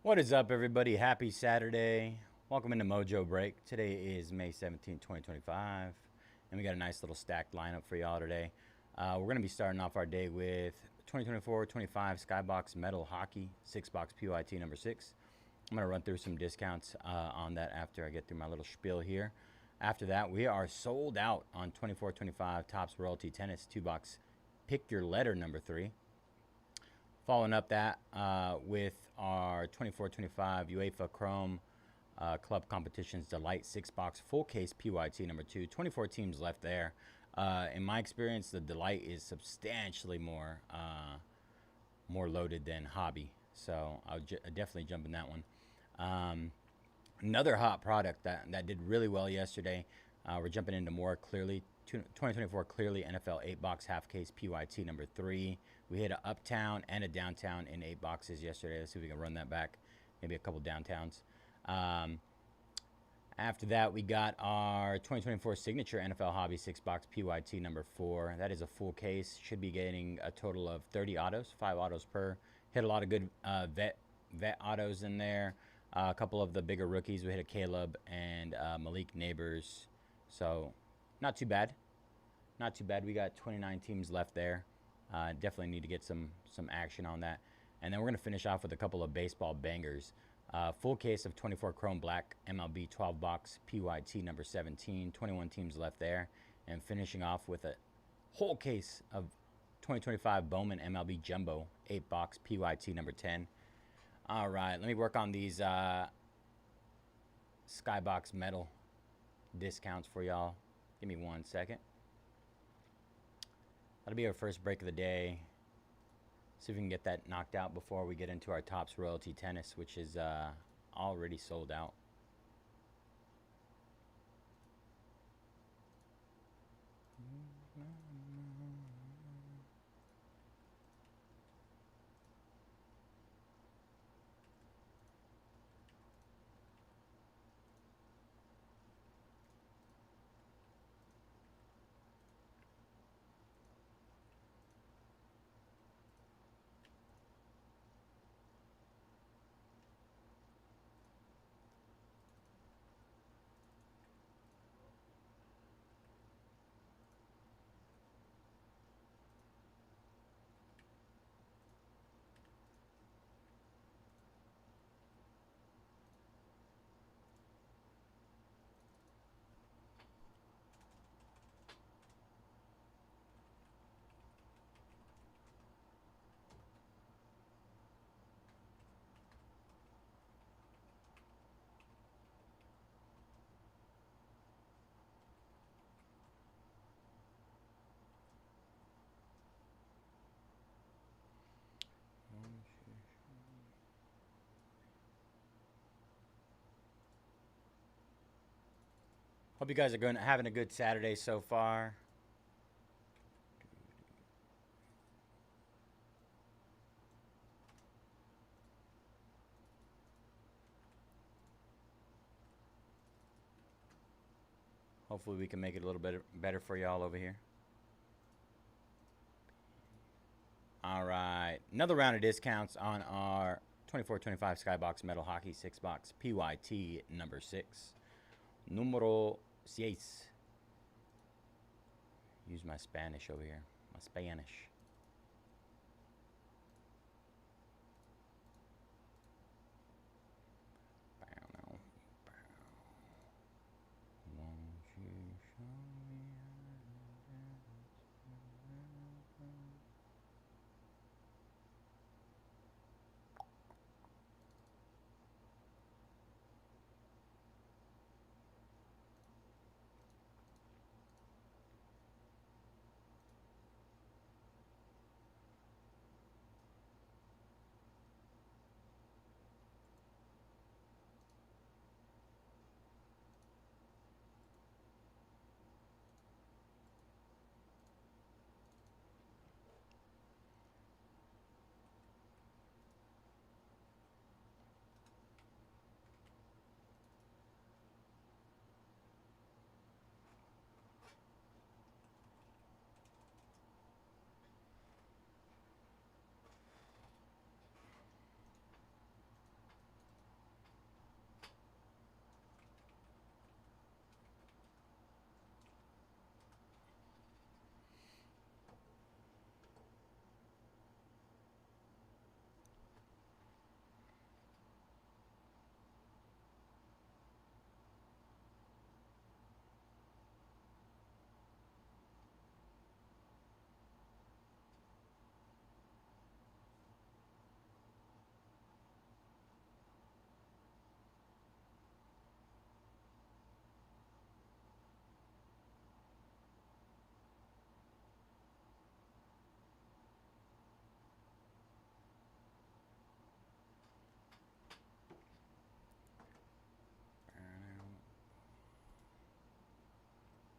What is up, everybody? Happy Saturday. Welcome into Mojobreak. Today is May 17th, 2025, and we got a nice little stacked lineup for y'all today. We're going to be starting off our day with 2024-25 Skybox Metal Hockey 6-box PYT number 6. I'm going to run through some discounts on that after I get through my little spiel here. After that, we are sold out on 24-25 Topps Royalty Tennis 2-box Pick Your Letter number 3. Following up that with our 24-25 UEFA Chrome Club Competitions Delight 6-box full case PYT number 2. 24 teams left there. In my experience, the Delight is substantially more loaded than Hobby, so I'll definitely jump in that one. Another hot product that did really well yesterday. We're jumping into more clearly 2024 Clearly NFL 8-box half case PYT number 3. We hit an uptown and a downtown in 8 boxes yesterday. Let's see if we can run that back. Maybe a couple downtowns. After that, we got our 2024 Signature NFL Hobby 6-box PYT number 4. That is a full case. Should be getting a total of 30 autos, 5 autos per. Hit a lot of good vet autos in there. A couple of the bigger rookies. We hit a Caleb and Malik Neighbors. So not too bad. Not too bad. We got 29 teams left there. Definitely need to get some action on that. And then we're going to finish off with a couple of baseball bangers. Full case of 24 Chrome Black MLB 12-box PYT number 17. 21 teams left there. And finishing off with a whole case of 2025 Bowman MLB Jumbo 8-box PYT number 10. All right, let me work on these Skybox Metal discounts for y'all. Give me 1 second. That'll be our first break of the day. See if we can get that knocked out before we get into our Topps Royalty Tennis, which is already sold out. Hope you guys are having a good Saturday so far. Hopefully we can make it a little bit better for y'all over here. All right, another round of discounts on our 24-25 Skybox Metal Hockey 6-box PYT number 6. Numero 6. Use my Spanish over here. My Spanish.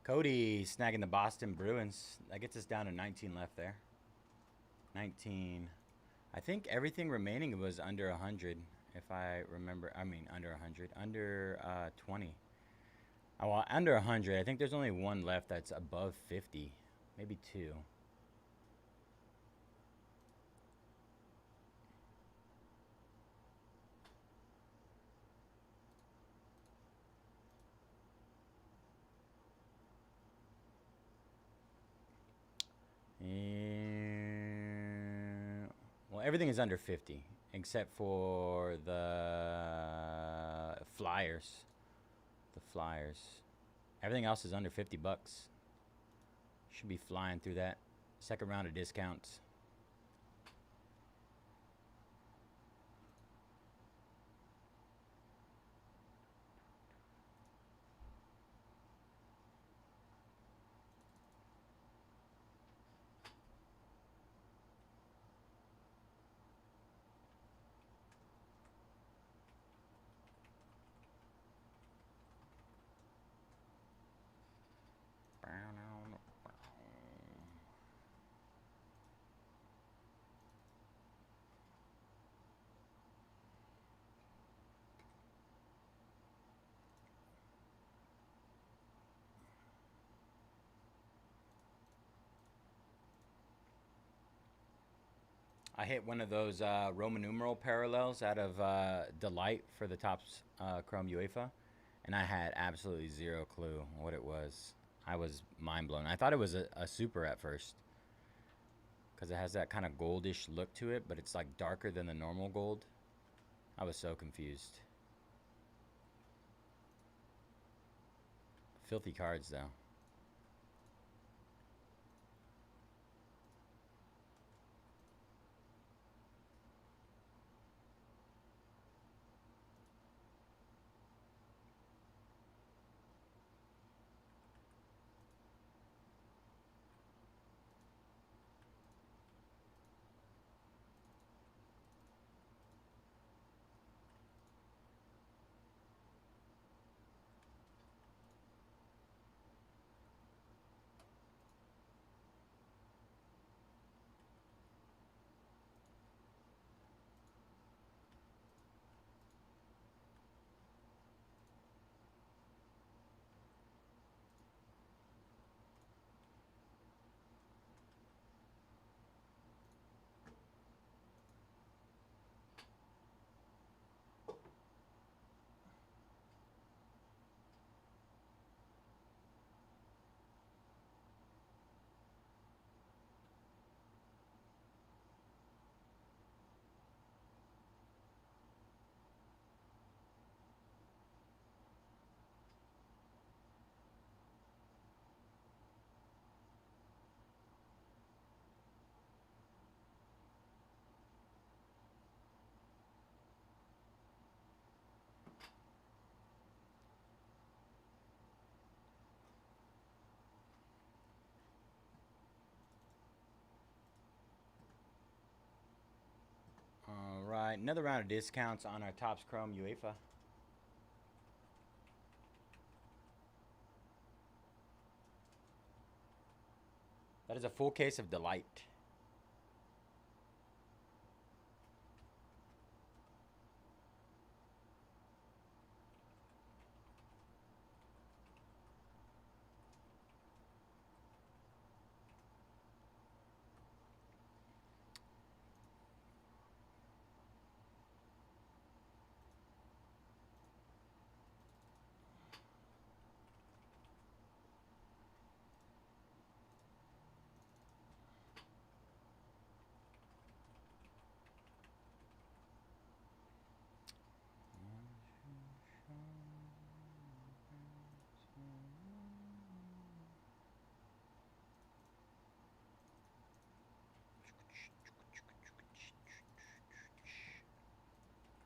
Cody snagging the Boston Bruins. That gets us down to 19 left there. 19. I think everything remaining was under 100, if I remember. I mean, under 100. Under 20. Oh, well, under 100. I think there's only one left that's above 50. Maybe two. Well, everything is under 50 except for the Flyers. The Flyers. Everything else is under 50 bucks. Should be flying through that second round of discounts. I hit one of those Roman numeral parallels out of Delight for the Topps Chrome UEFA, and I had absolutely zero clue what it was. I was mind blown. I thought it was a super at first because it has that kind of goldish look to it, but it's like darker than the normal gold. I was so confused. Filthy cards, though. All right, another round of discounts on our Topps Chrome UEFA. That is a full case of Delight.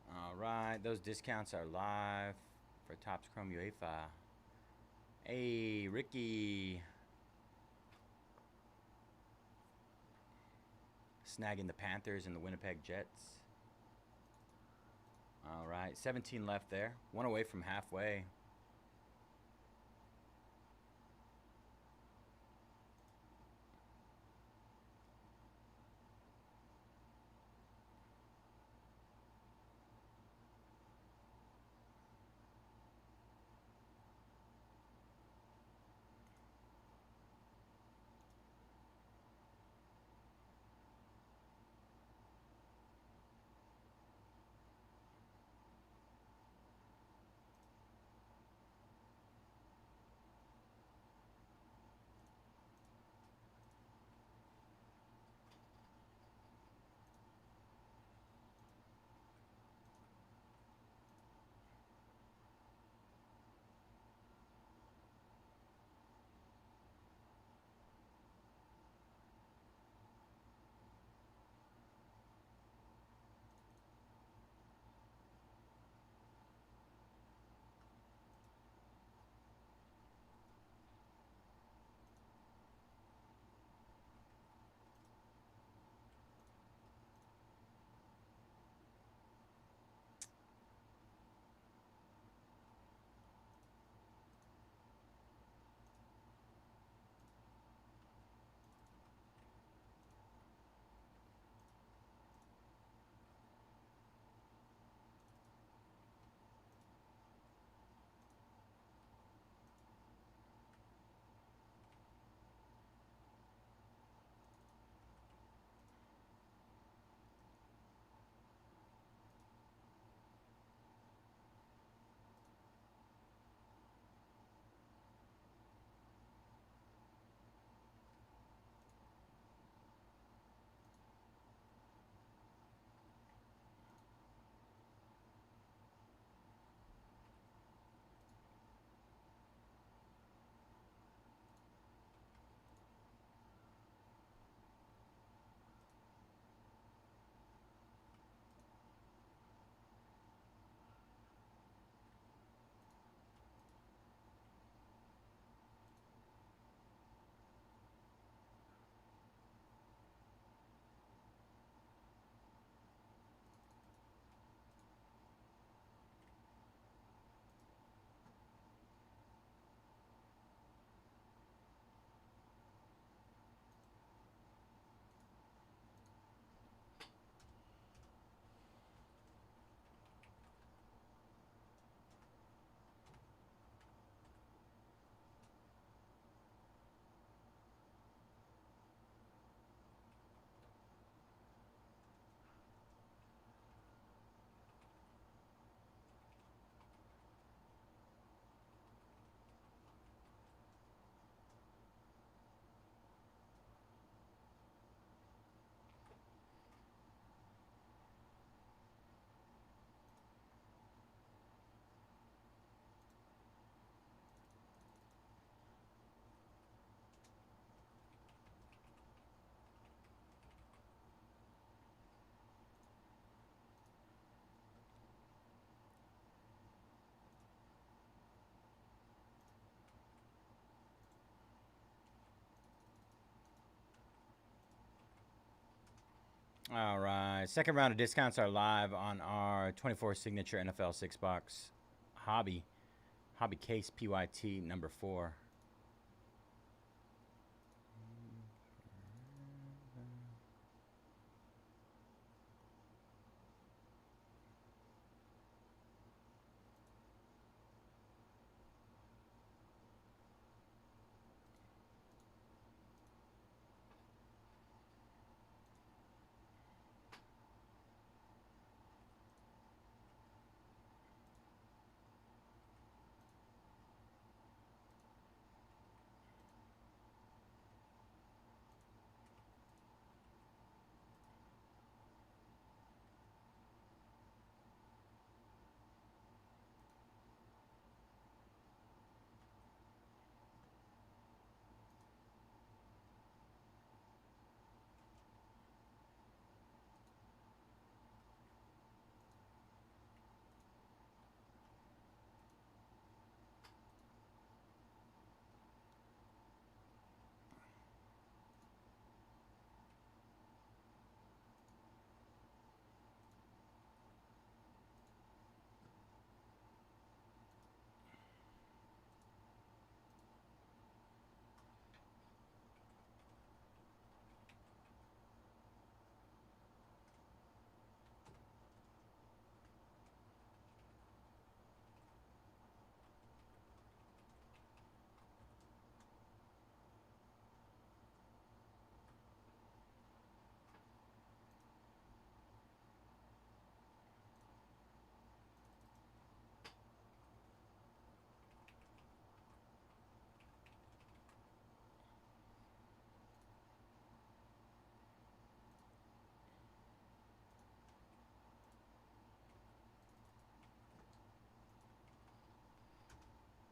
All right, those discounts are live for Topps Chrome UEFA. Hey, Ricky. Snagging the Panthers and the Winnipeg Jets. All right, 17 left there. One away from halfway. All right. Second round of discounts are live on our 24 signature NFL 6-box hobby case PYT number 4.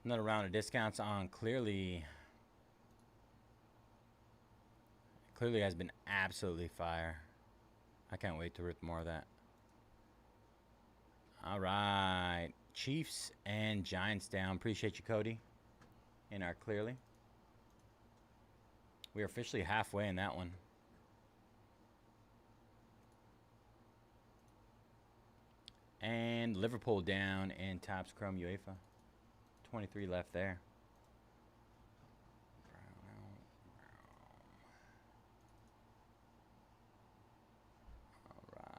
Another round of discounts on Clearly. Clearly has been absolutely fire. I can't wait to rip more of that. All right. Chiefs and Giants down. Appreciate you, Cody, in our Clearly. We are officially halfway in that one. And Liverpool down in Topps Chrome UEFA. 23 left there. All right.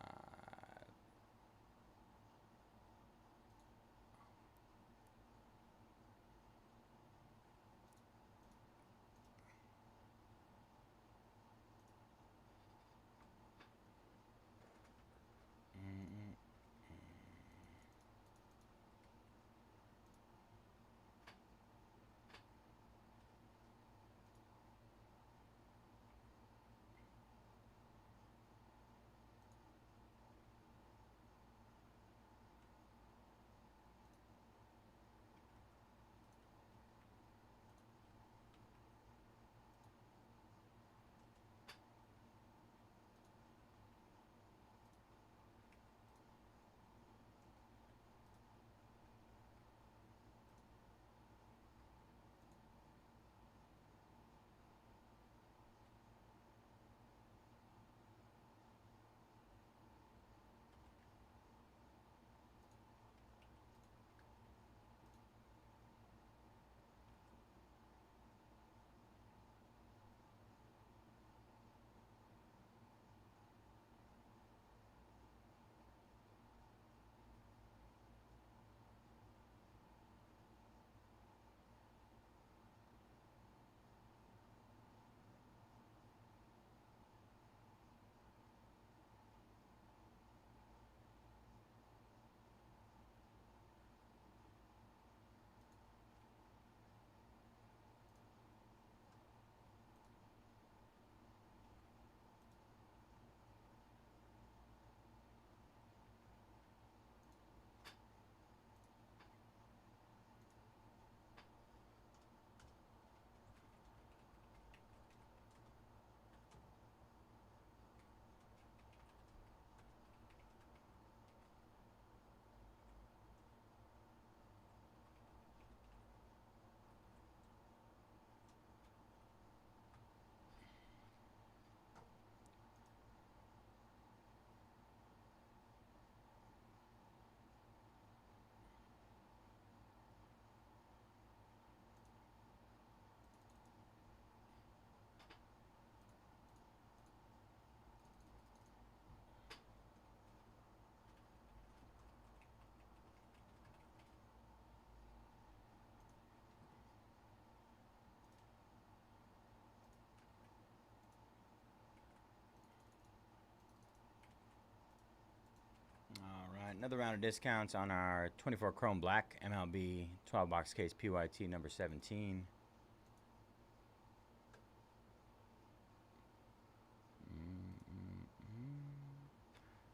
Another round of discounts on our 24 Chrome Black MLB 12 box case PYT number 17.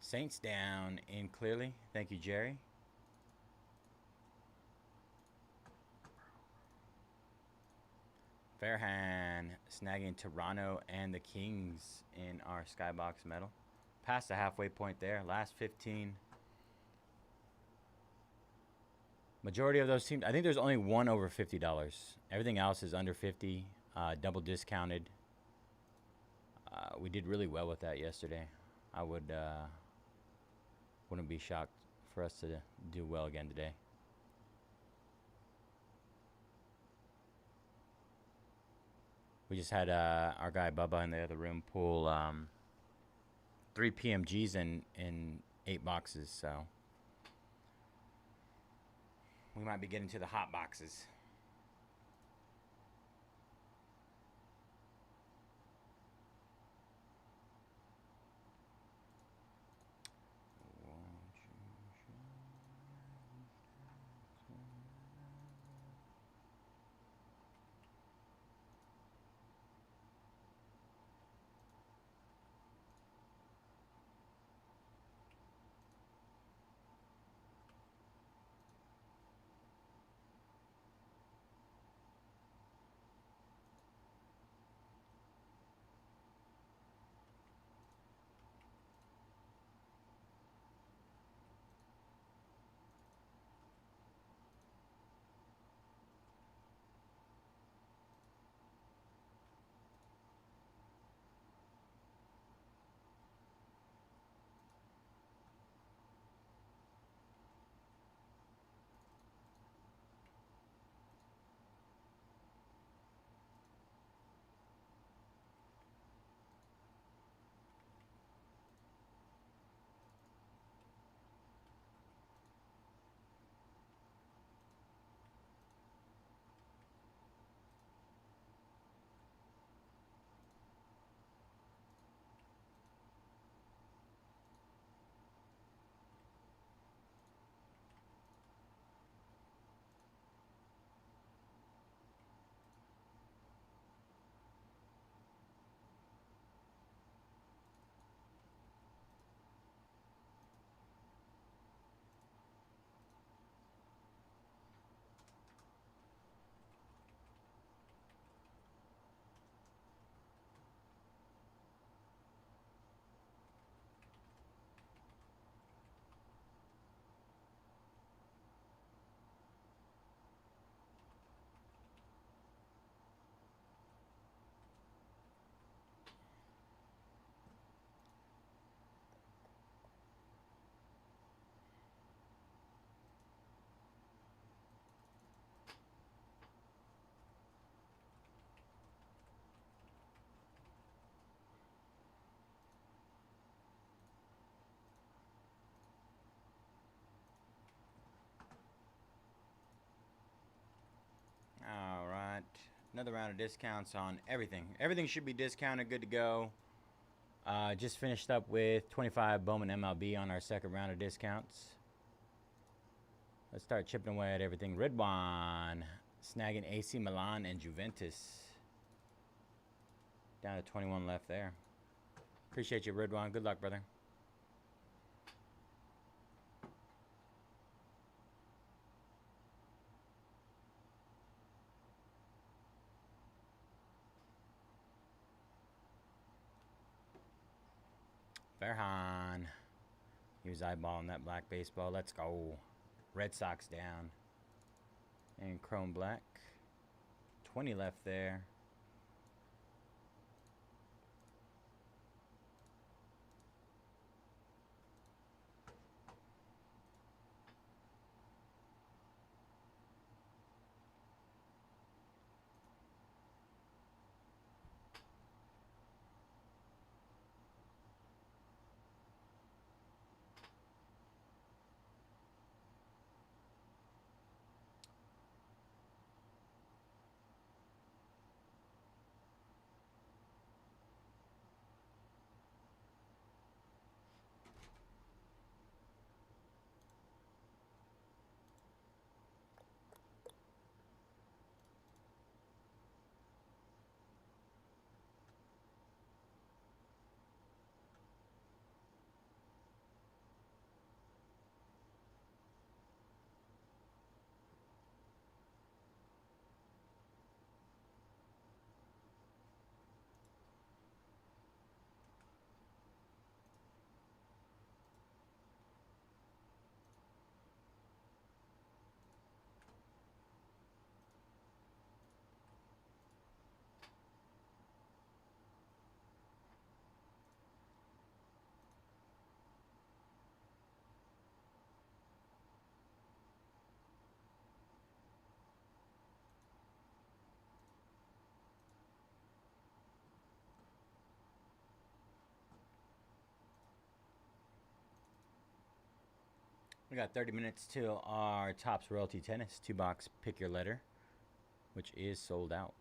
Saints down in clearly. Thank you, Jerry. Fairhand snagging Toronto and the Kings in our Skybox metal. Past the halfway point there. Last 15. Majority of those teams, I think there's only one over $50. Everything else is under 50, double discounted. We did really well with that yesterday. I wouldn't be shocked for us to do well again today. We just had our guy Bubba in the other room pull 3 PMGs in 8 boxes, so we might be getting to the hot boxes. All right, another round of discounts on everything. Everything should be discounted, good to go. Just finished up with 25 Bowman MLB on our second round of discounts. Let's start chipping away at everything. Ridwan snagging AC Milan and Juventus. Down to 21 left there. Appreciate you, Ridwan. Good luck, brother. Fairhan. He was eyeballing that black baseball. Let's go. Red Sox down. And Chrome Black. 20 left there. We got 30 minutes till our Topps Royalty Tennis 2-box Pick Your Letter, which is sold out.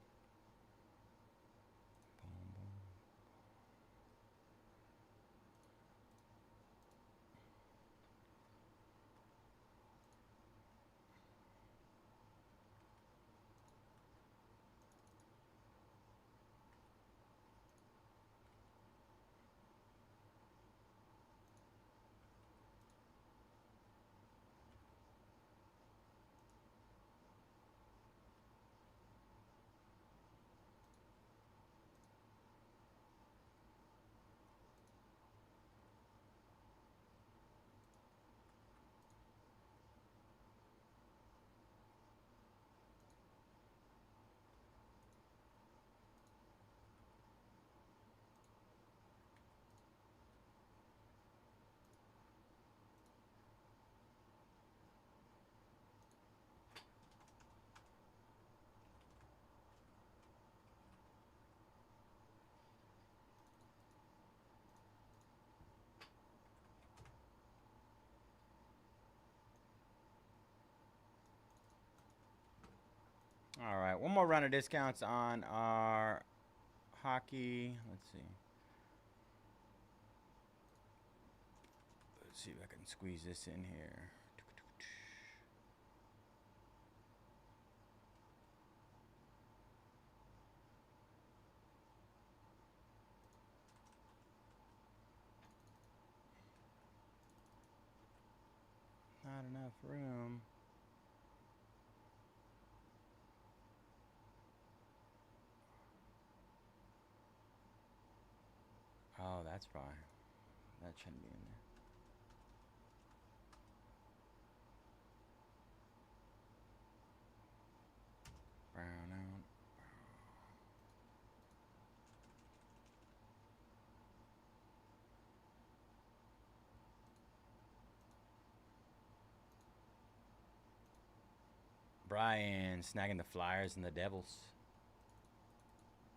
All right, one more round of discounts on our hockey. Let's see. Let's see if I can squeeze this in here. Not enough room. Oh, that's why. That shouldn't be in there. Brown out. Brian snagging the Flyers and the Devils.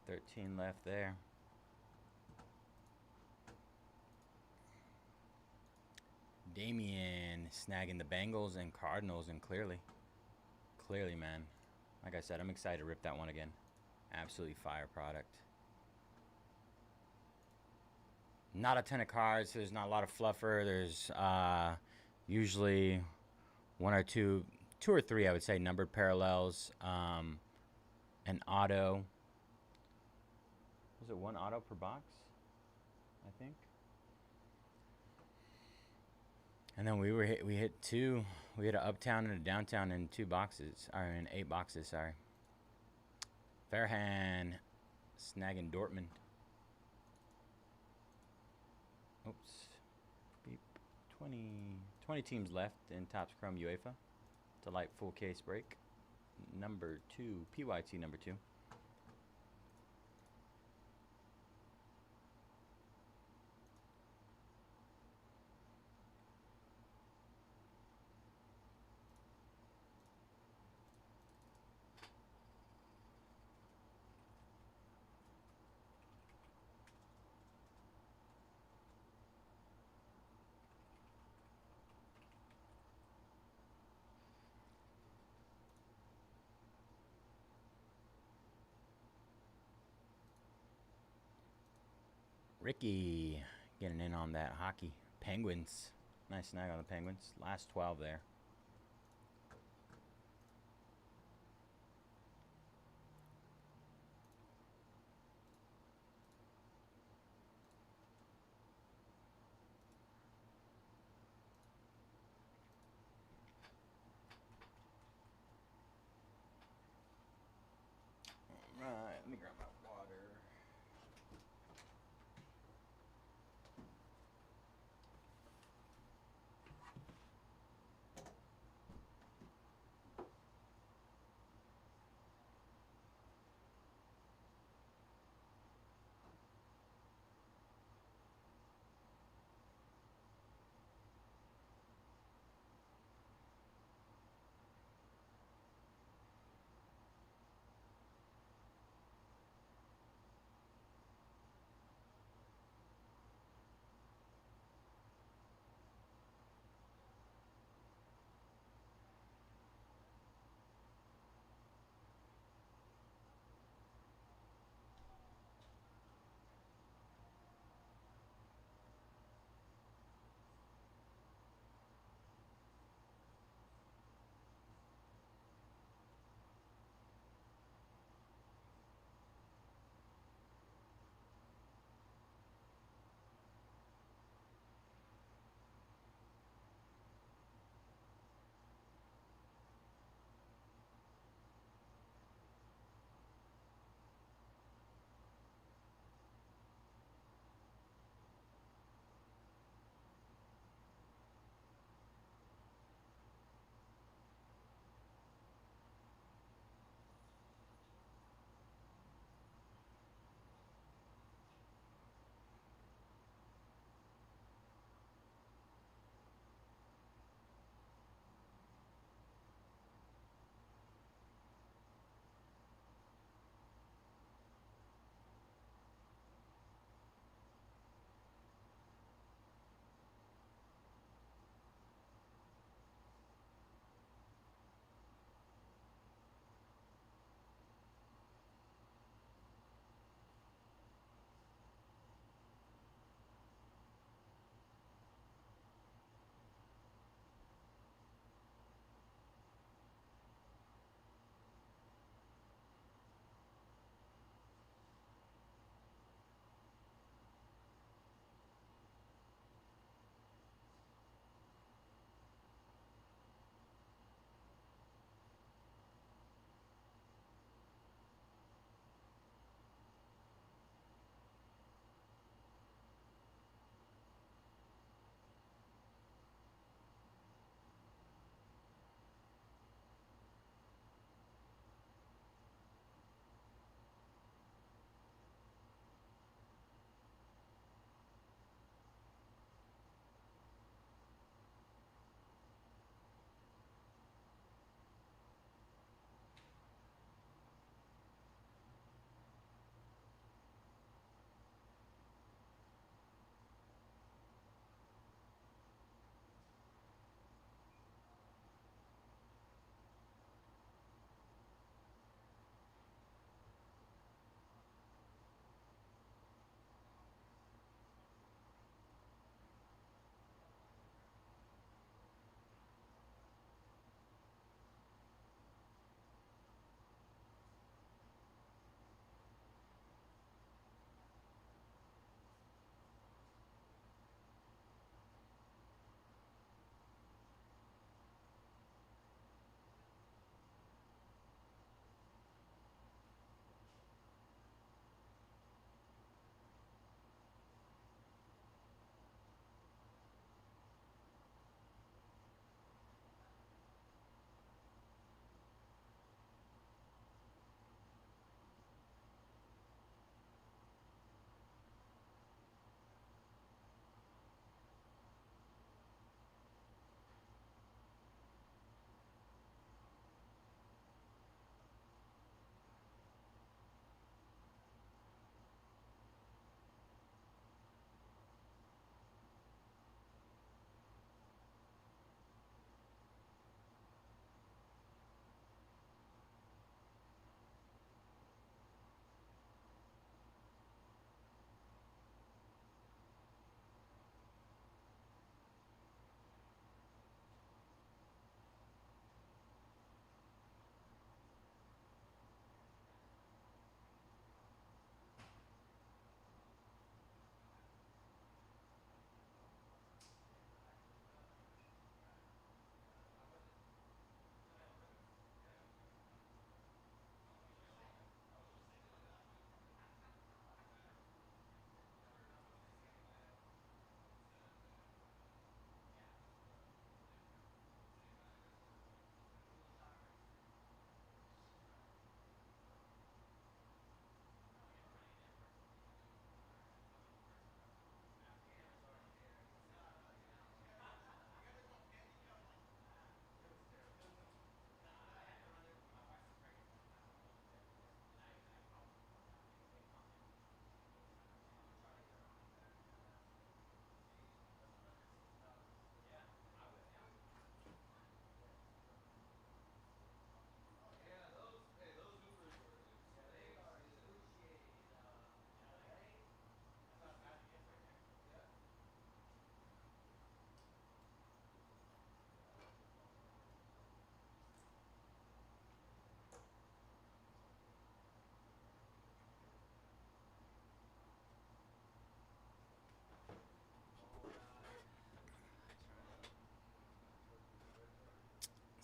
13 left there. Damien snagging the Bengals and Cardinals, and clearly, man. Like I said, I'm excited to rip that one again. Absolutely fire product. Not a ton of cards. There's not a lot of fluffer. There's usually one or two or three, I would say, numbered parallels. An auto. Was it one auto per box? I think. And then we hit two. We hit an uptown and a downtown in 2 boxes. Or in 8 boxes, sorry. Fairhand snagging Dortmund. Oops. Beep. 20 teams left in Topps Chrome UEFA. Delight full case break. Number 2. PYT number 2. Ricky getting in on that hockey. Penguins. Nice snag on the Penguins. Last 12 there. All right, let me grab my water.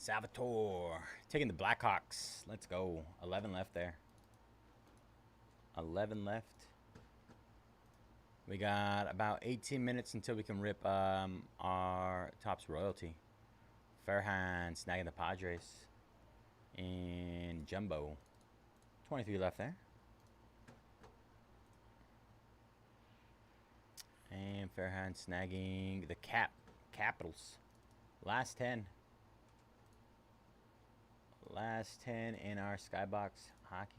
Salvatore taking the Blackhawks. Let's go. 11 left there. 11 left. We got about 18 minutes until we can rip our Topps royalty. Fairhand snagging the Padres. And Jumbo. 23 left there. And Fairhand snagging the Capitals. Last 10. Last 10 in our Skybox hockey.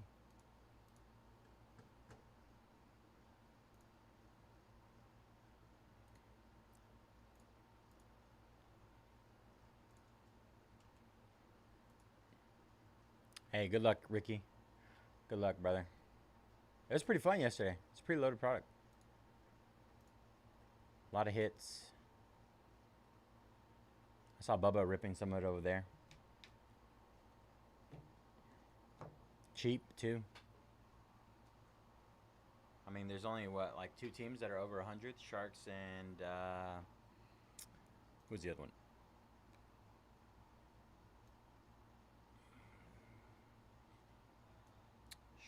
Hey, good luck, Ricky. Good luck, brother. It was pretty fun yesterday. It's a pretty loaded product. A lot of hits. I saw Bubba ripping some of it over there. Cheap, too. I mean, there's only, what, like 2 teams that are over 100? Sharks and, who's the other one?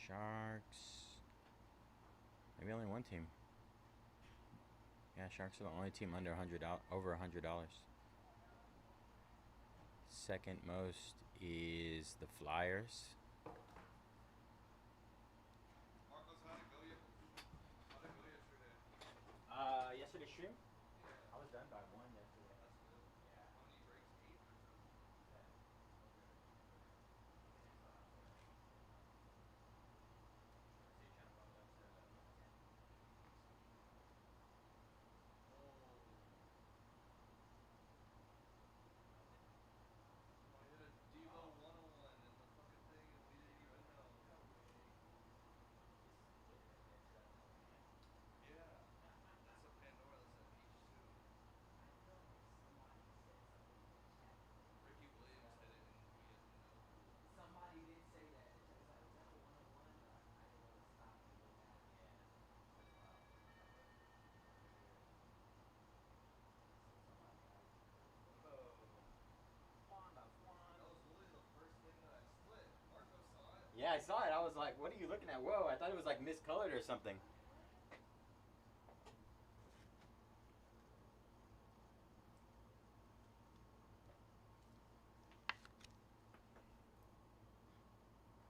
Sharks. Maybe only one team. Yeah, Sharks are the only team under over $100. Second most is the Flyers. Marcos, how'd it go yesterday? Yesterday's stream? Yeah. I was done by 1 yesterday. That's good. Yeah. How many breaks? 8 or 7? 10. I hit a Devo 101 in the fucking thing and we didn't even know. Yeah. That's a Pandora, that's a peach too. Ricky Williams hit it and we had no clue. Somebody did say that. It's like, is that the 101? I didn't want to stop and look at it. Yeah. That's wild. Somebody got it. That was literally the first thing that I split. Marco saw it. Yeah, I saw it. I was like, what are you looking at? Whoa, I thought it was like miscolored or something.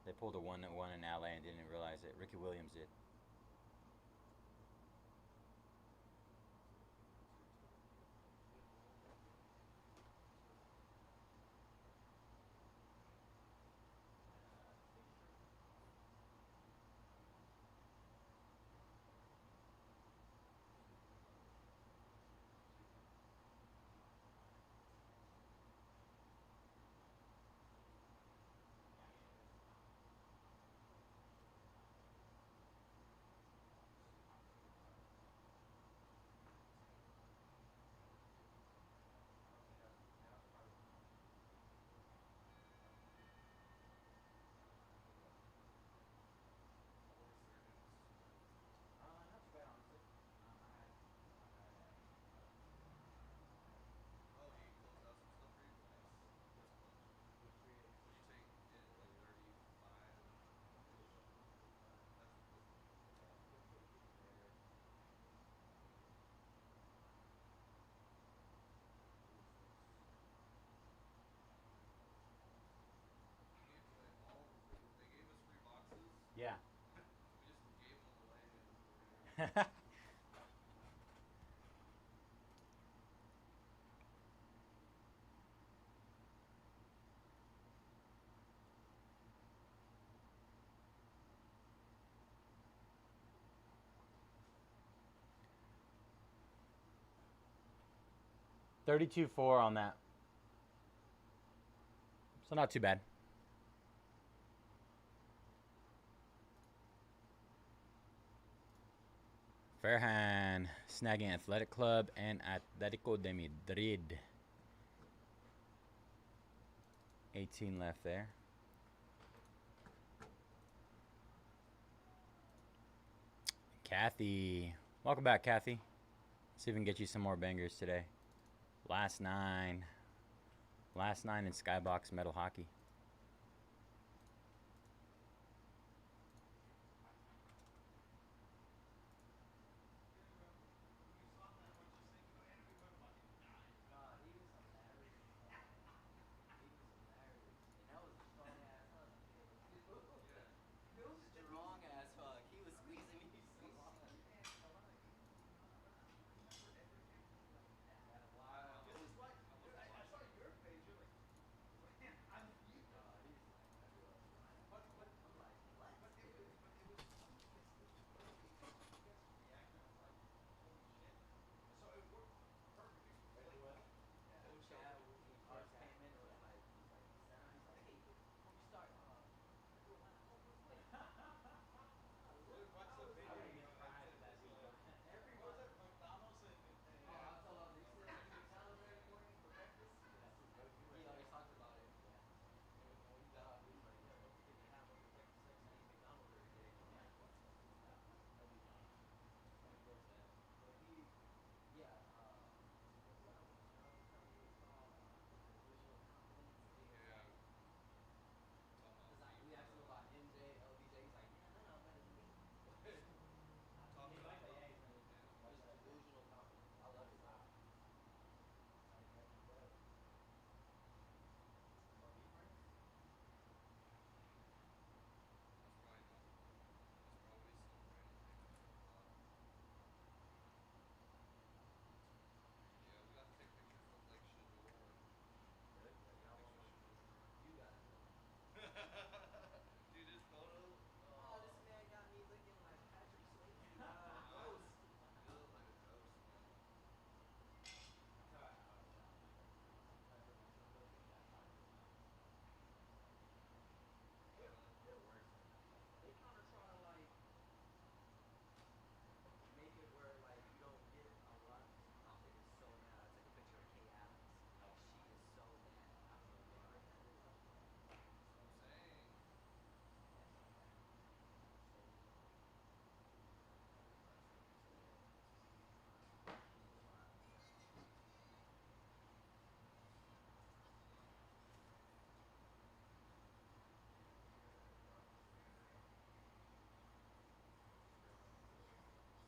They pulled a 1-1 in LA and didn't realize it. Ricky Williams did. Oh, he closed out some stuff for you? Nice. That's clutch. Would you take it like 35? That's good. We gave away all the free, they gave us free boxes. Yeah. We just gave them away and we were gonna. 32-4 on that. So not too bad. Fairhand snagging Athletic Club and Atletico de Madrid. 18 left there. Kathy. Welcome back, Kathy. See if we can get you some more bangers today. Last 9. Last 9 in Skybox Metal Hockey. When you saw that, what you think? And we went fucking 9. Nah, he was hilarious, dog. He was hilarious. And that was a strong ass hug he gave us too. Yeah. It was a strong ass hug. He was squeezing me so hard. And a lot of he remember everything like that. That I wow. was like, I dude, wasn't I saw watching. your face. You're like, man, I'm you. Nah, he's like, I knew I was crying. But I'm like, what? but it was funny because you guys reacted. I was like, holy shit. So it worked perfectly. Ready, Like, Will? yeah. Old So Chad, when he first came in, it was like, he's like, he sat down, he's like, hey, before we start, can I do a line of homeboy quick? I dude, looked, watch I the was video. like, It's hilarious. What was everybody. it? McDonald's and Oh, I told him, he said he eats McDonald's every morning for breakfast. Yeah, he He was always there. talked about it. Yeah. And when he got off, he was like, yeah, don't forget to have up for breakfast next time. I eat McDonald's every day. I'm like, what? He'll be fine. 24/7. But he, yeah, what was the other one? The other one was telling me it was called Delusional Confidence. And he was yeah. like, Talking about because we being asked him about MJ, LBJ. He's like, man, none of them better than me. talking He likes that. about Yeah, he's gonna yeah. watch Just that. delusional confidence. I love it, bro. Wow. That's incredible. More beef rings? That's probably not. That's probably some random thing I never thought. Yeah, we got to take pictures with Lake Shador. Really? Yeah, y'all won't Picture want Shador. you guys will. Dude, this photo. Oh, this man got me looking like Patrick Swayze, Nah, Ghost. you look like a ghost, man. That's how I always sound like. Whenever my son goes to me, that's how I feel about myself. Oh, really? Or worse than myself. They kind of try to like make it where like you don't get a lot. My kid is so mad. I took a picture of Kay Adams. Like she is so mad. I don't know why. That's what I'm saying. Yeah, so bad. So mad. But I took a picture with her and she's crying. She was crying over that. Yeah, bro. This girl I went to see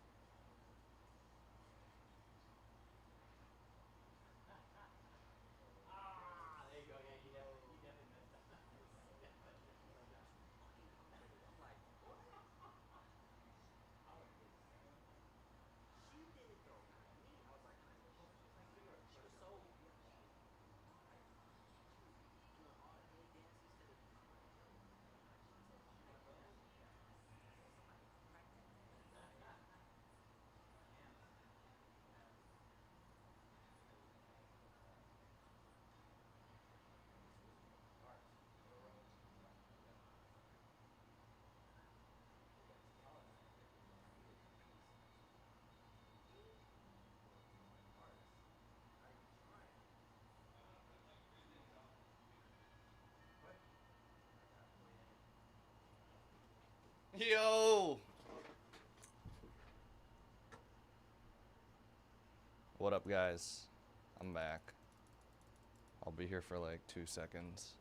in Chicago. Ah, there you go. Yeah, you Bro. definitely messed up. I was You so definitely mad. She's messed like, up. you're too fucking comfortable. I'm like, what? I would have did the same thing. She did it though, not me. I was like, honey, Well, she's making sure you're she was first and so, foremost. yeah, she was like, she was doing all the head dances to the. I'm like, yo, like she took She like, went bro, ham. Yeah. I said somebody cracked that man in his head. Hams. Yeah, It was amazing. and this was March in a row. Yeah. Yeah, He looks taller than I expected he was. he was a beast. Artist, not even trying. That's like $3 million What? I got 48. Yo! What up, guys? I'm back. I'll be here for like 2 seconds.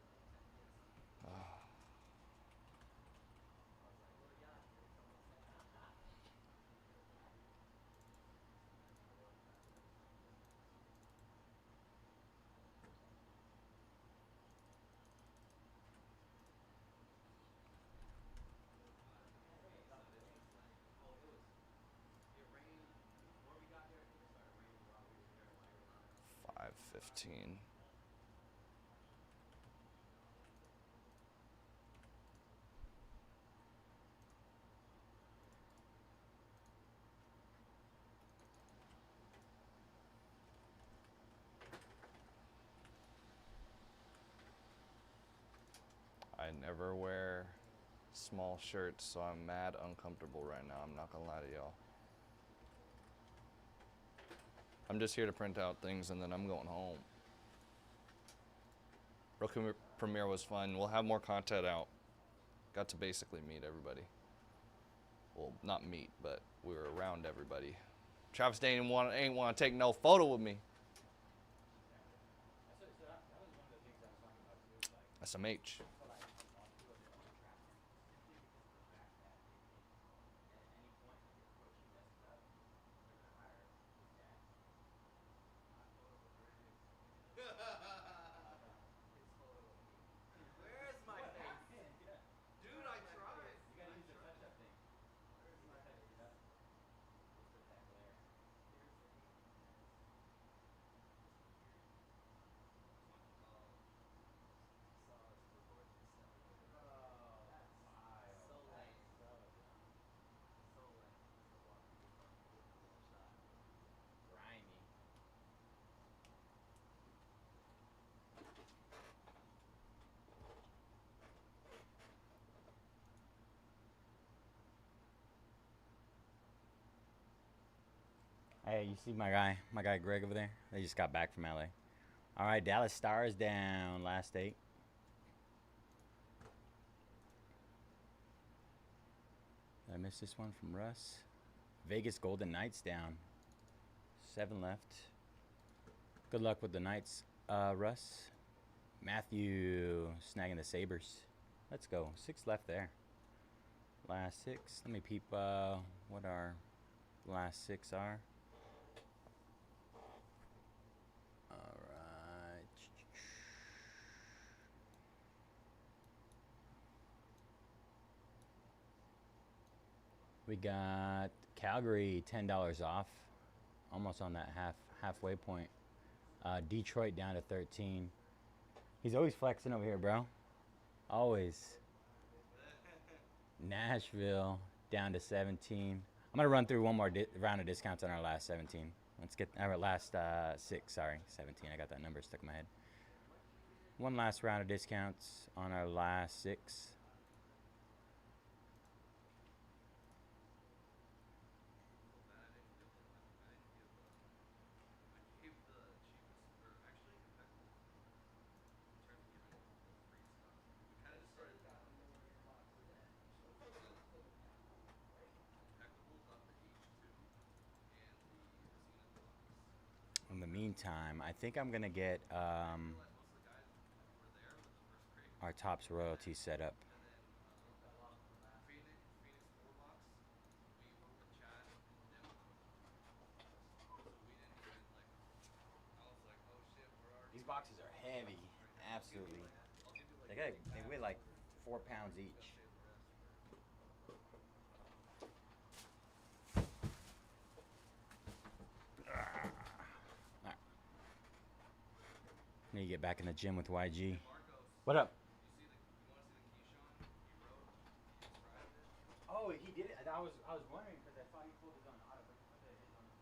10 minutes. I was like, where y'all? They told me 10 minutes. I was back in 10 minutes. Man, it was some days like, oh, it rained before we got here, and it started raining while we were there, like around 5:15. I never wear small shirts, so I'm mad uncomfortable right now. I'm not gonna lie to y'all. I'm just here to print out things and then I'm going home. Roku premiere was fun. We'll have more content out. Got to basically meet everybody. Well, not meet, but we were around everybody. Travis ain't want to take no photo with me. Yeah. So that was one of the SMH. but like all two of them are trapped in simply because of the fact that they can, at any point, like if coaching messes up, they're gonna hire his dad. Not Mojobreak. His photo of me. Where's my What face? happened? Yeah. Dude, I Where's my tried. face? You gotta I use the tried. touch-up thing. Where's You my gotta touch it face? up just with that glare. Here's the hate has disappeared. This one? Oh, I saw us record this 7-minute Bro, video. That's wild. so That's lame. so dumb. So lame. Just to walk through the fucking hoop for one shot. Grimy. Hey, you see my guy Greg over there? They just got back from LA. All right, Dallas Stars down last 8. Did I miss this one from Russ? Vegas Golden Knights down. 7 left. Good luck with the Knights, Russ. Matthew snagging the Sabres. Let's go. 6 left there. Last 6. Let me peep what our last 6 are. All right. We got Calgary $10 off, almost on that halfway point. Detroit down to 13. He's always flexing over here, bro. Always. Nashville down to 17. I'm gonna run through one more round of discounts on our last 17. Let's get our last 6. Sorry, 17. I got that number stuck in my head. One last round of discounts on our last 6. I gave the cheapest, or actually Impeccable, in terms of giving the free stuff. We kind of just started Got more inbox than Impeccable's up to H2 and the Zenith box. In the meantime, I think I'm gonna get I realized most of the guys were there with the first crate. our Tops royalty set up. And then fell off the last Phoenix 4 box, we were with Chad and Dim. So we didn't even like, I was like, oh shit, we're already. These boxes are heavy, absolutely. I'll give you like They weigh like 4 pounds gotta each. save the rest for. Alright. Need to get back in the gym with YG. Marcos, What up? you want to see the Keyshawn he wrote? He described it. Oh, he did it. I was wondering because I saw he pulled his own auto. But he put his own on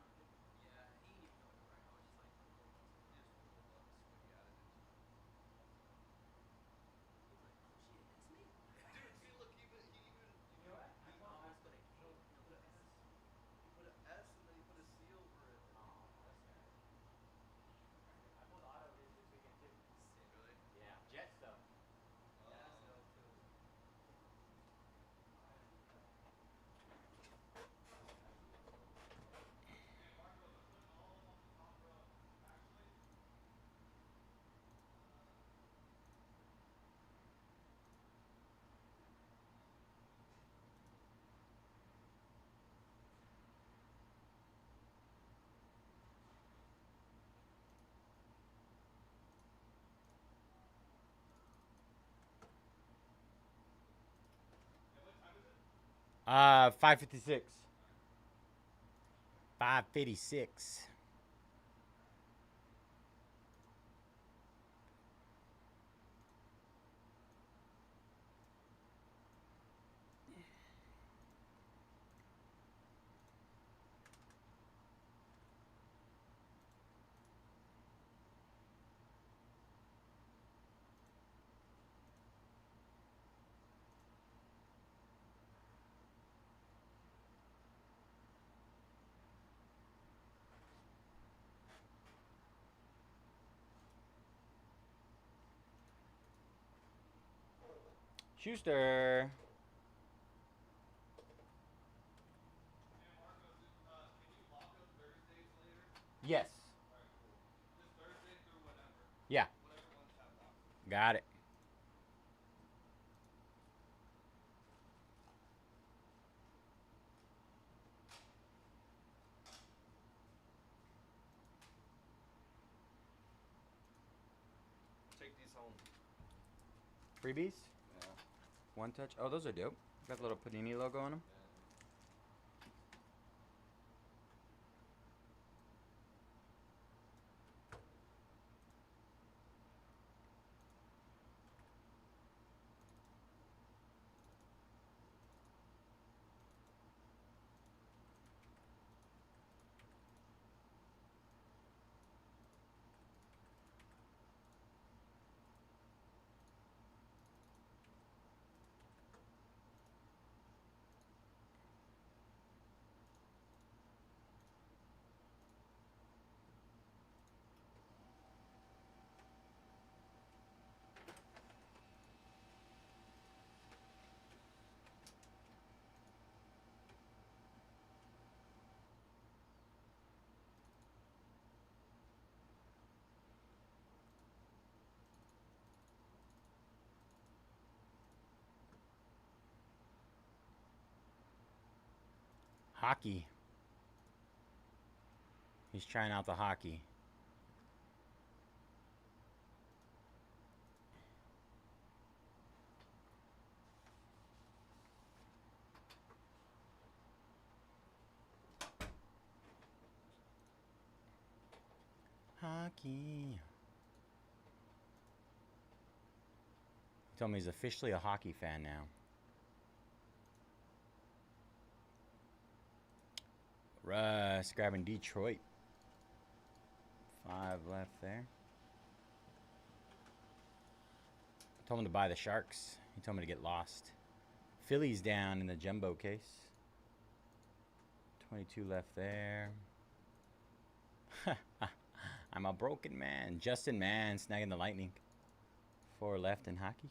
it too. Yeah, he didn't even know what to write. I was just like, cool, let's go. He just put little books what he added into it. He was like, oh shit, it's me. Dude, see, look, he even You know what? He always put a K. He'll put an S. he put an S and then he put a C over it. Oh, that's sad. I pulled auto this weekend too. Sick. Really? Yeah, jet stuff. Yeah, that's dope too. Hey, Marcos, I'm putting all of them on the top row. Actually, hey, what time is it? 5:56. 5:56. Schuster. Hey, Marcos, can you lock up Thursdays later? Yes. All right, cool. Just Thursday through whenever. Yeah. Whatever ones have boxes. Got it. Take these home. Freebies? Yeah. One touch. Oh, those are dope. Got the little Panini logo on them. Hockey. He's trying out the hockey. Hockey. He told me he's officially a hockey fan now. Russ grabbing Detroit. 5 left there. Told him to buy the Sharks. He told me to get lost. Phillies down in the jumbo case. 22 left there. I'm a broken man. Justin Mann snagging the Lightning. 4 left in hockey.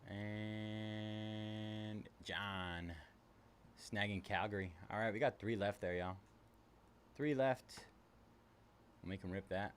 And John snagging Calgary. All right, we got 3 left there, y'all. 3 left. We'll make him rip that.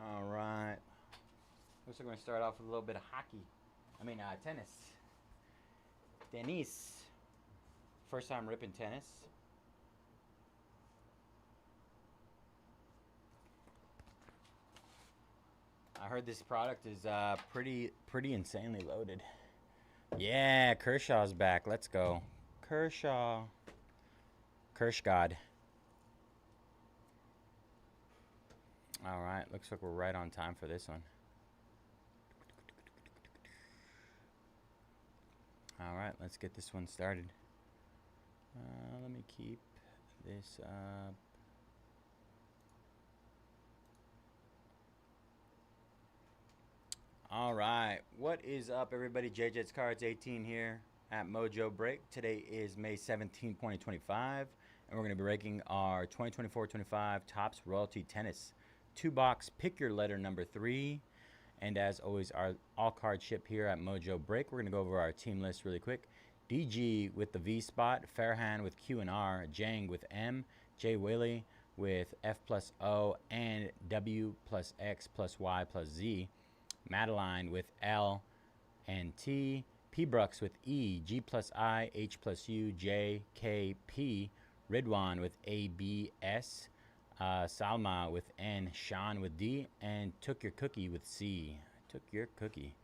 All right. Looks like we're going to start off with a little bit of hockey. Tennis. Tennis. First time ripping tennis. I heard this product is pretty insanely loaded. Yeah, Kershaw's back. Let's go. Kershaw. Kershgod. All right, looks like we're right on time for this one. All right, let's get this one started. Let me keep this up. All right, what is up, everybody? JJ's Cards 18 here at Mojobreak. Today is May 17, 2025, and we're going to be breaking our 2024-25 Topps Royalty Tennis 2-box. Pick your letter number 3. And as always, our all-card ship here at Mojobreak. We're going to go over our team list really quick. DG with the V spot, Fairhand with Q and R, Jang with M, Jay Wiley with F plus O, and W plus X plus Y plus Z. Madeline with L and T, P Brooks with E, G plus I, H plus U, J, K, P, Ridwan with A, B, S, Salma with N, Sean with D, and Took Your Cookie with C. Took your cookie.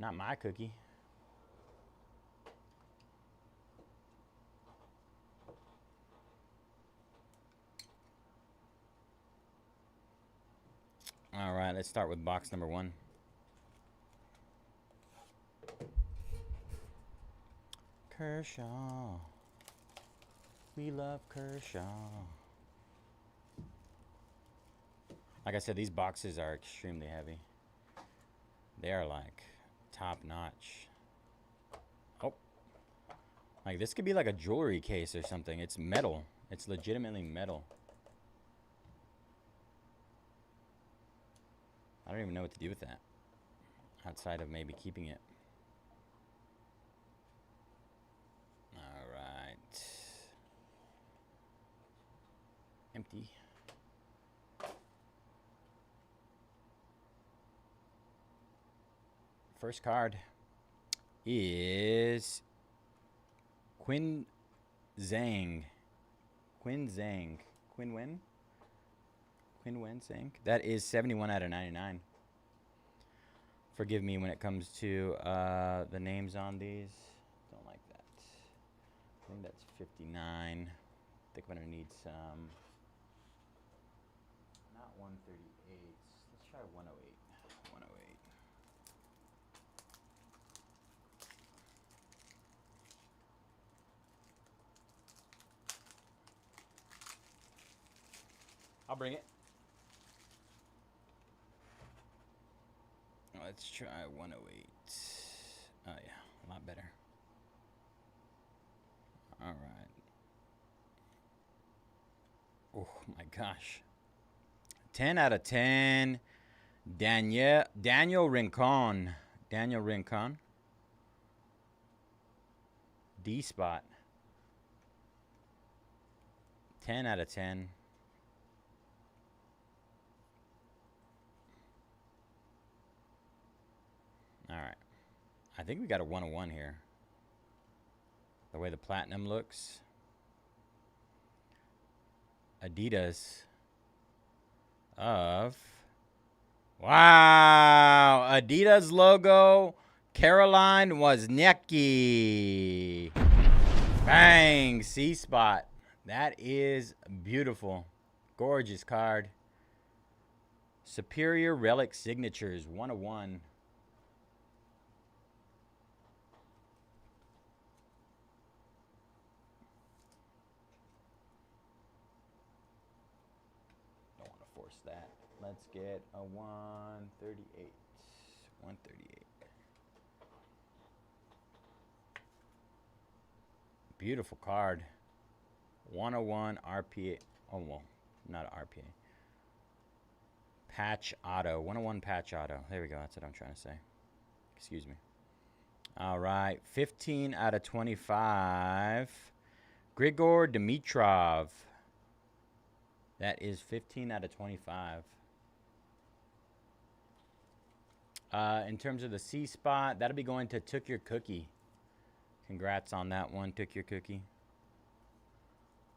Not my cookie. All right, let's start with box number 1. Kershaw. We love Kershaw. Like I said, these boxes are extremely heavy. They are like top notch. Oh, like this could be like a jewelry case or something. It's metal. It's legitimately metal. I don't even know what to do with that outside of maybe keeping it. All right. Empty. First card is Quinn Zhang. Quinn Zhang. Quinn Wen? Quinn Wen Zhang. That is 71 out of 99. Forgive me when it comes to the names on these. Don't like that. I think that's 59. I think I'm going to need some. Not 138. Let's try 108. 108. I'll bring it. Let's try 108. Oh, yeah. A lot better. All right. Oh, my gosh. 10 out of 10. Daniel Rincon. Daniel Rincon. D spot. 10 out of 10. All right. I think we got a 101 here. The way the platinum looks. Adidas of... Wow! Adidas logo. Caroline Wozniacki. Bang! C spot. That is beautiful. Gorgeous card. Superior Relic Signatures. 101. That. Let's get a 138. 138. Beautiful card. 101 RPA. Oh, well, not an RPA. Patch auto. 101 patch auto. There we go. That's what I'm trying to say. Excuse me. All right. 15 out of 25. Grigor Dimitrov. That is 15 out of 25. In terms of the C spot, that'll be going to Took Your Cookie. Congrats on that one, Took Your Cookie.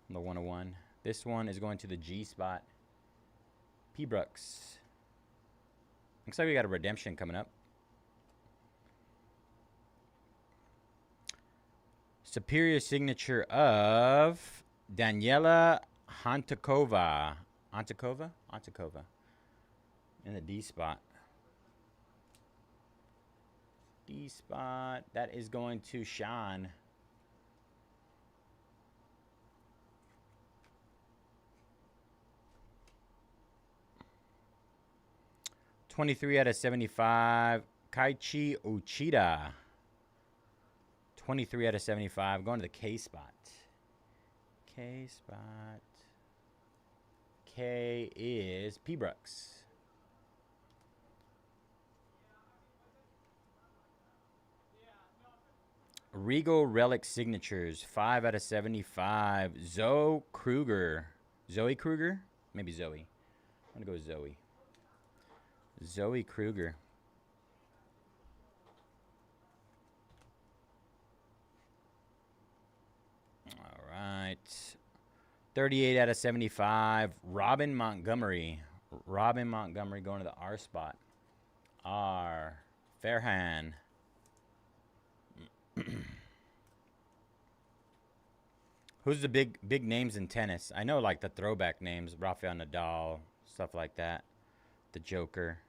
The 101. This one is going to the G spot. P. Brooks. Looks like we got a redemption coming up. Superior signature of Daniela Hantakova. Antakova? Antakova. In the D spot. D spot. That is going to Sean. $23 out of 75. Kaichi Uchida. 23 out of 75. Going to the K spot. K spot. K is P. Brooks. Regal Relic Signatures. 5 out of 75. Zoe Kruger. Zoe Kruger? Maybe Zoe. I'm going to go with Zoe. Zoe Kruger. All right. 38 out of 75. Robin Montgomery. Robin Montgomery going to the R spot. R. Fairhan. Who's the big names in tennis? I know like the throwback names. Rafael Nadal. Stuff like that. The Joker.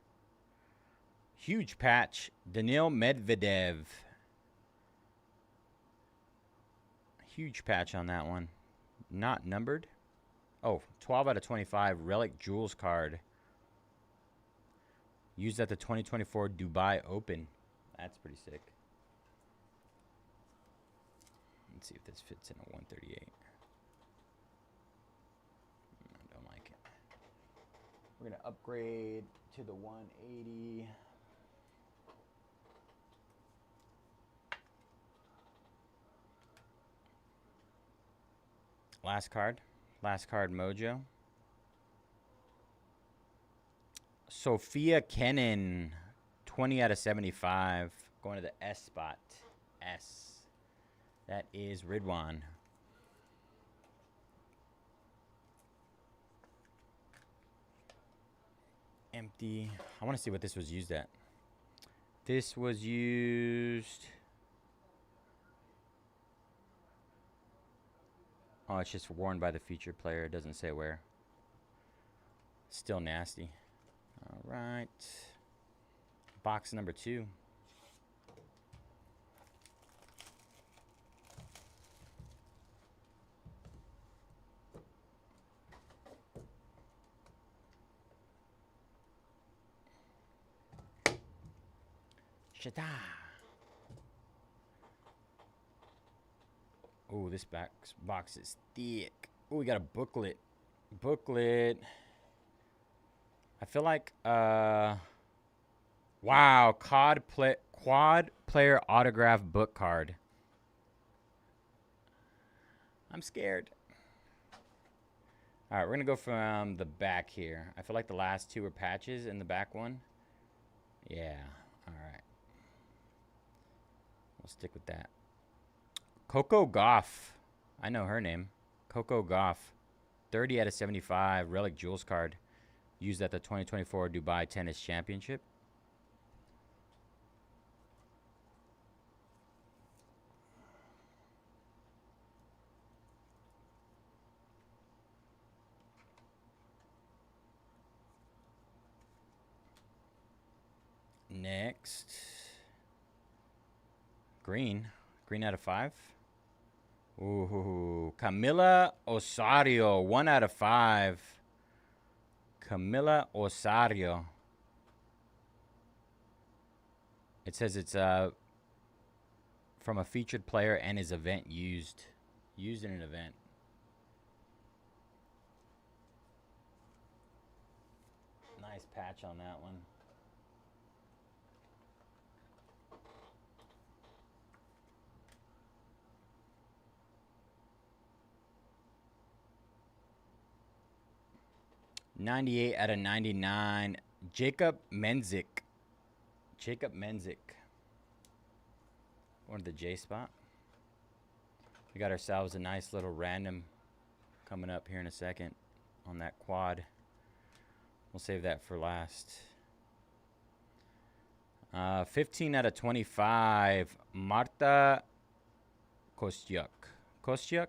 Huge patch. Daniil Medvedev. Huge patch on that one. Not numbered. Oh, 12 out of 25. Relic Jewels card. Used at the 2024 Dubai Open. That's pretty sick. Let's see if this fits in a 138. I don't like it. We're going to upgrade to the 180. Last card. Last card, Mojo. Sophia Kennan, 20 out of 75. Going to the S spot. S. That is Ridwan. Empty. I want to see what this was used at. This was used... Oh, it's just worn by the featured player. It doesn't say where. Still nasty. All right. Box number 2. Shada. Oh, this box is thick. Oh, we got a booklet. Booklet. I feel like, wow, quad player autograph book card. I'm scared. All right, we're going to go from the back here. I feel like the last 2 were patches in the back one. Yeah, all right. We'll stick with that. Coco Gauff. I know her name. Coco Gauff. 30 out of 75. Relic Jewels card. Used at the 2024 Dubai Tennis Championship. Next. Green. Green out of 5. Ooh, Camila Osario, 1 out of 5. Camila Osario. It says it's from a featured player and his event used. Used in an event. Nice patch on that one. '98 out of 99. Jacob Menzik. Jacob Menzik. Going to the J spot. We got ourselves a nice little random coming up here in a second on that quad. We'll save that for last. 15 out of 25. Marta Kostyuk. Kostyuk.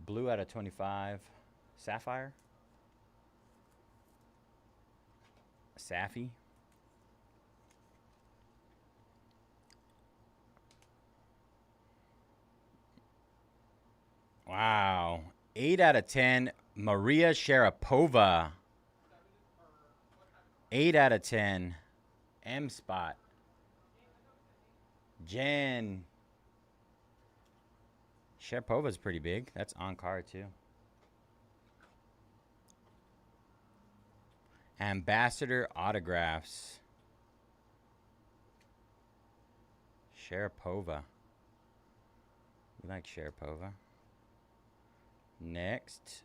Blue out of 25. Sapphire. Safi. Wow. 8 out of 10. Maria Sharapova. 8 out of 10. M spot. Jen. Sharapova's pretty big. That's on card too. Ambassador autographs. Sharapova. We like Sharapova. Next.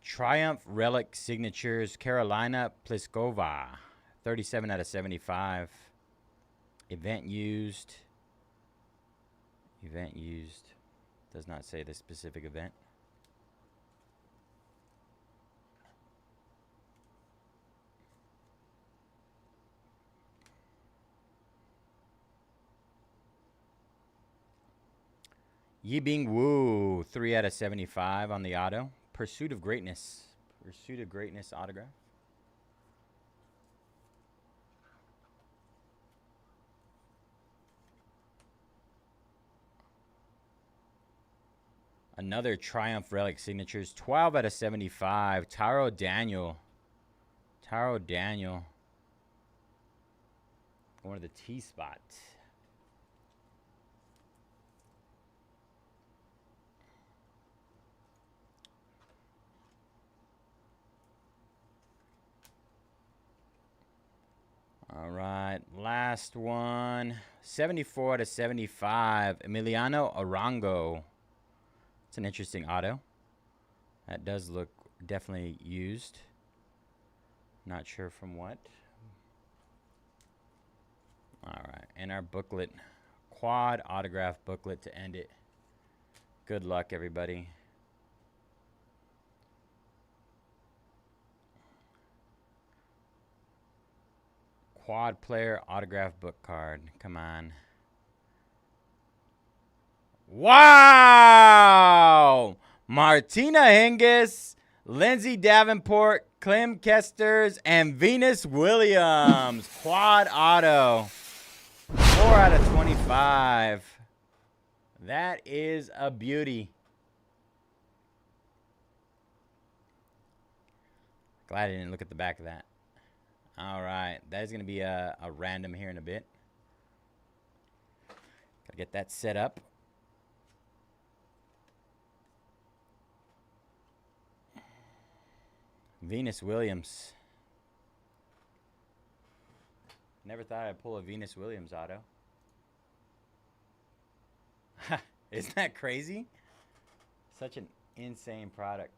Triumph Relic Signatures. Carolina Pliskova. 37 out of 75. Event used. Event used. Does not say the specific event. Yibing Wu, 3 out of 75 on the auto. Pursuit of Greatness. Pursuit of Greatness autograph. Another Triumph Relic Signatures. 12 out of 75. Taro Daniel. Taro Daniel. Going to the T spot. All right, last one. 74 to 75. Emiliano Arango. It's an interesting auto. That does look definitely used. Not sure from what. All right, and our booklet. Quad autograph booklet to end it. Good luck, everybody. Quad player autograph book card. Come on. Wow! Martina Hingis, Lindsay Davenport, Clem Kesters, and Venus Williams. Quad auto. 4 out of 25. That is a beauty. Glad I didn't look at the back of that. All right, that is going to be a random here in a bit. Gotta get that set up. Venus Williams. Never thought I'd pull a Venus Williams auto. Isn't that crazy? Such an insane product.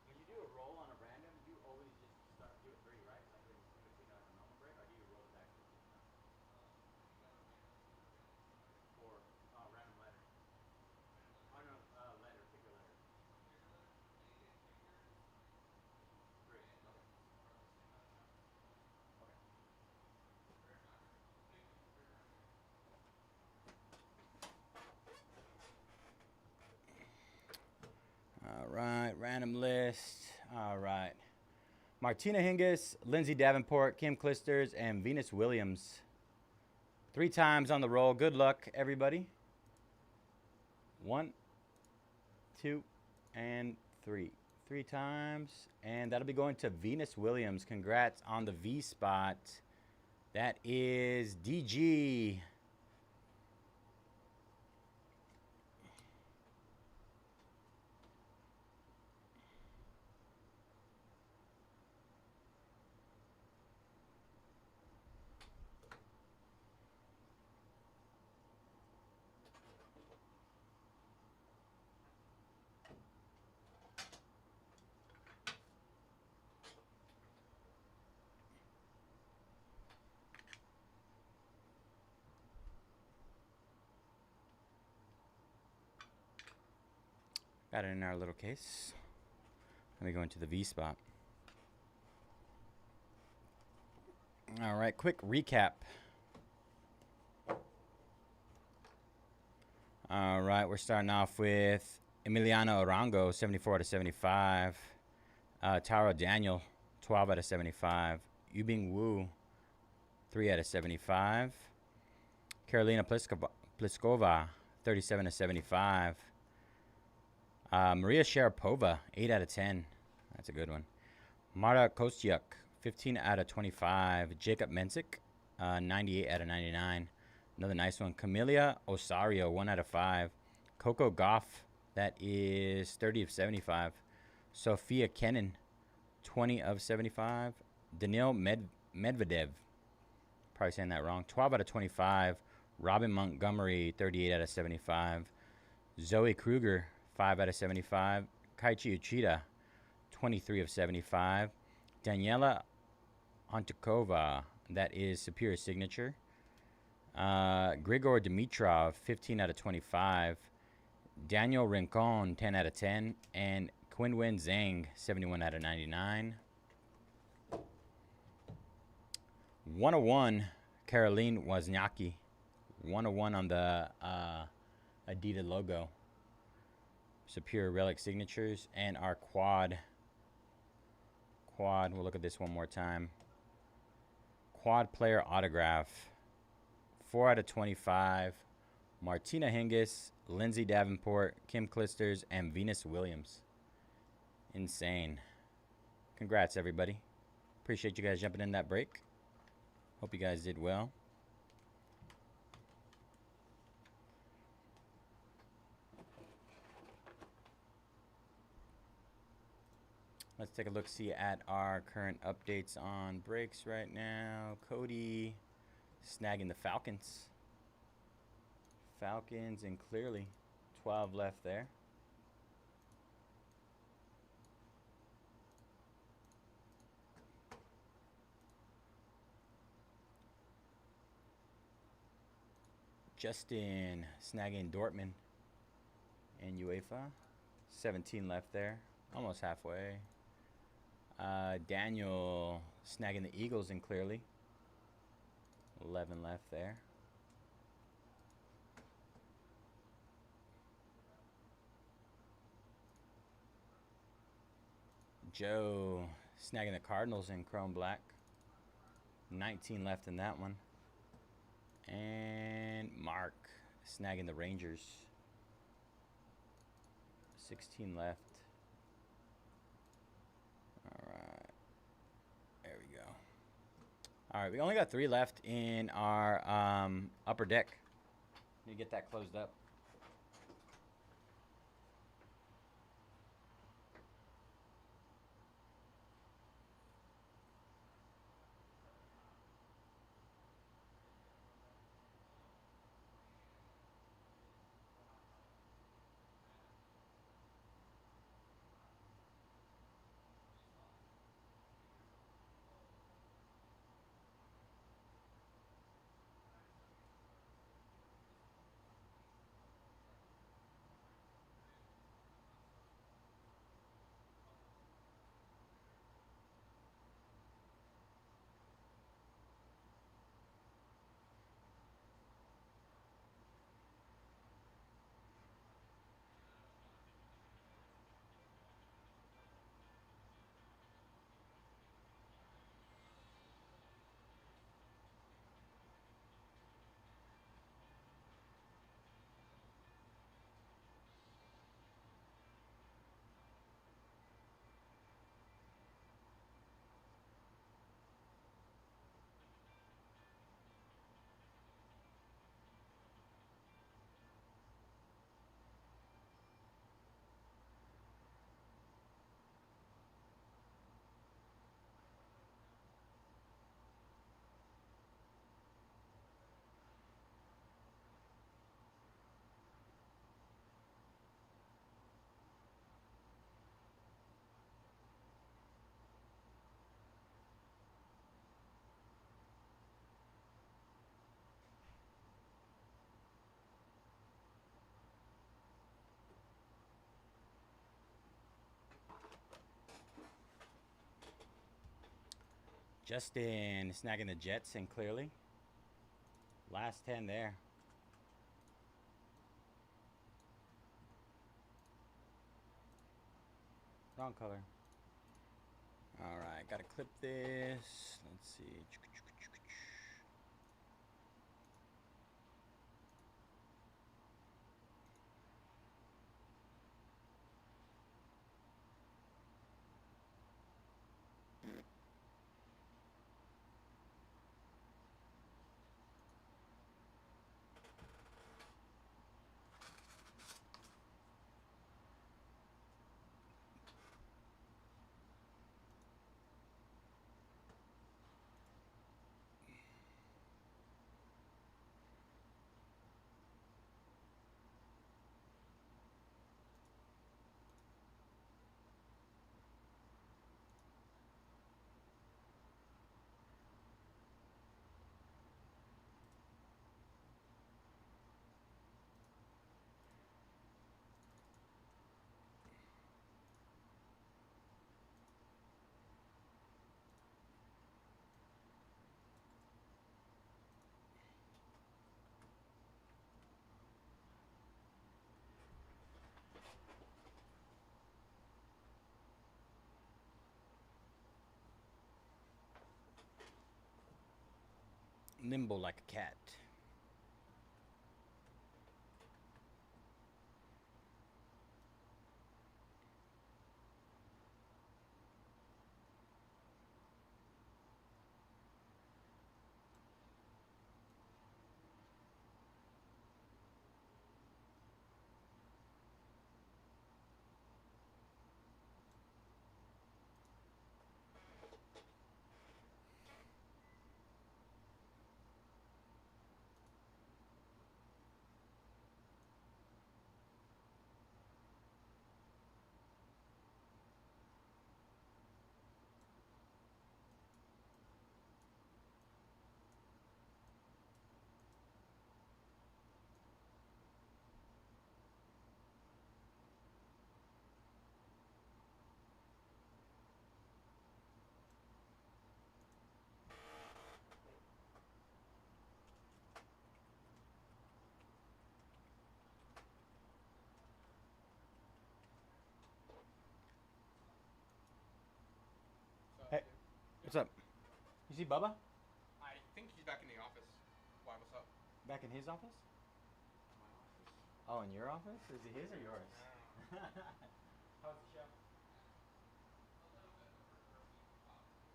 When you do a roll on a random, you always just start do it 3, right? Like when you see a normal break, or do you roll it back 15 times? Or random letter. Oh no, letter. Pick a letter. 3. Okay. Okay. All right, random list. All right. Martina Hingis, Lindsay Davenport, Kim Clisters, and Venus Williams. 3 times on the roll. Good luck, everybody. 1, 2, and 3. 3 times. And that'll be going to Venus Williams. Congrats on the V spot. That is DG. Got it in our little case. Let me go into the V spot. All right, quick recap. All right, we're starting off with Emiliano Arango, 74 out of 75. Taro Daniel, 12 out of 75. Yubing Wu, 3 out of 75. Karolina Pliskova, 37 of 75. Maria Sharapova, 8 out of 10. That's a good one. Marta Kostyuk, 15 out of 25. Jacob Menzik, 98 out of 99. Another nice one. Camelia Osario, 1 out of 5. Coco Gauff, that is 30 of 75. Sophia Kenin, 20 of 75. Daniil Medvedev, probably saying that wrong, 12 out of 25. Robin Montgomery, 38 out of 75. Zoe Kruger, 5 out of 75. Kaichi Uchida, 23 of 75. Daniela Antikova, that is Superior Signature. Grigor Dimitrov, 15 out of 25. Daniel Rincon, 10 out of 10. And Qinwen Zhang, 71 out of 99. 101, Caroline Wozniacki. 101 on the Adidas logo. Superior Relic Signatures. And our quad, we'll look at this one more time. Quad Player Autograph. 4 out of 25. Martina Hingis, Lindsay Davenport, Kim Clijsters, and Venus Williams. Insane. Congrats, everybody. Appreciate you guys jumping in that break. Hope you guys did well. Let's take a look-see at our current updates on breaks right now. Cody snagging the Falcons. Falcons and clearly 12 left there. Justin snagging Dortmund and UEFA. 17 left there. Almost halfway. Daniel snagging the Eagles and clearly. 11 left there. Joe snagging the Cardinals in chrome black. 19 left in that one. And Mark snagging the Rangers. 16 left. Alright. There we go. Alright, we only got 3 left in our upper deck. Need to get that closed up. Justin snagging the Jets and clearly. Last 10 there. Wrong color. Alright, gotta clip this. Let's see. Nimble like a cat. So, Hey, what's up? You see Bubba? I think he's back in the office. Why? What's up? Back in his office? My office. Oh, in your office? Is it his or yours? I don't know. How's the show? A little bit, but we're seeing positive.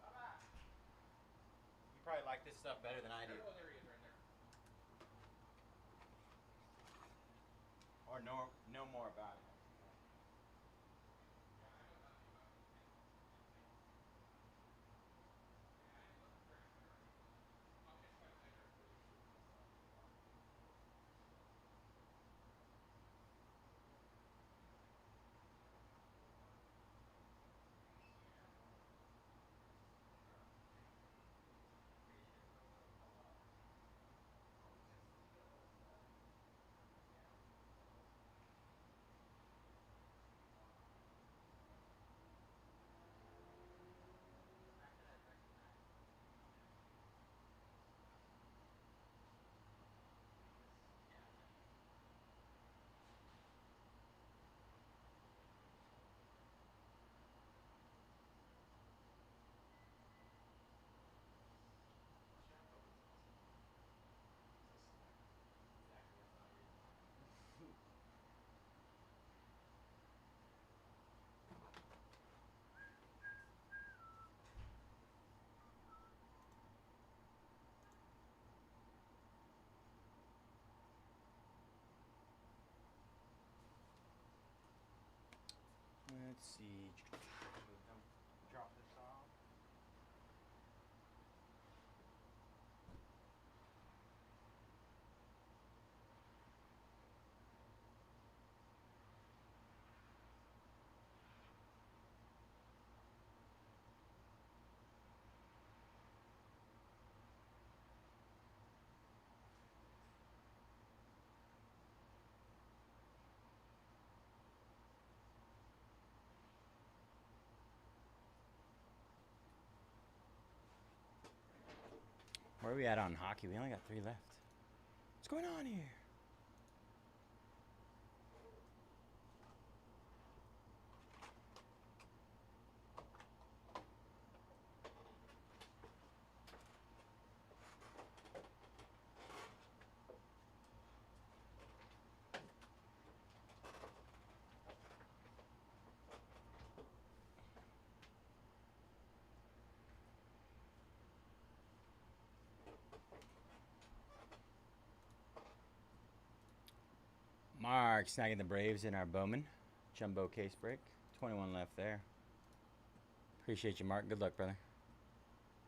Bye-bye. You probably like this stuff better than I do. Oh, there he is, right there. Or know more about it. Yeah, I know nothing about anything. Yeah, it wasn't very clear on your phone. I'll catch you guys later for the shoot and stuff tomorrow. Let's see. Drop this off. Where are we at on hockey? We only got 3 left. What's going on here? Mark snagging the Braves in our Bowman. Jumbo case break. 21 left there. Appreciate you, Mark. Good luck, brother.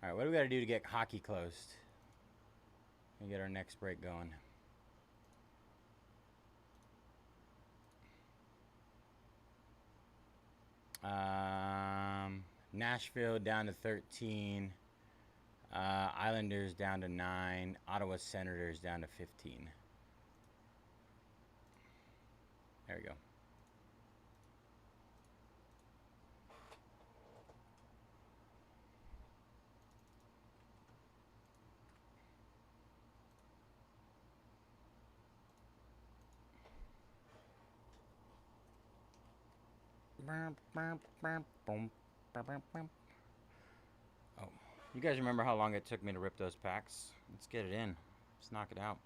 All right, what do we got to do to get hockey closed? And get our next break going. Nashville down to 13. Islanders down to 9. Ottawa Senators down to 15. There we go. Oh, you guys remember how long it took me to rip those packs? Let's get it in. Let's knock it out.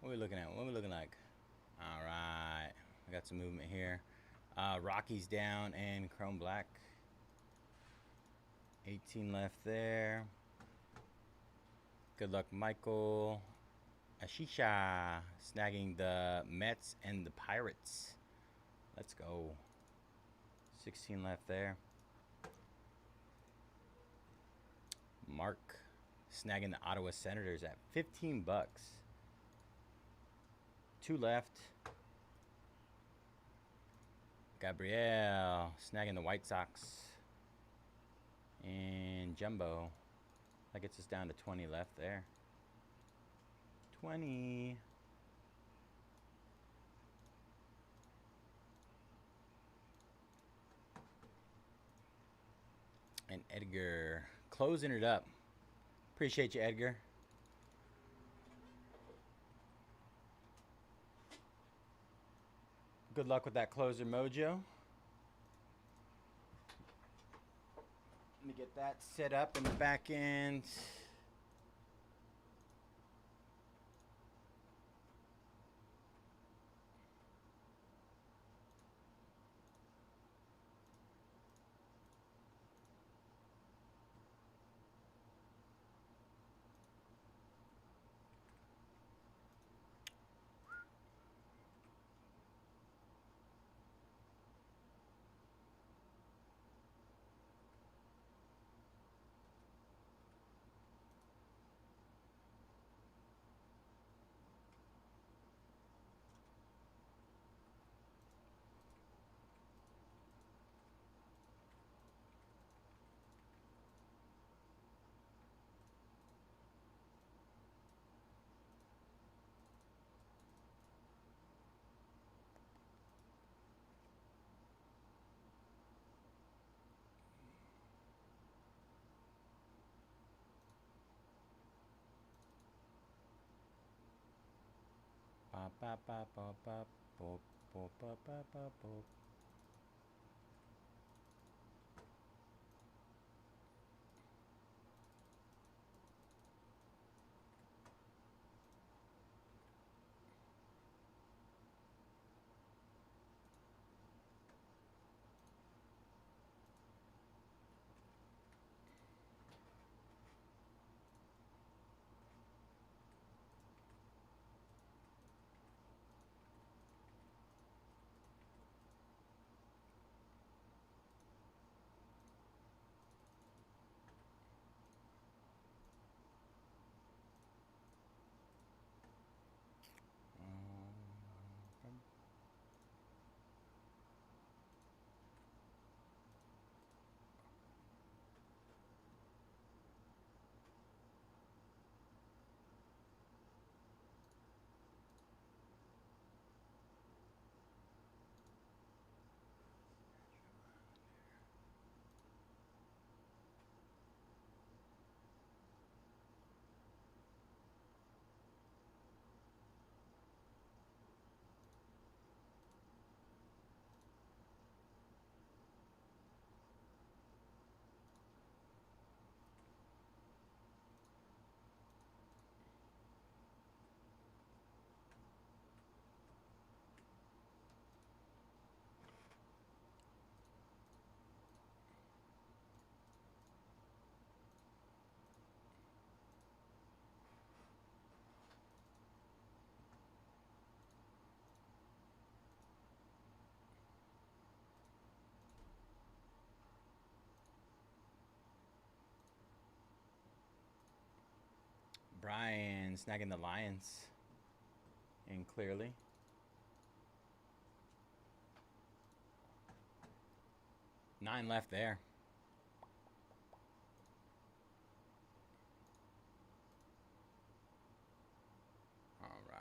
What are we looking at? What are we looking like? All right. I got some movement here. Rocky's down and Chrome Black. 18 left there. Good luck, Michael. Ashisha snagging the Mets and the Pirates. Let's go. 16 left there. Mark snagging the Ottawa Senators at 15 bucks. 2 left. Gabrielle snagging the White Sox. And Jumbo. That gets us down to 20 left there. 20. And Edgar closing it up. Appreciate you, Edgar. Good luck with that closer mojo. Let me get that set up in the back end. Ba, ba, ba, ba, ba, bo, bo, ba, ba, ba, bo. Brian snagging the Lions. And clearly. Nine left there. All right.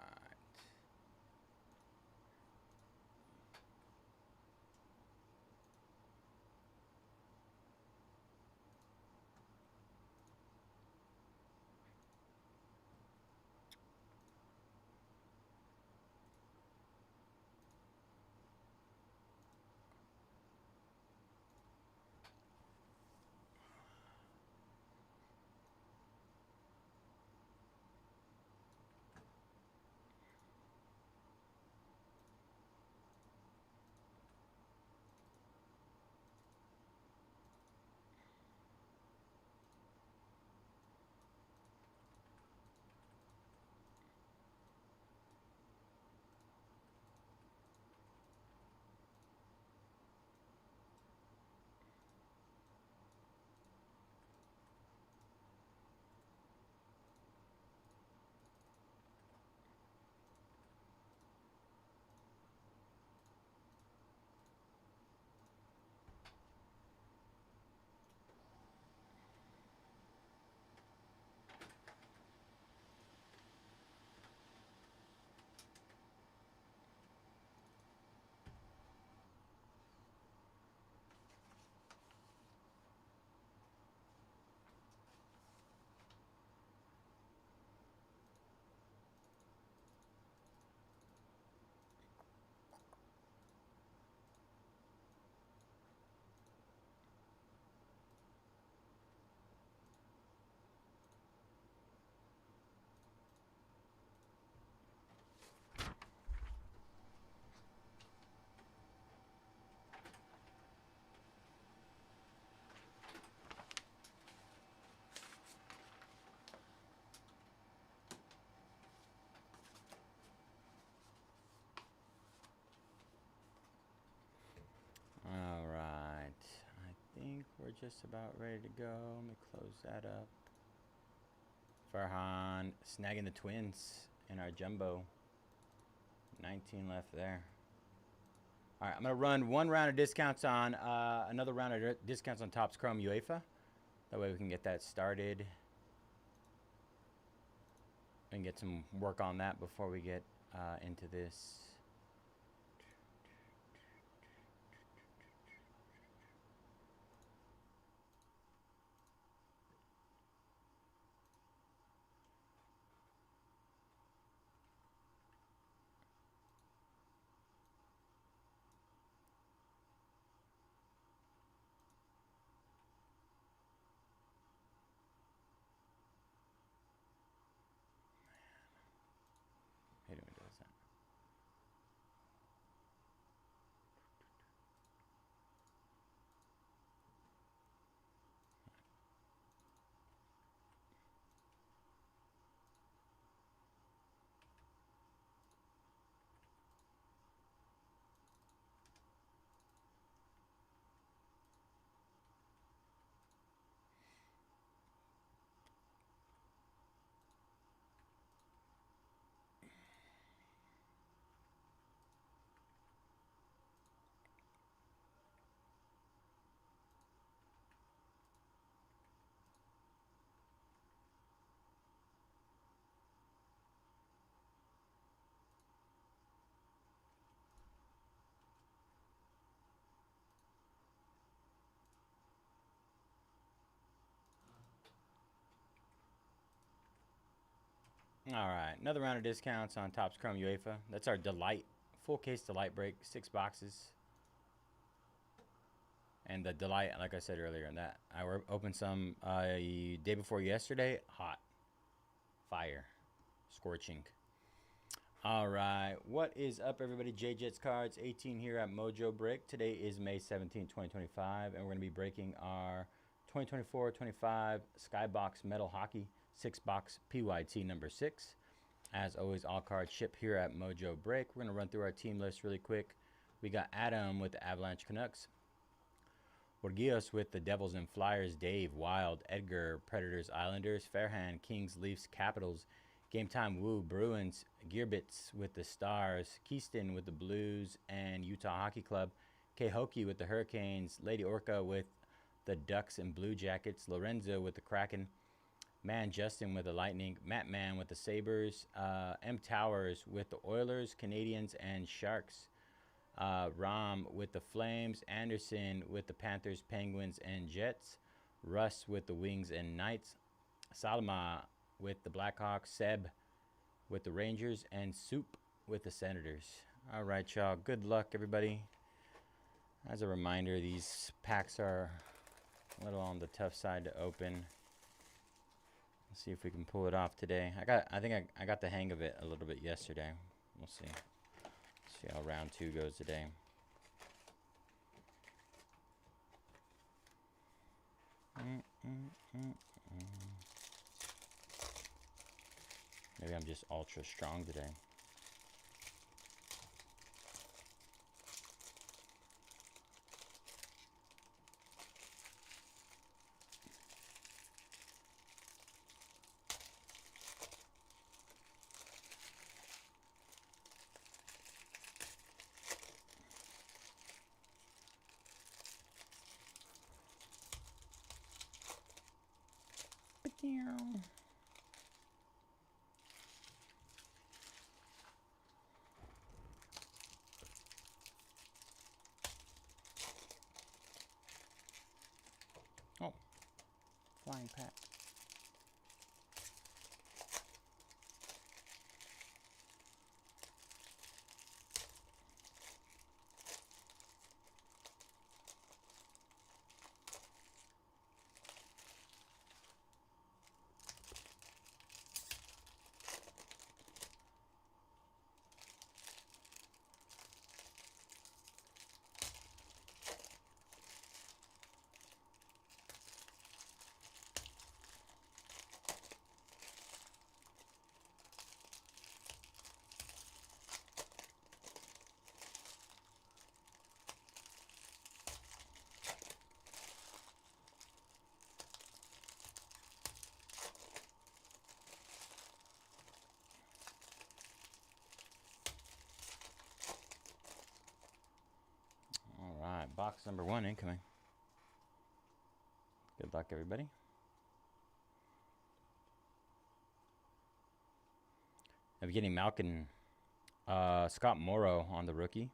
just about ready to go. Let me close that up. Farhan snagging the twins in our jumbo. 19 left there. All right, I'm going to run one round of discounts on another round of discounts on Topps Chrome UEFA. That way we can get that started and get some work on that before we get into this. Hate it when it does that. All right, another round of discounts on Topps Chrome UEFA. That's our Delight, full case Delight break, 6 boxes. And the Delight, like I said earlier, that I opened some day before yesterday. Hot, fire, scorching. All right, what is up, everybody? J-Jets Cards, 18 here at Mojobreak. Today is May 17, 2025, and we're going to be breaking our 2024-25 Skybox Metal Hockey 6-box PYT number 6. As always, all cards ship here at Mojobreak. We're going to run through our team list really quick. We got Adam with the Avalanche Canucks, Borgios with the Devils and Flyers, Dave, Wild, Edgar, Predators, Islanders, Fairhand, Kings, Leafs, Capitals, Game Time, Woo, Bruins, Gearbits with the Stars, Keyston with the Blues and Utah Hockey Club, Kehoki with the Hurricanes, Lady Orca with the Ducks and Blue Jackets, Lorenzo with the Kraken, Man Justin with the Lightning, Matt Man with the Sabres, M Towers with the Oilers, Canadians, and Sharks, Ram with the Flames, Anderson with the Panthers, Penguins, and Jets, Russ with the Wings and Knights, Salama with the Blackhawks, Seb with the Rangers, and Soup with the Senators. All right, y'all. Good luck, everybody. As a reminder, these packs are a little on the tough side to open. Let's see if we can pull it off today. I think I got the hang of it a little bit yesterday. We'll see. See how round 2 goes today. Maybe I'm just ultra strong today. Oh, flying pack. number 1 incoming. Good luck, everybody. I'm getting Malkin, Scott Morrow on the rookie.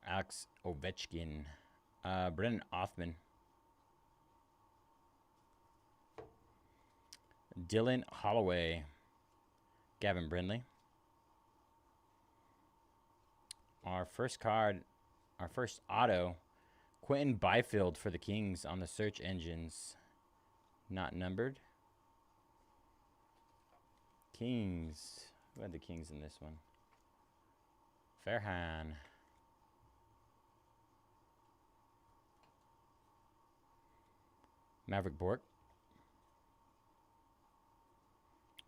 Alex Ovechkin, Brennan Othman, Dylan Holloway, Gavin Brindley. Our first card, our first auto, Quentin Byfield for the Kings on the search engines. Not numbered. Kings. Who had the Kings in this one? Fairhan. Maverick Bork.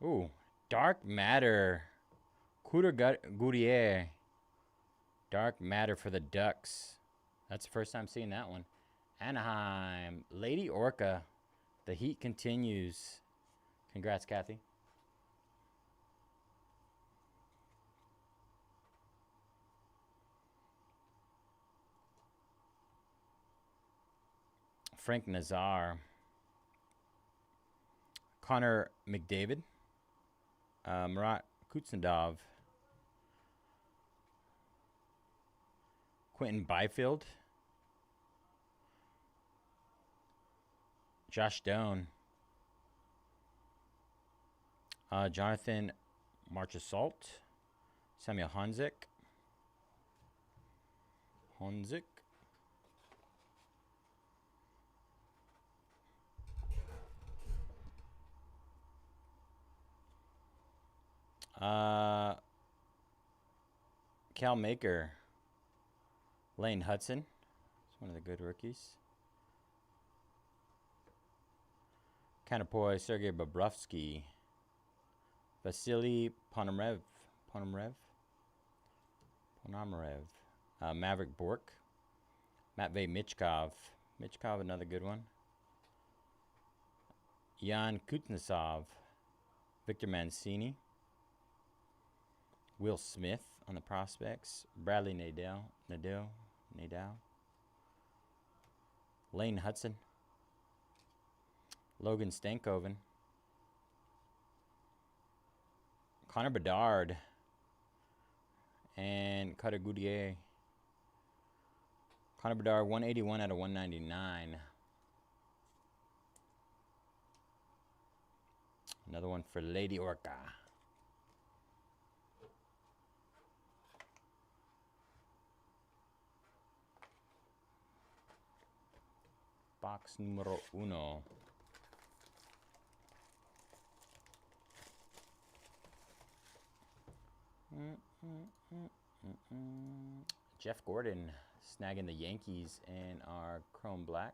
Ooh. Dark Matter. Couture Gourrier. Dark Matter for the Ducks. That's the first time seeing that one. Anaheim. Lady Orca. The heat continues. Congrats, Kathy. Frank Nazar. Connor McDavid. Marat Kuznetsov. Quentin Byfield. Josh Doan. Jonathan Marchessault. Samuel Honzik. Cal Maker. Lane Hudson. It's one of the good rookies. Kanapoy, Sergei Bobrovsky. Vasily Ponomarev. Maverick Bork. Matvey Michkov. Another good one. Jan Kuznetsov. Victor Mancini. Will Smith on the prospects. Bradley Nadel. Lane Hudson. Logan Stankoven. Connor Bedard. And Cutter Goudier. Connor Bedard, 181 out of 199. Another one for Lady Orca. Box numero 1. Jeff Gordon snagging the Yankees in our Chrome Black.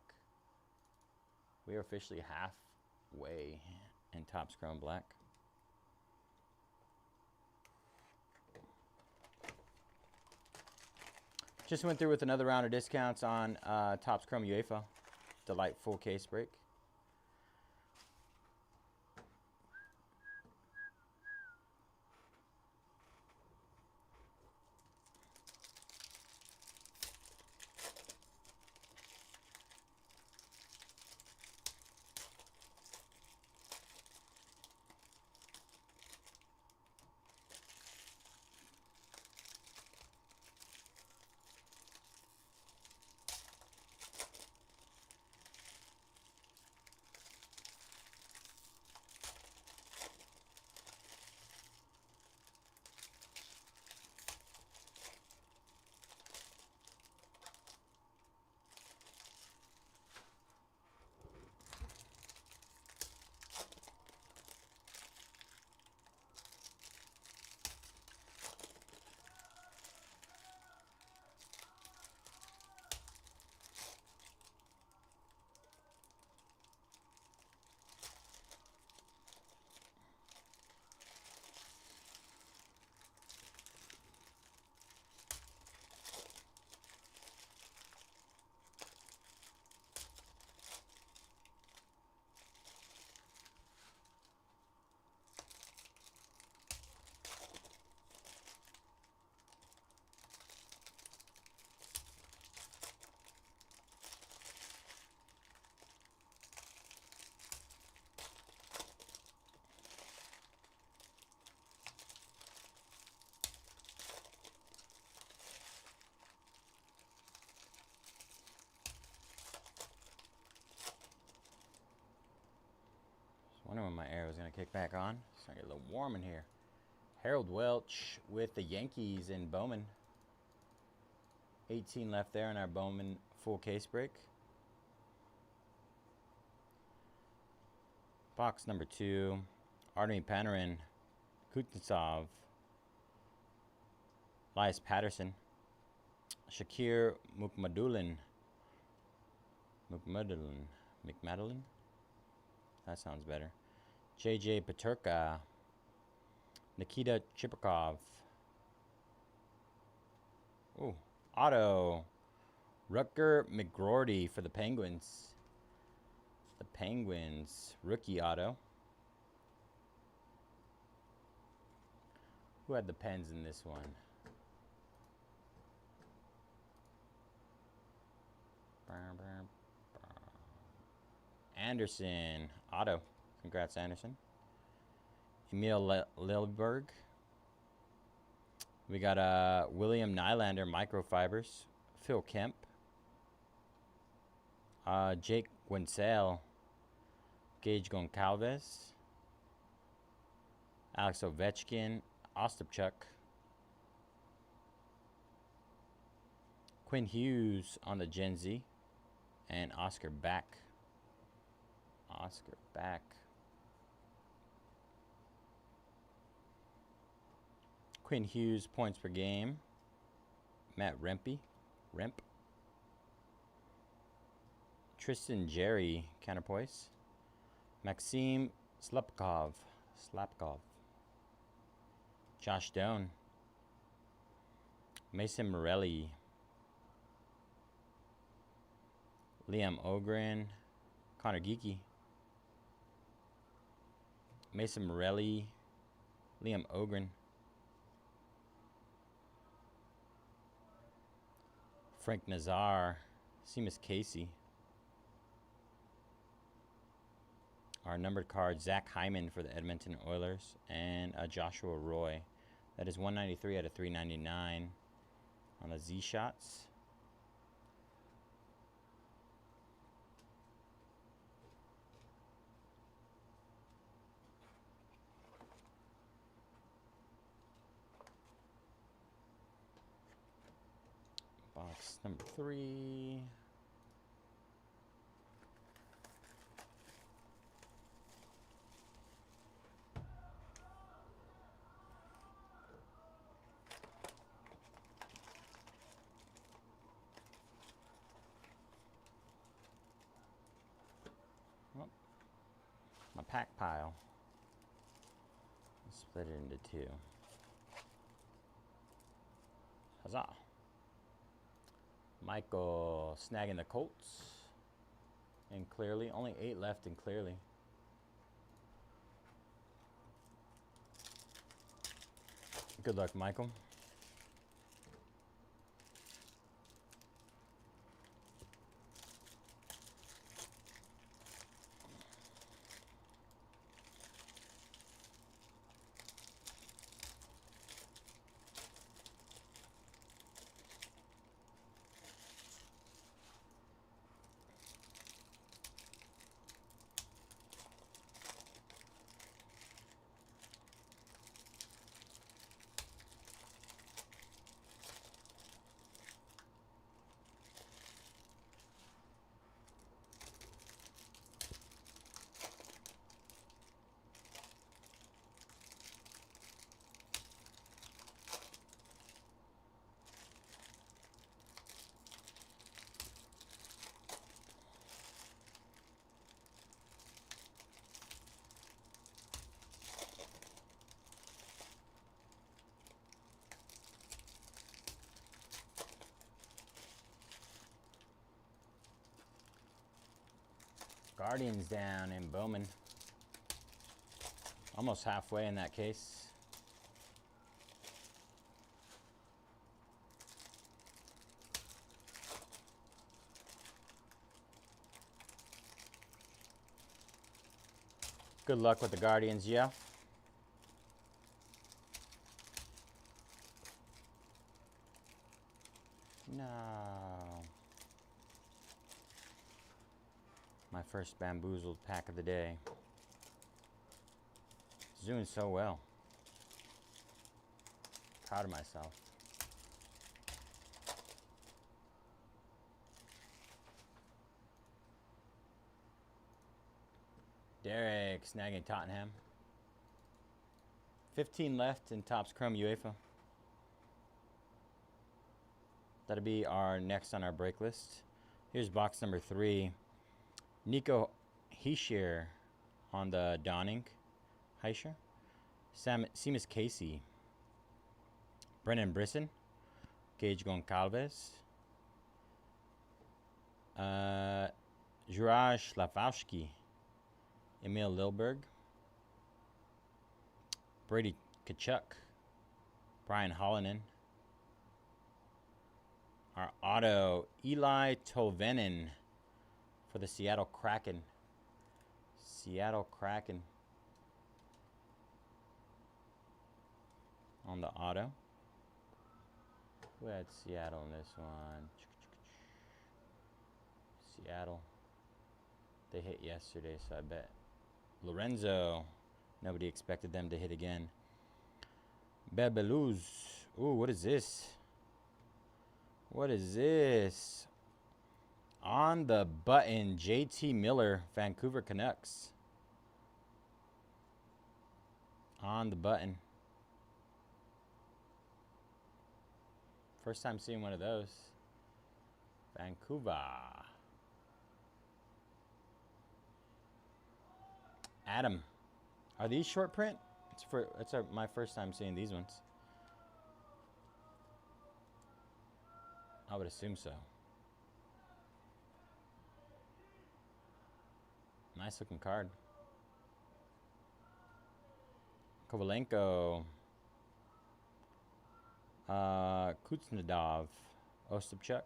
We are officially halfway in Topps Chrome Black. Just went through with another round of discounts on Topps Chrome UEFA. Delight full case break. my air was going to kick back on. It's starting to get a little warm in here. Harold Welch with the Yankees in Bowman. 18 left there in our Bowman full case break. Box number 2. Artemi Panarin, Kuznetsov, Elias Patterson, Shakir McMadulin. That sounds better. JJ Peterka, Nikita Chibrikov. Ooh, auto. Rutger McGroarty for the Penguins. The Penguins, rookie auto. Who had the Pens in this one? Anderson, auto. Congrats, Anderson. Emil Lilleberg. We got William Nylander, microfibers. Phil Kemp. Jake Winsell. Gage Goncalves. Alex Ovechkin. Ostapchuk. Quinn Hughes on the Gen Z. And Oscar Back. Oscar Back. Quinn Hughes points per game. Matt Rempe. Tristan Jerry counterpoise. Maxim Slapkov. Josh Doan. Mason Morelli. Liam Ogren. Connor Geeky. Mason Morelli. Liam Ogren. Frank Nazar. Seamus Casey. Our numbered card, Zach Hyman for the Edmonton Oilers. And Joshua Roy. That is 193 out of 399 on the Z shots. Box number 3. Well, my pack pile. Split it into 2. Huzzah. Michael snagging the Colts. And clearly, only 8 left in clearly. Good luck, Michael. Guardians down in Bowman. Almost halfway in that case. Good luck with the Guardians, yeah. No. My first bamboozled pack of the day. doing so well. Proud of myself. Derek snagging Tottenham. 15 left in Topps Chrome UEFA. That'll be our next on our break list. Here's box number 3. Nico Heischer on the Donning. Heischer. Seamus Casey. Brennan Brisson. Gage Goncalves. Juraj Slavowski. Emil Lilberg. Brady Kachuk. Brian Hollonen. Our auto, Eli Tolvanen for the Seattle Kraken. Seattle Kraken on the auto. Who had Seattle in this one? Seattle. They hit yesterday, so I bet. Lorenzo. Nobody expected them to hit again. Bebeluz. Ooh, what is this? What is this? On the button, JT Miller, Vancouver Canucks. On the button. First time seeing one of those. Vancouver. Adam. Are these short print? It's my first time seeing these ones. I would assume so. Nice looking card. Kovalenko. Kuznetsov. Ostapchuk.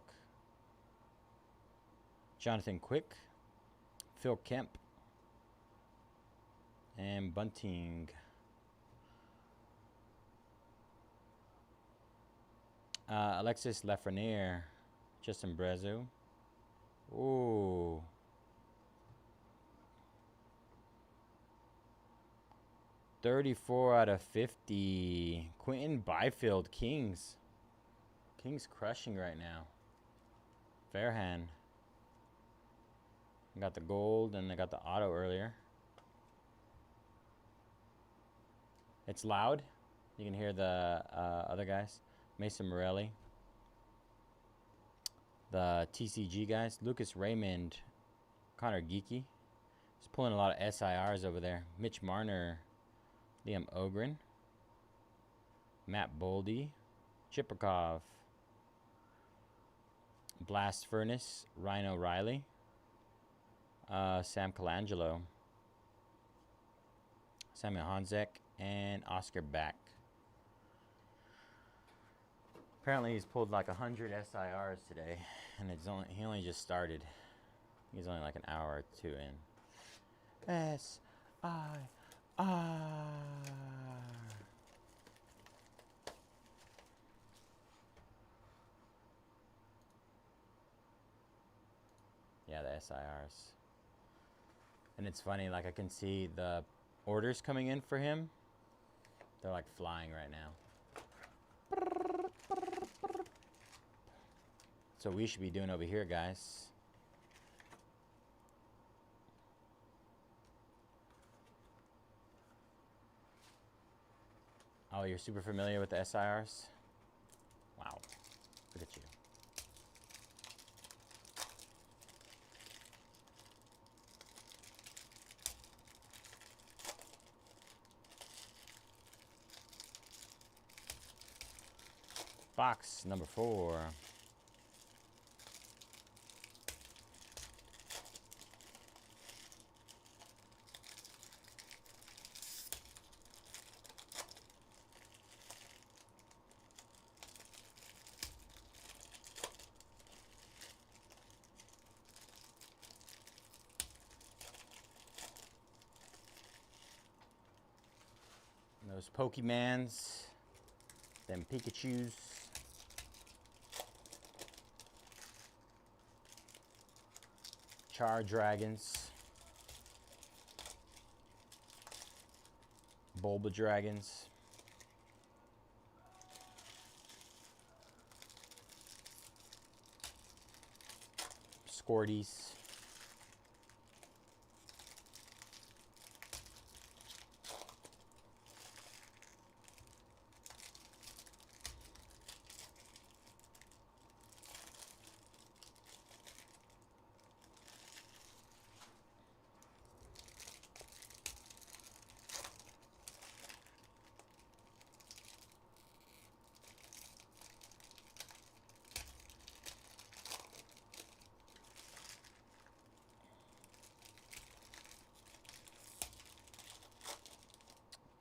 Jonathan Quick. Phil Kemp. And Bunting. Alexis Lafreniere. Justin Brezu. Ooh. $34/50. Quentin Byfield, Kings. Kings crushing right now. Fairhand. I got the gold and I got the auto earlier. It's loud. You can hear the other guys. Mason Morelli. The TCG guys. Lucas Raymond. Connor Geeky. He's pulling a lot of SIRs over there. Mitch Marner. Liam Ogren. Matt Boldy. Chiprakov. Blast Furnace. Ryan O'Reilly. Sam Colangelo. Samuel Honzek. And Oscar Back. Apparently he's pulled like 100 SIRs today, and he only just started. He's only like an hour or two in. SIR. Yeah, the SIRs. And it's funny, like I can see the orders coming in for him. They're like flying right now. So we should be doing over here, guys. Oh, you're super familiar with the SIRs? Wow. Look at you. Box number 4. Those Pokemans, them Pikachus. Char Dragons. Bulba Dragons. Squirties.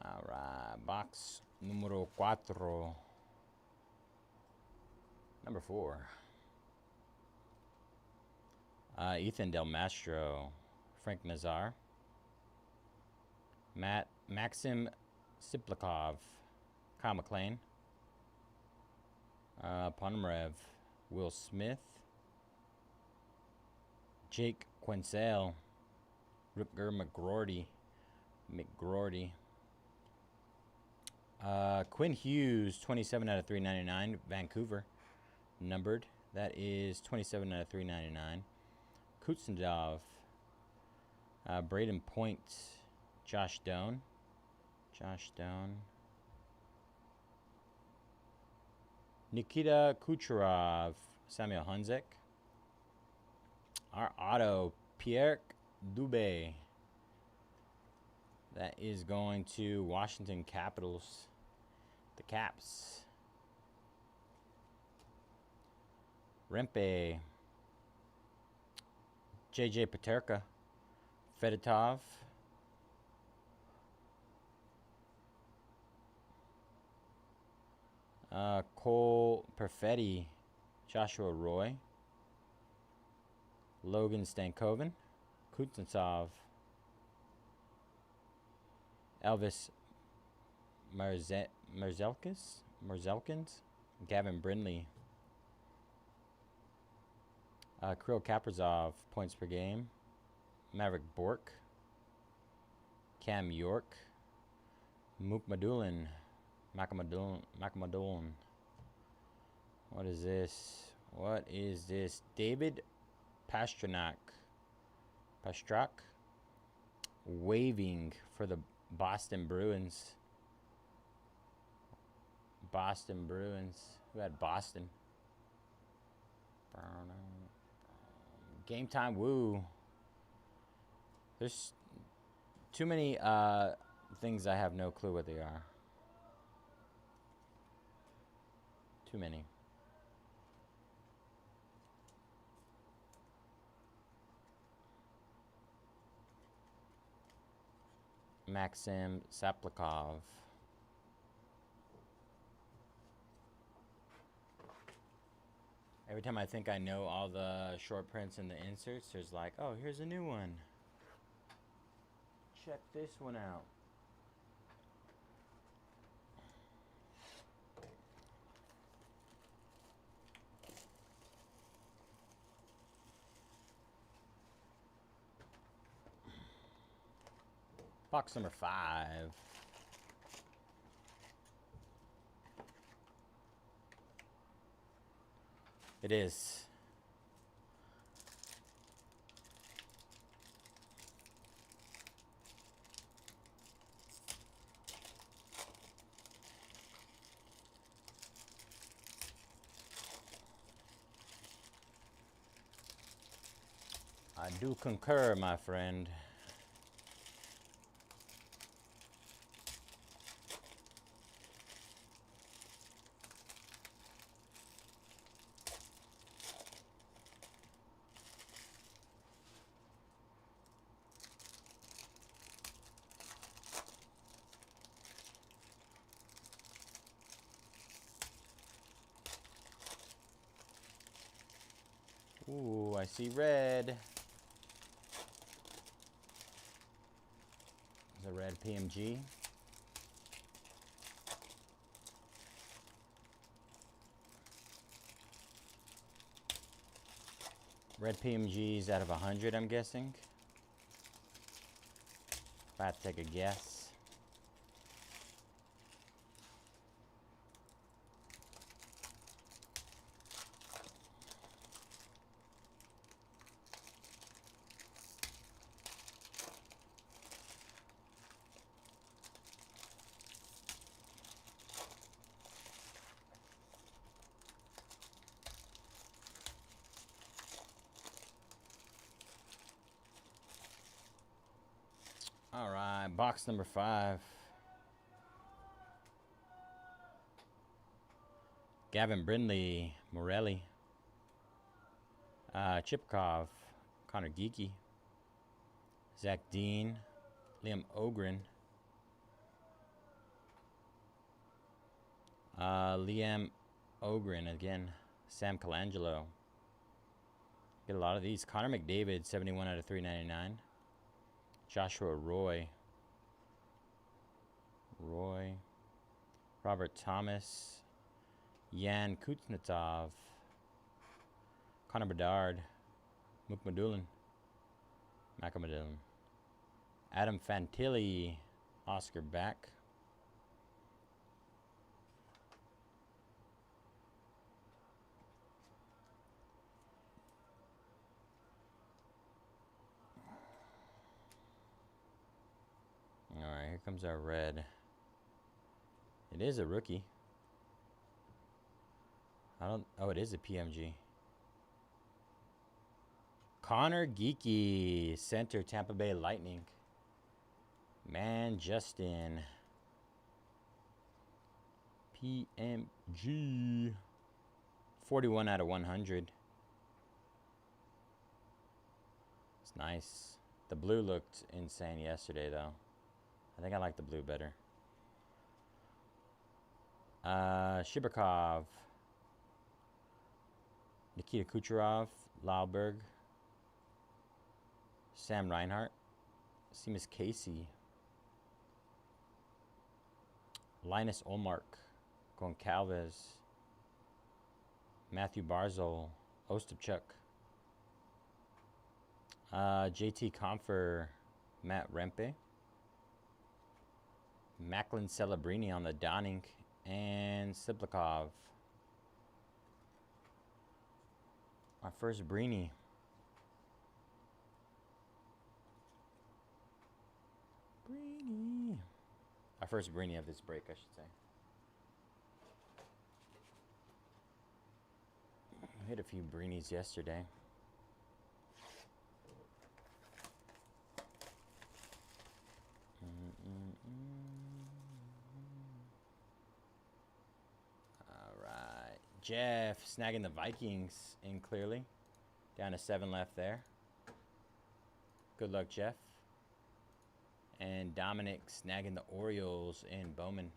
All right, box número 4. Number 4. Ethan Del Mastro, Frank Nazar, Maxim Siplikov, Kyle McLean, Ponomarev, Will Smith, Jake Quinsale, Rutger McGroarty, Quinn Hughes, 27 out of 399, Vancouver, numbered. That is 27 out of 399. Kutsendov, Braden Point, Josh Doan, Nikita Kucherov, Samuel Hunzik. Our auto, Pierre Dubé. That is going to Washington Capitals, the Caps. Rempe, JJ Paterka, Fedotov, Cole Perfetti, Joshua Roy, Logan Stankoven, Kuznetsov, Elvis Merzelkins, Gavin Brindley, Kirill Kaprizov, points per game, Maverick Bork, Cam York, Makamadulin. What is this? David Pastrnak, waving for the Boston Bruins. Who had Boston? Game time woo. There's too many things I have no clue what they are. Too many. Maxim Saplikov. Every time I think I know all the short prints and the inserts, there's like, oh, here's a new one. Check this one out. Box number 5. It is. I do concur, my friend. Ooh, I see red. There's a red PMG. Red PMGs out of 100, I'm guessing. If I had to take a guess. right, box number 5. Gavin Brindley, Morelli, Chipkov, Connor Geeky, Zach Dean, Liam Ogren, Liam Ogren again, Sam Colangelo. Get a lot of these. Connor McDavid, 71 out of 399. Joshua Roy. Robert Thomas. Yan Kuznetsov. Connor Bedard. Mukmadulin. Makamadulin. Adam Fantilli. Oscar Back. Alright, here comes our red. It is a rookie. Oh, it is a PMG. Connor Geeky, center, Tampa Bay Lightning. Man, Justin. PMG. 41 out of 100. It's nice. The blue looked insane yesterday, though. I think I like the blue better. Shibakov. Nikita Kucherov. Lauberg. Sam Reinhart. Seamus Casey. Linus Olmark. Goncalves. Matthew Barzol. Ostapchuk. JT Comfer. Matt Rempe. Macklin Celebrini on the Donning. And Siplikov. Our first Brini. Our first Brini of this break, I should say. I hit a few Brinis yesterday. Alright. Jeff snagging the Vikings in clearly. Down to 7 left there. Good luck, Jeff. And Dominic snagging the Orioles in Bowman.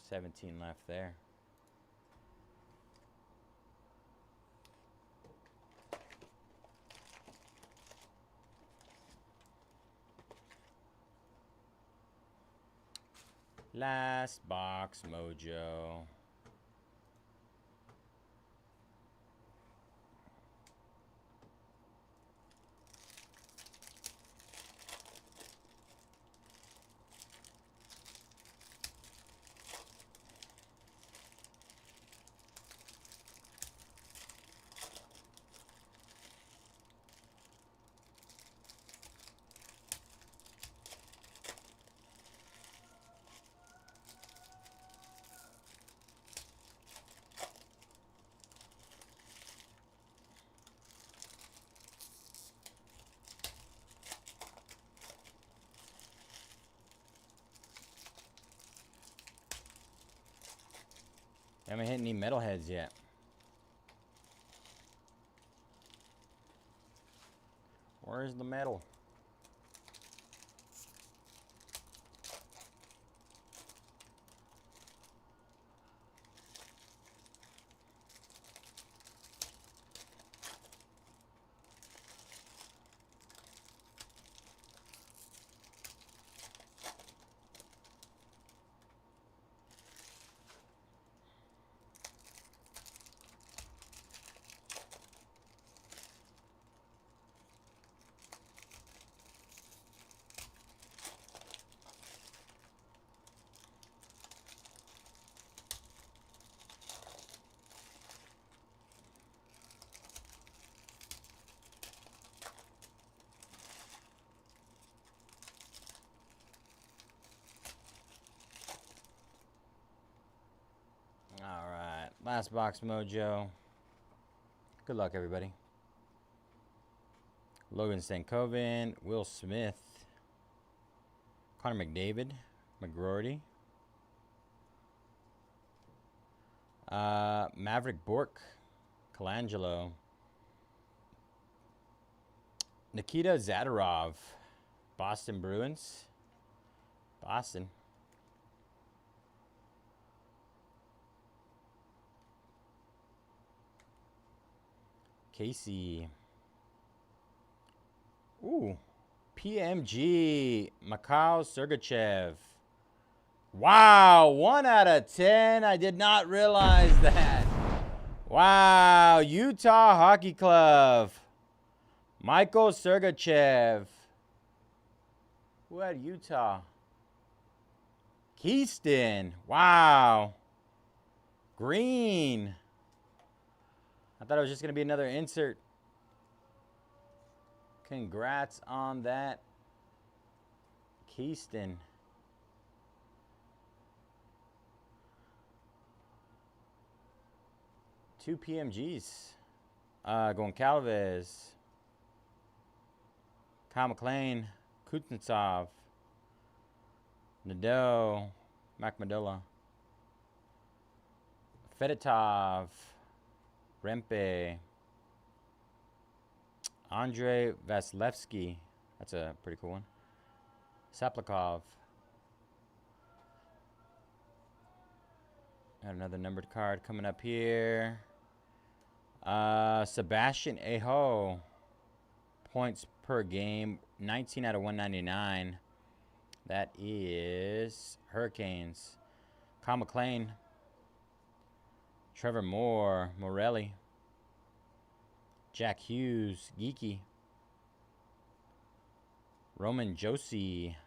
17 left there. Last box, Mojo. Haven't hit any metalheads yet. Where's the metal? Alright, last box, Mojo. Good luck, everybody. Logan Stankoven, Will Smith, Connor McDavid, McGroarty. Maverick Bork, Colangelo. Nikita Zadorov, Boston Bruins. Boston. Casey. Ooh. PMG, Mikhail Sergachev. Wow, 1 out of 10. I did not realize that. Wow, Utah Hockey Club. Michael Sergachev. Who had Utah? Keyston. Wow. Green. I thought it was just going to be another insert. Congrats on that, Keyston. Two PMGs. Goncalves. Kyle McLean. Kuznetsov. Nadeau. Macmadola. Fedotov. Rempe. Andrei Vasilevsky. That's a pretty cool one. Saplikov. Got another numbered card coming up here. Sebastian Aho. Points per game. 19 out of 199. That is Hurricanes. Kyle McLean. Trevor Moore. Morelli. Jack Hughes, Geeky. Roman Josie,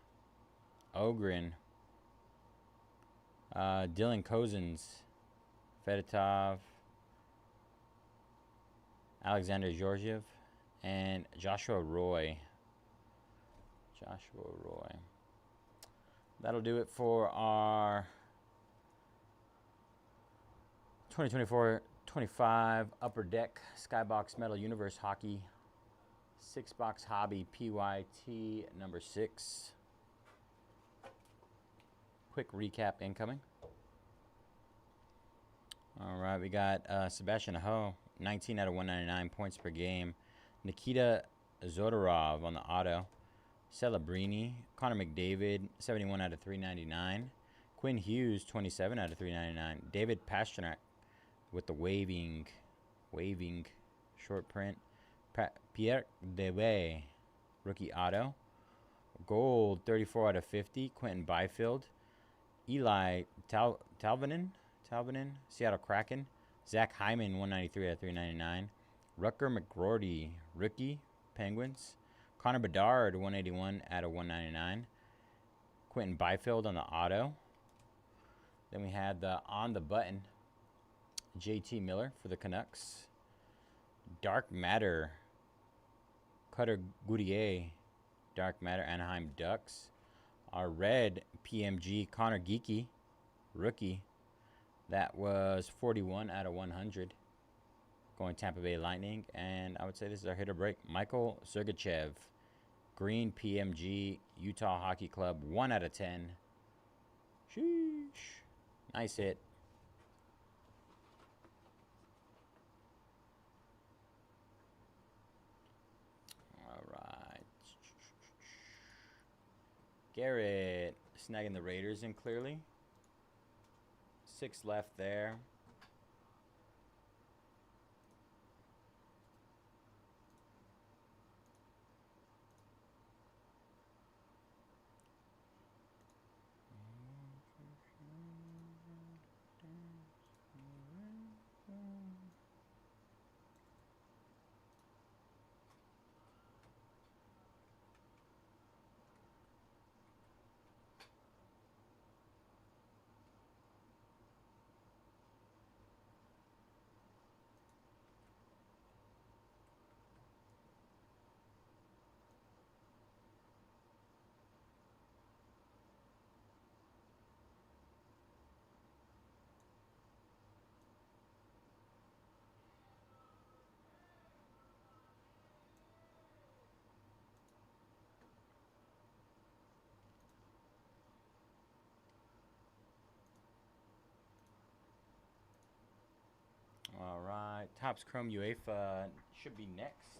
Ogren. Dylan Cozens, Fedotov, Alexander Georgiev, and Joshua Roy. That'll do it for our 2024-25 Upper Deck Skybox Metal Universe Hockey 6-box Hobby PYT number 6. Quick recap incoming. All right, we got Sebastian Aho, 19 out of 199 points per game. Nikita Zodorov on the auto. Celebrini. Connor McDavid, 71 out of 399. Quinn Hughes, 27 out of 399. David Pastrnak with the waving short print. Pierre Debay, rookie auto. Gold, 34 out of 50. Quentin Byfield. Eli Talvinin, Seattle Kraken. Zach Hyman, 193 out of 399. Rutger McGroarty, rookie, Penguins. Connor Bedard, 181 out of 199. Quentin Byfield on the auto. Then we had the on the button, JT Miller for the Canucks. Dark Matter, Cutter Goodyear, Dark Matter, Anaheim Ducks. Our red PMG, Connor Geeky, rookie. That was 41 out of 100. Going Tampa Bay Lightning. And I would say this is our hit or break. Michael Sergachev, green PMG, Utah Hockey Club, 1 out of 10. Sheesh. Nice hit. All right. Garrett snagging the Raiders in clearly. 6 left there. Topps Chrome UEFA should be next.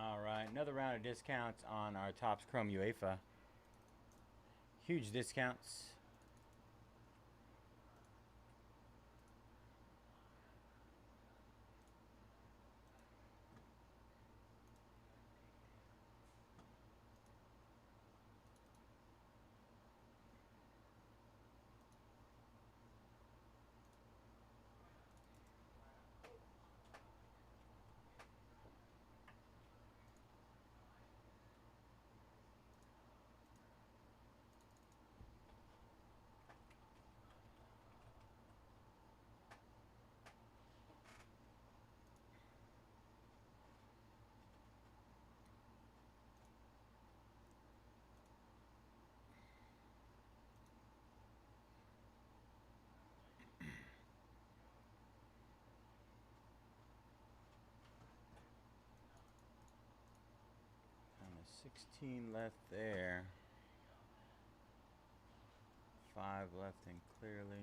All right, another round of discounts on our Topps Chrome UEFA. Huge discounts. And a 16 left there. 5 left in clearly.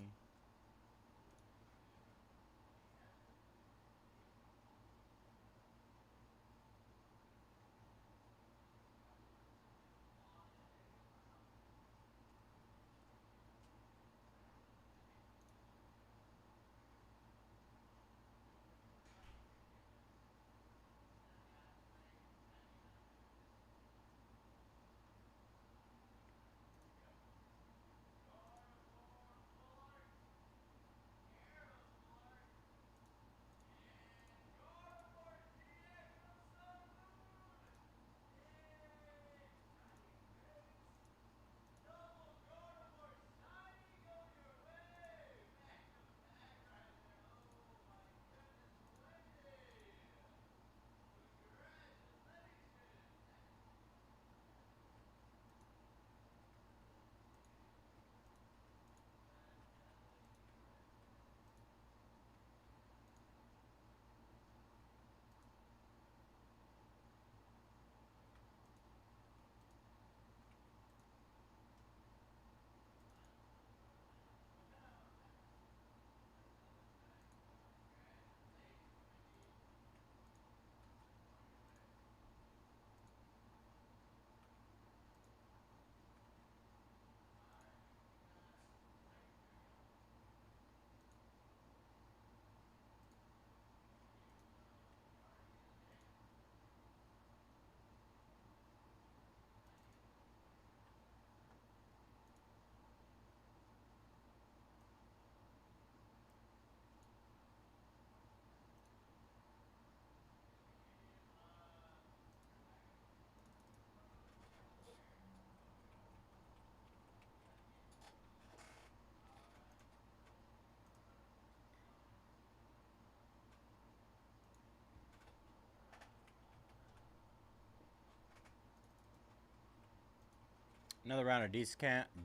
Another round of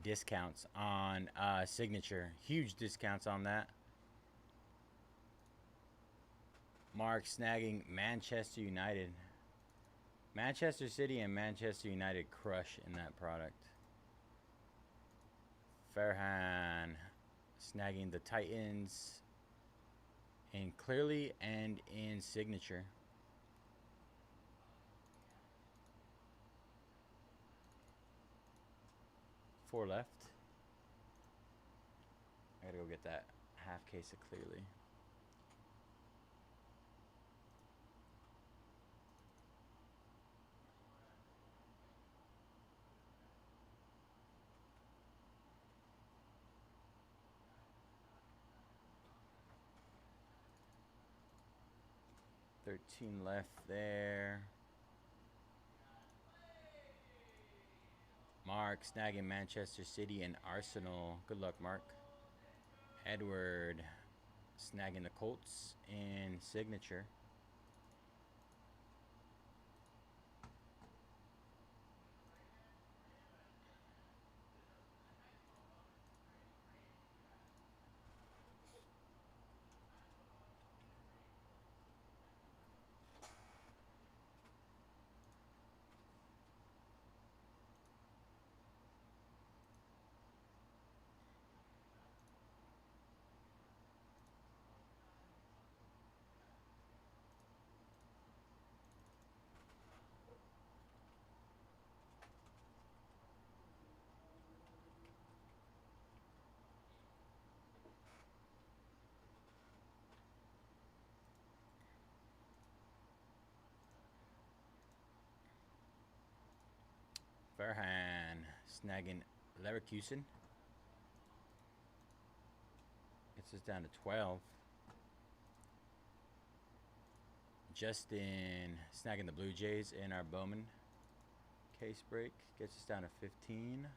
discounts on Signature. Huge discounts on that. Mark snagging Manchester United. Manchester City and Manchester United crush in that product. Farhan snagging the Titans in Clearly and in Signature. Four left. I gotta go get that half case of Clearly. $13 left there. Mark snagging Manchester City and Arsenal. Good luck, Mark. Edward snagging the Colts in Signature. Farhan snagging Leverkusen. Gets us down to 12. Justin snagging the Blue Jays in our Bowman case break. Gets us down to 15.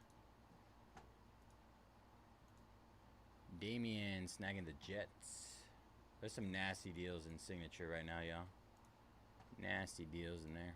Damien snagging the Jets. There's some nasty deals in Signature right now, y'all. Nasty deals in there.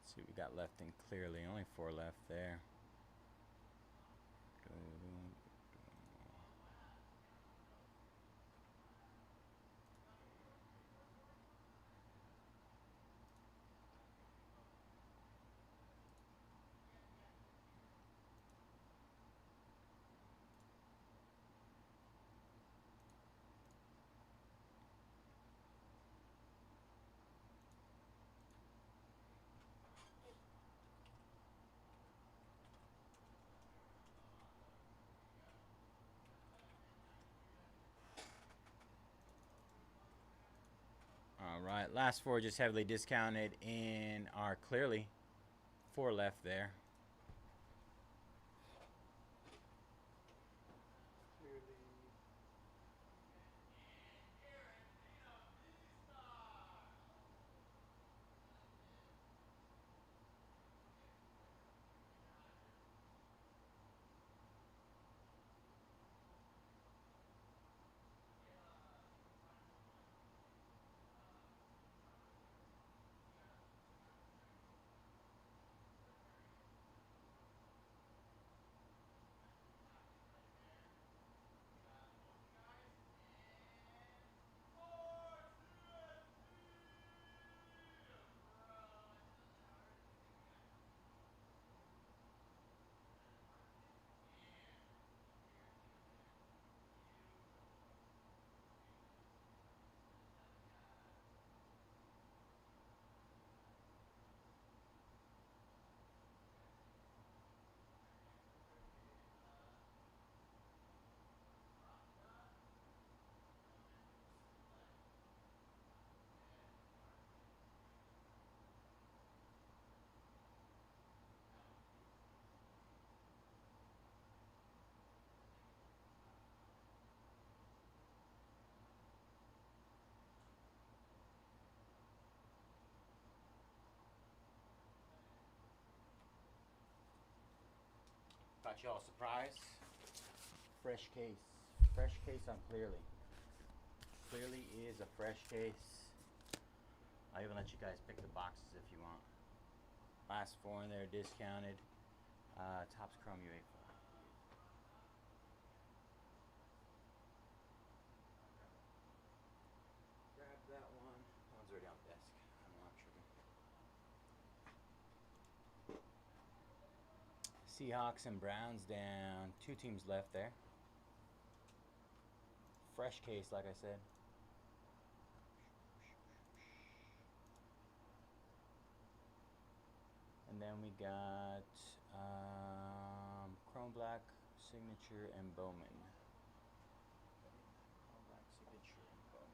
Let's see what we got left in Clearly. Only 4 left there. All right, last 4 just heavily discounted in our Clearly. 4 left there. Clearly. Caught y'all surprised. Fresh case. Fresh case on Clearly. Clearly is a fresh case. I'll even let you guys pick the boxes if you want. Last 4 in there discounted. Topps Chrome UEFA. Grab that one. That one's already on the desk. I'm not tripping. Seahawks and Browns down. 2 teams left there. Fresh case, like I said. And then we got Chrome Black, Signature, and Bowman. Chrome Black, Signature, and Bowman.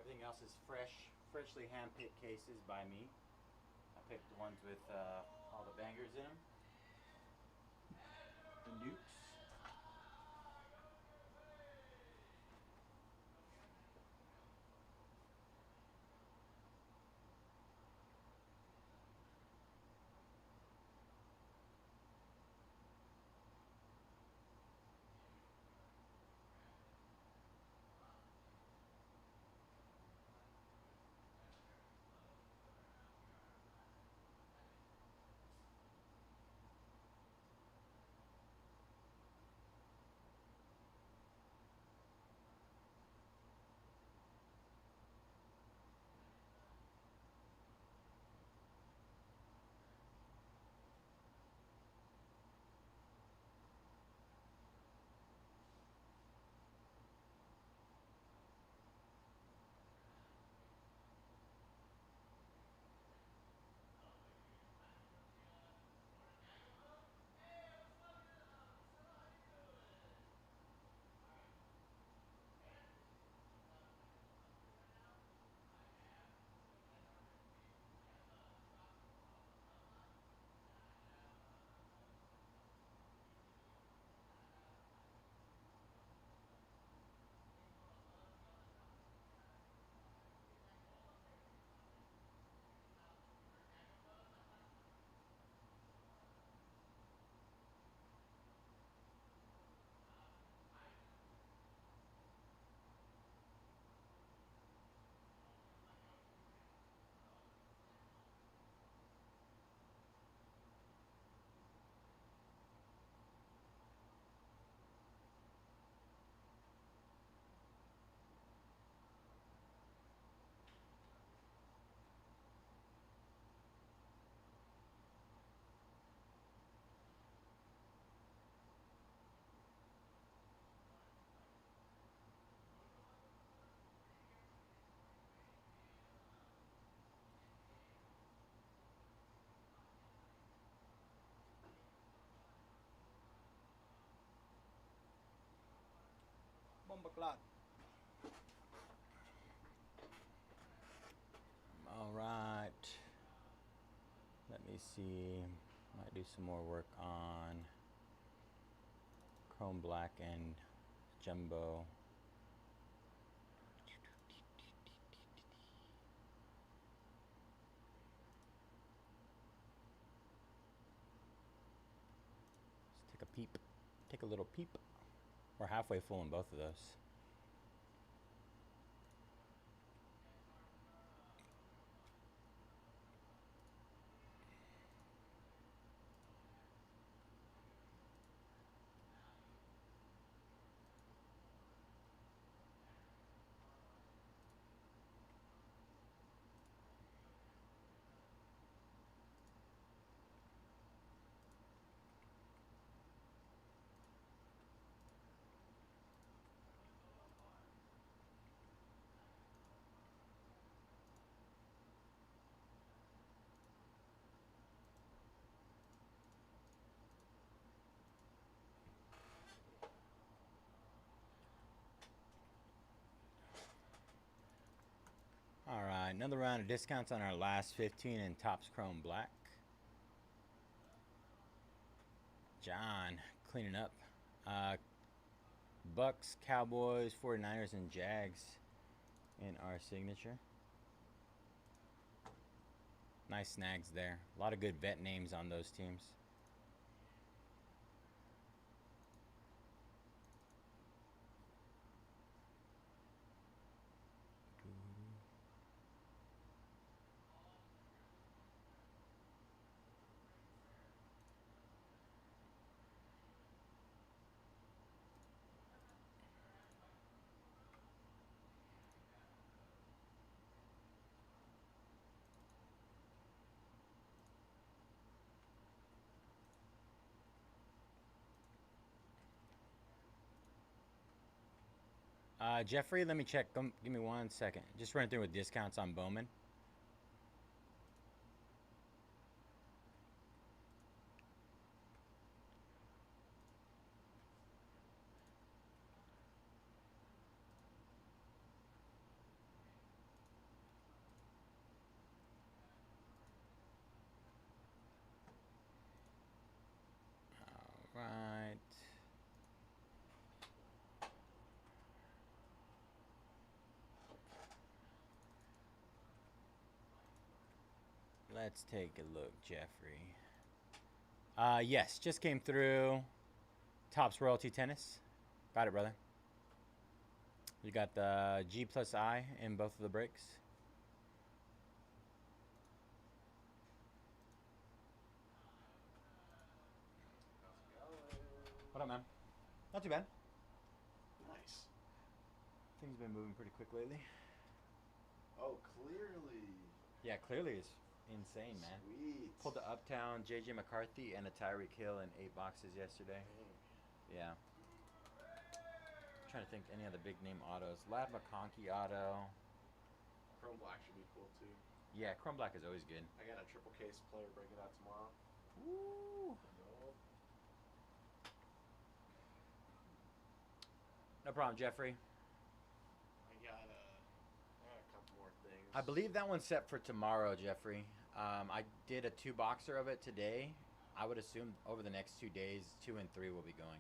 Everything else is freshly hand-picked cases by me. I picked the ones with all the bangers in them. The nukes. Bomba clock. All right. Let me see. Might do some more work on Chrome Black and Jumbo. Take a little peep. We're halfway full in both of those. All right, another round of discounts on our last 15 in Topps Chrome Black. John cleaning up. Bucks, Cowboys, 49ers, and Jags in our signature. Nice snags there. A lot of good vet names on those teams. Jeffrey, let me check. Give me 1 second. Just running through with discounts on Bowman. All right. Let's take a look, Jeffrey. Yes, just came through. Topps Royalty Tennis. Got it, brother. You got the G plus I in both of the breaks. What up, man? Not too bad. Nice. Things been moving pretty quick lately. Oh, clearly. Yeah, clearly it's insane, man. Sweet. Pulled the Uptown, JJ McCarthy, and a Tyreek Hill in 8 boxes yesterday. Dang. Yeah. Trying to think any other big name autos. Lad McConkey auto. Chrome Black should be cool too. Yeah, Chrome Black is always good. I got a triple case player breaking out tomorrow. Woo! Yup. No problem, Jeffrey. I got a couple more things. I believe that one's set for tomorrow, Jeffrey. I did a 2-boxer of it today. I would assume over the next 2 days, 2 and 3 will be going.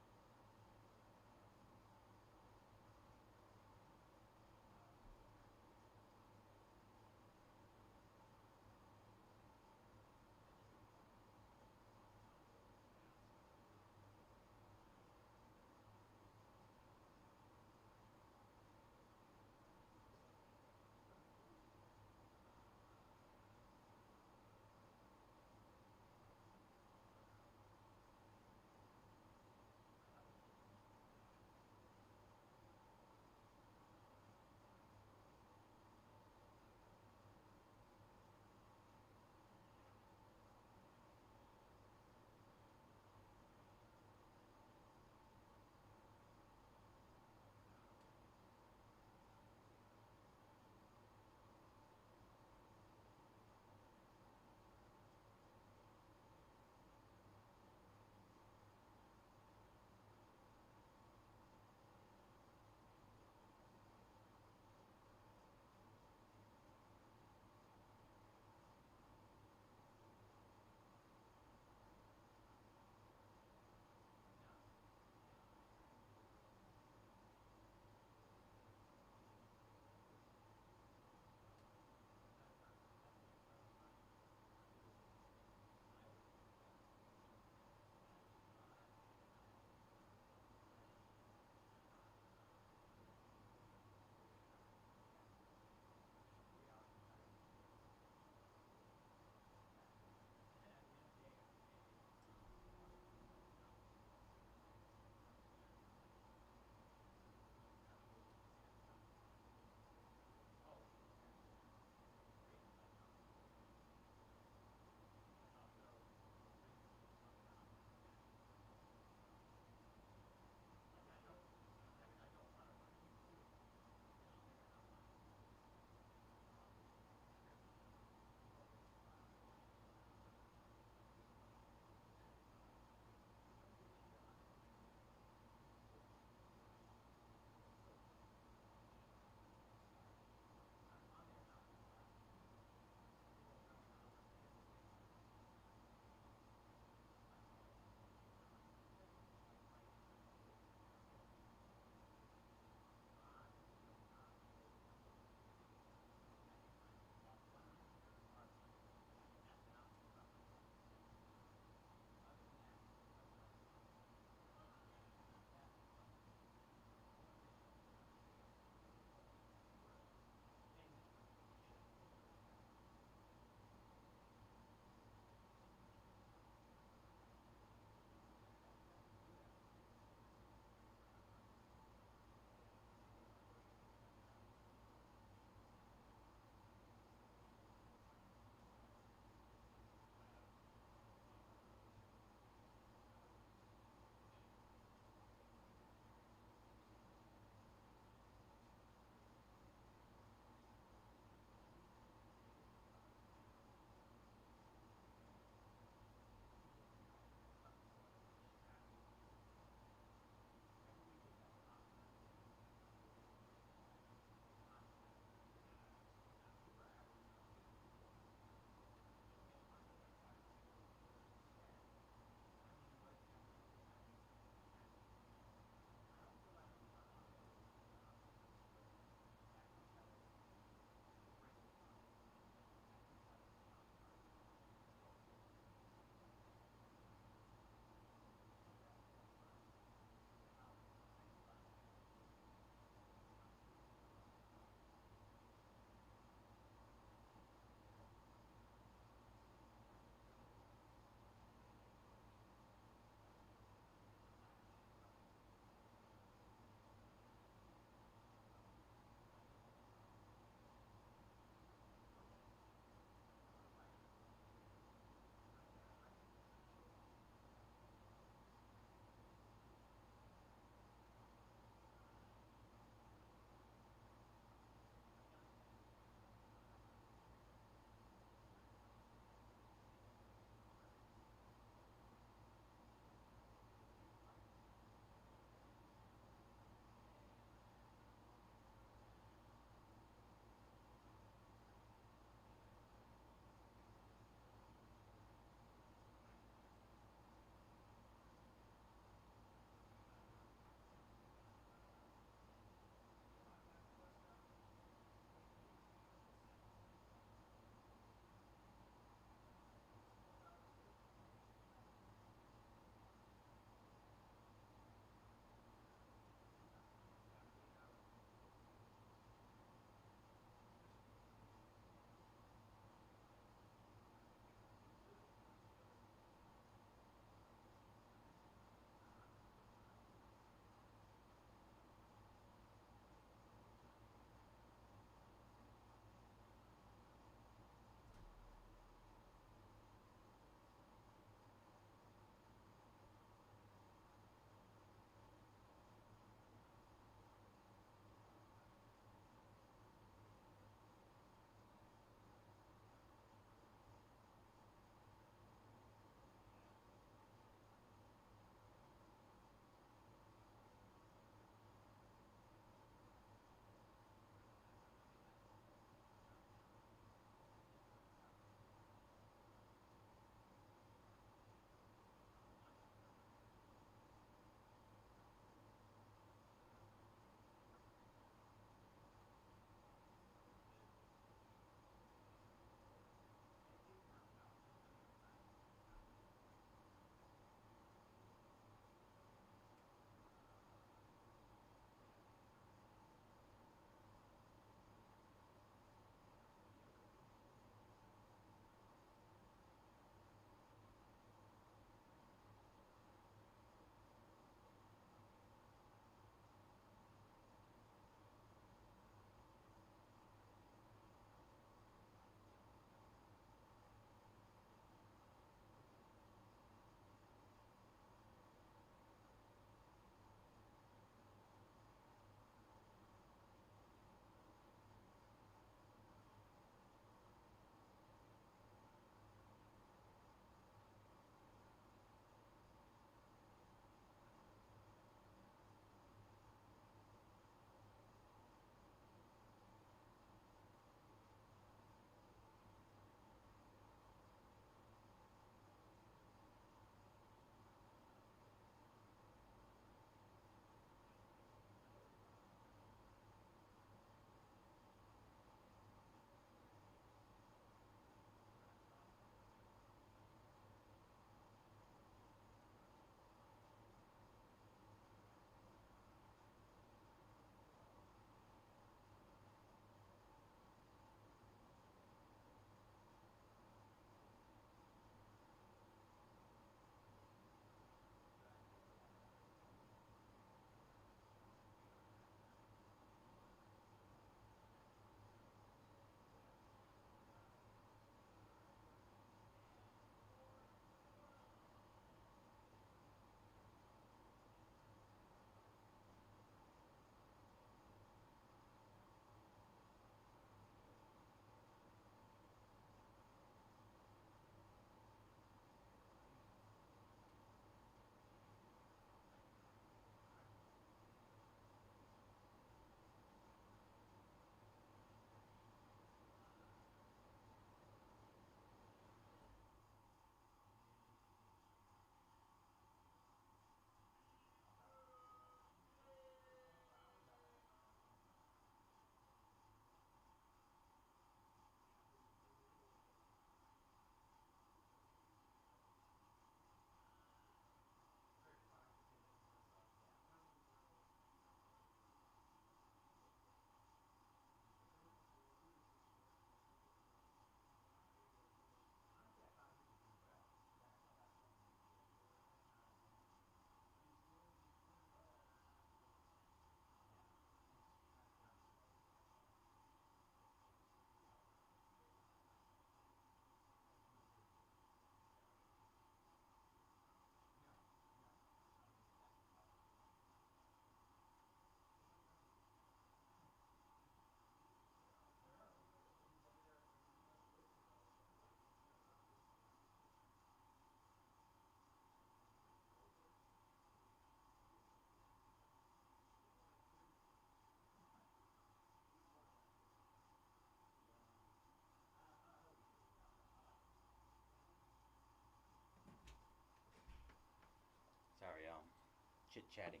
chatting.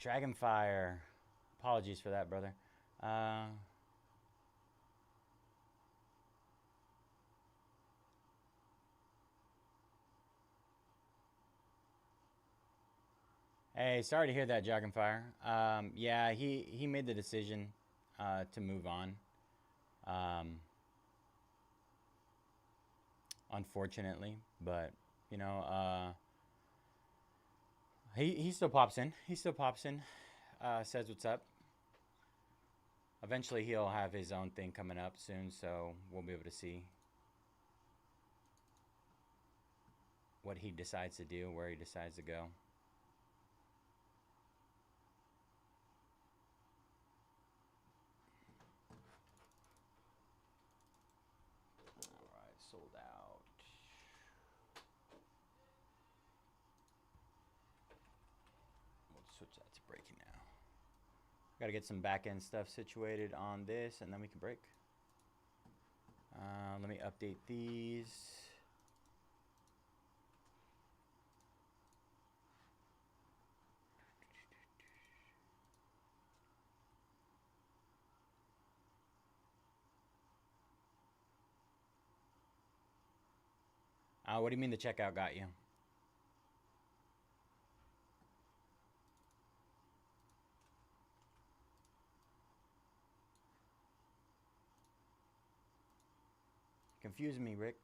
Dragonfire. Apologies for that, brother. Hey, sorry to hear that, Dragonfire. Yeah, he made the decision to move on. Unfortunately, but you know, he still pops in. He still pops in. Says what's up. Eventually, he'll have his own thing coming up soon, so we'll be able to see what he decides to do, where he decides to go. Alright, sold out. We'll switch that to breaking now. Got to get some back end stuff situated on this, and then we can break. Let me update these. What do you mean the checkout got you? Confusing me, Rick.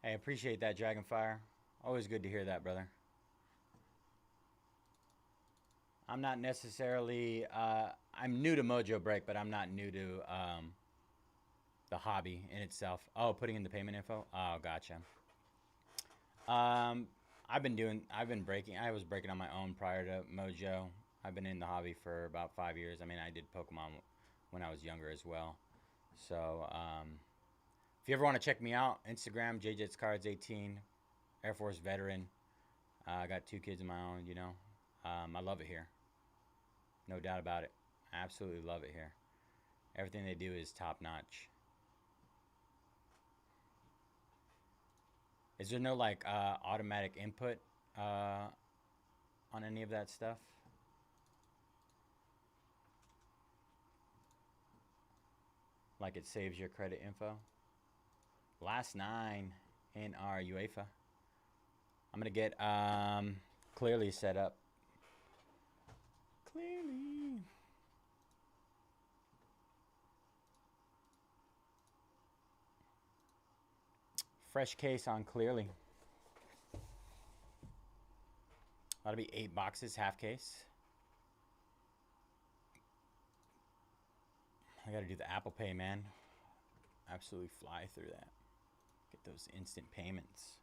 Hey, appreciate that, Dragonfire. Always good to hear that, brother. I'm not necessarily, I'm new to Mojobreak, but I'm not new to the hobby in itself. Oh, putting in the payment info? Oh, gotcha. I've been breaking. I was breaking on my own prior to Mojo. I've been in the hobby for about 5 years. I mean, I did Pokemon when I was younger as well. So, if you ever want to check me out, Instagram, JJetsCards18, Air Force veteran. I got 2 kids of my own, you know. I love it here. No doubt about it. I absolutely love it here. Everything they do is top notch. Is there no like automatic input on any of that stuff? Like it saves your credit info? Last 9 in our UEFA. I'm gonna get Clearly set up. Clearly. Fresh case on Clearly. That'll be 8 boxes, half case. I gotta do the Apple Pay, man. Absolutely fly through that. Get those instant payments.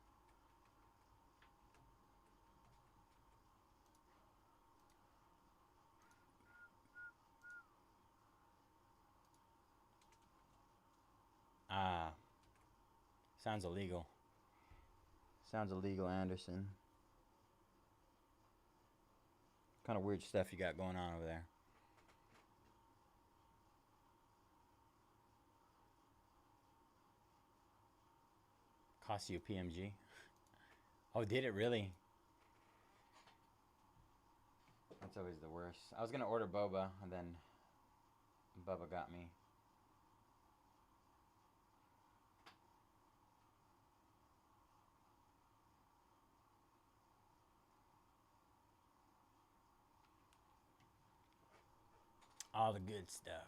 Sounds illegal. Sounds illegal, Anderson. Kind of weird stuff you got going on over there. Cost you a PMG? Oh, did it really? That's always the worst. I was gonna order boba, and then Bubba got me. All the good stuff.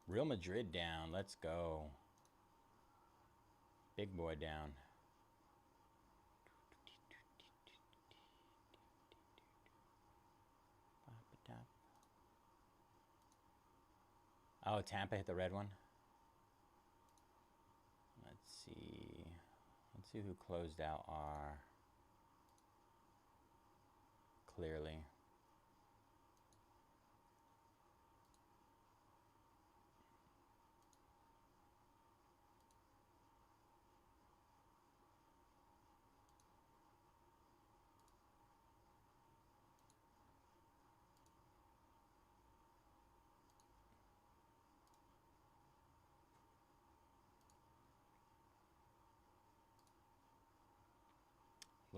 Real Madrid down. Let's go. Big boy down. Oh, Tampa hit the red one. Let's see. Let's see who closed out our Clearly.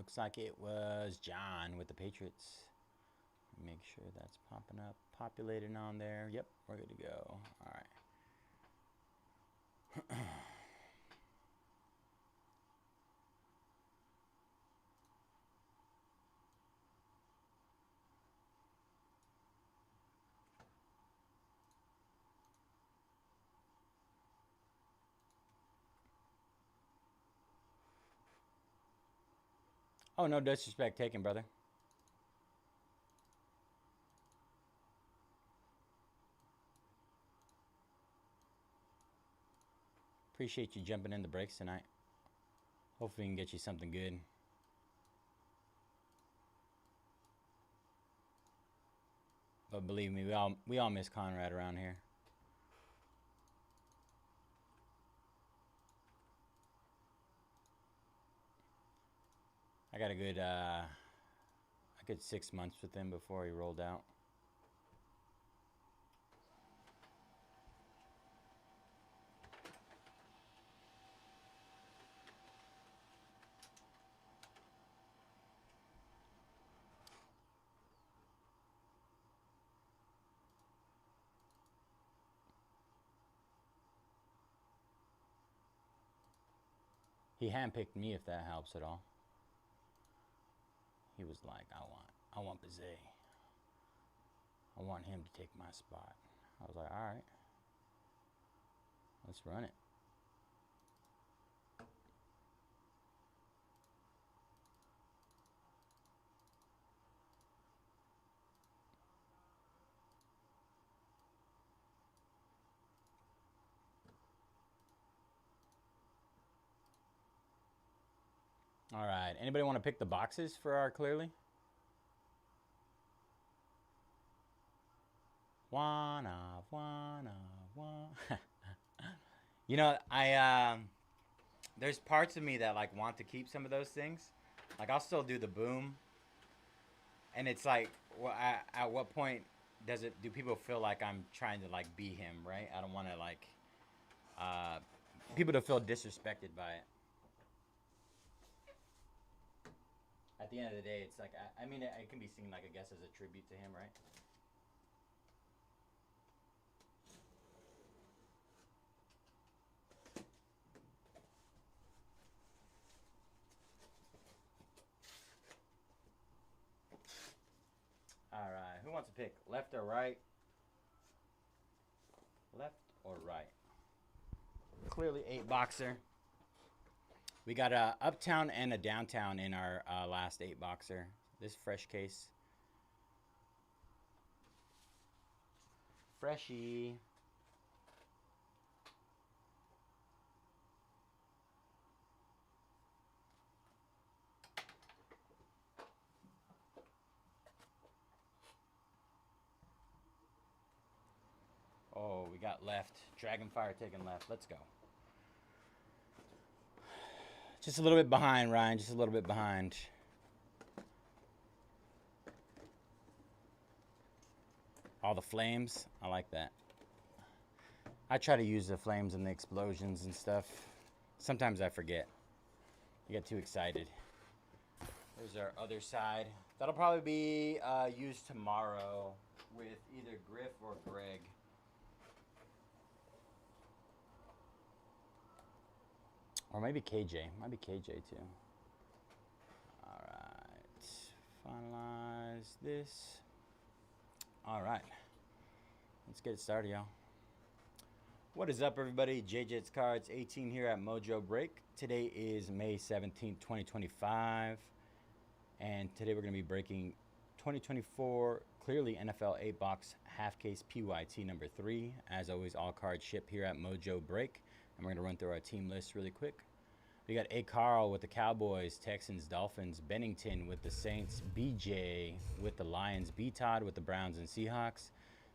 Looks like it was John with the Patriots. Make sure that's popping up, populated on there. Yep, we're good to go. All right. Oh, no disrespect taken, brother. Appreciate you jumping in the breaks tonight. Hopefully we can get you something good. But believe me, we all miss Conrad around here. I got a good 6 months with him before he rolled out. He handpicked me, if that helps at all. He was like, I want Bayze. I want him to take my spot. I was like, all right, let's run it. All right, anybody want to pick the boxes for our clearly? One. You know, there's parts of me that like want to keep some of those things. Like I'll still do the boom, and it's like, well, at what point do people feel like I'm trying to like be him, right? I don't want to like people to feel disrespected by it. At the end of the day, it's like I mean, it can be seen like I guess as a tribute to him, right? All right, who wants to pick left or right? Left or right? Clearly 8-boxer. We got a uptown and a downtown in our last 8-boxer. This fresh case. Freshie. Oh, we got left. Dragonfire taking left. Let's go. Just a little bit behind, Ryan. Just a little bit behind. All the flames. I like that. I try to use the flames and the explosions and stuff. Sometimes I forget. I get too excited. There's our other side. That'll probably be used tomorrow with either Griff or Greg. Or maybe KJ. Might be KJ too. Alright. Finalize this. Alright. Let's get it started, y'all. What is up, everybody? JJ's Cards 18 here at Mojobreak. Today is May 17th, 2025. And today we're going to be breaking 2024 clearly NFL 8-box half case PYT number 3. As always, all cards ship here at Mojobreak. And we're going to run through our team list really quick. We got A. Carl with the Cowboys, Texans, Dolphins, Bennington with the Saints, BJ with the Lions, B. Todd with the Browns and Seahawks,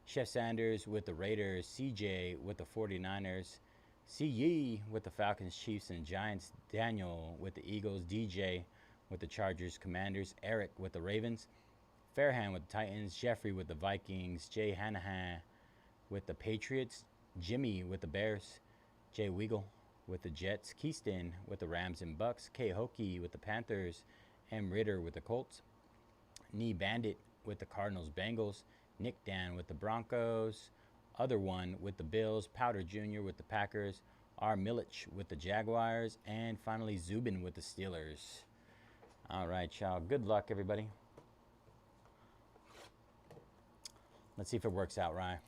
Chef Sanders with the Raiders, CJ with the 49ers, C. Yee with the Falcons, Chiefs, and Giants, Daniel with the Eagles, DJ with the Chargers, Commanders, Eric with the Ravens, Fairhand with the Titans, Jeffrey with the Vikings, Jay Hanahan with the Patriots, Jimmy with the Bears, Jay Weagle with the Jets, Keyston with the Rams and Bucks, K. Hokie with the Panthers, M. Ritter with the Colts. Knee Bandit with the Cardinals Bengals. Nick Dan with the Broncos. Other One with the Bills. Powder Jr. with the Packers. R. Milich with the Jaguars. And finally, Zubin with the Steelers. All right, y'all. Good luck, everybody. Let's see if it works out, Ryan.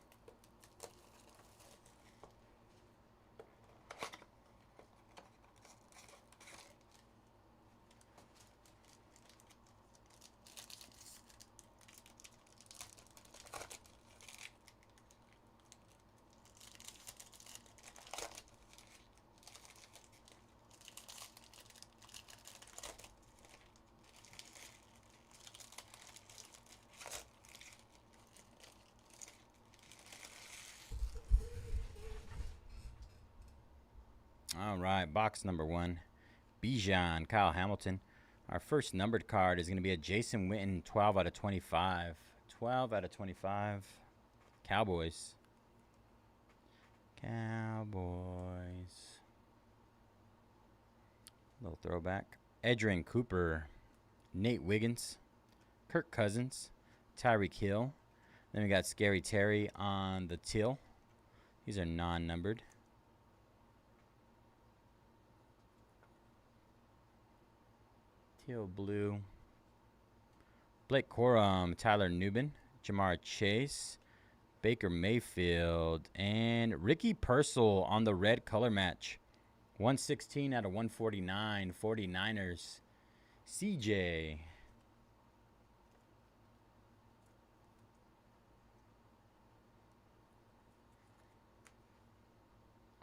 All right, box number 1. Bijan, Kyle Hamilton. Our first numbered card is going to be a Jason Witten, 12 out of 25. 12 out of 25. Cowboys. Little throwback. Edrin Cooper. Nate Wiggins. Kirk Cousins. Tyreek Hill. Then we got Scary Terry on the teal. These are non-numbered. Teal blue. Blake Corum, Tyler Nubin, Jamar Chase, Baker Mayfield, and Ricky Purcell on the red color match. 116 out of 149, 49ers. CJ.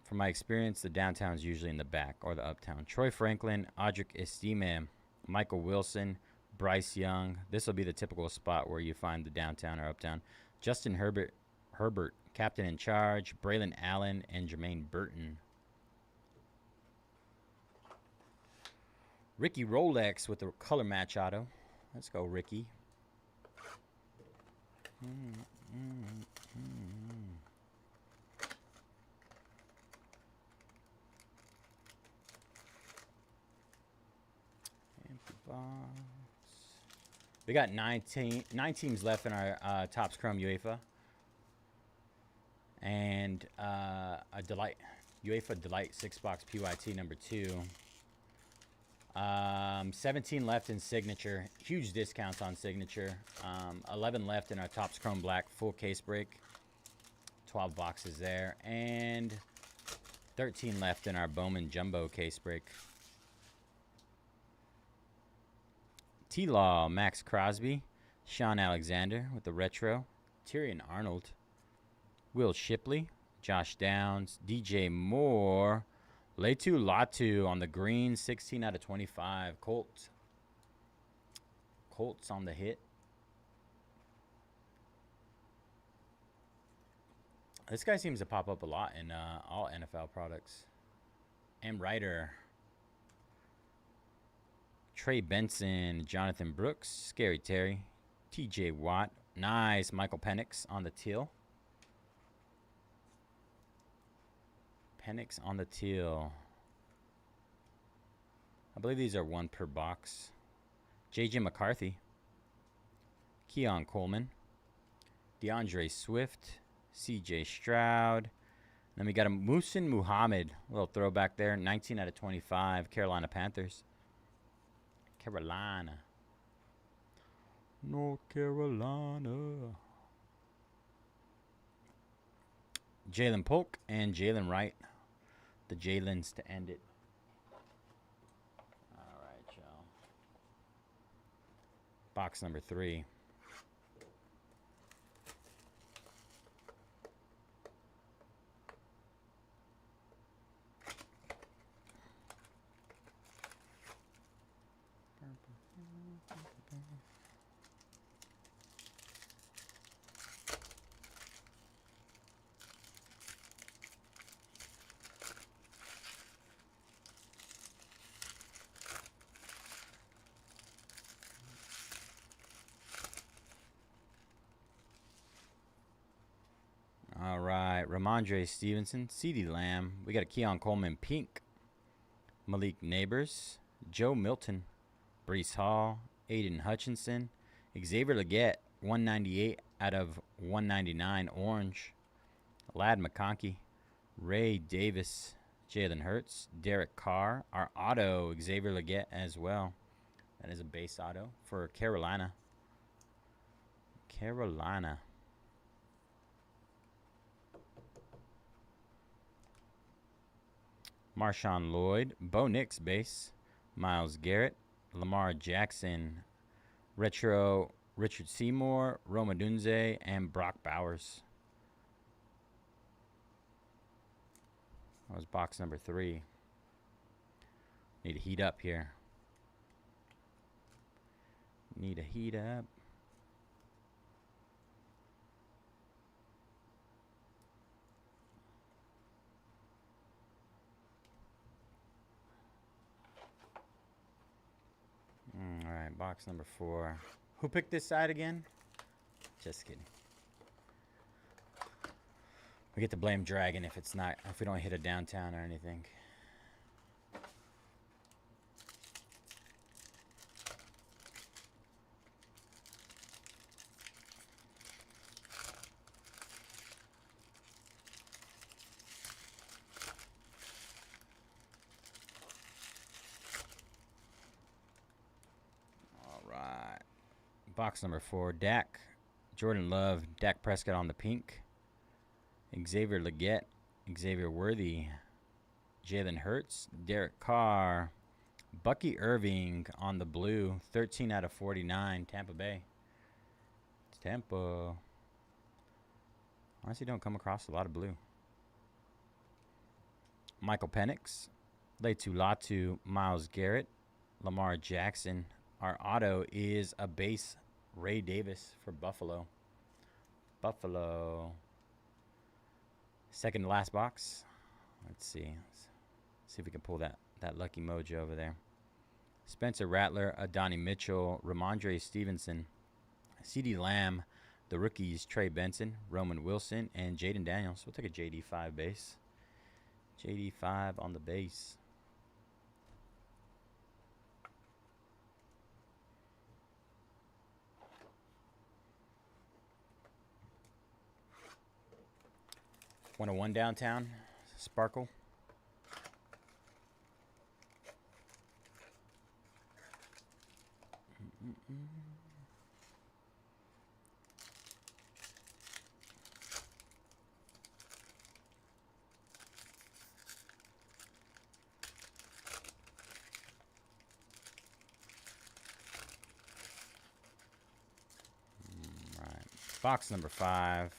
From my experience, the downtown's usually in the back or the uptown. Troy Franklin, Audric Estime, Michael Wilson, Bryce Young. This will be the typical spot where you find the downtown or uptown. Justin Herbert, captain in charge. Braylon Allen and Jermaine Burton. Ricky Rolex with the color match auto. Let's go, Ricky. Box. We got 9 teams left in our Topps Chrome UEFA. And a Delight. UEFA Delight 6-box PYT number 2. 17 left in Signature. Huge discounts on Signature. 11 left in our Topps Chrome Black full case break. 12 boxes there. And 13 left in our Bowman Jumbo case break. T-Law, Max Crosby, Sean Alexander with the retro, Tyrion Arnold, Will Shipley, Josh Downs, DJ Moore, Latu Latu on the green, 16 out of 25. Colts on the hit. This guy seems to pop up a lot in all NFL products. M. Ryder. Trey Benson, Jonathan Brooks, Scary Terry, TJ Watt. Nice. Michael Penix on the teal. Penix on the teal. I believe these are 1 per box. JJ McCarthy. Keon Coleman. DeAndre Swift. CJ Stroud. Then we got a Muhsin Muhammad. A little throwback there. 19 out of 25. Carolina Panthers. Carolina. North Carolina. Jalen Polk and Jalen Wright. The Jalens to end it. All right, y'all. Box number 3. All right, Ramondre Stevenson, CeeDee Lamb. We got a Keon Coleman pink. Malik Neighbors, Joe Milton, Brees Hall, Aiden Hutchinson, Xavier Leggett, 198 out of 199 orange. Lad McConkey, Ray Davis, Jalen Hurts, Derek Carr. Our auto, Xavier Leggett as well. That is a base auto for Carolina. Carolina. Marshawn Lloyd, Bo Nix base, Myles Garrett, Lamar Jackson, retro Richard Seymour, Roma Dunze, and Brock Bowers. That was box number 3. Need to heat up here. Need to heat up. All right, box number 4. Who picked this side again? Just kidding. We get to blame Dragon if we don't hit a downtown or anything. Box number 4, Dak, Jordan Love, Dak Prescott on the pink, Xavier Leggett, Xavier Worthy, Jalen Hurts, Derek Carr, Bucky Irving on the blue, 13 out of 49, Tampa Bay. It's Tampa. Honestly, don't come across a lot of blue. Michael Penix, Latu Latu, Myles Garrett, Lamar Jackson. Our auto is a base Ray Davis for Buffalo. Buffalo. Second to last box. Let's see. Let's see if we can pull that lucky mojo over there. Spencer Rattler, Adonai Mitchell, Ramondre Stevenson, CeeDee Lamb, the rookies Trey Benson, Roman Wilson, and Jaden Daniels. We'll take a JD5 base. JD5 on the base. One one downtown, Sparkle. Right. Box number 5.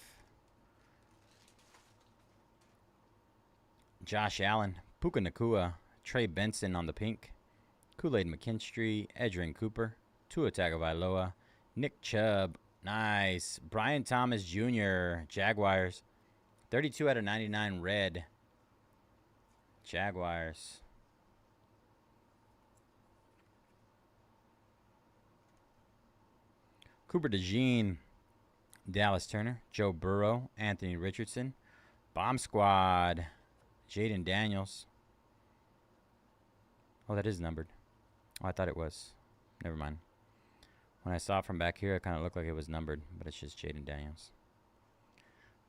Josh Allen, Puka Nakua, Trey Benson on the pink, Kool-Aid McKinstry, Edgerrin Cooper, Tua Tagovailoa, Nick Chubb, nice, Brian Thomas Jr., Jaguars, 32 out of 99 red, Jaguars. Cooper DeJean, Dallas Turner, Joe Burrow, Anthony Richardson, Bomb Squad, Jaden Daniels. Oh, that is numbered. Oh, I thought it was. Never mind. When I saw it from back here, it kind of looked like it was numbered, but it's just Jaden Daniels.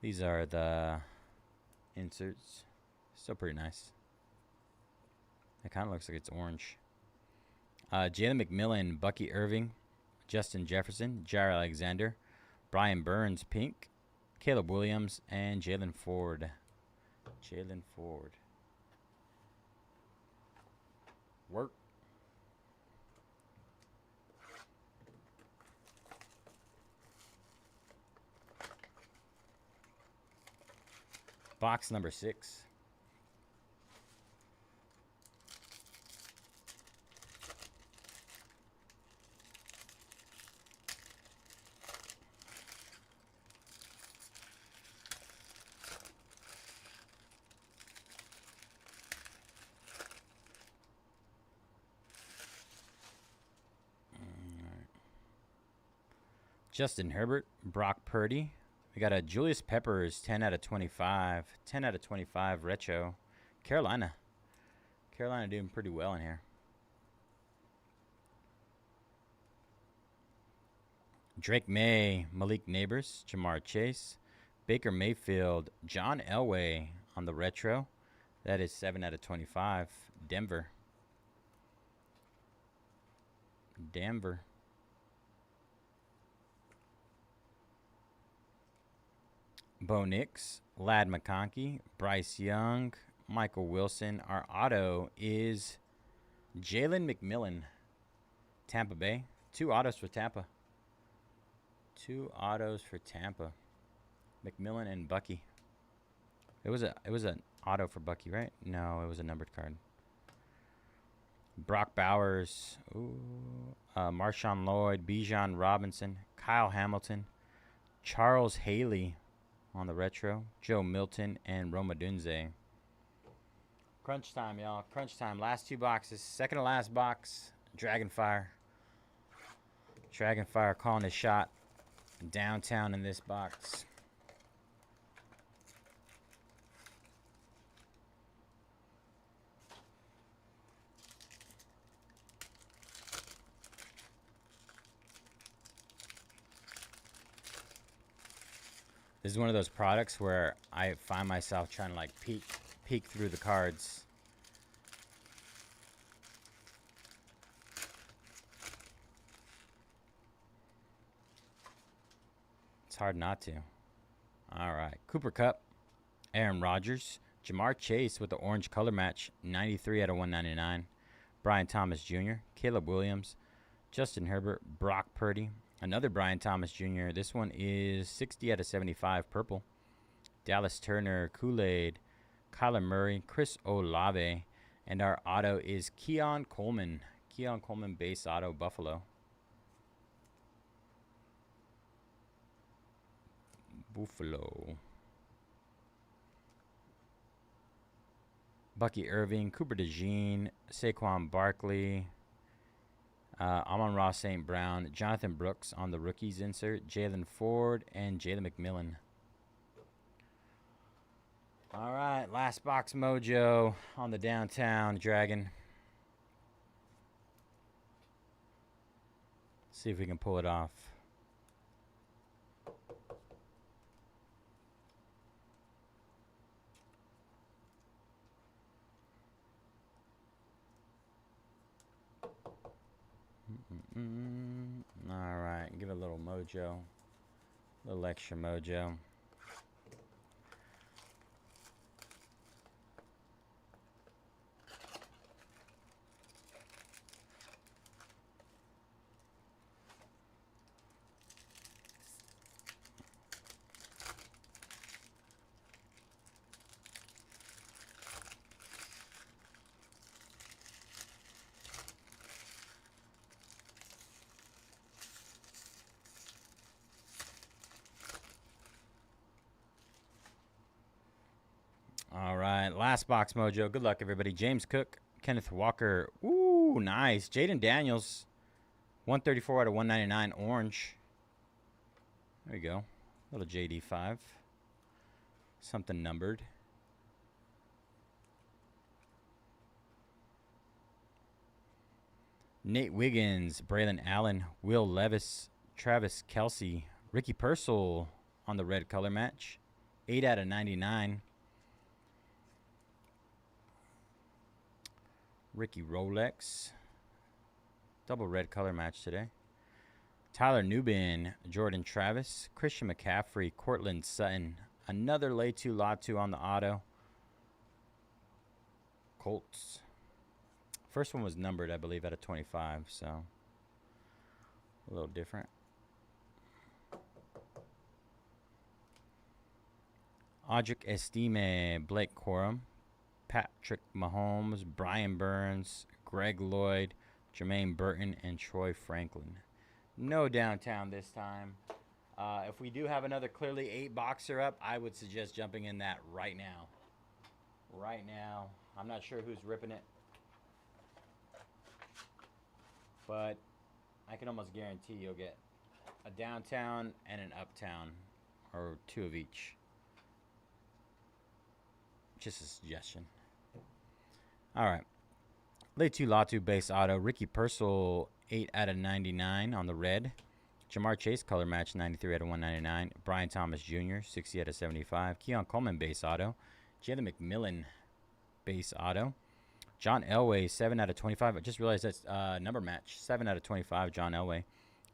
These are the inserts. Still pretty nice. It kind of looks like it's orange. Jalen McMillan, Bucky Irving, Justin Jefferson, Jair Alexander, Brian Burns, pink, Caleb Williams, and Jalen Ford. Jalen Ford. Work. Box number 6. Justin Herbert, Brock Purdy. We got a Julius Peppers, 10 out of 25. 10 out of 25 retro. Carolina. Carolina doing pretty well in here. Drake May, Malik Neighbors, Jamar Chase, Baker Mayfield, John Elway on the retro. That is 7 out of 25. Denver. Bo Nix, Lad McConkey, Bryce Young, Michael Wilson. Our auto is Jalen McMillan, Tampa Bay. 2 autos for Tampa. 2 autos for Tampa. McMillan and Bucky. It was an auto for Bucky, right? No, it was a numbered card. Brock Bowers, Marshawn Lloyd, Bijan Robinson, Kyle Hamilton, Charles Haley on the retro, Joe Milton, and Roma Dunze. Crunch time, y'all. Crunch time. Last 2 boxes. Second to last box. Dragonfire. Dragonfire calling his shot downtown in this box. This is one of those products where I find myself trying to like peek through the cards. It's hard not to. All right. Cooper Kupp, Aaron Rodgers, Jamar Chase with the orange color match, 93 out of 199. Brian Thomas Jr., Caleb Williams, Justin Herbert, Brock Purdy, another Brian Thomas Jr. This one is 60 out of 75 purple. Dallas Turner, Kool-Aid, Kyler Murray, Chris Olave, and our auto is Keon Coleman. Keon Coleman base auto, Buffalo. Bucky Irving, Cooper DeJean, Saquon Barkley, Amon-Ra St. Brown, Jonathan Brooks on the rookies insert, Jalen Ford, and Jalen McMillan. All right, last box mojo on the downtown Dragon. See if we can pull it off. All right, give it a little mojo, a little extra mojo. All right, last box mojo. Good luck, everybody. James Cook, Kenneth Walker. Ooh, nice. Jaden Daniels, 134 out of 199, orange. There we go. Little JD5. Something numbered. Nate Wiggins, Braylon Allen, Will Levis, Travis Kelce, Ricky Purcell on the red color match, 8 out of 99. Ricky Rolex, double red color match today. Tyler Newbin, Jordan Travis, Christian McCaffrey, Cortland Sutton, another lay 2 lot 2 on the auto. Colts. First one was numbered, I believe, out of 25, so a little different. Audric Estime, Blake Corum, Patrick Mahomes, Brian Burns, Greg Lloyd, Jermaine Burton, and Troy Franklin. No downtown this time. If we do have another clearly 8 boxer up, I would suggest jumping in that right now. Right now. I'm not sure who's ripping it, but I can almost guarantee you'll get a downtown and an uptown, or 2 of each. Just a suggestion. All right. Lay 2 Latu base auto. Ricky Purcell, 8 out of 99 on the red. Jamar Chase color match 93 out of 199. Brian Thomas Jr. 60 out of 75. Keon Coleman base auto. Jalen McMillan base auto. John Elway 7 out of 25. I just realized that's number match 7 out of 25. John Elway.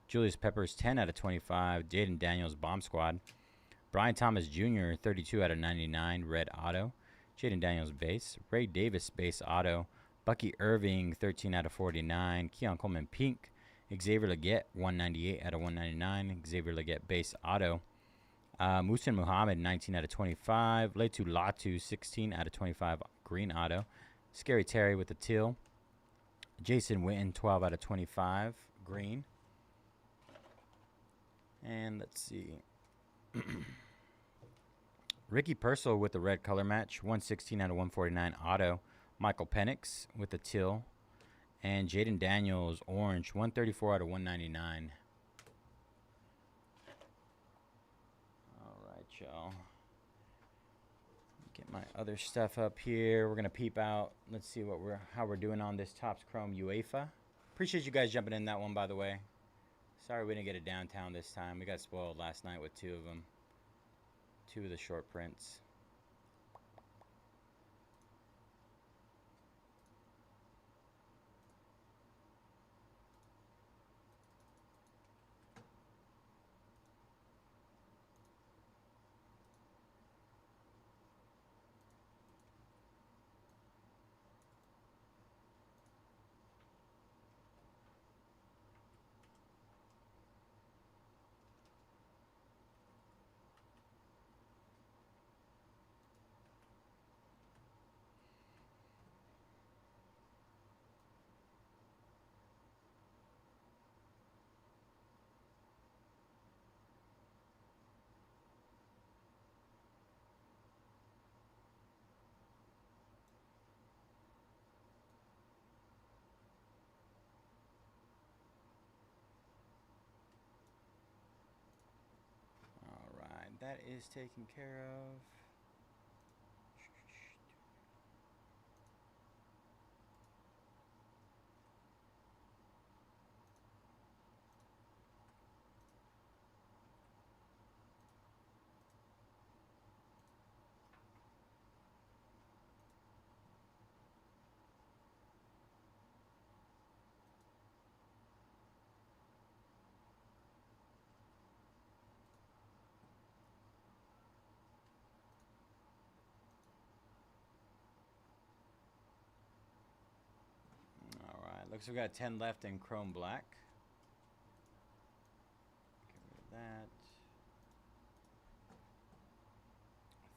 Julius Peppers 10 out of 25. Jaden Daniels bomb squad. Brian Thomas Jr. 32 out of 99. Red auto. Jaden Daniels base. Ray Davis base auto. Bucky Irving 13 out of 49. Keon Coleman pink. Xavier Leggett 198 out of 199. Xavier Leggett base auto. Musin Muhammad 19 out of 25. Letu Latu 16 out of 25 green auto. Scary Terry with the teal. Jason Witten 12 out of 25 green. And let's see. Ricky Purcell with the red color match 116 out of 149 auto. Michael Penix with the teal. And Jaden Daniels, orange, 134 out of 199. All right, y'all. Get my other stuff up here. We're gonna peep out. Let's see how we're doing on this Topps Chrome UEFA. Appreciate you guys jumping in that one, by the way. Sorry we didn't get it downtown this time. We got spoiled last night with 2 of them. 2 of the short prints. That is taken care of. Looks like we got 10 left in Chrome Black. Get rid of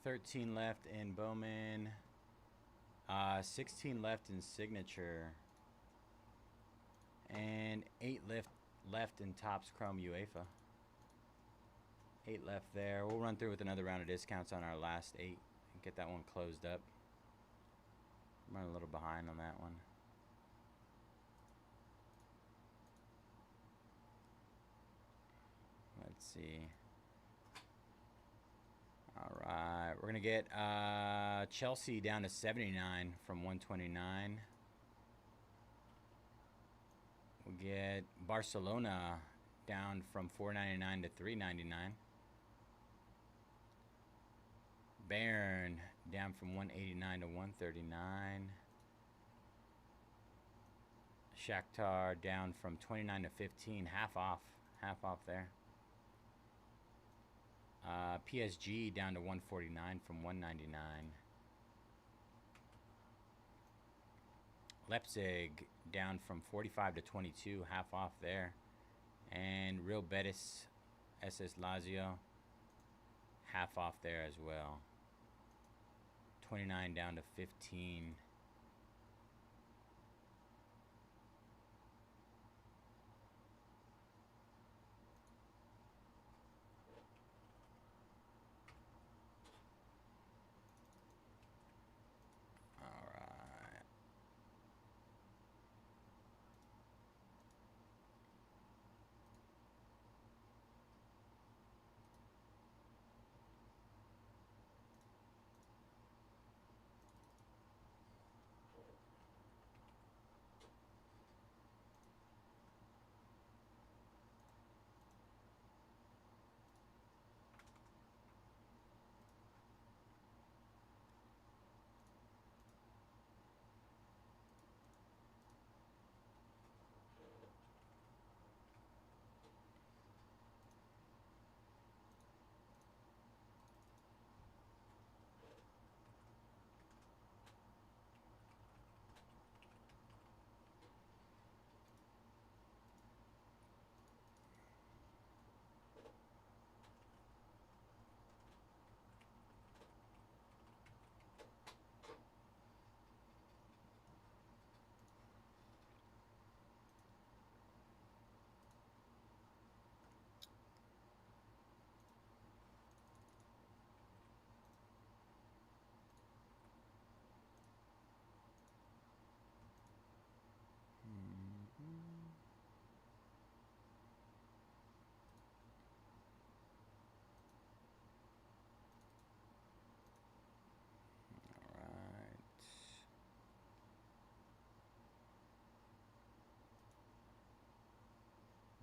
that. 13 left in Bowman. 16 left in Signature. And 8 left in Topps Chrome UEFA. 8 left there. We'll run through with another round of discounts on our last 8 and get that one closed up. I'm running a little behind on that one. Let's see. All right, we're gonna get Chelsea down to 79 from 129. We'll get Barcelona down from 499 to 399. Bayern down from 189 to 139. Shakhtar down from 29 to 15, half off there. PSG down to 149 from 199. Leipzig down from 45 to 22, half off there. And Real Betis, SS Lazio, half off there as well. 29 down to 15.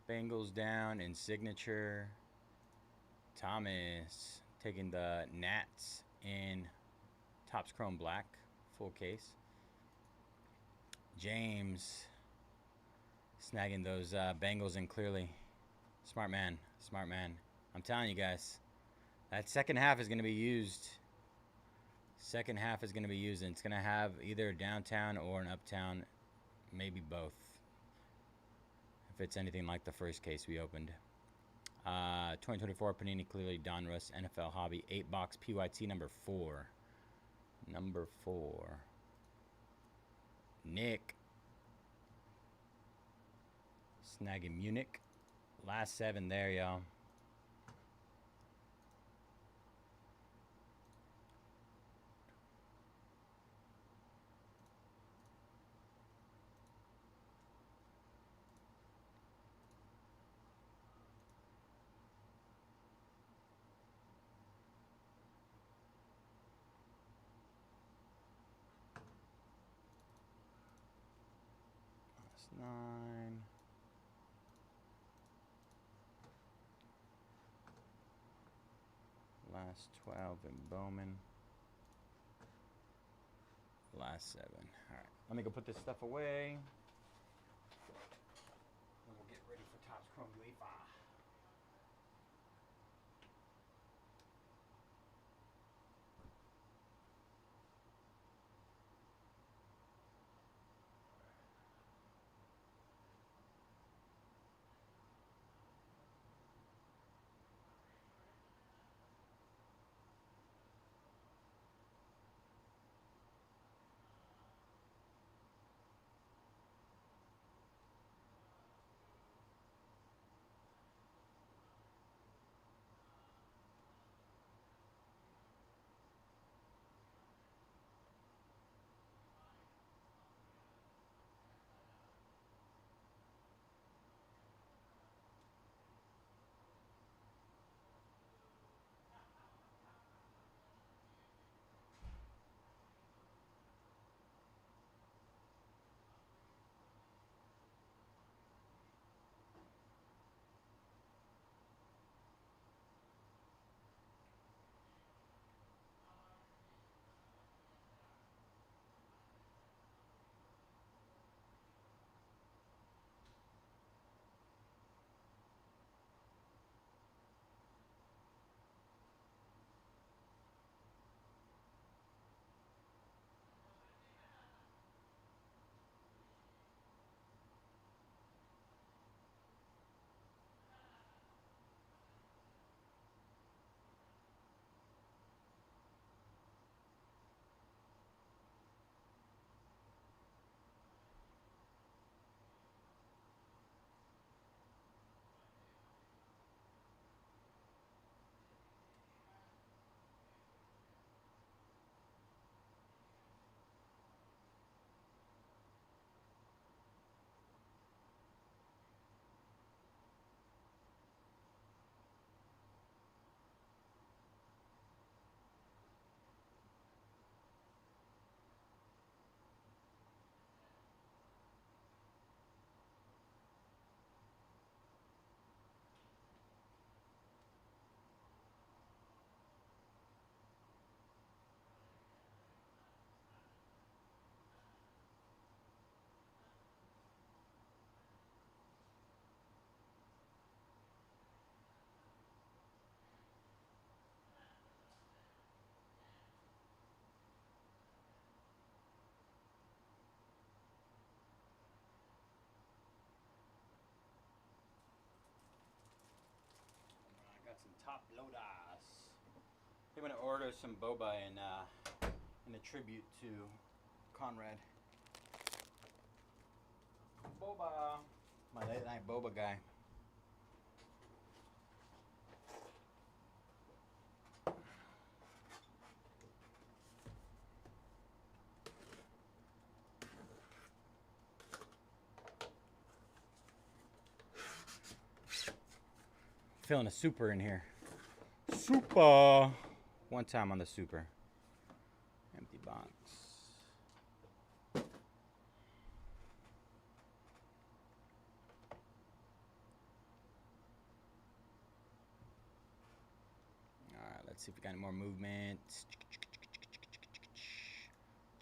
Bengals down in signature. Thomas taking the Nats in Topps Chrome Black, full case. James snagging those Bengals in clearly. Smart man, smart man. I'm telling you guys, that second half is going to be used. Second half is going to be used, and it's going to have either downtown or an uptown, maybe both. If it's anything like the first case we opened. 2024 Panini Clearly Donruss NFL Hobby 8-box PYT number 4. Number 4. Nick. Snagging Munich. Last 7 there, y'all. Last 9. Last 12 in Bowman. Last 7. Alright, let me go put this stuff away. And we'll get ready for Topps Chrome UEFA. Got some top loaders. I'm gonna order some boba in a tribute to Conrad. Boba, my late night boba guy. Feeling a super in here. Super. One time on the super. Empty box. Let's see if we got any more movement.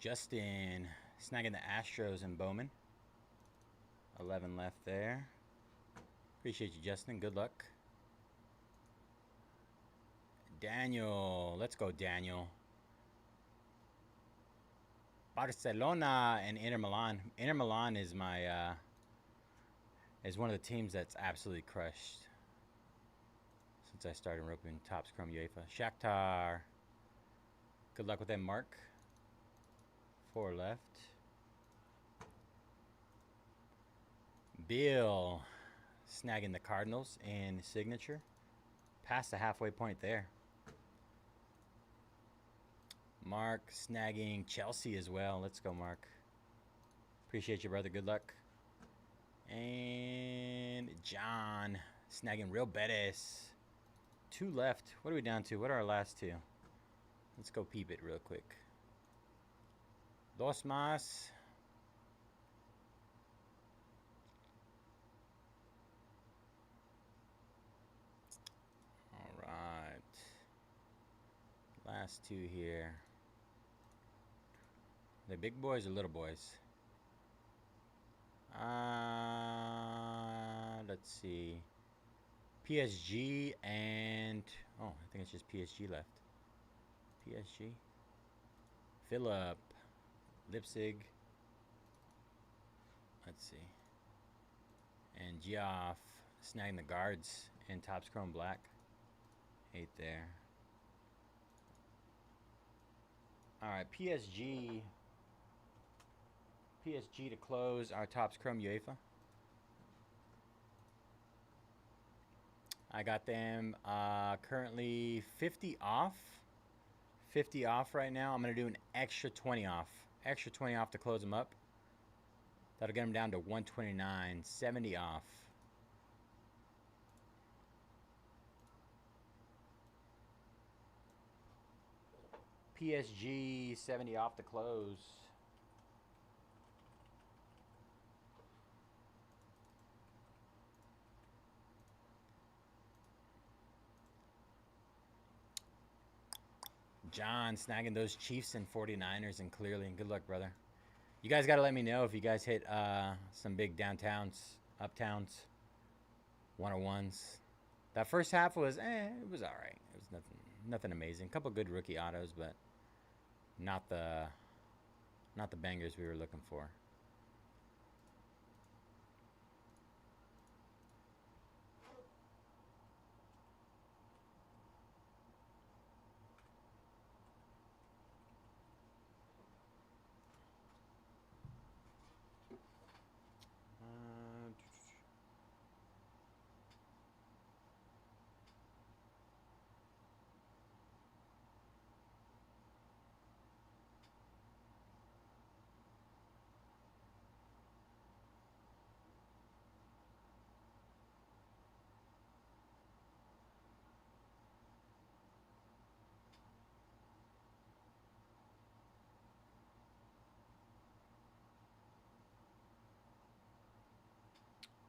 Justin snagging the Astros and Bowman. 11 left there. Appreciate you, Justin. Good luck. Daniel. Let's go, Daniel. Barcelona and Inter Milan. Inter Milan is my is one of the teams that's absolutely crushed since I started roping Topps Chrome UEFA. Shakhtar. Good luck with that, Mark. 4 left. Bill snagging the Cardinals in signature. Past the halfway point there. Mark snagging Chelsea as well. Let's go, Mark. Appreciate you, brother. Good luck. And John snagging Real Betis. 2 left. What are we down to? What are our last 2? Let's go peep it real quick. Dos más. All right. Last 2 here. The big boys or little boys? Let's see. PSG and... Oh, I think it's just PSG left. PSG. Philip. Leipzig. Let's see. And Geoff snagging the guards in Topps Chrome Black. 8 there. Alright, PSG. PSG to close our Topps Chrome UEFA. I got them currently 50 off. 50 off right now. I'm going to do an extra 20 off. Extra 20 off to close them up. That'll get them down to 129. 70 off. PSG 70 off to close. John snagging those Chiefs and 49ers and clearly. Good luck, brother. You guys got to let me know if you guys hit some big downtowns, uptowns, 101s. That first half was, it was all right. It was nothing amazing. A couple good rookie autos, but not the bangers we were looking for.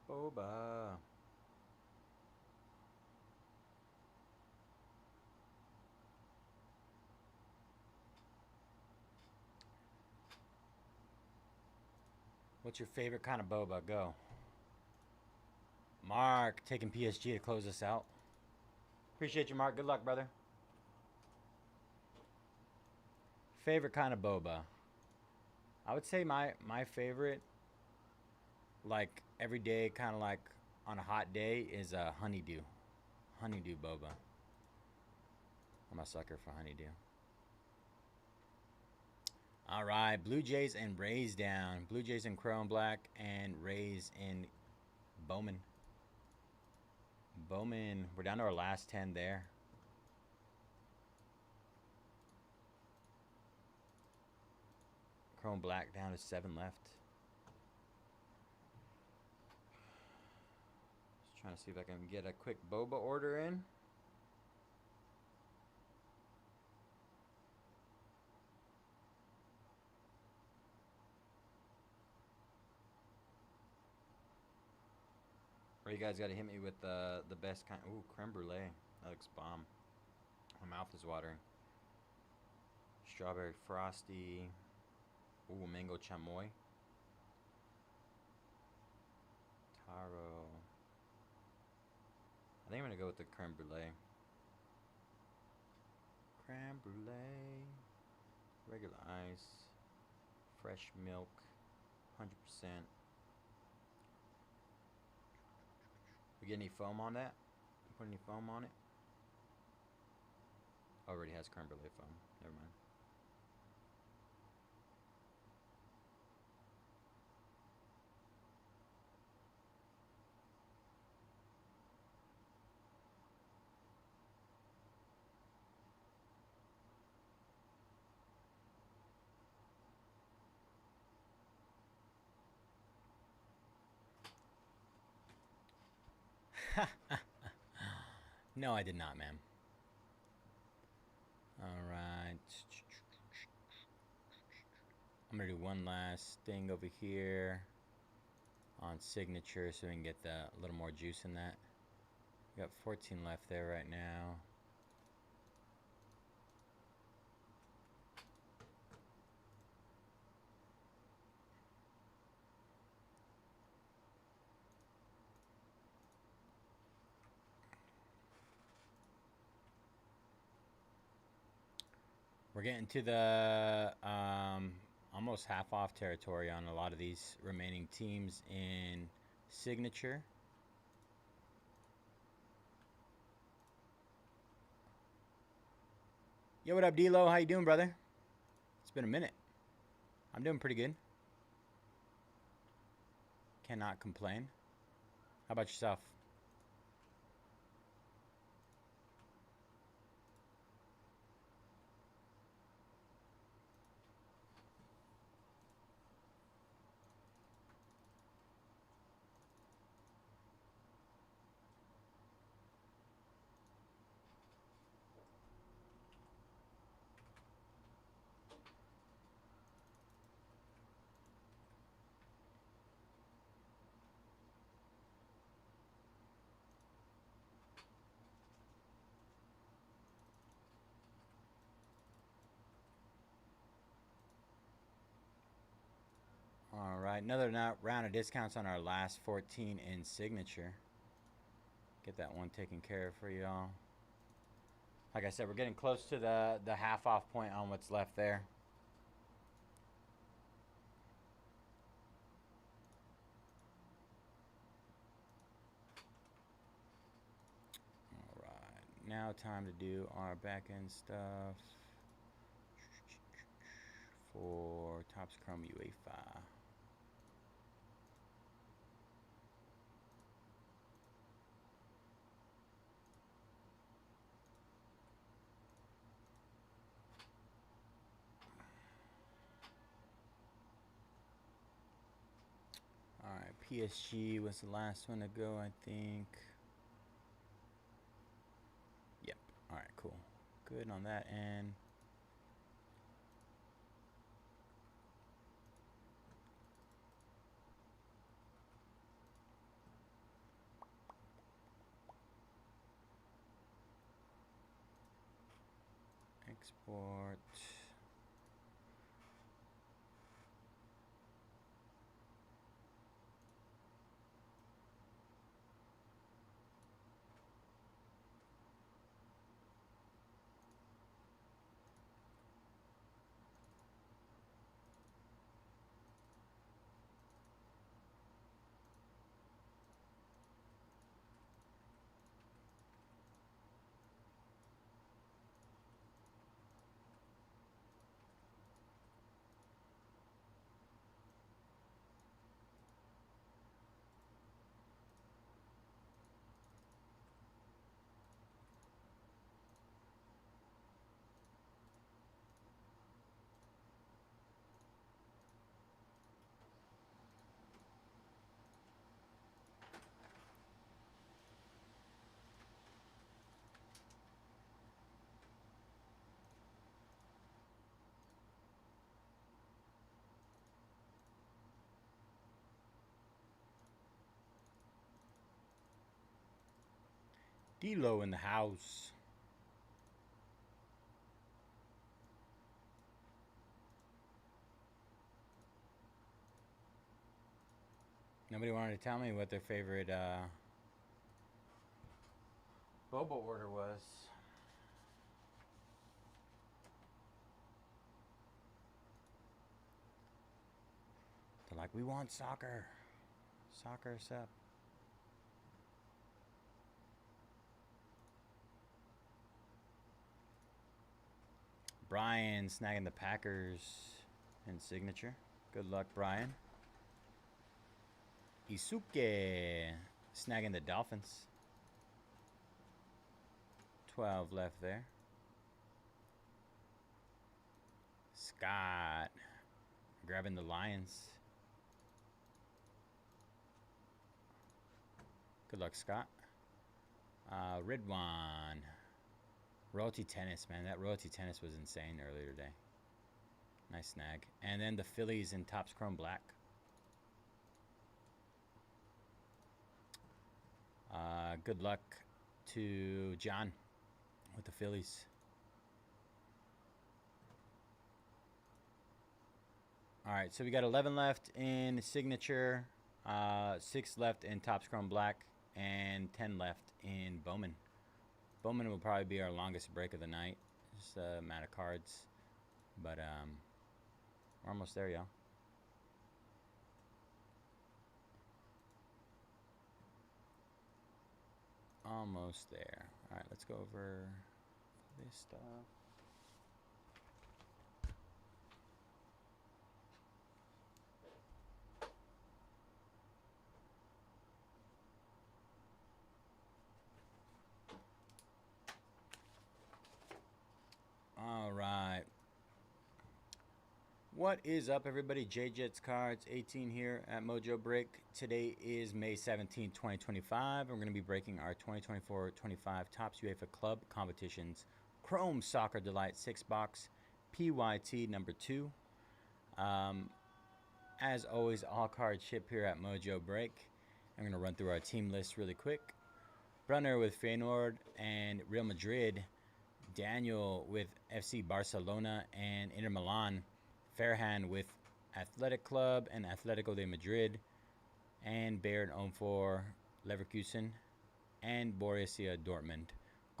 Boba. What's your favorite kind of boba? Go. Mark taking PSG to close us out. Appreciate you, Mark. Good luck, brother. Favorite kind of boba? I would say my favorite, like every day, kind of like on a hot day, is a honeydew. Honeydew boba. I'm a sucker for honeydew. All right, Blue Jays and Rays down. Blue Jays in Chrome Black and Rays in Bowman. Bowman, we're down to our last 10 there. Chrome Black down to 7 left. Just trying to see if I can get a quick boba order in. Or you guys got to hit me with the best kind. Ooh, creme brulee. That looks bomb. My mouth is watering. Strawberry frosty. Ooh, mango chamoy. Taro. I think I'm gonna go with the creme brulee. Creme brulee. Regular ice. Fresh milk. 100%. We get any foam on that? Put any foam on it? Already has creme brulee foam. Never mind. No, I did not, ma'am. Alright. I'm gonna do one last thing over here on signature so we can get a little more juice in that. We got 14 left there right now. We're getting to the almost half off territory on a lot of these remaining teams in signature. Yo, what up, D-Lo? How you doing, brother? It's been a minute. I'm doing pretty good. Cannot complain. How about yourself? All right, another round of discounts on our last 14 in signature. Get that one taken care of for y'all. Like I said, we're getting close to the half off point on what's left there. All right, now time to do our back end stuff for Topps Chrome UEFA. All right, PSG was the last one to go, I think. Yep. All right, cool. Good on that end. Export. D-Lo in the house. Nobody wanted to tell me what their favorite boba order was. They're like, we want soccer. Soccer sup. Brian snagging the Packers in signature. Good luck, Brian. Isuke snagging the Dolphins. 12 left there. Scott grabbing the Lions. Good luck, Scott. Ridwan. Royalty Tennis, man. That Royalty Tennis was insane earlier today. Nice snag. And then the Phillies in Topps Chrome Black. Good luck to John with the Phillies. All right, so we got 11 left in signature, 6 left in Topps Chrome Black, and 10 left in Bowman. Bowman will probably be our longest break of the night. Just a amount of cards, but we're almost there, y'all. Almost there. All right, let's go over this stuff. All right. What is up, everybody? J-Jets Cards 18 here at Mojobreak. Today is May 17, 2025. We're going to be breaking our 2024-25 Topps UEFA Club Competitions Chrome Soccer Delight 6-box PYT number 2. As always, all cards ship here at Mojobreak. I'm going to run through our team list really quick. Brunner with Feyenoord and Real Madrid. Daniel with FC Barcelona and Inter Milan. Fairhand with Athletic Club and Atletico de Madrid, and Baird for Leverkusen and Borussia Dortmund.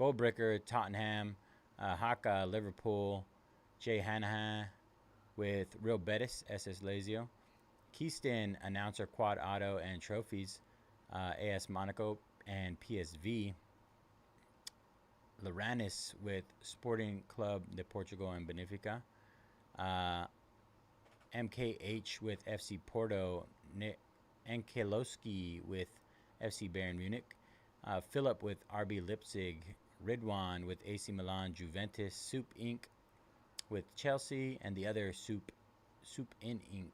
Goldbricker, Tottenham, Haka, Liverpool, Jay Hanahan with Real Betis, SS Lazio. Keyston, Announcer Quad Auto and Trophies, AS Monaco and PSV. Loranis with Sporting Club de Portugal and Benfica. MKH with FC Porto, Ankelowski with FC Bayern Munich, Philip with RB Leipzig, Ridwan with AC Milan, Juventus, Soup Inc. with Chelsea, and the other Soup in Inc.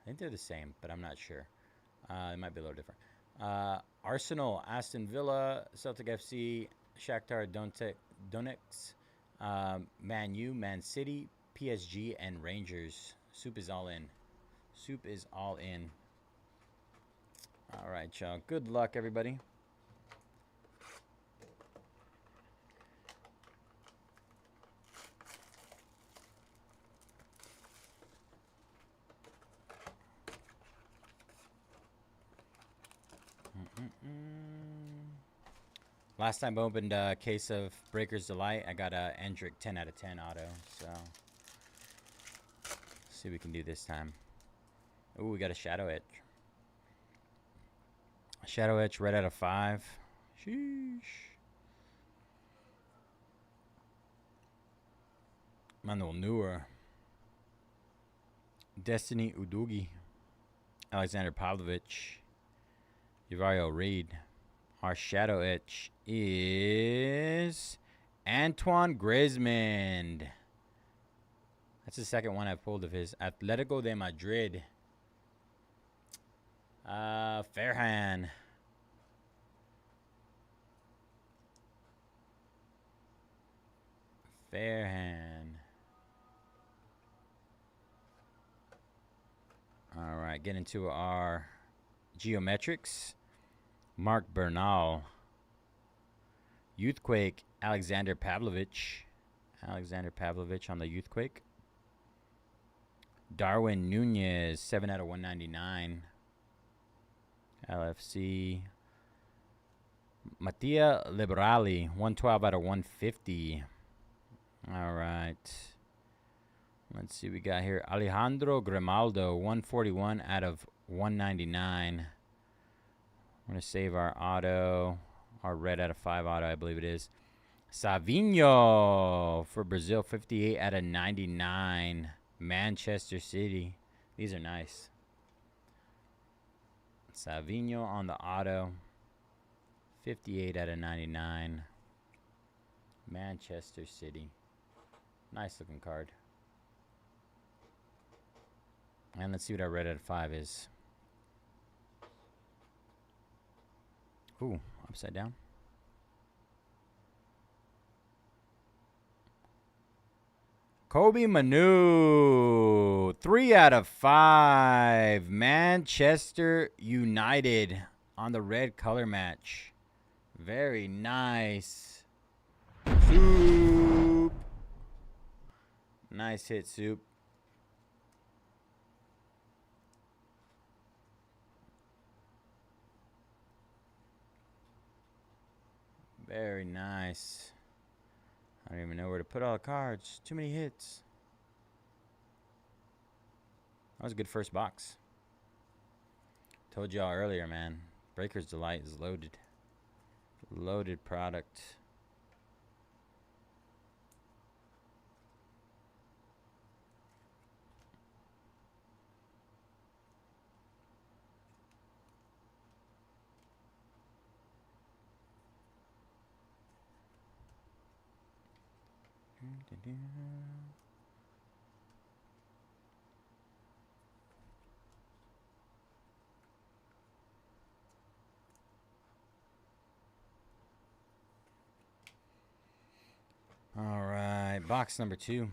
I think they're the same, but I'm not sure. It might be a little different. Arsenal, Aston Villa, Celtic FC, Shakhtar Donetsk, Man U, Man City, PSG, and Rangers. Soup is all in. Soup is all in. All right, y'all. Good luck, everybody. Last time I opened a case of Breaker's Delight, I got a Endrick 10 out of 10 auto. So, see what we can do this time. Ooh, we got a Shadow Etch. Shadow Etch, red out of 5. Sheesh. Manuel Neuer. Destiny Udogi. Alexander Pavlovich. Yavario Reed. Our Shadow Etch is Antoine Griezmann. That's the second one I've pulled of his. Atletico de Madrid. Fairhand. Fairhand. All right, get into our geometrics. Mark Bernal. Youthquake, Alexander Pavlovich. Alexander Pavlovich on the Youthquake. Darwin Nunez, 7 out of 199. LFC. Mattia Liberali, 112 out of 150. All right. Let's see what we got here. Alejandro Grimaldo, 141 out of 199. I'm going to save our auto, our red out of 5 auto, I believe it is. Savinho for Brazil, 58 out of 99. Manchester City. These are nice. Savinho on the auto. 58 out of 99. Manchester City. Nice looking card. And let's see what our red out of 5 is. Ooh, upside down. Kobe Manu, 3 out of 5. Manchester United on the red color match. Very nice. Soup. Nice hit, Soup. Very nice. I don't even know where to put all the cards. Too many hits. That was a good first box. Told y'all earlier, man. Breaker's Delight is loaded. Loaded product. All right, box number 2.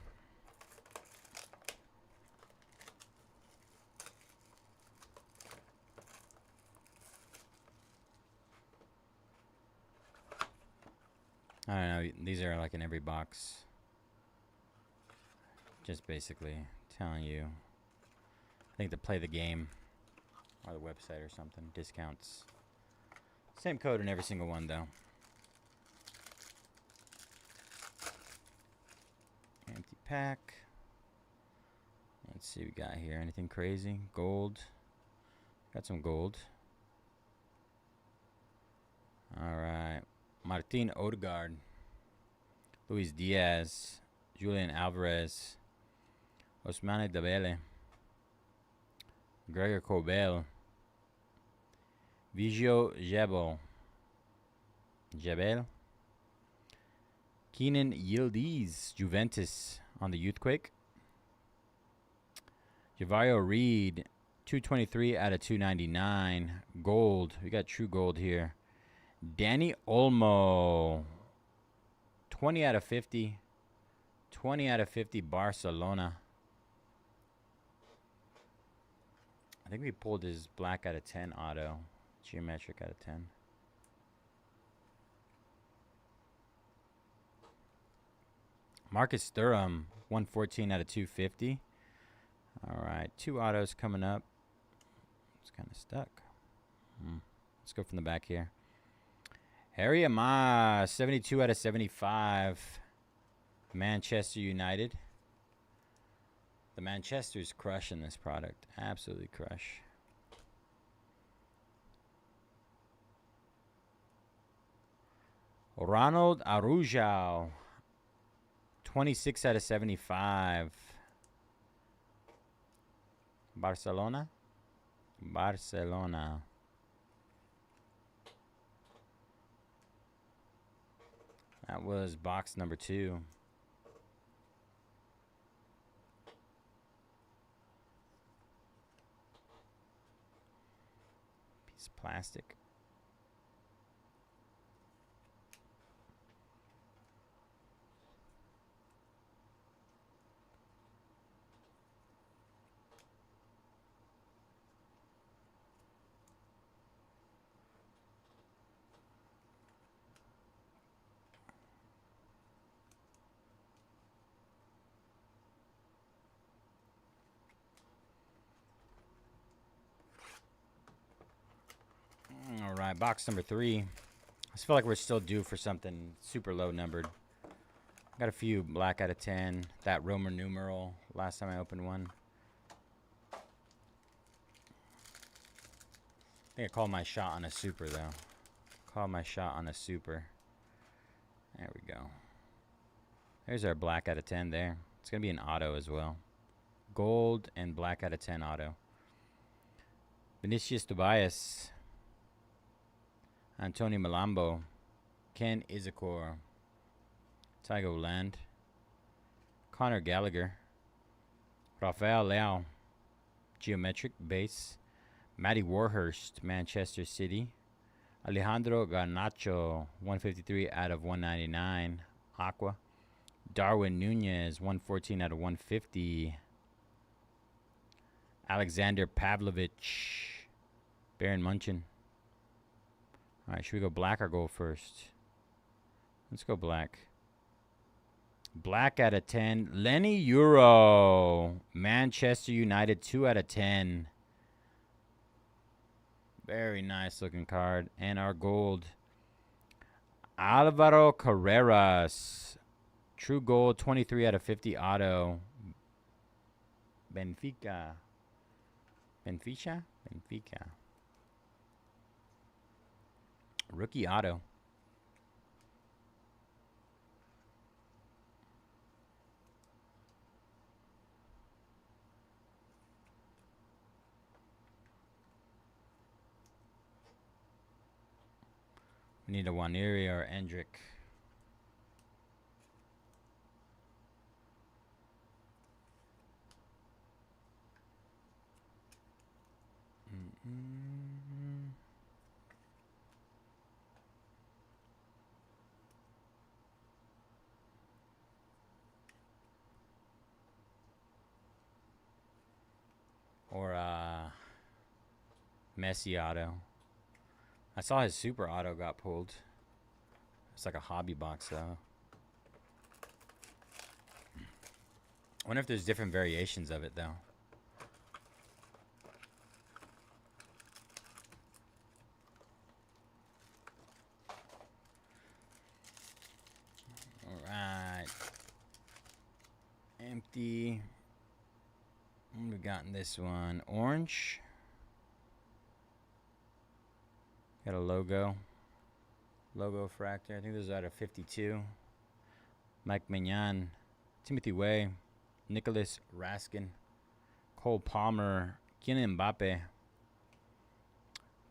I don't know, these are like in every box. Just basically telling you, I think to play the game or the website or something, discounts. Same code in every single one though. Empty pack. Let's see what we got here. Anything crazy? Gold. Got some gold. All right. Martin Odegaard. Luis Diaz. Julian Alvarez. Ousmane Dembele. Gregor Kobel. Vigio Jebel. Kenan Yildiz, Juventus on the Youthquake. Javario Reed, 223 out of 299. Gold. We got true gold here. Danny Olmo, 20 out of 50. 20 out of 50 Barcelona. I think we pulled his black out of 10 auto. Geometric out of 10. Marcus Thuram, 114 out of 250. All right, 2 autos coming up. It's kind of stuck. Let's go from the back here. Harry Amah, 72 out of 75. Manchester United. The Manchester's crushing this product. Absolutely crush. Ronald Araujo, 26 out of 75. Barcelona. That was box number 2. Piece of plastic. right, box number 3. I just feel like we're still due for something super low numbered. Got a few black out of 10. That Roman numeral last time I opened one. I think I called my shot on a super though. Called my shot on a super. There we go. There's our black out of 10 there. It's going to be an auto as well. Gold and black out of 10 auto. Vinicius Tobias. Antonio Malambo. Ken Izakor. Tiger Land. Connor Gallagher. Rafael Leao. Geometric base. Matty Warhurst, Manchester City. Alejandro Garnacho, 153 out of 199. Aqua. Darwin Nunez, 114 out of 150. Alexander Pavlovich. Baron Munchen. All right, should we go black or gold first? Let's go black. Black out of 10. Lenny Euro. Manchester United, 2 out of 10. Very nice looking card. And our gold. Alvaro Carreras. True gold, 23 out of 50 auto. Benfica. Benfica? Benfica. Rookie auto. We need a Waneri or Endrick. Or Messi auto. I saw his super auto got pulled. It's like a hobby box though. I wonder if there's different variations of it though. Alright. Empty. What we got in this one? Orange. Got a logo. Logo fractor. I think this is out of 52. Mike Mignon. Timothy Way. Nicholas Raskin. Cole Palmer. Kylian Mbappe.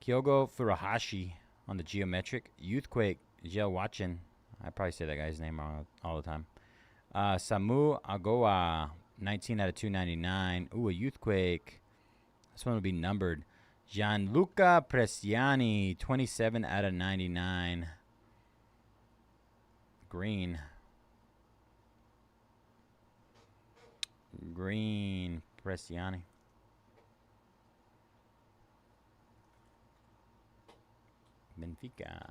Kyogo Furuhashi on the geometric. Youthquake. Jel Watchin. I probably say that guy's name wrong all the time. Samu Agoa. 19 out of 299. Ooh, a Youthquake. This one will be numbered. Gianluca Prestiani. 27 out of 99. Green. Green Prestiani. Benfica.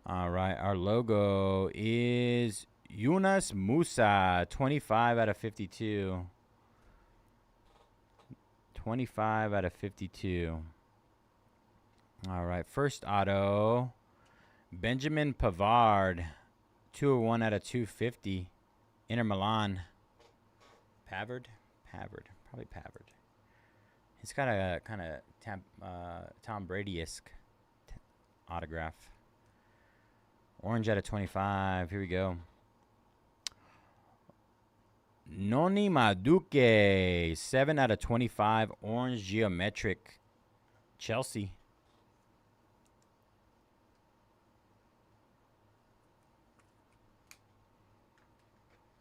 All right, our logo is Yunus Musa, 25 out of 52. 25 out of 52. All right, first auto, Benjamin Pavard, 201 out of 250. Inter Milan. Pavard? Probably Pavard. He's got a kind of Tom Brady-esque autograph. Orange out of 25. Here we go. Noni Maduke. 7 out of 25. Orange geometric. Chelsea.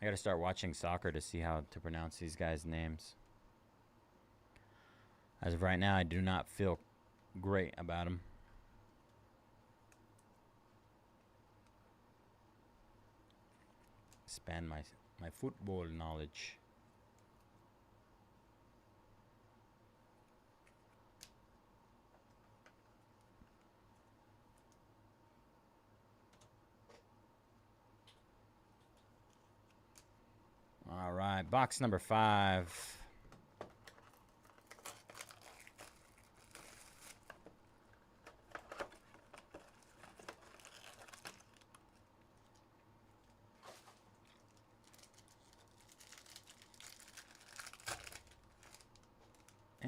I gotta start watching soccer to see how to pronounce these guys' names. As of right now, I do not feel great about them. Expand my football knowledge. All right, box number 5.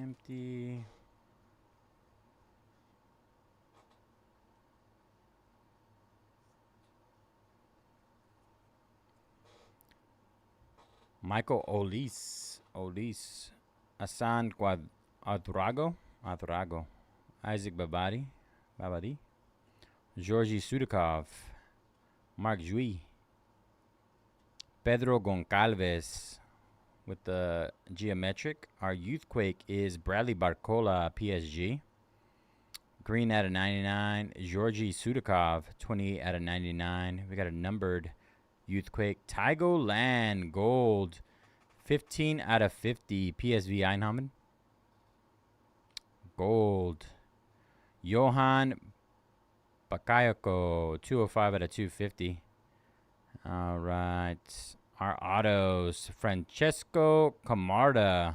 Empty. Michael Olis. Hassan Adrago. Isaac Babadi. Georgi Sudakov. Mark Jui. Pedro Goncalves with the geometric. Our Youthquake is Bradley Barcola, PSG. Green out of 99. Georgi Sudakov, 28 out of 99. We got a numbered Youthquake. Tygo Land, gold. 15 out of 50. PSV Eindhoven. Gold. Johan Bakayoko, 205 out of 250. All right. Our autos. Francesco Camarda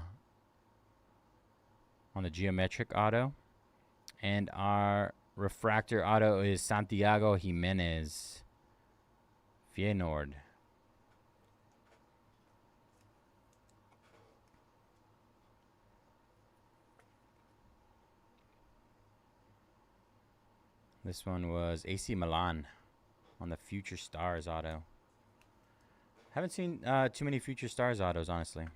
on the geometric auto. And our refractor auto is Santiago Jimenez. Feyenoord. This one was AC Milan on the Future Stars auto. Haven't seen too many Future Stars autos, honestly.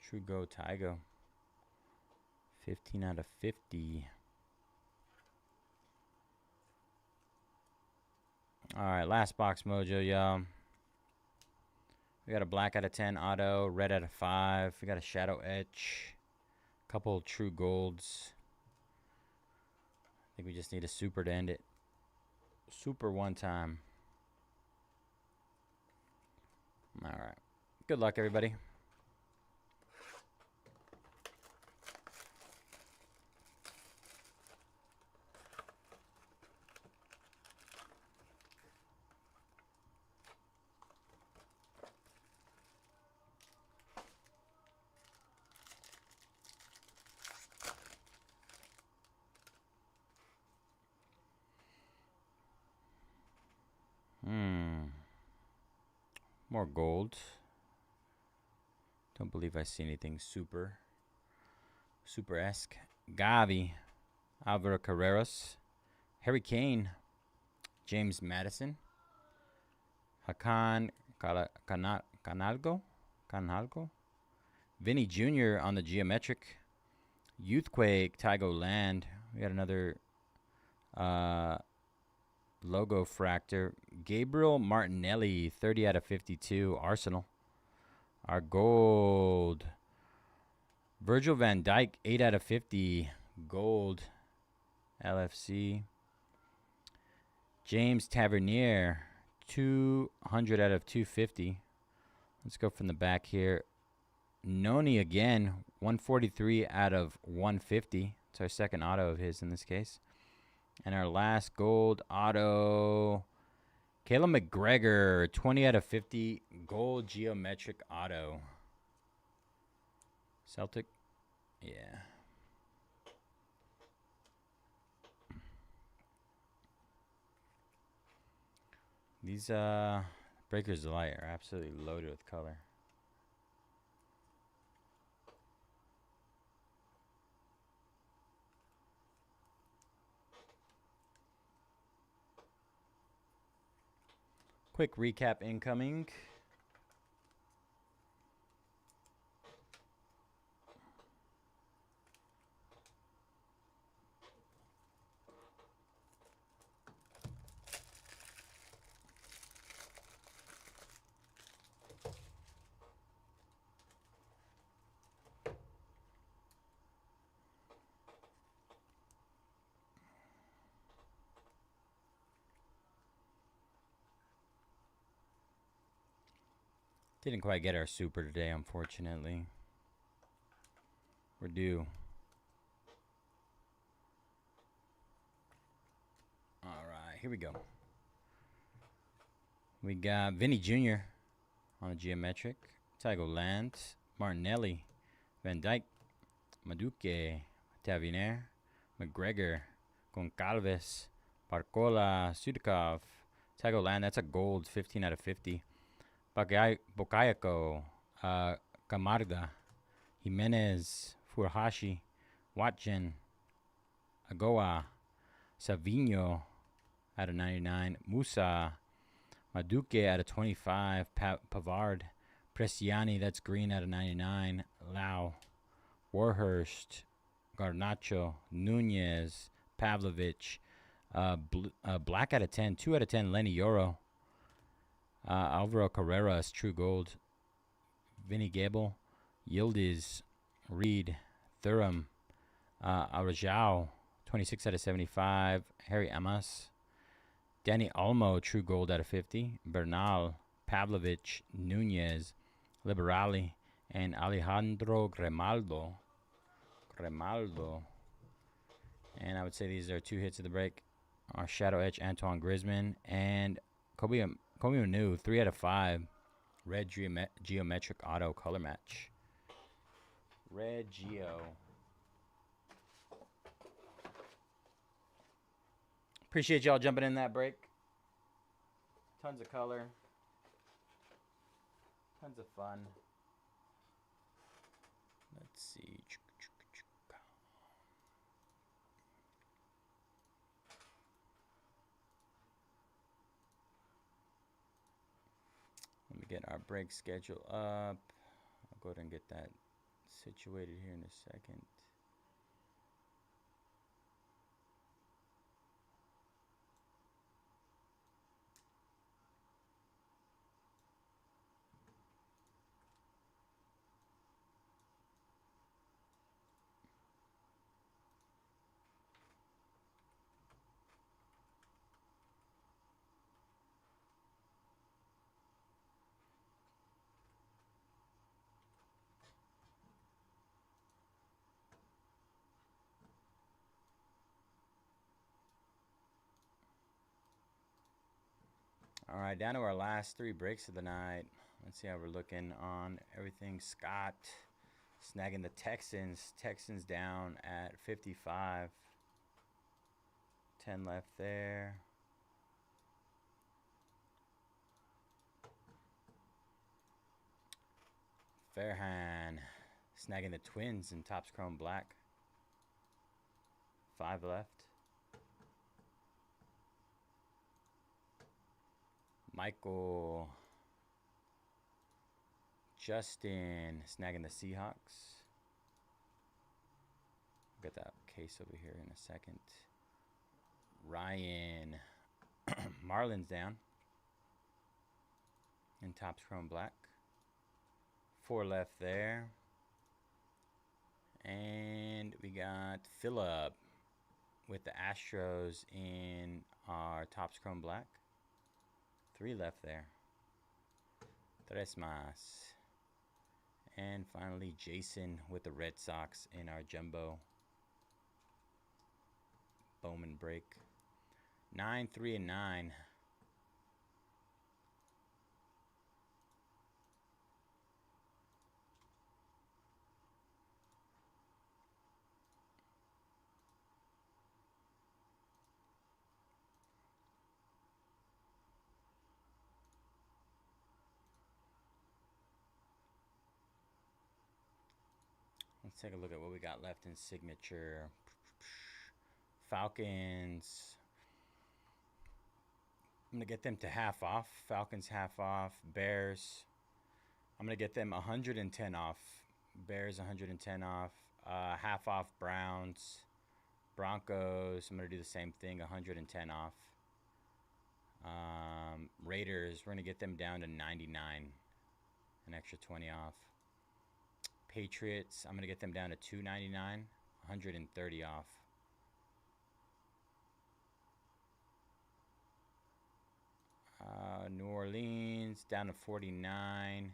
True Go Tygo. 15 out of 50. All right, last box mojo, y'all. We got a black out of 10 auto, red out of 5. We got a shadow etch, couple true golds. I think we just need a super to end it. Super one time. All right. Good luck, everybody. More gold. Don't believe I see anything super-esque. Gavi. Alvaro Carreras. Harry Kane. James Madison. Hakan Canalgo. Vinny Jr. on the geometric. Youthquake. Tygo Land. We got another logo fractor. Gabriel Martinelli, 30 out of 52. Arsenal. Our gold. Virgil van Dijk, 8 out of 50. Gold. LFC. James Tavernier, 200 out of 250. Let's go from the back here. Noni again, 143 out of 150. It's our second auto of his in this case. And our last gold auto, Caleb McGregor, 20 out of 50, gold geometric auto. Celtic, yeah. These Breakers Delight are absolutely loaded with color. Quick recap incoming. Didn't quite get our super today, unfortunately. We're due. All right, here we go. We got Vinny Jr. on the geometric. Tygo Land. Martinelli. Van Dijk. Maduke. Tavernier. McGregor. Goncalves, Barcola, Sudikov, Tagoland. That's a gold, 15 out of 50. Bokayako, Camarda, Jimenez, Furuhashi, Watjin, Agoa, Savino out of 99, Musa, Maduke out of 25, Pavard, Presiani, that's green out of 99, Lau, Warhurst, Garnacho, Nunez, Pavlovich, black out of 10, 2 out of 10, Lenny Yoro, Alvaro Carrera is true gold, Vinny Gable, Yildiz, Reed, Thuram, Arajao, 26 out of 75, Harry Amas, Danny Olmo, true gold out of 50, Bernal, Pavlovich, Nunez, Liberali, and Alejandro Grimaldo. And I would say these are 2 hits of the break. Our Shadow Etch, Antoine Griezmann, and Kobe Manu, 3 out of 5. Red Geometric Auto color match. Red Geo. Appreciate y'all jumping in that break. Tons of color. Tons of fun. Let's see. Let me get our break schedule up. I'll go ahead and get that situated here in a second. All right, down to our last 3 breaks of the night. Let's see how we're looking on everything. Scott snagging the Texans. Texans down at 55. 10 left there. Fairhan snagging the Twins in Topps Chrome Black. 5 left. Michael Justin snagging the Seahawks. Get that case over here in a second. Ryan Marlins down in Topps Chrome Black. 4 left there. And we got Phillip with the Astros in our Topps Chrome Black. 3 left there. 3 más. And finally, Jason with the Red Sox in our Jumbo Bowman break. 9, 3, and 9. Let's take a look at what we got left in signature. Falcons. I'm going to get them to half off. Falcons half off. Bears. I'm going to get them 110 off. Bears 110 off. Half off Browns. Broncos. I'm going to do the same thing. 110 off. Raiders. We're going to get them down to 99. An extra 20 off. Patriots, I'm going to get them down to $2.99, 130 off. New Orleans, down to 49.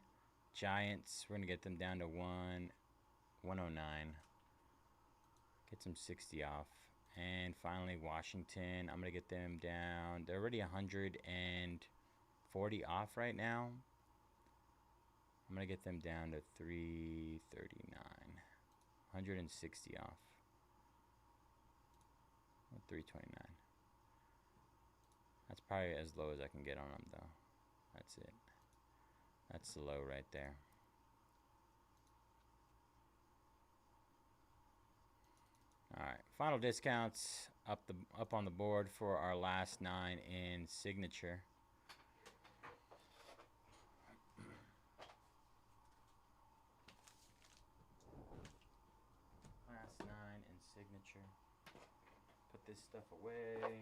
Giants, we're going to get them down to 109. Get some 60 off. And finally, Washington, I'm going to get them down. They're already 140 off right now. I'm going to get them down to 339. 160 off. 329. That's probably as low as I can get on them though. That's it. That's the low right there. All right, final discounts up on the board for our last 9 in signature. Last 9 in signature. Put this stuff away.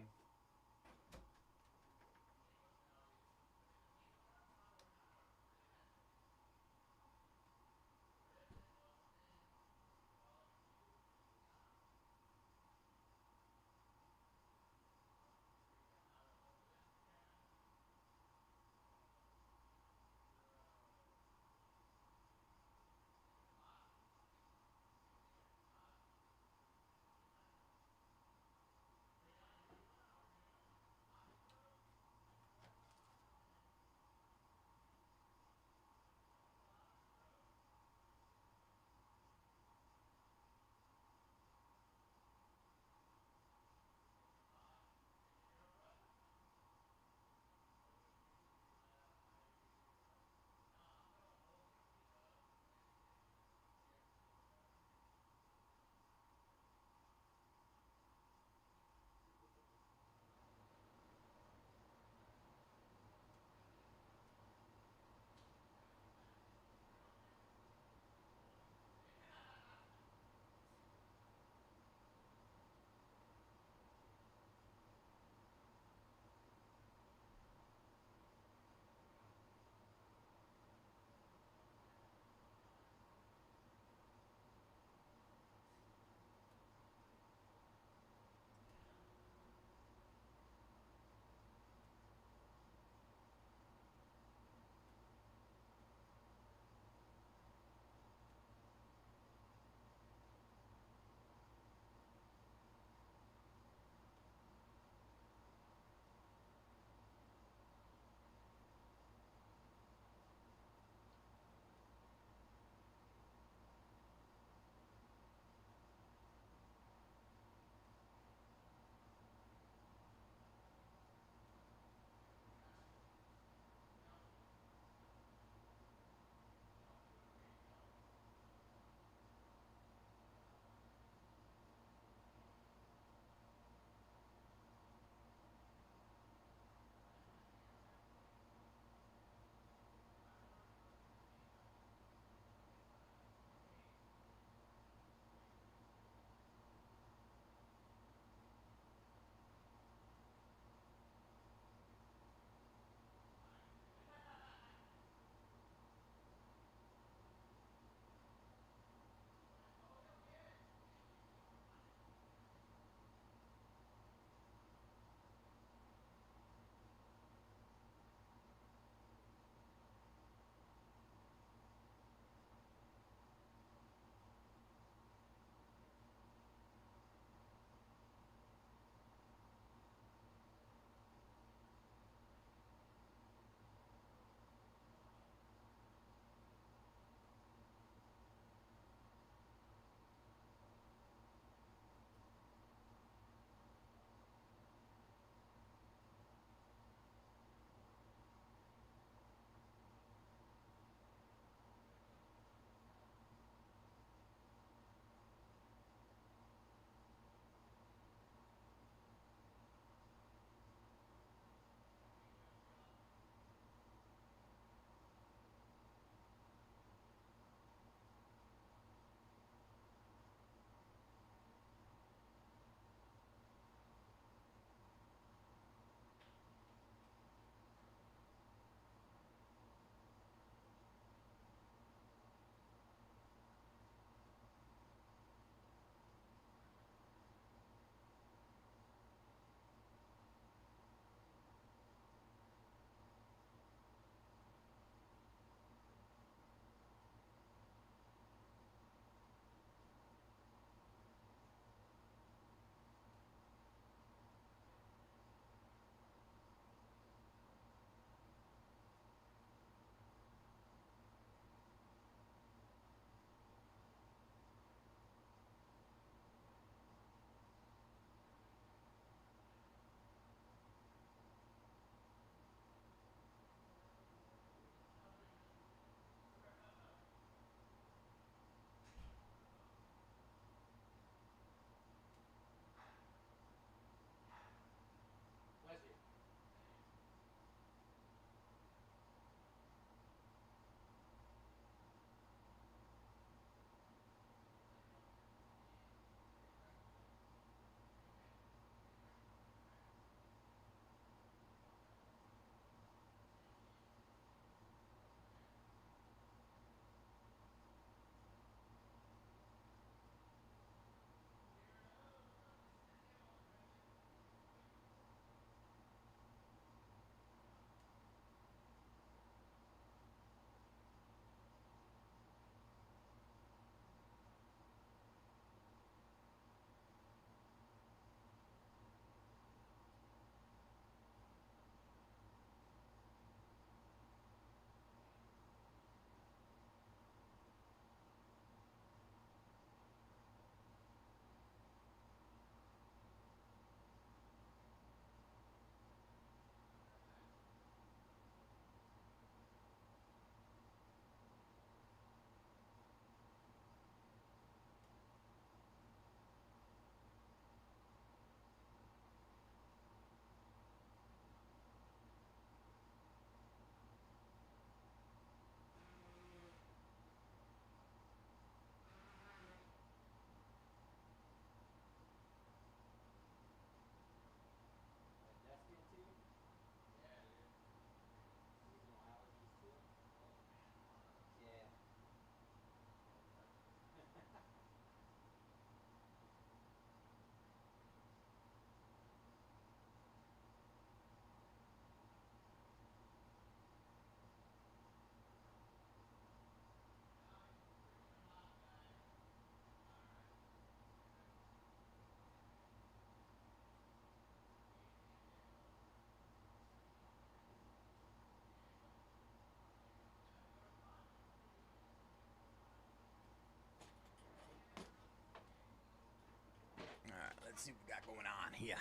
Let's see what we got going on here.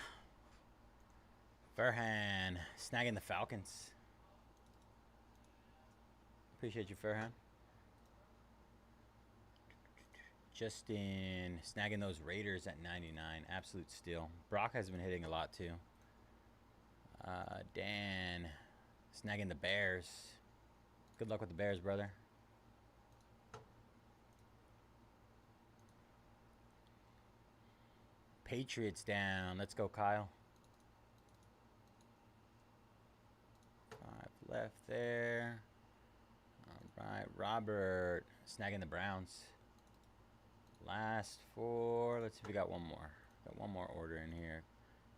Farhan snagging the Falcons. Appreciate you, Farhan. Justin snagging those Raiders at 99. Absolute steal. Brock has been hitting a lot too. Dan snagging the Bears. Good luck with the Bears, brother. Patriots down. Let's go, Kyle. 5 left there. All right, Robert snagging the Browns. Last 4. Let's see if we got one more. Got one more order in here.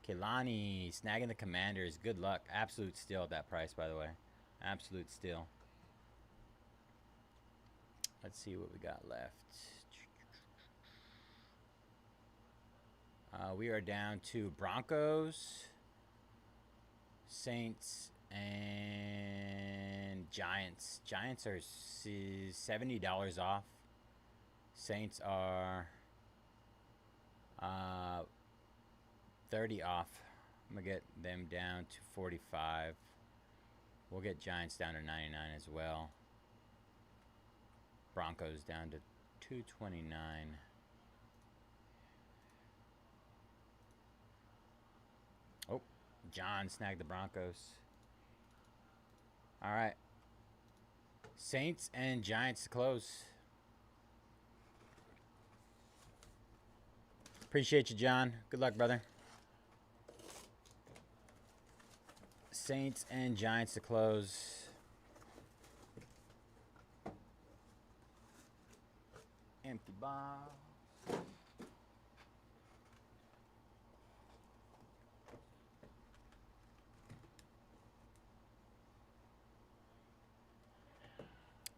Kelani snagging the Commanders. Good luck. Absolute steal at that price, by the way. Absolute steal. Let's see what we got left. We are down to Broncos, Saints, and Giants. Giants are $70 off. Saints are 30 off. I'm going to get them down to 45. We'll get Giants down to 99 as well. Broncos down to 229. Oh, John snagged the Broncos. All right. Saints and Giants to close. Appreciate you, John. Good luck, brother. Saints and Giants to close. Empty box.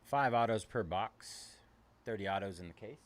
Five autos per box. 30 autos in the case.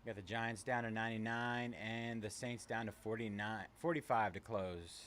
Got the Giants down to 99 and the Saints down to 45 to close.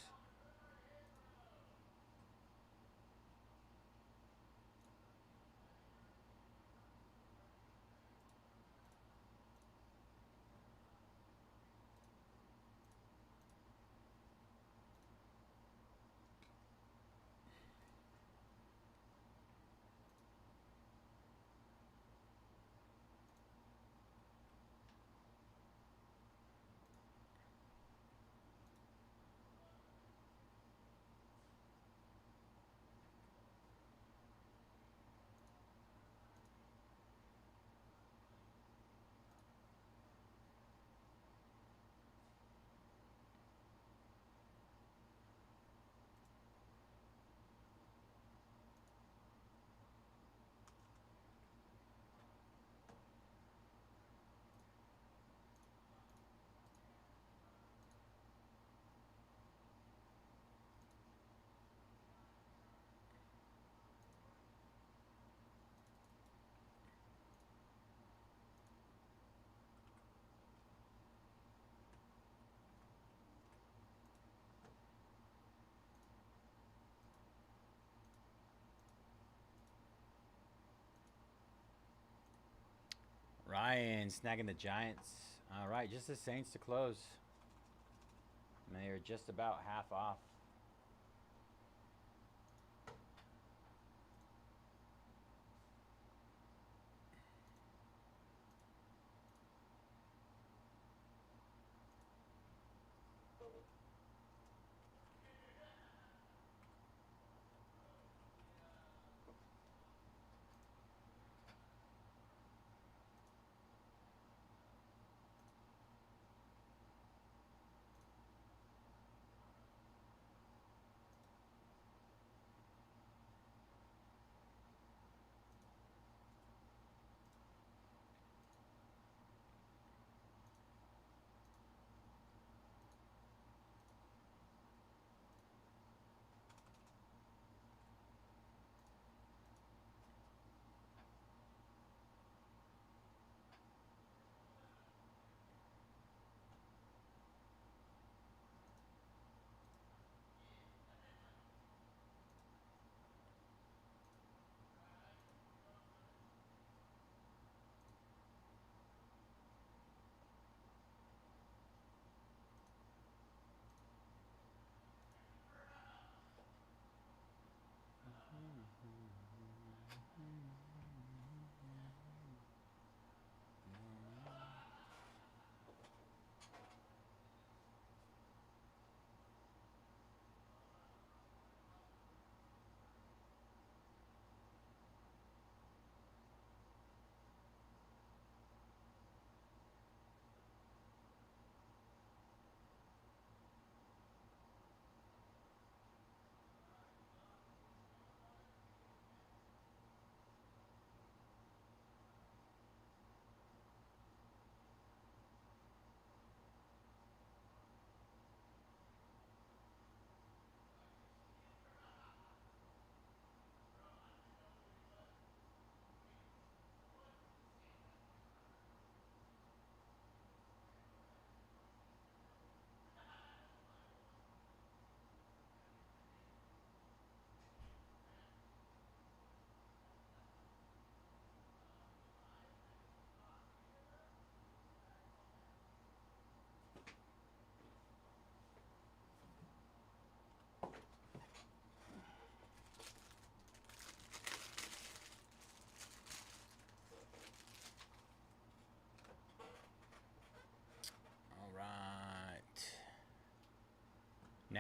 Ryan snagging the Giants. All right, just the Saints to close. And they are just about half off.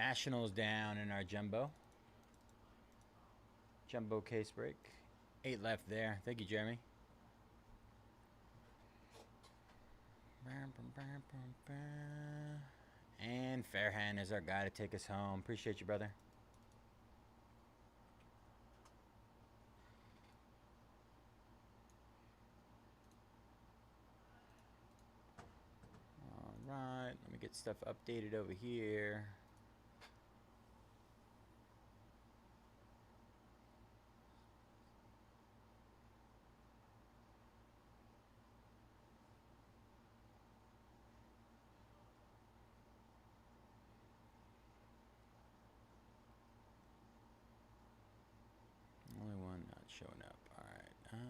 Nationals down in our jumbo. Jumbo case break. 8 left there. Thank you, Jeremy. And Fairhand is our guy to take us home. Appreciate you, brother. All right, let me get stuff updated over here. Only one not showing up. All right. All right.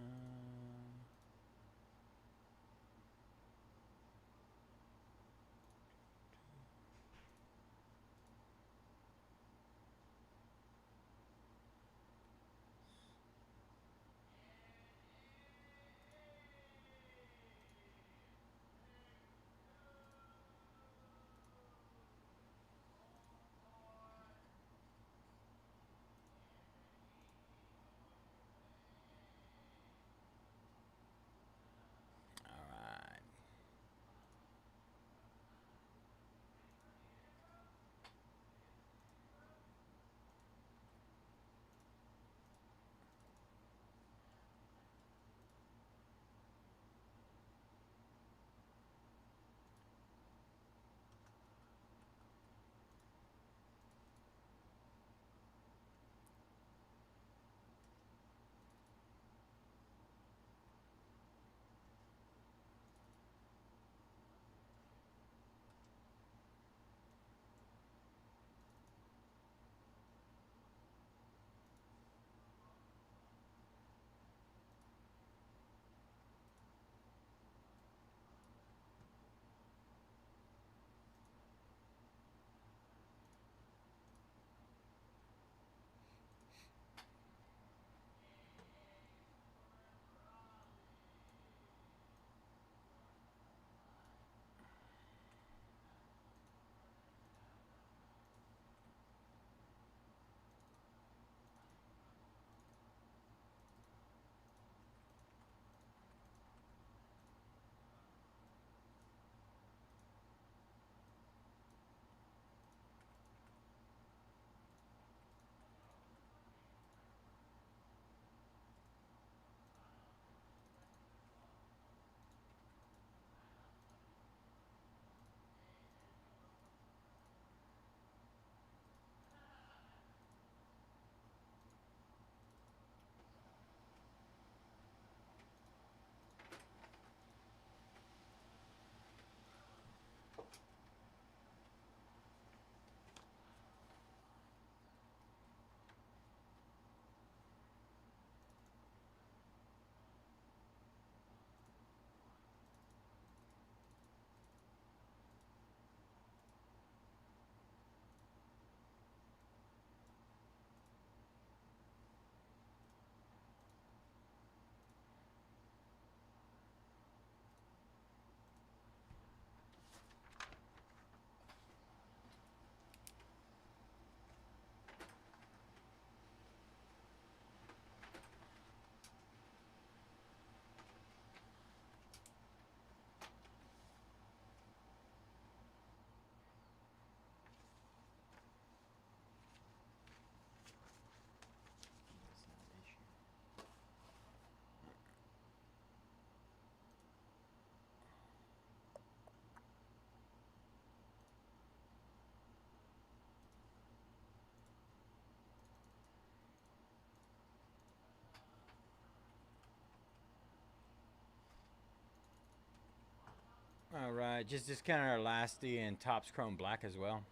All right, just kind of our lasty and tops chrome black as well.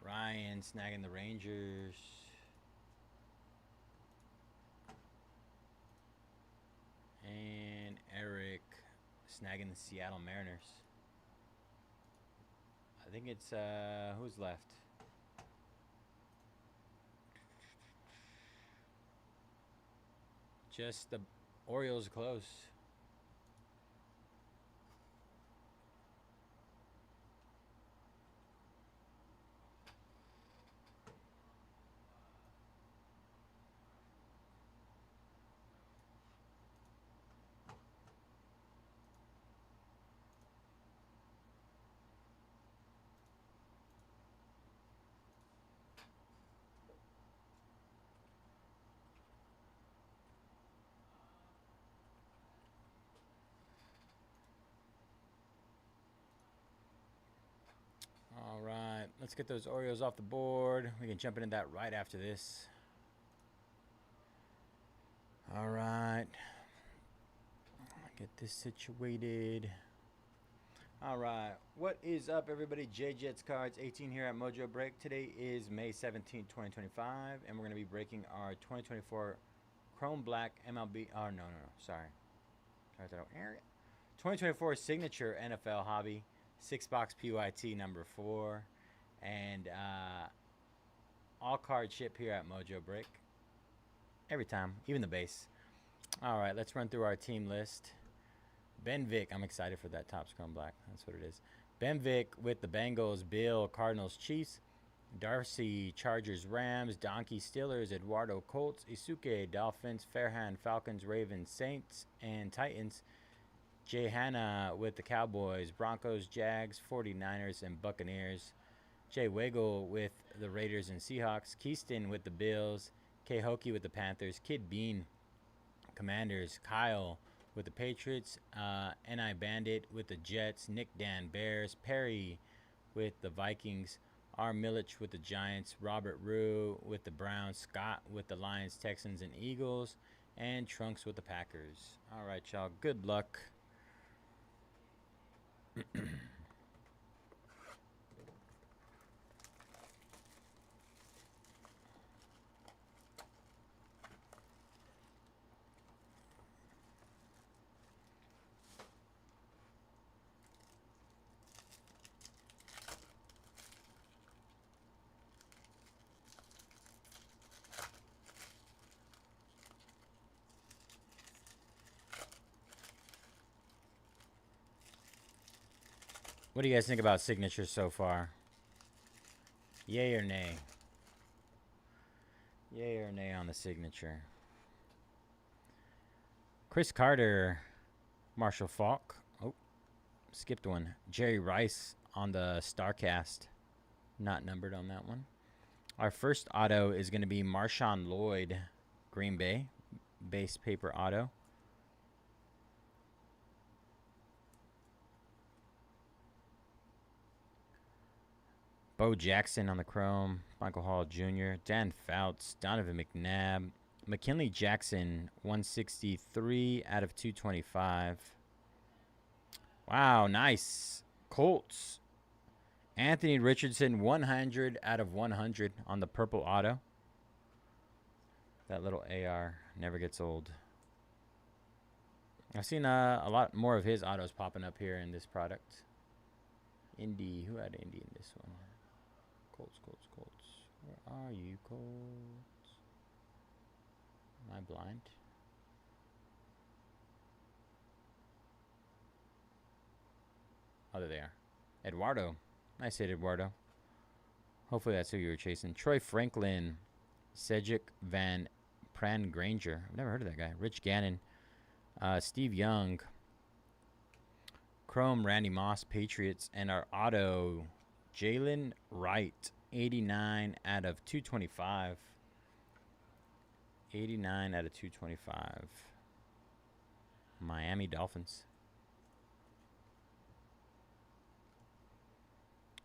Ryan snagging the Rangers. snagging the Seattle Mariners. I think it's who's left? Just the Orioles close. All right, let's get those Oreos off the board. We can jump into that right after this. All right. Get this situated. All right. What is up, everybody? J Jets Cards 18 here at Mojobreak. Today is May 17, 2025, and we're going to be breaking our 2024 Chrome Black MLB. Oh, no. Sorry. 2024 Signature NFL Hobby 6-box PYT number 4, and all card ship here at Mojobreak. Every time, even the base. All right, let's run through our team list. Ben Vick, I'm excited for that Topps Chrome Black. That's what it is. Ben Vick with the Bengals, Bill, Cardinals, Chiefs, Darcy, Chargers, Rams, Donkey, Steelers, Eduardo, Colts, Isuke, Dolphins, Fairhand, Falcons, Ravens, Saints, and Titans. Jay Hanna with the Cowboys, Broncos, Jags, 49ers, and Buccaneers. Jay Wiggle with the Raiders and Seahawks. Keyston with the Bills. K. Hokie with the Panthers. Kid Bean, Commanders. Kyle with the Patriots. N.I. Bandit with the Jets. Nick Dan, Bears. Perry with the Vikings. R. Milich with the Giants. Robert Rue with the Browns. Scott with the Lions, Texans, and Eagles. And Trunks with the Packers. All right, y'all. Good luck. What do you guys think about signatures so far? Yay or nay? Yay or nay on the signature? Chris Carter, Marshall Falk. Oh, skipped one. Jerry Rice on the StarCast. Not numbered on that one. Our first auto is going to be Marshawn Lloyd, Green Bay. Base paper auto. Bo Jackson on the chrome. Michael Hall Jr. Dan Fouts. Donovan McNabb. McKinley Jackson, 163 out of 225. Wow, nice. Colts. Anthony Richardson, 100 out of 100 on the purple auto. That little AR never gets old. I've seen a lot more of his autos popping up here in this product. Indy. Who had Indy in this one? Colts. Where are you, Colts? Am I blind? Oh, there they are. Eduardo. Nice hit, Eduardo. Hopefully that's who you were chasing. Troy Franklin. Cedric Van Pran Granger. I've never heard of that guy. Rich Gannon. Steve Young. Chrome, Randy Moss, Patriots. And our auto, Jalen Wright. 89 out of 225. 89 out of 225. Miami Dolphins.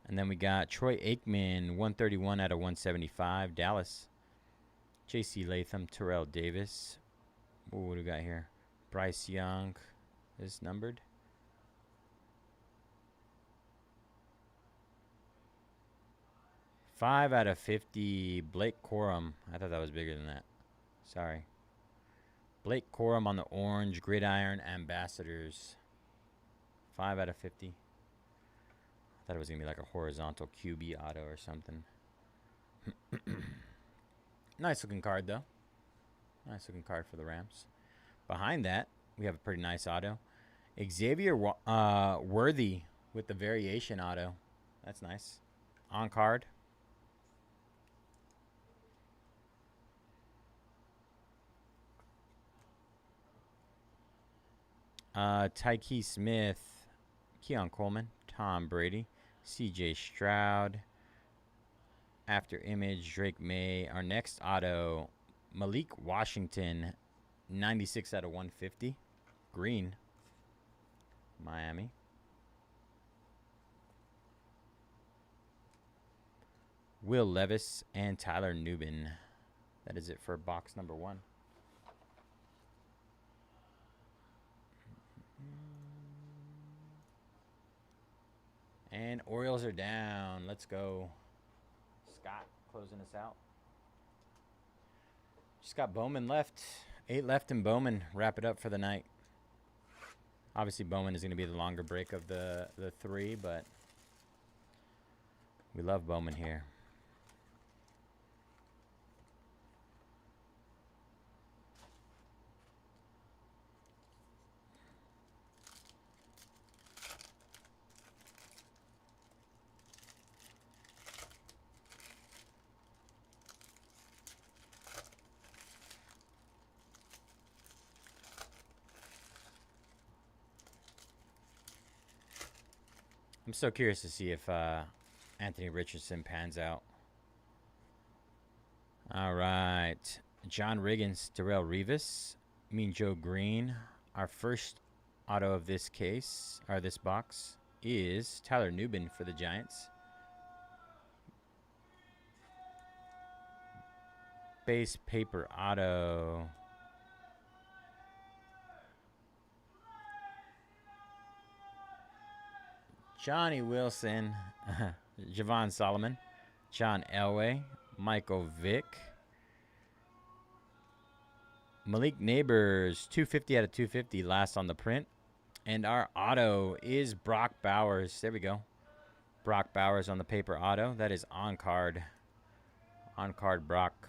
And then we got Troy Aikman, 131 out of 175. Dallas. J.C. Latham, Terrell Davis. What do we got here? Bryce Young is numbered. Five out of 50. Blake Corum. I thought that was bigger than that. Sorry. Blake Corum on the orange. Gridiron Ambassadors. 5 out of 50. I thought it was going to be like a horizontal QB auto or something. Nice looking card, though. Nice looking card for the Rams. Behind that, we have a pretty nice auto. Xavier Worthy with the variation auto. That's nice. On card. Tyke Smith, Keon Coleman, Tom Brady, CJ Stroud. After image, Drake May. Our next auto, Malik Washington, 96 out of 150. Green. Miami. Will Levis and Tyler Nubin. That is it for box number 1. And Orioles are down. Let's go. Scott closing us out. Just got Bowman left. 8 left in Bowman. Wrap it up for the night. Obviously, Bowman is going to be the longer break of the 3, but we love Bowman here. I'm so curious to see if Anthony Richardson pans out. All right. John Riggins, Darrell Revis, Mean Joe Green. Our first auto of this case, or this box, is Tyler Nubin for the Giants. Base paper auto. Johnny Wilson, Javon Solomon, John Elway, Michael Vick, Malik Neighbors, 250 out of 250, last on the print. And our auto is Brock Bowers. There we go. Brock Bowers on the paper auto. That is on card. On card Brock.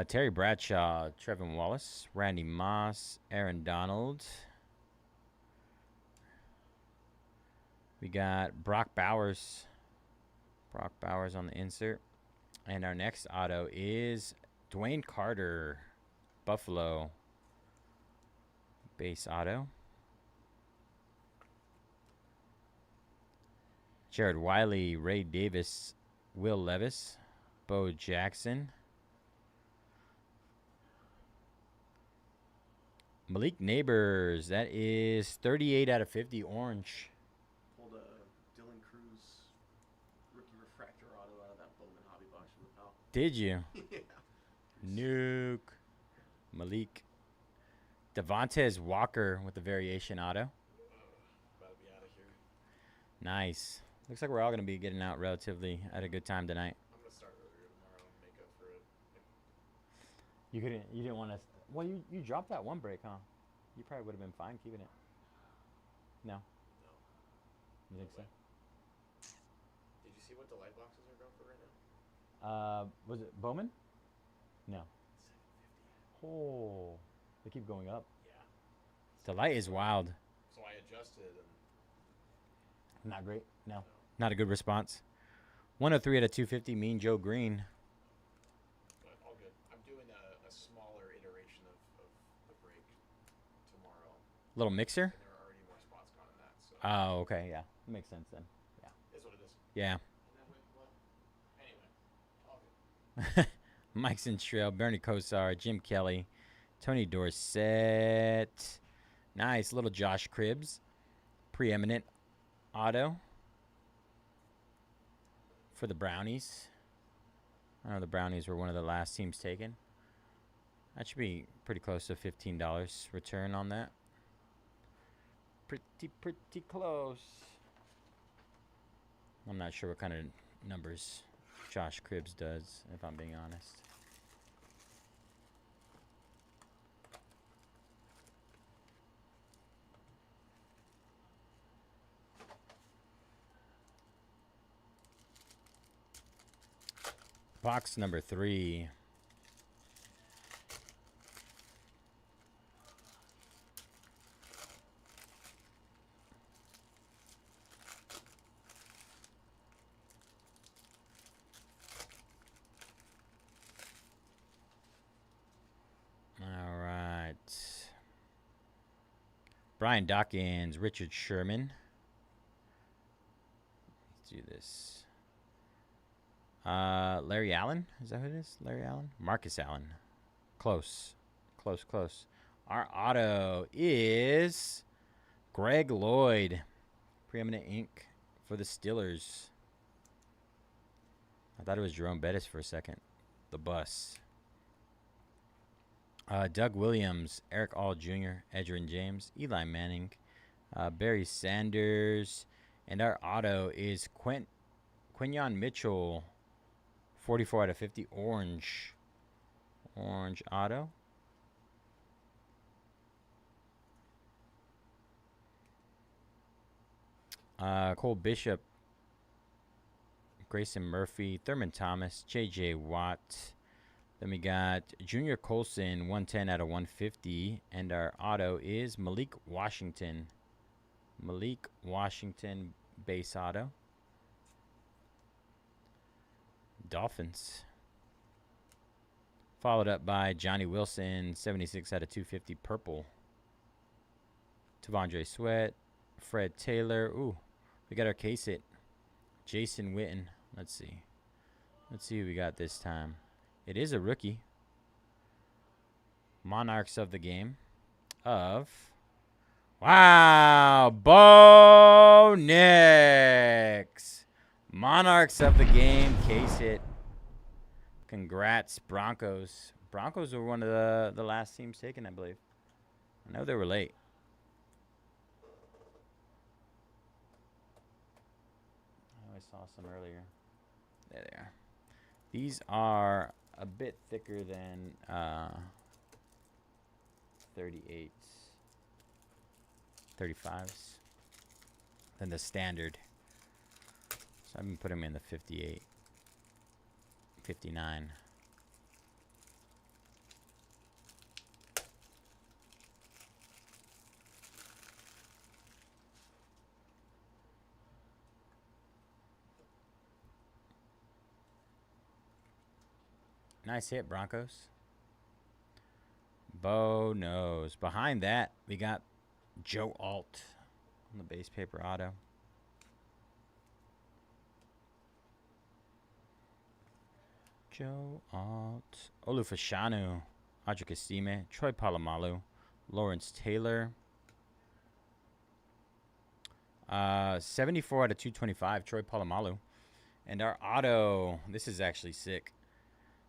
Terry Bradshaw, Trevin Wallace, Randy Moss, Aaron Donald. We got Brock Bowers. Brock Bowers on the insert. And our next auto is Dwayne Carter, Buffalo. Base auto. Jared Wiley, Ray Davis, Will Levis, Bo Jackson. Malik Neighbors, that is 38 out of 50 orange. Pulled a Dylan Cruz rookie refractor auto out of that Bowman hobby box from the pal. Did you? Yeah. Nuke. Malik. Devontae Walker with the variation auto. About to be out of here. Nice. Looks like we're all going to be getting out relatively at a good time tonight. I'm gonna start earlier tomorrow and make up for it. You didn't want to. Well, you dropped that one break, huh? You probably would have been fine keeping it. No. No. You think so? Did you see what the light boxes are going for right now? Was it Bowman? No. Oh, they keep going up. Yeah. The light is wild. So I adjusted and Not great. No. Not a good response. 103 out of 250. Mean Joe Green. but all good. I'm doing a smaller iteration of the break tomorrow. Little mixer. And there are already more spots gone in that, so Oh, okay. Yeah. Makes sense then. is what it is. Yeah. And then anyway, all good. Mike Centrell, Bernie Kosar, Jim Kelly, Tony Dorsett. Nice little Josh Cribbs. Preeminent auto for the Brownies. I know the Brownies were one of the last teams taken. That should be pretty close to $15 return on that. Pretty close. I'm not sure what kind of numbers Josh Cribbs does, if I'm being honest. Box number 3. All right. Brian Dawkins, Richard Sherman. Let's do this. Larry Allen, is that who it is? Larry Allen? Marcus Allen. Close. Close, close. Our auto is Greg Lloyd. Preeminent ink for the Steelers. I thought it was Jerome Bettis for a second. The bus. Doug Williams, Eric All Jr., Edgerrin James, Eli Manning, Barry Sanders, and our auto is Quinyon Mitchell, 44 out of 50, orange auto. Cole Bishop, Grayson Murphy, Thurman Thomas, J.J. Watt. Then we got Junior Colson, 110 out of 150. And our auto is Malik Washington. Malik Washington, base auto. Dolphins. Followed up by Johnny Wilson, 76 out of 250, purple. Tavondre Sweat, Fred Taylor. Ooh, we got our case hit. Jason Witten. Let's see. Let's see who we got this time. It is a rookie. Monarchs of the game of... Wow! Bo Nix! Monarchs of the game, case hit. Congrats, Broncos. Broncos were one of the last teams taken, I believe. I know they were late. I saw some earlier. There they are. These are a bit thicker than 38s, 35s than the standard. So I've been putting them in the 58, 59. Nice hit, Broncos. Bo knows. Behind that, we got Joe Alt on the base paper auto. Joe Alt. Olufashanu. Audric Estime. Troy Polamalu. Lawrence Taylor. 74 out of 225, Troy Polamalu. And our auto, this is actually sick.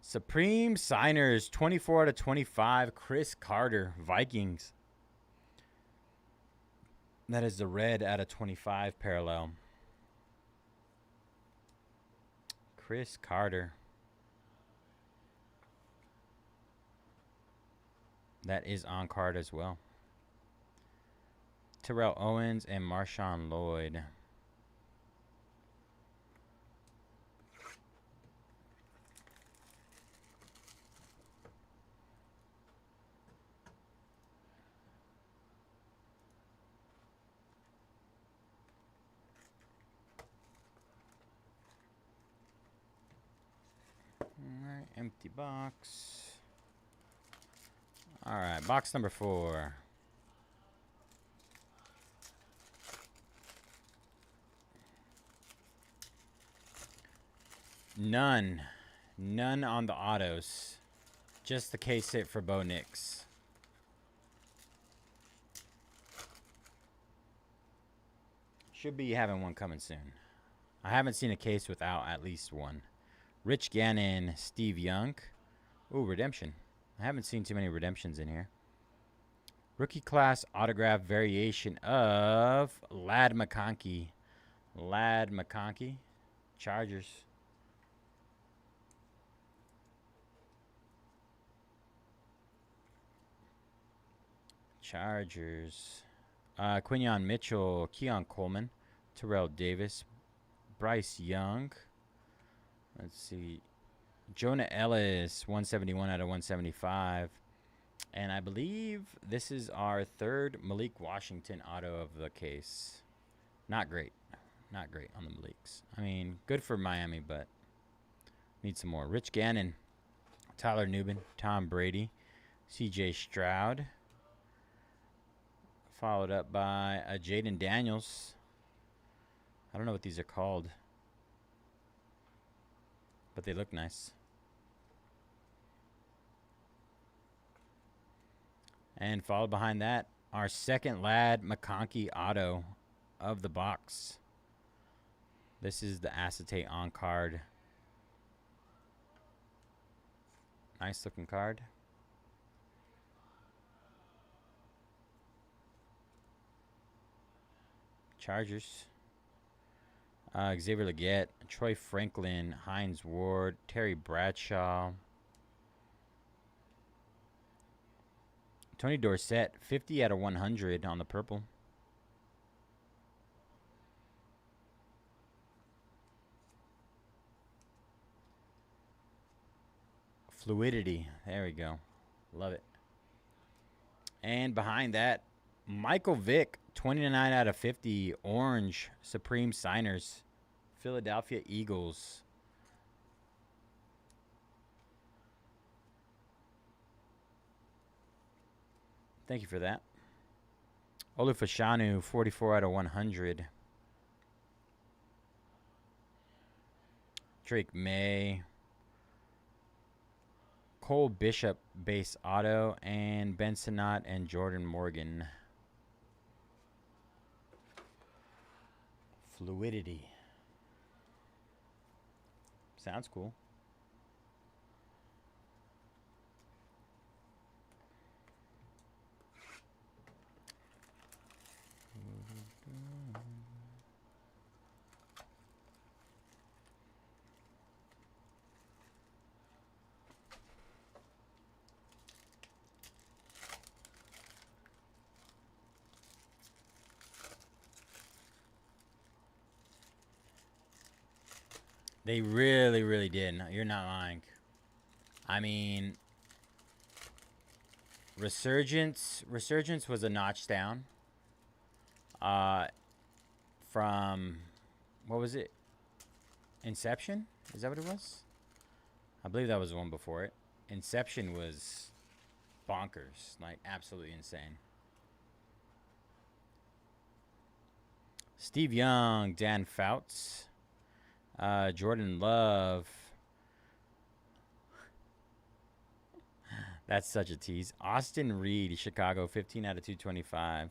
Supreme Signers, 24 out of 25, Chris Carter, Vikings. That is the red out of 25 parallel. Chris Carter. That is on card as well. Terrell Owens and Marshawn Lloyd. Alright, empty box. Alright, box number 4. None on the autos. Just the case hit for Bo Nix. Should be having one coming soon. I haven't seen a case without at least one. Rich Gannon, Steve Young. Ooh, redemption. I haven't seen too many redemptions in here. Rookie class autograph variation of Ladd McConkey. Ladd McConkey. Chargers. Chargers. Quinion Mitchell, Keon Coleman, Terrell Davis, Bryce Young. Let's see. Jonah Ellis, 171 out of 175. And I believe this is our third Malik Washington auto of the case. Not great. Not great on the Maliks. I mean, good for Miami, but need some more. Rich Gannon, Tyler Nubin, Tom Brady, C.J. Stroud. Followed up by Jaden Daniels. I don't know what these are called, but they look nice. And followed behind that, our second Lad McConkey auto of the box. This is the acetate on card. Nice looking card. Chargers. Xavier Legette, Troy Franklin, Hines Ward, Terry Bradshaw. Tony Dorsett, 50 out of 100 on the purple. Fluidity. There we go. Love it. And behind that, Michael Vick, 29 out of 50, orange, Supreme Signers, Philadelphia Eagles. Thank you for that. Olufashanu, 44 out of 100. Drake May. Cole Bishop, base auto. And Ben Sinnott and Jordan Morgan. Fluidity. Sounds cool. They really, really did. You're not lying. I mean, Resurgence was a notch down. From, what was it? Inception? Is that what it was? I believe that was the one before it. Inception was bonkers. Like, absolutely insane. Steve Young, Dan Fouts. Jordan Love. That's such a tease. Austin Reed, Chicago, 15 out of 225.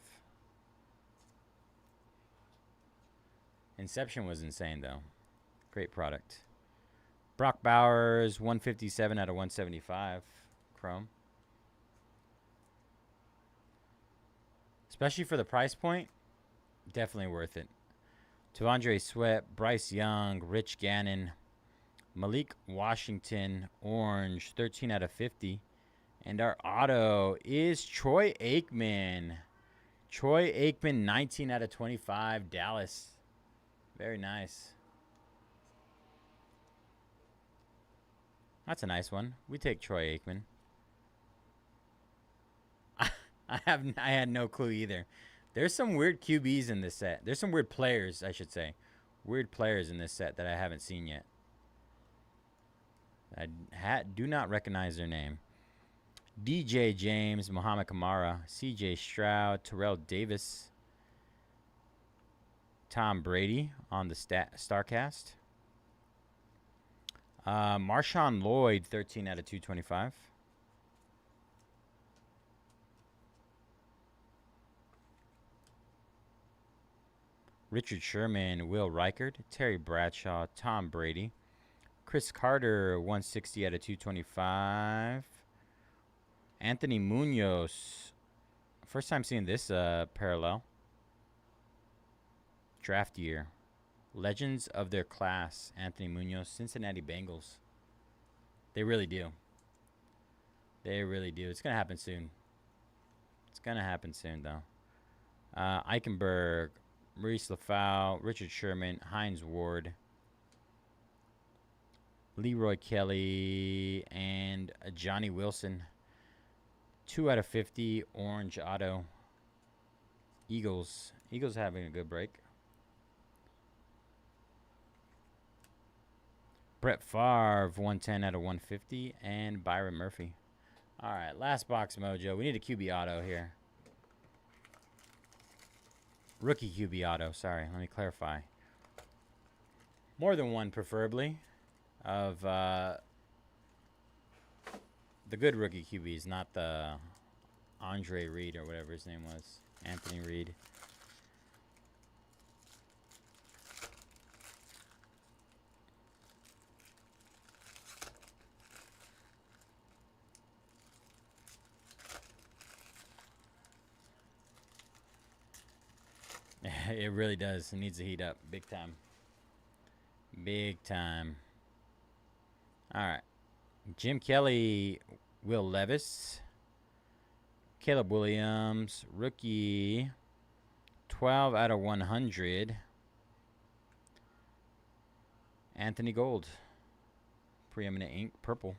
Inception was insane, though. Great product. Brock Bowers, 157 out of 175. Chrome. Especially for the price point, definitely worth it. Tavondre Sweat, Bryce Young, Rich Gannon, Malik Washington, orange, 13 out of 50. And our auto is Troy Aikman. Troy Aikman, 19 out of 25, Dallas. Very nice. That's a nice one. We take Troy Aikman. I had no clue either. There's some weird QBs in this set. There's some weird players, I should say. Weird players in this set that I haven't seen yet. I do not recognize their name. DJ James, Muhammad Kamara, CJ Stroud, Terrell Davis, Tom Brady on the StarCast. Marshawn Lloyd, 13 out of 225. Richard Sherman, Will Reichard, Terry Bradshaw, Tom Brady. Chris Carter, 160 out of 225. Anthony Munoz. First time seeing this parallel. Draft year. Legends of their class. Anthony Munoz, Cincinnati Bengals. They really do. They really do. It's going to happen soon. It's going to happen soon, though. Eichenberg, Maurice Lafau, Richard Sherman, Hines Ward, Leroy Kelly, and Johnny Wilson. 2 out of 50, orange auto. Eagles. Eagles having a good break. Brett Favre, 110 out of 150, and Byron Murphy. All right, last box mojo. We need a QB auto here. Rookie QB auto, sorry. Let me clarify. More than one, preferably, of the good rookie QBs, not the Andre Reed or whatever his name was. Anthony Reed. It really does. It needs to heat up big time. Big time. All right. Jim Kelly, Will Levis, Caleb Williams, rookie, 12 out of 100. Anthony Gold, preeminent ink, purple.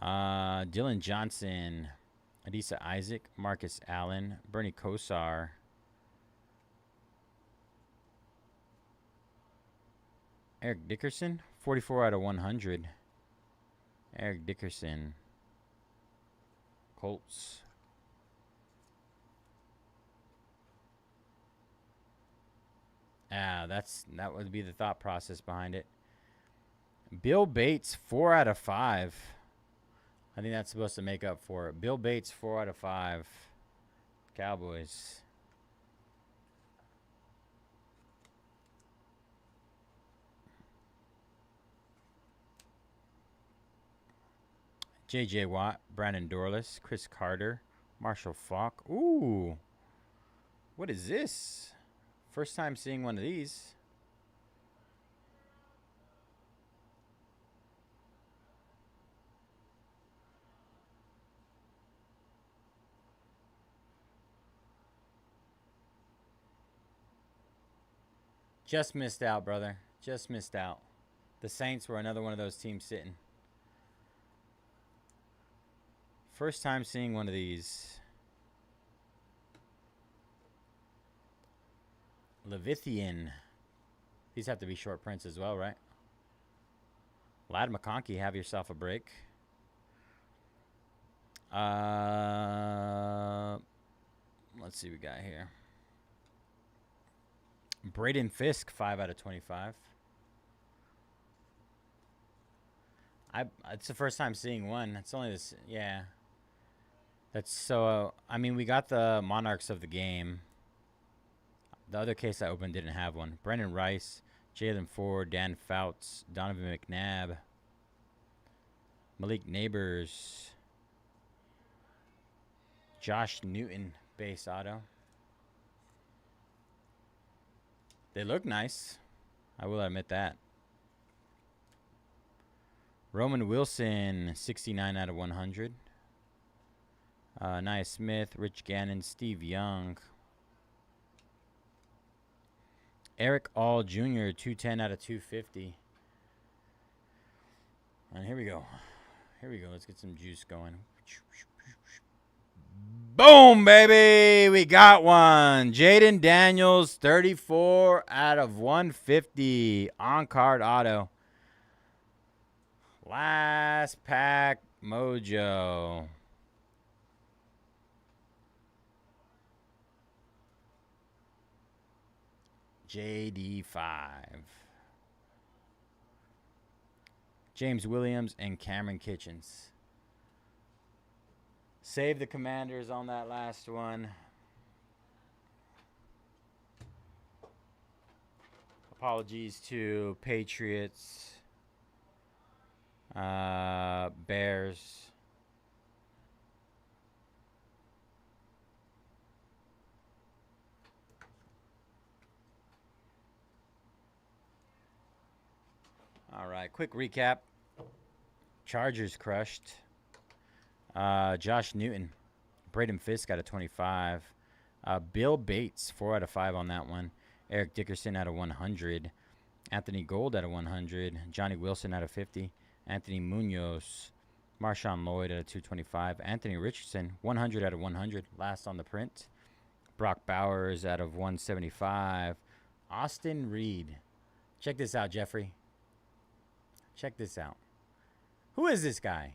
Dylan Johnson, Adisa Isaac, Marcus Allen, Bernie Kosar, Eric Dickerson, 44 out of 100. Eric Dickerson, Colts. That would be the thought process behind it. Bill Bates, 4 out of 5. I think that's supposed to make up for it. Bill Bates, 4 out of 5. Cowboys. J.J. Watt, Brandon Dorless, Chris Carter, Marshall Faulk. Ooh. What is this? First time seeing one of these. Just missed out, brother. Just missed out. The Saints were another one of those teams sitting. First time seeing one of these. Levithian. These have to be short prints as well, right? Lad McConkey, have yourself a break. Let's see what we got here. Braden Fisk, 5 out of 25. It's the first time seeing one. It's only this, yeah. That's so, I mean, we got the Monarchs of the game. The other case I opened didn't have one. Brendan Rice, Jalen Ford, Dan Fouts, Donovan McNabb, Malik Neighbors, Josh Newton, base auto. They look nice. I will admit that. Roman Wilson, 69 out of 100. Nia Smith, Rich Gannon, Steve Young. Eric All Jr., 210 out of 250. And here we go. Here we go. Let's get some juice going. Boom, baby. We got one. Jaden Daniels, 34 out of 150. On-card auto. Last pack mojo. JD5. James Williams and Cameron Kitchens. Save the Commanders on that last one. Apologies to Patriots, Bears, All right, quick recap. Chargers crushed. Josh Newton. Braden Fisk got a 25. Bill Bates, 4 out of 5 on that one. Eric Dickerson out of 100. Anthony Gold out of 100. Johnny Wilson out of 50. Anthony Munoz. Marshawn Lloyd out of 225. Anthony Richardson, 100 out of 100. Last on the print. Brock Bowers out of 175. Austin Reed. Check this out, Jeffrey. Check this out. Who is this guy?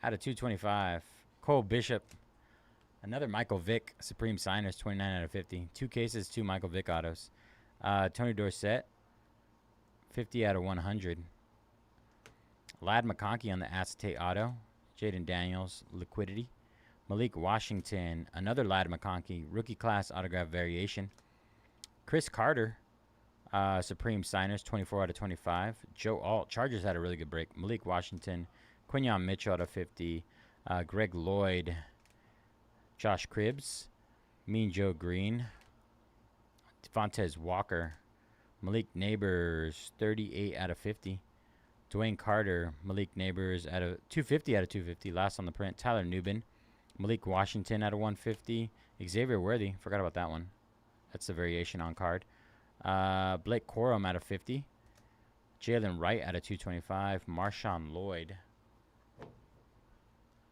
Out of 225. Cole Bishop. Another Michael Vick. Supreme Signers, 29 out of 50. 2 cases, 2 Michael Vick autos. Tony Dorsett. 50 out of 100. Lad McConkey on the acetate auto. Jaden Daniels, liquidity. Malik Washington, another Lad McConkey, rookie class autograph variation. Chris Carter, Supreme Signers, 24 out of 25. Joe Alt, Chargers had a really good break. Malik Washington, Quinyon Mitchell out of 50. Greg Lloyd, Josh Cribbs, Mean Joe Green, Devontae Walker, Malik Neighbors, 38 out of 50. Dwayne Carter, Malik Neighbors out of 250 out of 250. Last on the print. Tyler Nubin, Malik Washington out of 150. Xavier Worthy, forgot about that one. That's the variation on card. Blake Corum out of 50. Jalen Wright out of 225. Marshawn Lloyd.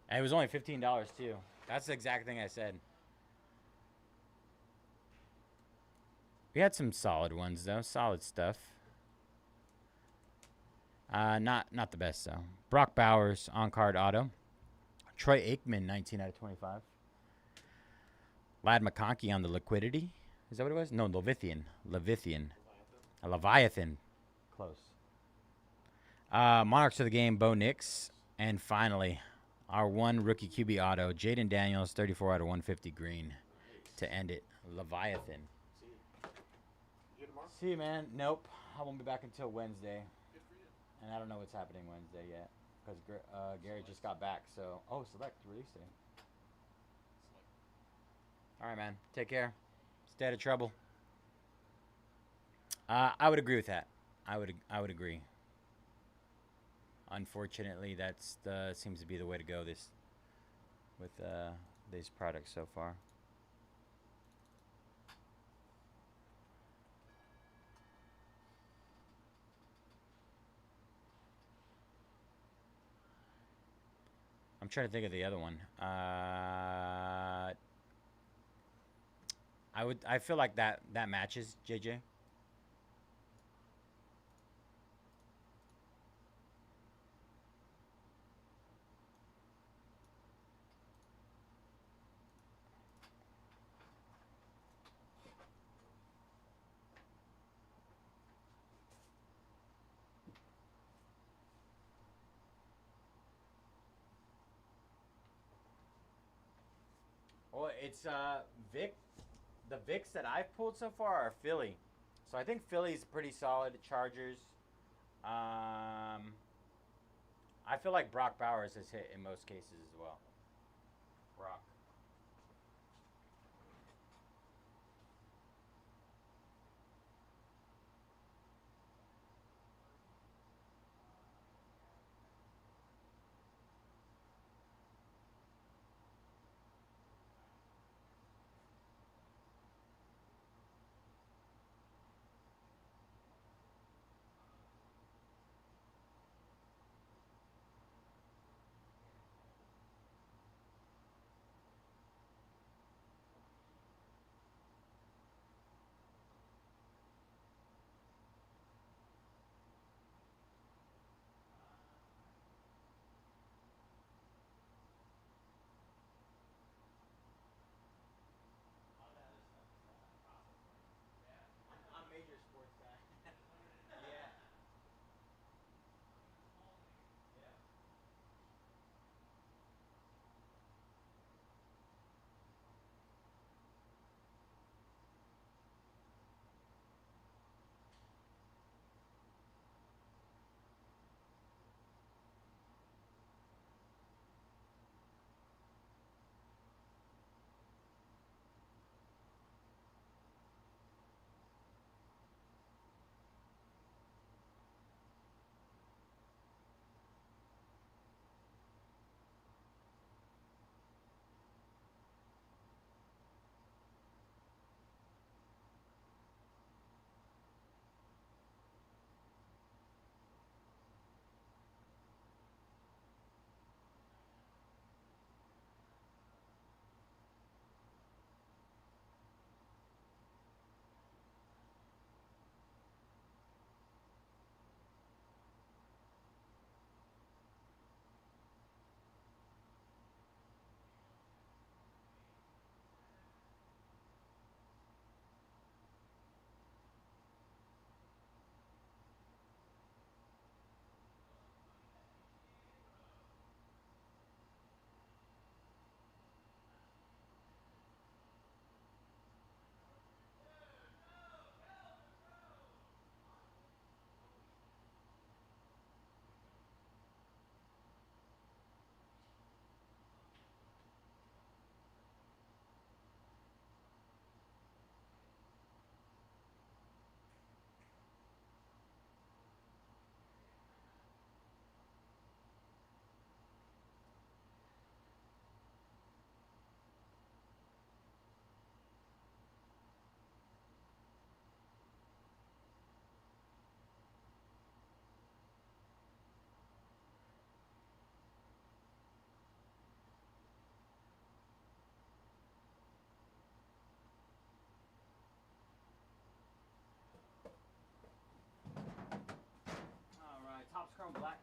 And it was only $15 too. That's the exact thing I said. We had some solid ones though. Solid stuff. Not the best though. Brock Bowers on card auto. Troy Aikman, 19 out of 25. Lad McConkey on the liquidity. Is that what it was? No, Leviathan. A Leviathan. Close. Monarchs of the game, Bo Nix. And finally, our one rookie QB auto, Jaden Daniels, 34 out of 150 green to end it. Leviathan. You tomorrow? See you, man. Nope. I won't be back until Wednesday. Good for you. And I don't know what's happening Wednesday yet. Because Gary just got back, so... Oh, select release day. All right, man. Take care. Stay out of trouble. I would agree with that. I would agree. Unfortunately, that's seems to be the way to go with these products so far. I'm trying to think of the other one. I feel like that matches, JJ. Well, it's Vic. The Vicks that I've pulled so far are Philly, so I think Philly's pretty solid. Chargers. I feel like Brock Bowers has hit in most cases as well. Brock.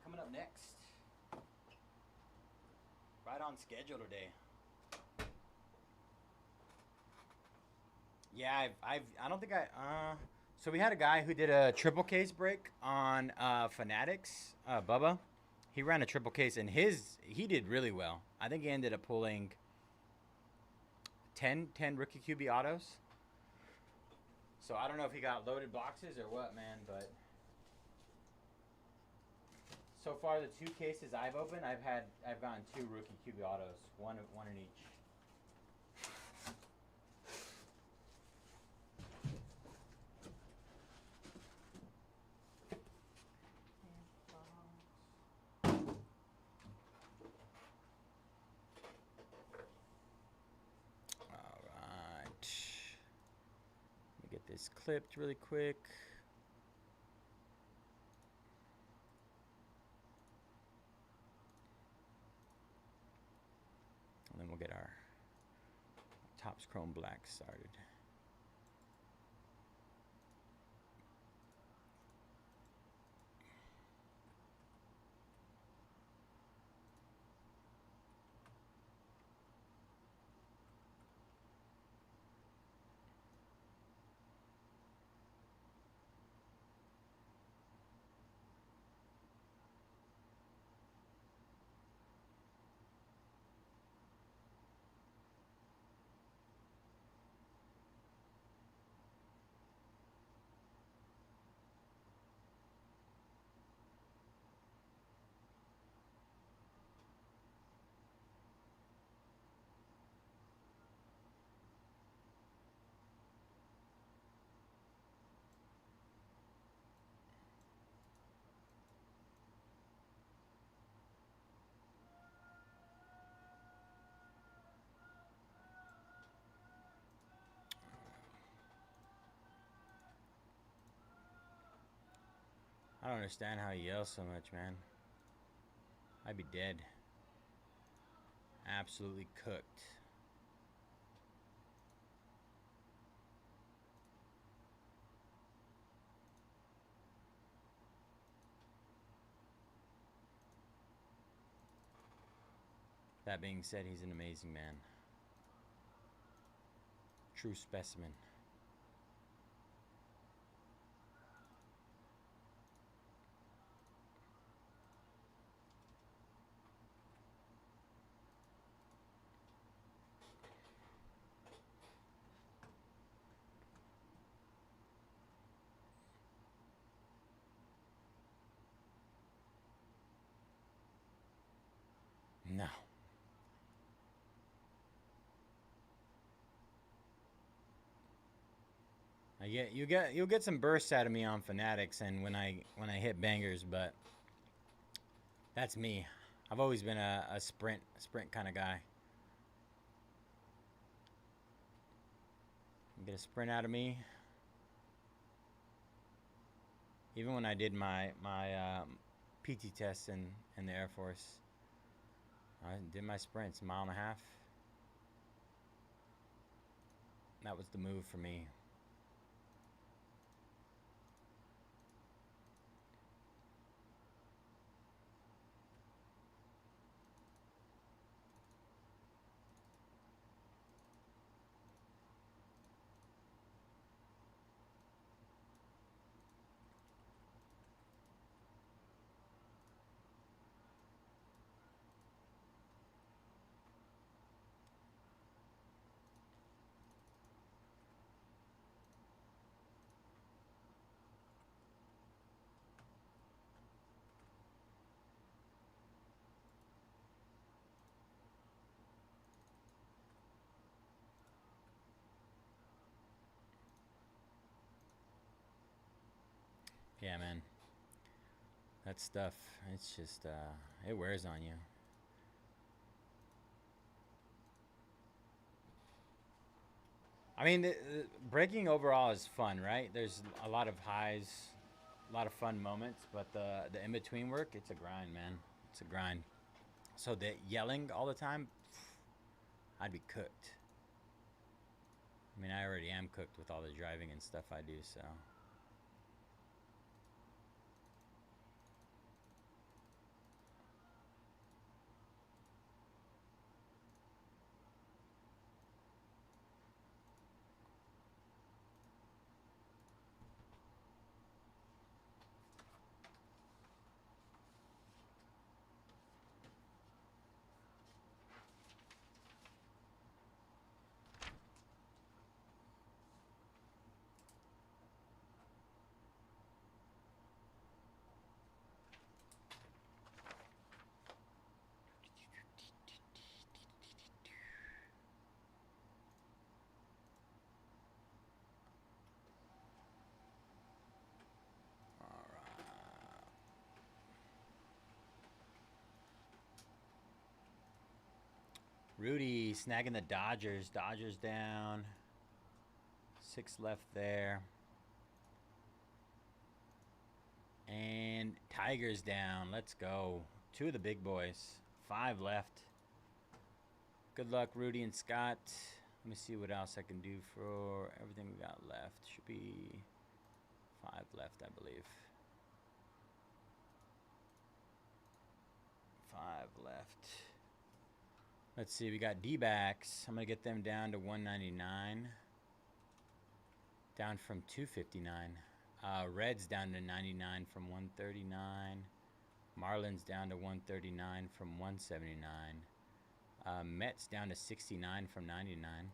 coming up next. Right on schedule today. Yeah, I don't think so we had a guy who did a triple case break on Fanatics, Bubba. He ran a triple case and he did really well. I think he ended up pulling 10 rookie QB autos. So I don't know if he got loaded boxes or what, man, but so far the 2 cases I've opened, I've gotten 2 rookie QB autos, one in each. All right. Let me get this clipped really quick. And then we'll get our Topps Chrome Black started. I don't understand how he yells so much, man. I'd be dead. Absolutely cooked. That being said, he's an amazing man. True specimen. No. You'll get some bursts out of me on Fanatics and when I hit bangers, but that's me. I've always been a sprint kind of guy. Get a sprint out of me. Even when I did my PT test in the Air Force, I did my sprints, 1.5 miles. That was the move for me. Yeah, man. That stuff, it's just, it wears on you. I mean, the breaking overall is fun, right? There's a lot of highs, a lot of fun moments, but the in-between work, it's a grind, man. It's a grind. So the yelling all the time, I'd be cooked. I mean, I already am cooked with all the driving and stuff I do, so. Rudy snagging the Dodgers. Dodgers down. 6 left there. And Tigers down. Let's go. 2 of the big boys. 5 left. Good luck, Rudy and Scott. Let me see what else I can do for everything we got left. Should be 5 left, I believe. 5 left. Let's see, we got D-backs. I'm going to get them down to 199. Down from 259. Reds down to 99 from 139. Marlins down to 139 from 179. Mets down to 69 from 99.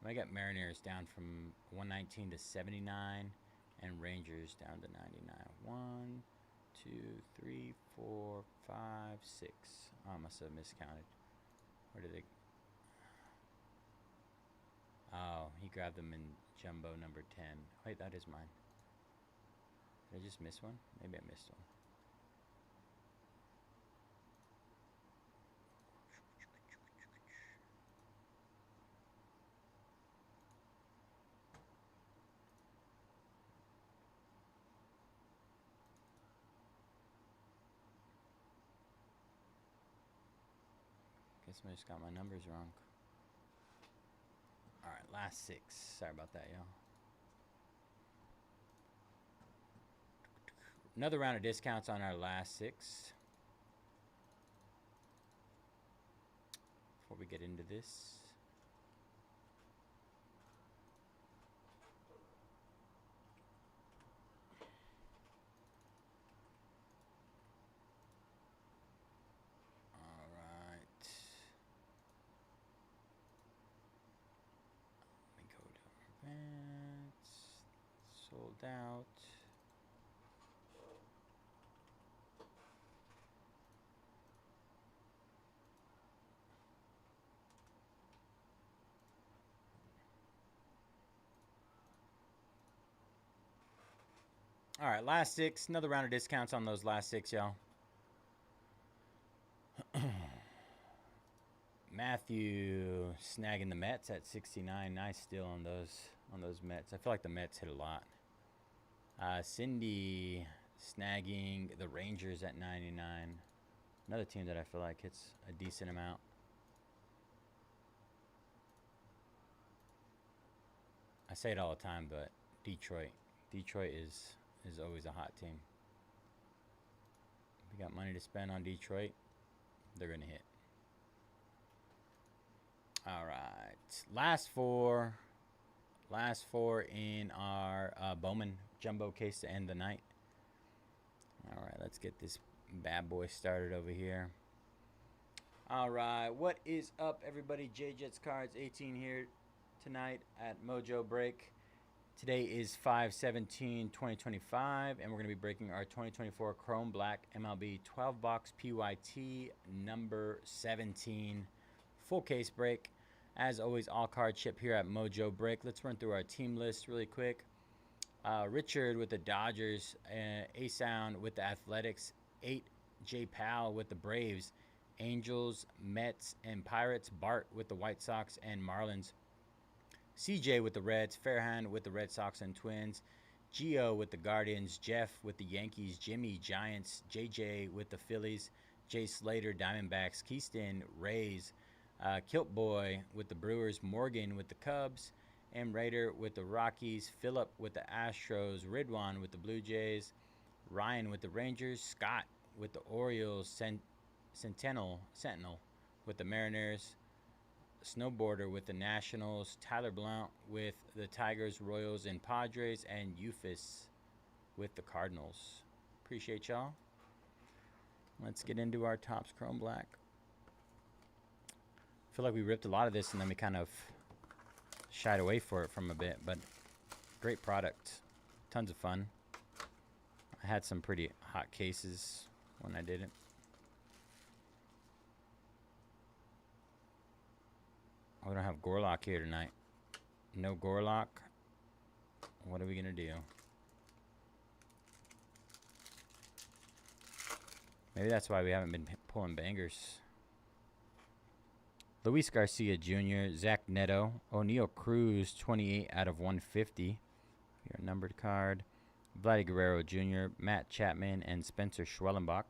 I got Mariners down from 119 to 79. And Rangers down to 99. 1, 2, 3, 4, 5, 6. Oh, I must have miscounted. Where did they? Oh, he grabbed them in jumbo number 10. Wait, that is mine. Did I just miss one? Maybe I missed one. Guess I just got my numbers wrong. Alright, last 6. Sorry about that, y'all. Another round of discounts on our last 6. Before we get into this. Sold out. All right, last 6. Another round of discounts on those last 6, y'all. Matthew snagging the Mets at 69. Nice steal on those Mets. I feel like the Mets hit a lot. Cindy snagging the Rangers at 99. Another team that I feel like hits a decent amount. I say it all the time, but Detroit is always a hot team. If we got money to spend on Detroit, they're gonna hit. All right, last four in our Bowman jumbo case to end the night. All right, let's get this bad boy started over here. All right, what is up, everybody? J-Jets Cards 18 here tonight at Mojobreak. Today is 5/17/2025, and we're going to be breaking our 2024 Chrome Black MLB 12-box PYT number 17 full case break. As always, all card ship here at Mojobreak. Let's run through our team list really quick. Richard with the Dodgers, A-Sound with the Athletics, 8 J Powell with the Braves, Angels, Mets, and Pirates, Bart with the White Sox and Marlins, CJ with the Reds, Fairhand with the Red Sox and Twins, Gio with the Guardians, Jeff with the Yankees, Jimmy Giants, JJ with the Phillies, Jay Slater Diamondbacks, Keyston Rays, Kilt Boy with the Brewers, Morgan with the Cubs, M. Raider with the Rockies, Phillip with the Astros, Ridwan with the Blue Jays, Ryan with the Rangers, Scott with the Orioles, Sentinel with the Mariners, Snowboarder with the Nationals, Tyler Blount with the Tigers, Royals, and Padres, and Eufus with the Cardinals. Appreciate y'all. Let's get into our Topps Chrome Black. I feel like we ripped a lot of this and then we kind of shied away for it from a bit, but great product. Tons of fun. I had some pretty hot cases when I did it. We don't have Gorlock here tonight. No Gorlock. What are we going to do? Maybe that's why we haven't been pulling bangers. Luis Garcia Jr., Zach Neto, O'Neal Cruz, 28 out of 150. Your numbered card. Vladdy Guerrero Jr., Matt Chapman, and Spencer Schwellenbach.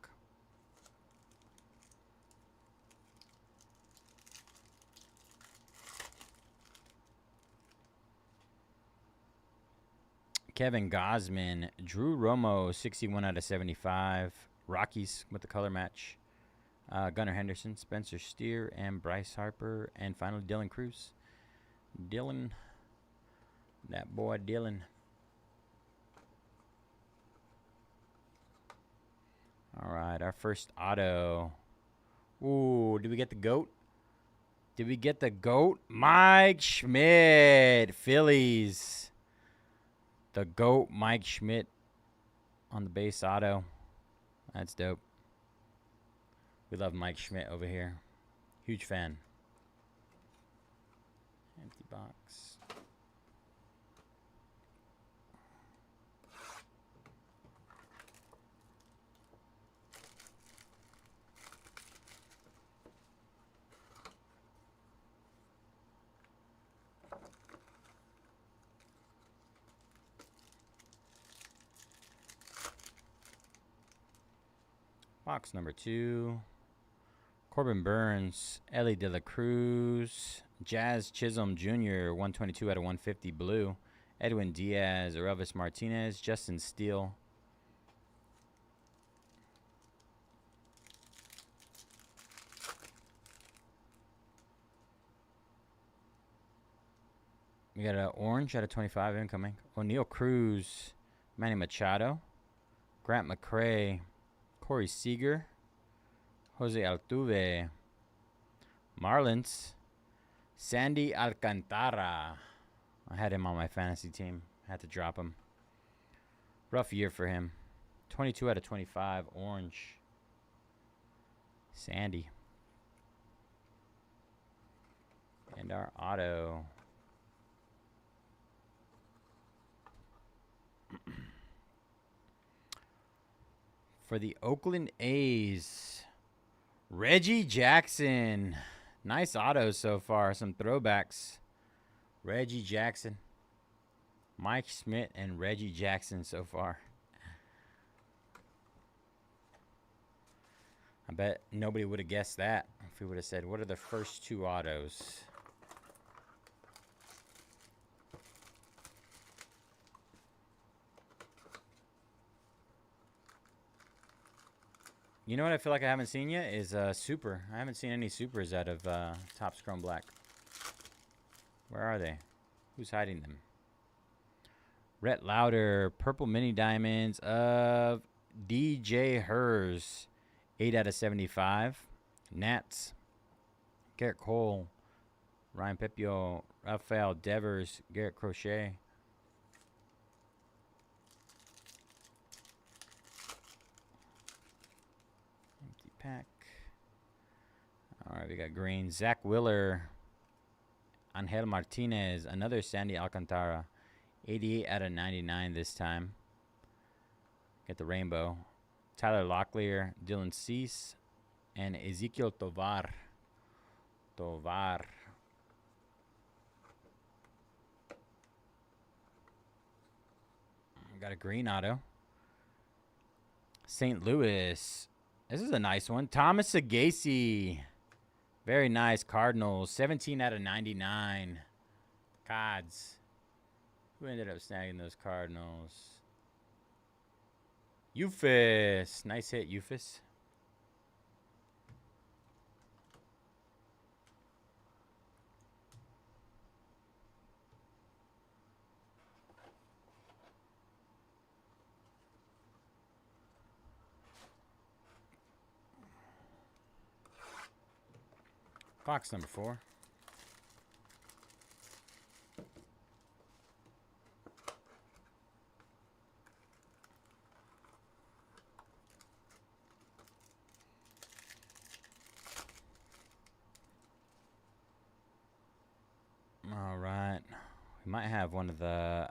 Kevin Gosman, Drew Romo, 61 out of 75. Rockies with the color match. Gunnar Henderson, Spencer Steer, and Bryce Harper. And finally, Dylan Cruz. Dylan. That boy, Dylan. All right, our first auto. Ooh, did we get the GOAT? Did we get the GOAT? Mike Schmidt, Phillies. The GOAT, Mike Schmidt, on the base auto. That's dope. We love Mike Schmidt over here. Huge fan. Empty box. Box number 2. Corbin Burns, Ellie De La Cruz, Jazz Chisholm Jr., 122 out of 150 blue. Edwin Diaz, Elvis Martinez, Justin Steele. We got an orange out of 25 incoming. O'Neal Cruz, Manny Machado, Grant McCray, Corey Seager, Jose Altuve, Marlins, Sandy Alcantara. I had him on my fantasy team. Had to drop him. Rough year for him. 22 out of 25, orange. Sandy. And our auto. For the Oakland A's, Reggie Jackson. Nice autos so far. Some throwbacks. Reggie Jackson. Mike Schmidt and Reggie Jackson so far. I bet nobody would have guessed that if we would have said, what are the first 2 autos? You know what I feel like I haven't seen yet is Super. I haven't seen any Supers out of Topps Chrome Black. Where are they? Who's hiding them? Rhett Lauder, Purple Mini Diamonds of DJ Hers, 8 out of 75. Nats, Garrett Cole, Ryan Pepio, Rafael Devers, Garrett Crochet. Pack. All right, we got green. Zach Wheeler, Angel Martinez, another Sandy Alcantara, 88 out of 99 this time. Get the rainbow. Tyler Locklear, Dylan Cease, and Ezequiel Tovar. Got a green auto. St. Louis. This is a nice one. Thomas Sagasi. Very nice. Cardinals. 17 out of 99. Cards. Who ended up snagging those Cardinals? Eufus. Nice hit, Eufus. Box number 4. All right. We might have one of the,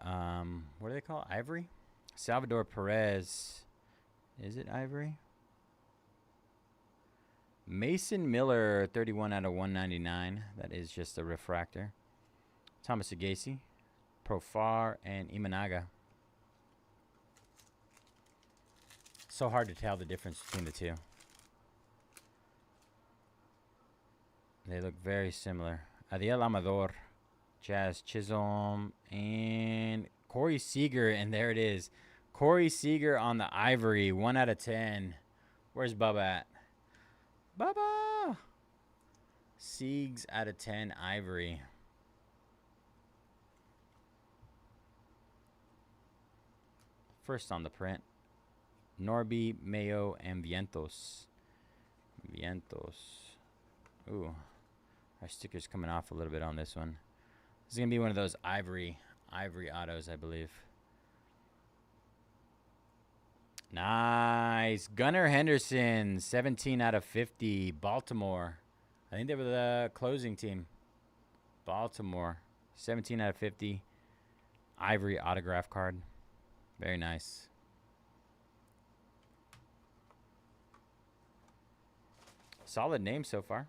what do they call it? Ivory? Salvador Perez. Is it Ivory? Mason Miller, 31 out of 199. That is just a refractor. Thomas Agacy, Profar, and Imanaga. So hard to tell the difference between the two. They look very similar. Adiel Amador, Jazz Chisholm, and Corey Seager. And there it is. Corey Seager on the ivory. 1 out of 10. Where's Bubba at? Bubba! Siegs out of 10 ivory. First on the print. Norby, Mayo, and Vientos. Ooh. Our sticker's coming off a little bit on this one. This is going to be one of those ivory autos, I believe. Nice. Gunnar Henderson, 17 out of 50. Baltimore. I think they were the closing team. Baltimore. 17 out of 50. Ivory autograph card. Very nice. Solid name so far.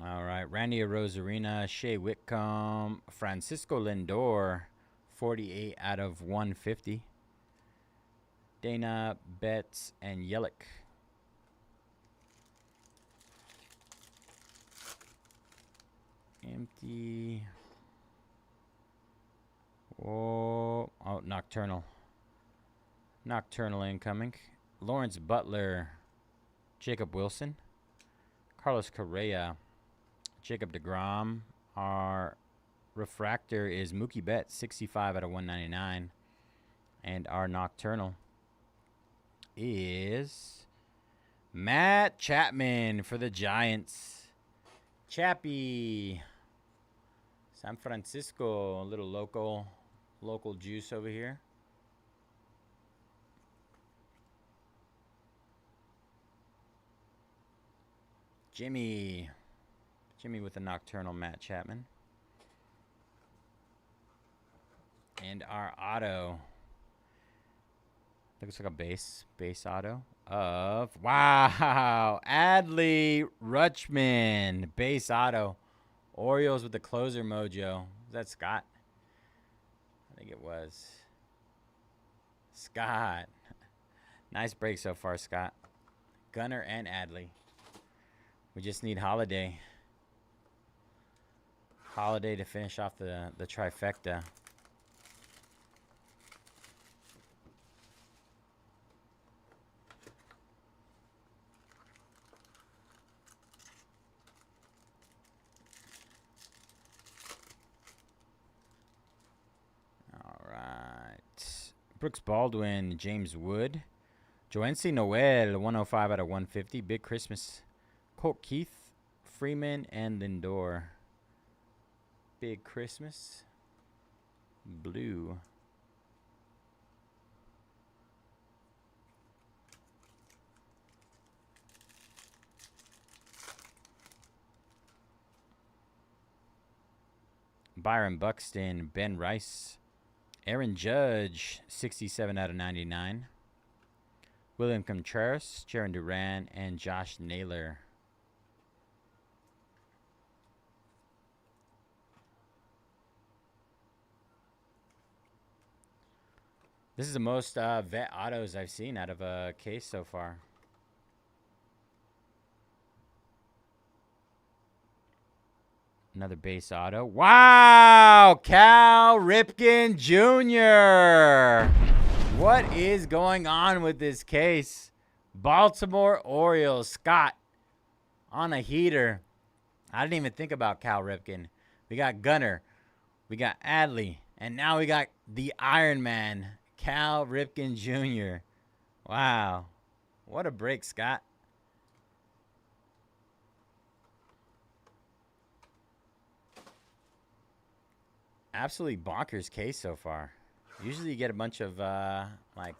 All right, Randy Rosarina, Shea Whitcomb, Francisco Lindor, 48 out of 150. Dana, Betts, and Yelich. Empty. Whoa. Oh, Nocturnal. Nocturnal incoming. Lawrence Butler, Jacob Wilson, Carlos Correa, Jacob DeGrom. Our refractor is Mookie Betts, 65 out of 199. And our Nocturnal is Matt Chapman for the Giants. Chappie. San Francisco, a little local juice over here. Jimmy with a Nocturnal, Matt Chapman. And our auto. Looks like a base auto of, wow, Adley Rutschman, base auto. Orioles with the closer mojo. Is that Scott? I think it was. Scott. Nice break so far, Scott. Gunnar and Adley. We just need Holiday. Holiday to finish off the trifecta. All right. Brooks Baldwin, James Wood. Joency Noel, 105 out of 150. Big Christmas. Colt Keith, Freeman, and Lindor. Big Christmas. Blue. Byron Buxton, Ben Rice. Aaron Judge, 67 out of 99. William Contreras, Jaron Duran, and Josh Naylor. This is the most vet autos I've seen out of a case so far. Another base auto. Wow! Cal Ripken Jr. What is going on with this case? Baltimore Orioles. Scott on a heater. I didn't even think about Cal Ripken. We got Gunnar. We got Adley. And now we got the Iron Man, Cal Ripken Jr. Wow. What a break, Scott. Absolutely bonkers case so far. Usually you get a bunch of, like,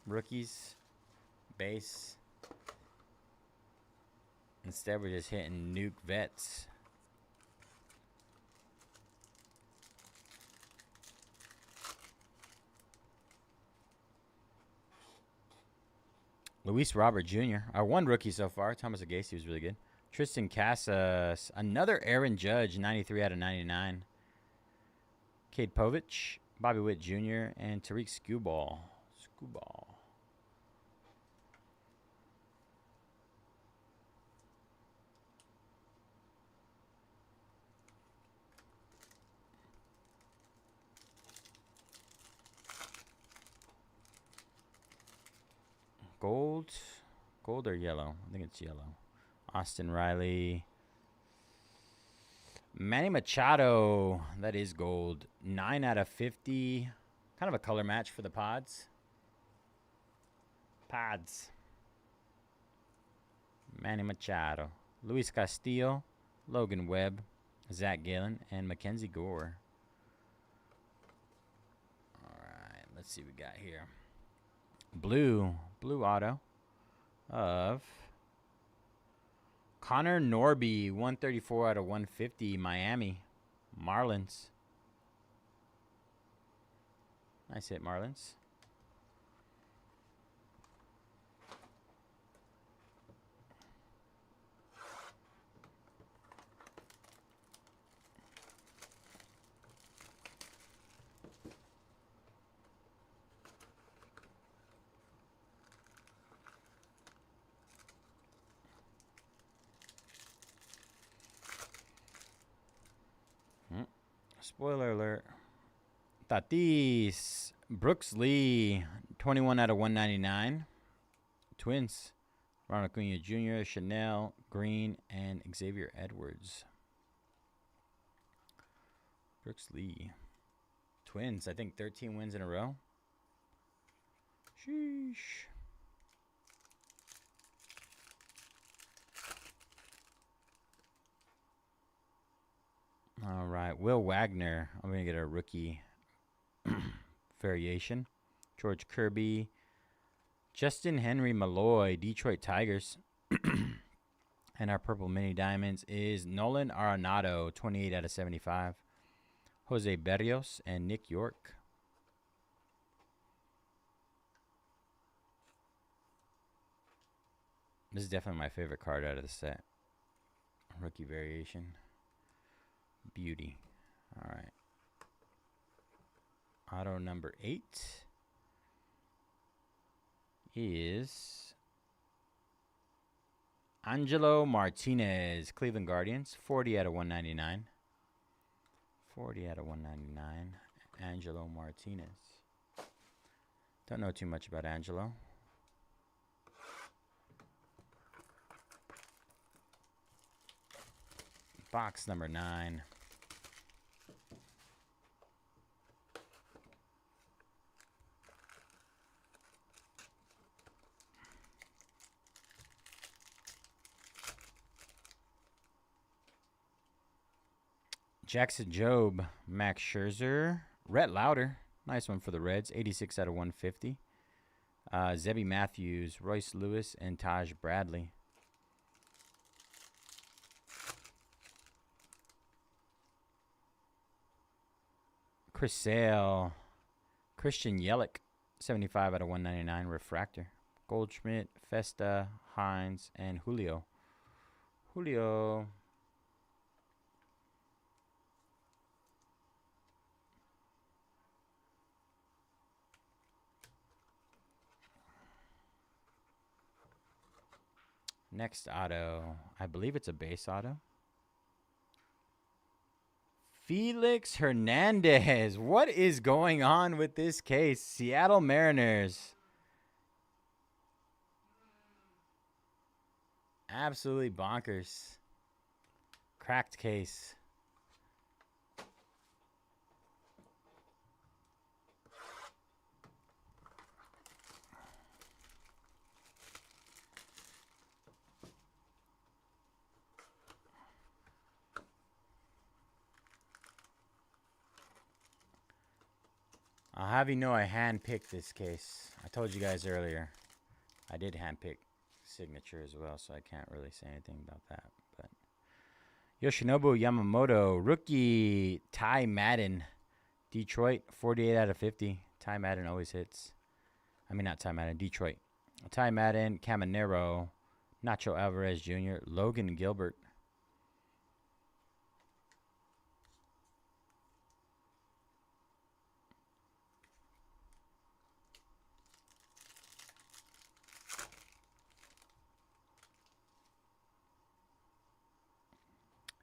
rookies, base. Instead, we're just hitting nuke vets. Luis Robert Jr., our one rookie so far. Thomas Agasi was really good. Tristan Casas, another Aaron Judge, 93 out of 99. Cade Povich, Bobby Witt Jr., and Tariq Skubal. Gold or yellow? I think it's yellow. Austin Riley. Manny Machado. That is gold. 9 out of 50. Kind of a color match for the pods. Manny Machado. Luis Castillo. Logan Webb. Zach Galen. And Mackenzie Gore. All right. Let's see what we got here. Blue auto of Connor Norby, 134 out of 150, Miami Marlins. Nice hit, Marlins. Spoiler alert. Tatis. Brooks Lee. 21 out of 199. Twins. Ronald Acuna Jr., Chanel, Green, and Xavier Edwards. Brooks Lee. Twins. I think 13 wins in a row. Sheesh. All right, Will Wagner. I'm going to get a rookie variation. George Kirby. Justin Henry Malloy, Detroit Tigers. And our purple mini diamonds is Nolan Arenado, 28 out of 75. Jose Berrios and Nick York. This is definitely my favorite card out of the set. Rookie variation. Beauty. All right. Auto number 8 is Angelo Martinez, Cleveland Guardians, 40 out of 199. 40 out of 199. Angelo Martinez. Don't know too much about Angelo. Box number 9. Jackson Jobe, Max Scherzer, Rhett Lauder, nice one for the Reds, 86 out of 150. Zebby Matthews, Royce Lewis, and Taj Bradley. Chris Sale, Christian Yelich, 75 out of 199, refractor. Goldschmidt, Festa, Hines, and Julio. Next auto, I believe it's a base auto. Felix Hernandez. What is going on with this case? Seattle Mariners. Absolutely bonkers. Cracked case. I'll have you know I hand-picked this case. I told you guys earlier. I did hand-pick signature as well, so I can't really say anything about that. But Yoshinobu Yamamoto, rookie, Ty Madden, Detroit, 48 out of 50. Ty Madden always hits. I mean, not Ty Madden, Detroit. Ty Madden, Caminero, Nacho Alvarez Jr., Logan Gilbert.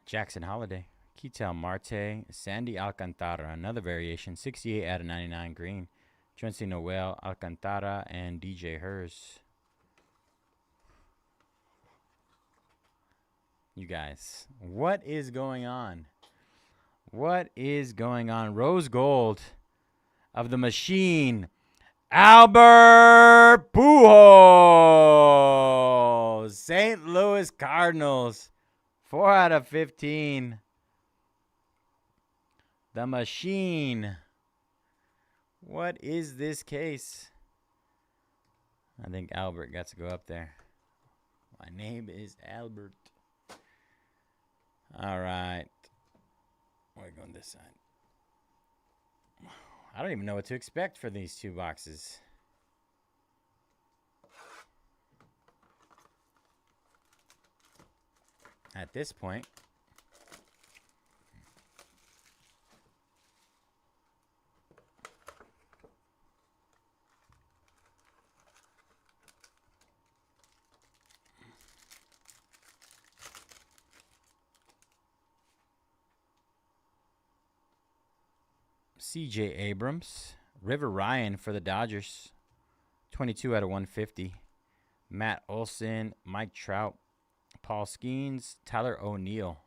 Jackson Holiday, Ketel Marte, Sandy Alcantara, another variation, 68 out of 99 green. Johnson Noel, Alcantara, and DJ Hers. You guys, what is going on? What is going on? Rose gold of the machine, Albert Pujols, St. Louis Cardinals. 4 out of 15. The machine. What is this case? I think Albert got to go up there. My name is Albert. All right. We're going this side. I don't even know what to expect for these two boxes. At this point, C.J. Abrams, River Ryan for the Dodgers, 22 out of 150. Matt Olson, Mike Trout, Paul Skeens, Tyler O'Neill.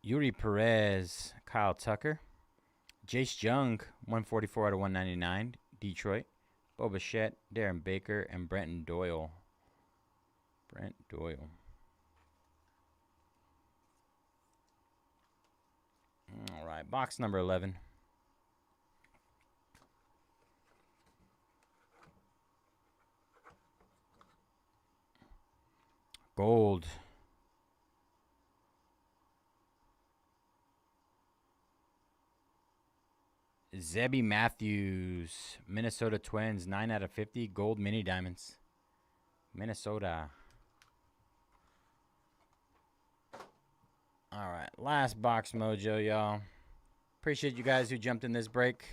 Yuri Perez, Kyle Tucker. Jace Jung, 144 out of 199, Detroit. Bo Bichette, Darren Baker, and Brenton Doyle. Brent Doyle. All right, box number 11. Gold. Zebby Matthews, Minnesota Twins, 9 out of 50, gold mini diamonds. Minnesota. All right, last box mojo, y'all. Appreciate you guys who jumped in this break.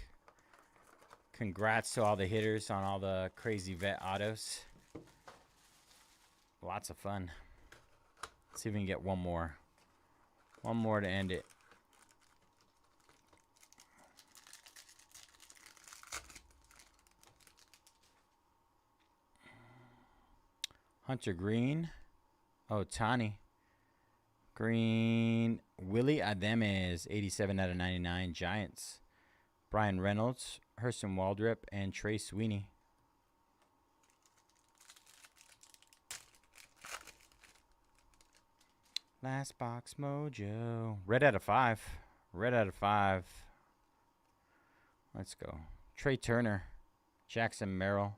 Congrats to all the hitters on all the crazy vet autos. Lots of fun. Let's see if we can get one more. One more to end it. Hunter Green. Oh, Tani. Green. Willie Adames, 87 out of 99, Giants. Brian Reynolds, Hurston Waldrep, and Trey Sweeney. Last box mojo. Red out of 5. Red out of 5. Let's go. Trey Turner, Jackson Merrill,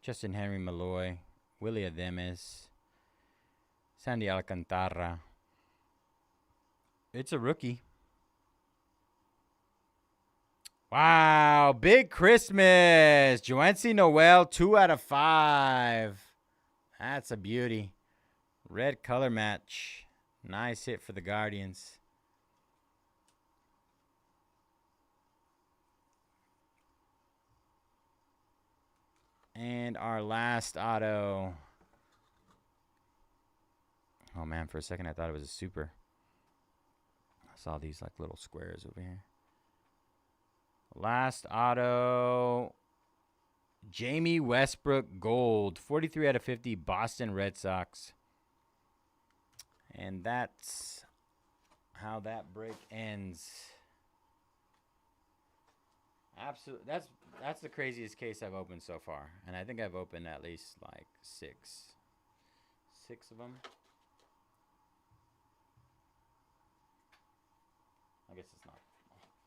Justin Henry Malloy, Willie Adames, Sandy Alcantara. It's a rookie. Wow, big Christmas. Joancy Noel, 2 out of 5. That's a beauty. Red color match. Nice hit for the Guardians. And our last auto. Oh, man, for a second I thought it was a super. I saw these like little squares over here. Last auto. Jamie Westbrook Gold. 43 out of 50, Boston Red Sox. And that's how that break ends. Absolutely. That's the craziest case I've opened so far. And I think I've opened at least like six of them. I guess it's not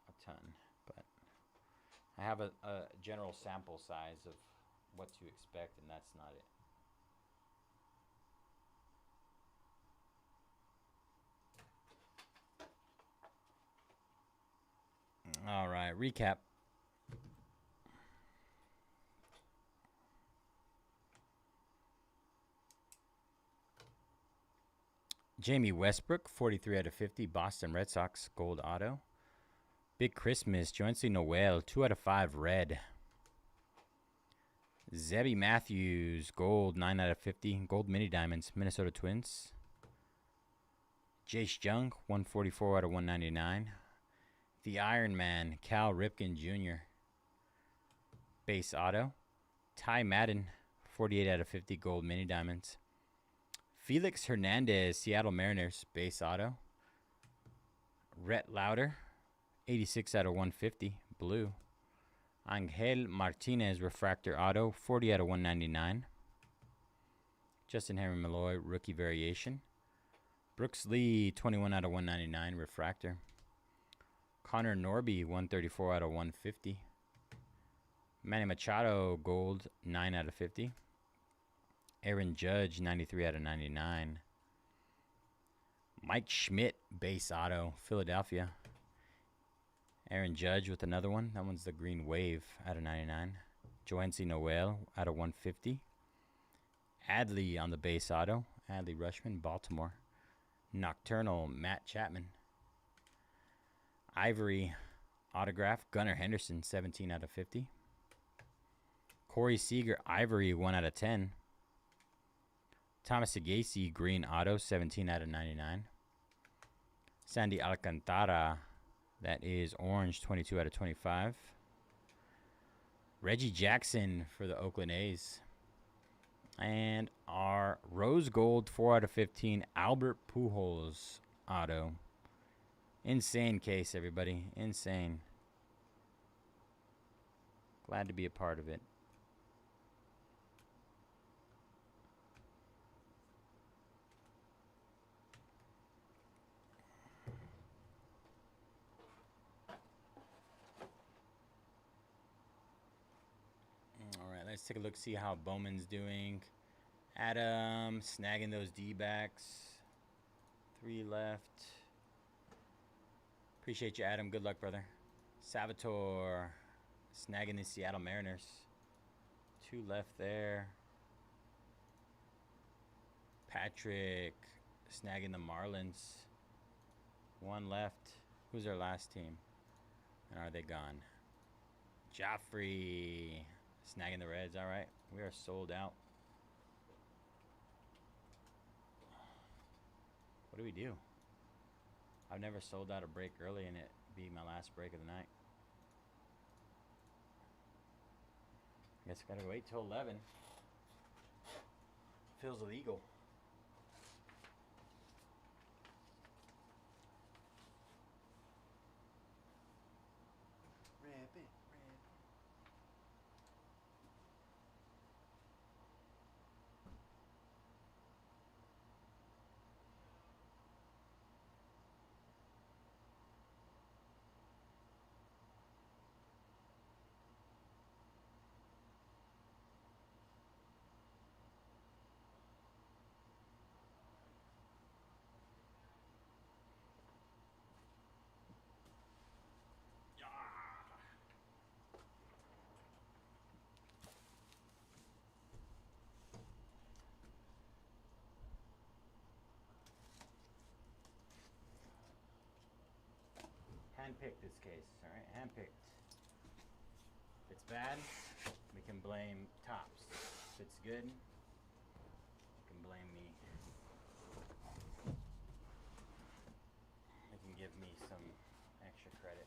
a ton, but I have a general sample size of what to expect, and that's not it. All right, recap. Jamie Westbrook, 43 out of 50, Boston Red Sox, gold auto. Big Christmas, Joency Noel, 2 out of 5, red. Zebby Matthews, gold, 9 out of 50, gold mini diamonds, Minnesota Twins. Jace Jung, 144 out of 199. The Iron Man, Cal Ripken Jr., base auto. Ty Madden, 48 out of 50, gold mini diamonds. Felix Hernandez, Seattle Mariners, base auto. Rhett Lauder, 86 out of 150, blue. Angel Martinez, refractor auto, 40 out of 199. Justin Henry Malloy, rookie variation. Brooks Lee, 21 out of 199, refractor. Connor Norby, 134 out of 150. Manny Machado, gold, 9 out of 50. Aaron Judge, 93 out of 99. Mike Schmidt, base auto, Philadelphia. Aaron Judge with another one. That one's the green wave out of 99. Joency Noel out of 150. Adley on the base auto. Adley Rushman, Baltimore. Nocturnal, Matt Chapman. Ivory autograph, Gunnar Henderson, 17 out of 50. Corey Seager, Ivory, 1 out of 10. Thomas Segasi, green auto, 17 out of 99. Sandy Alcantara, that is orange, 22 out of 25. Reggie Jackson for the Oakland A's. And our rose gold, 4 out of 15, Albert Pujols auto. Insane case, everybody. Insane. Glad to be a part of it. All right, let's take a look, see how Bowman's doing. Adam snagging those D-backs. 3 left. Appreciate you, Adam. Good luck, brother. Salvatore snagging the Seattle Mariners. 2 left there. Patrick snagging the Marlins. 1 left. Who's our last team? And are they gone? Joffrey snagging the Reds. All right. We are sold out. What do we do? I've never sold out a break early and it be my last break of the night. Guess I gotta wait till 11. Feels illegal. Rip it, rip it. Handpicked this case, all right? Handpicked. If it's bad, we can blame Tops. If it's good, you can blame me. You can give me some extra credit.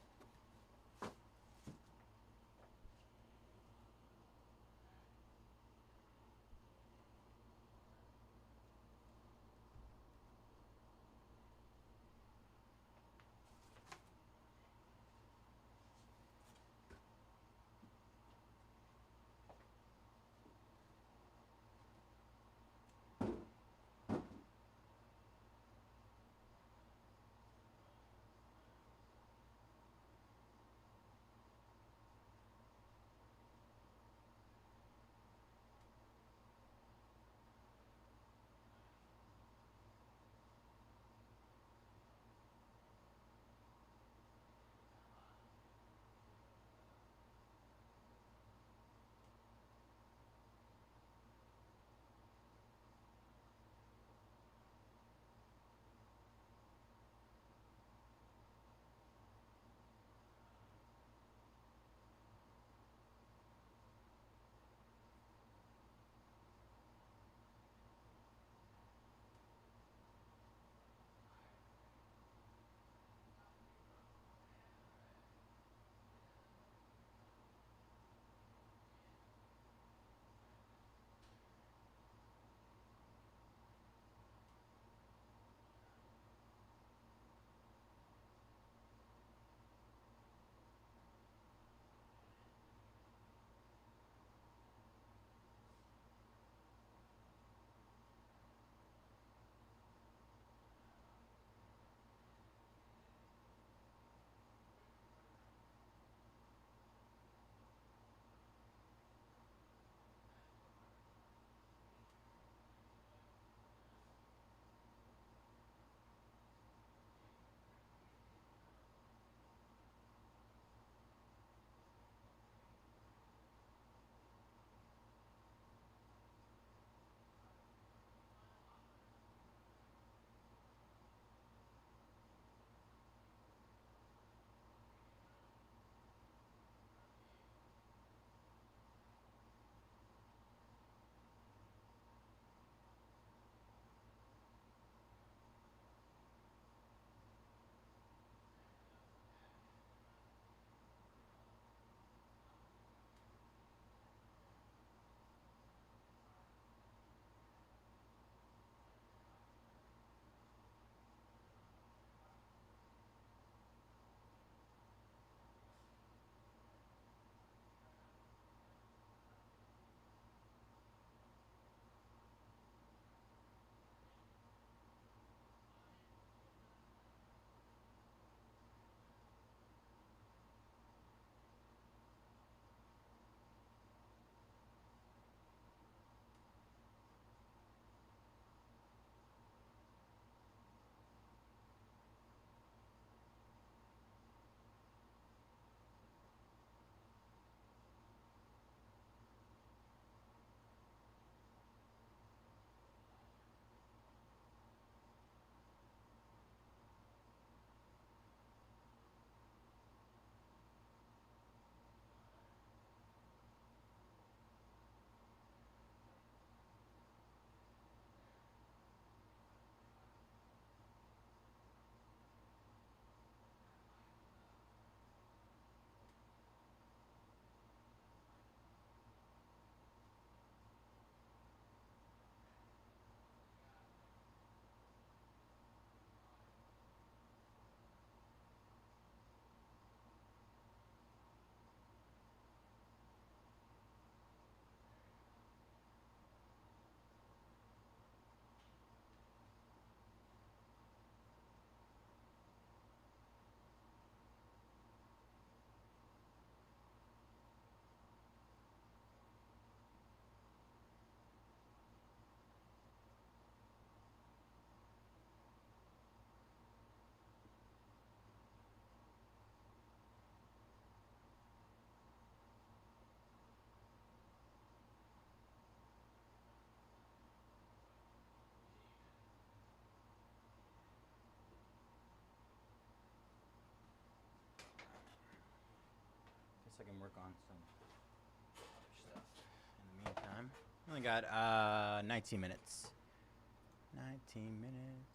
I can work on some other stuff in the meantime. We only got 19 minutes. 19 minutes.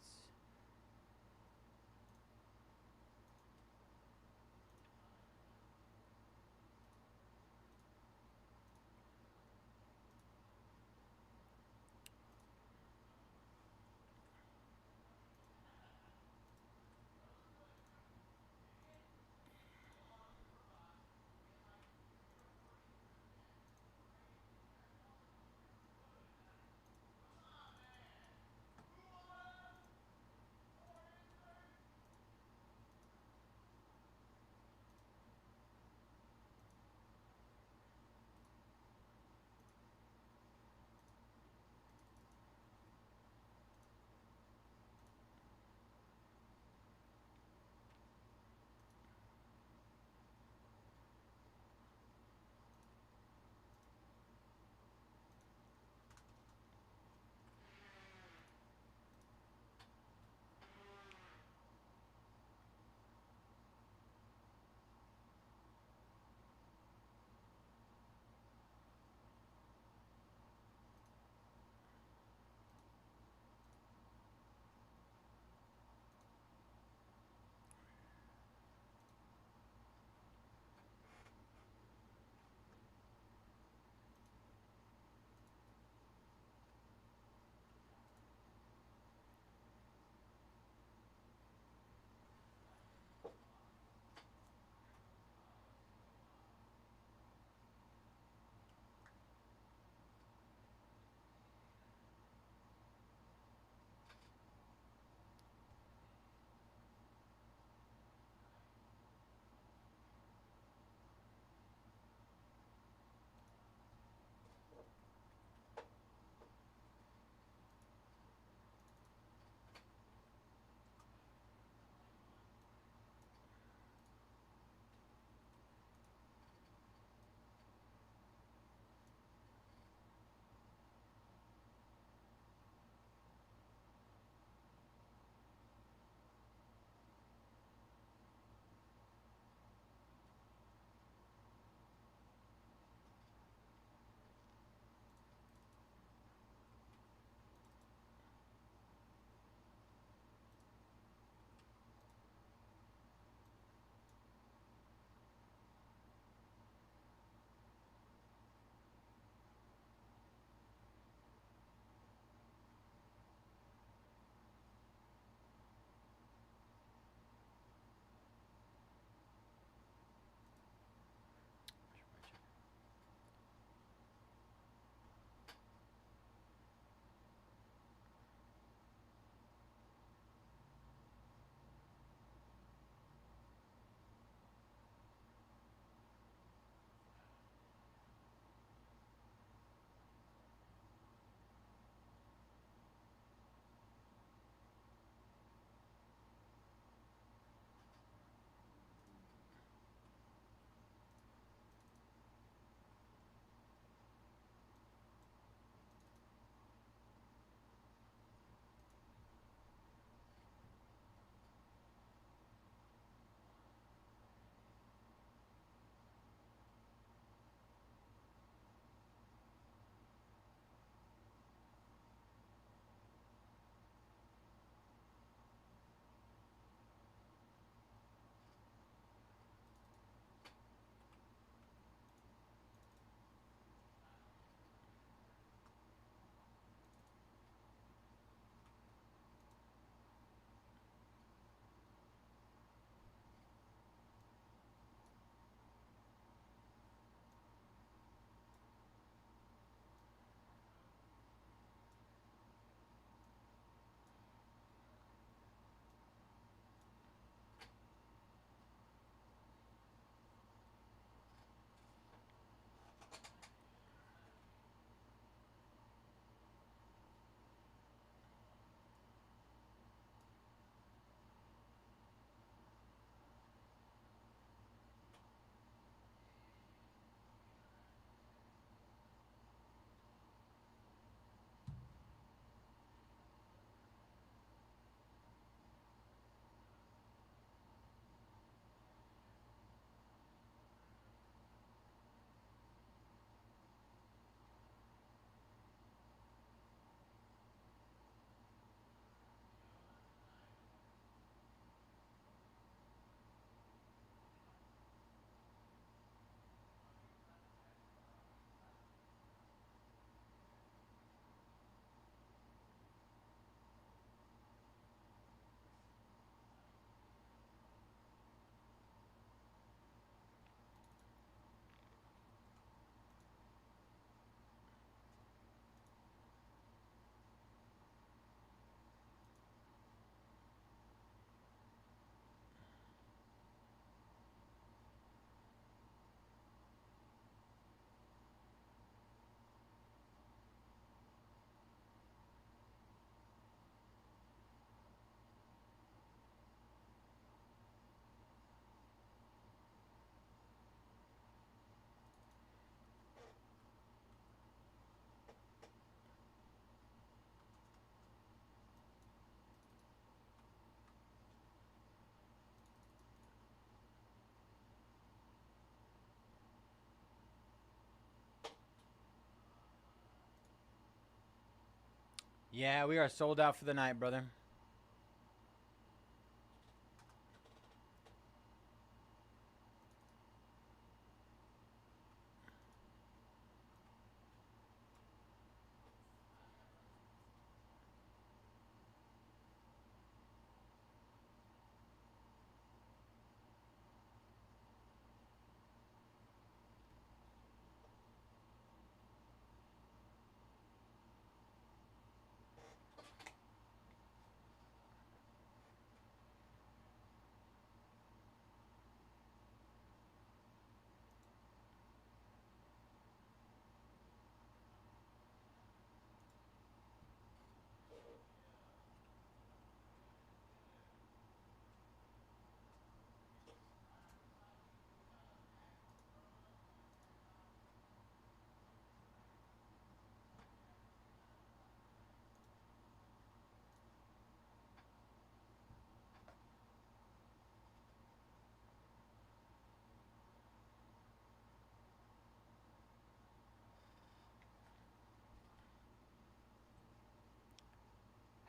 Yeah, we are sold out for the night, brother.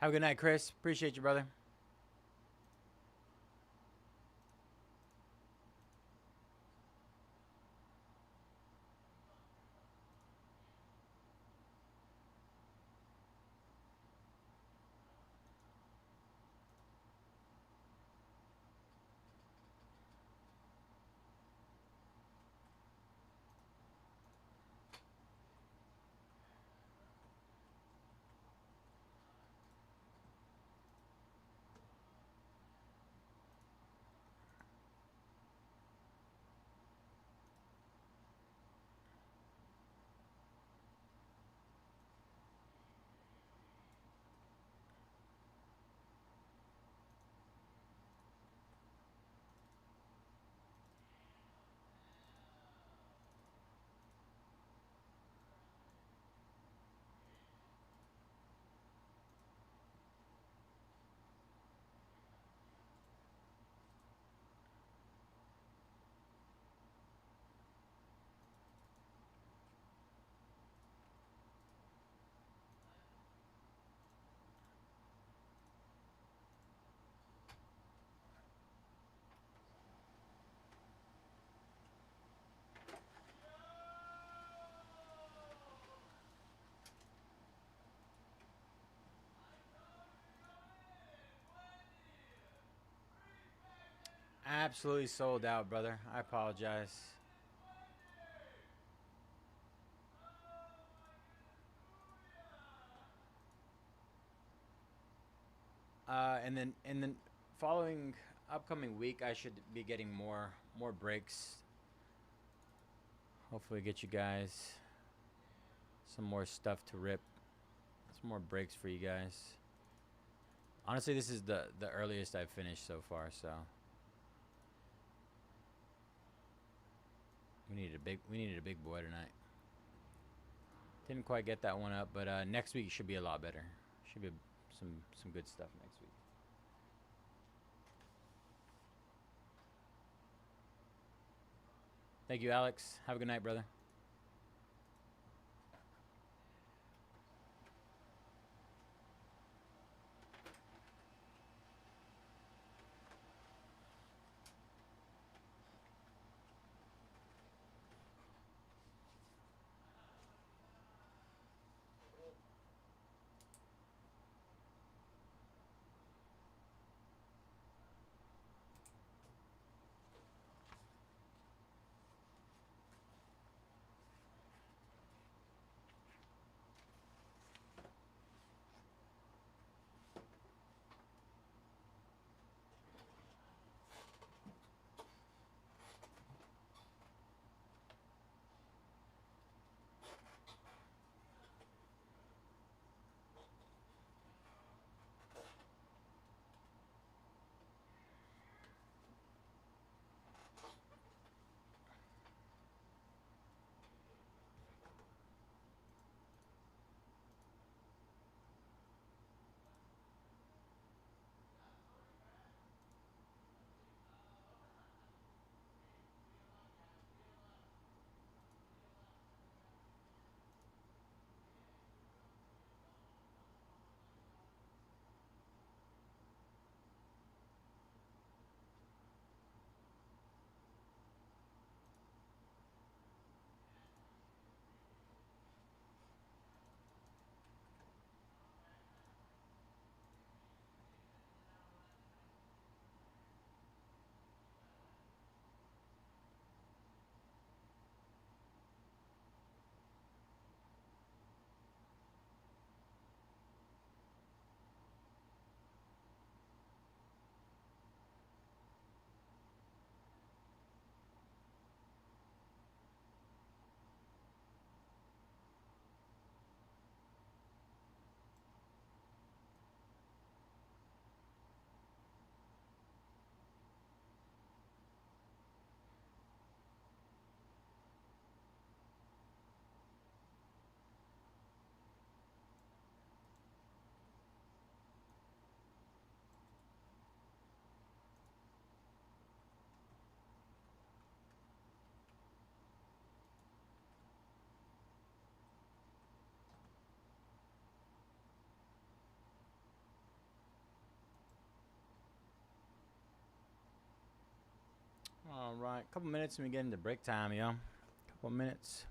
Have a good night, Chris. Appreciate you, brother. Absolutely sold out, brother. I apologize. And then following upcoming week, I should be getting more breaks. Hopefully, get you guys some more stuff to rip. Some more breaks for you guys. Honestly, this is the earliest I've finished so far, so we needed a big boy tonight. Didn't quite get that one up, but next week should be a lot better. Should be some good stuff next week. Thank you, Alex. Have a good night, brother. All right, couple minutes and we get into break time, yo. Couple minutes.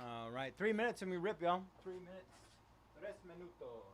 All right, 3 minutes and we rip, y'all. 3 minutes. 3 minutos.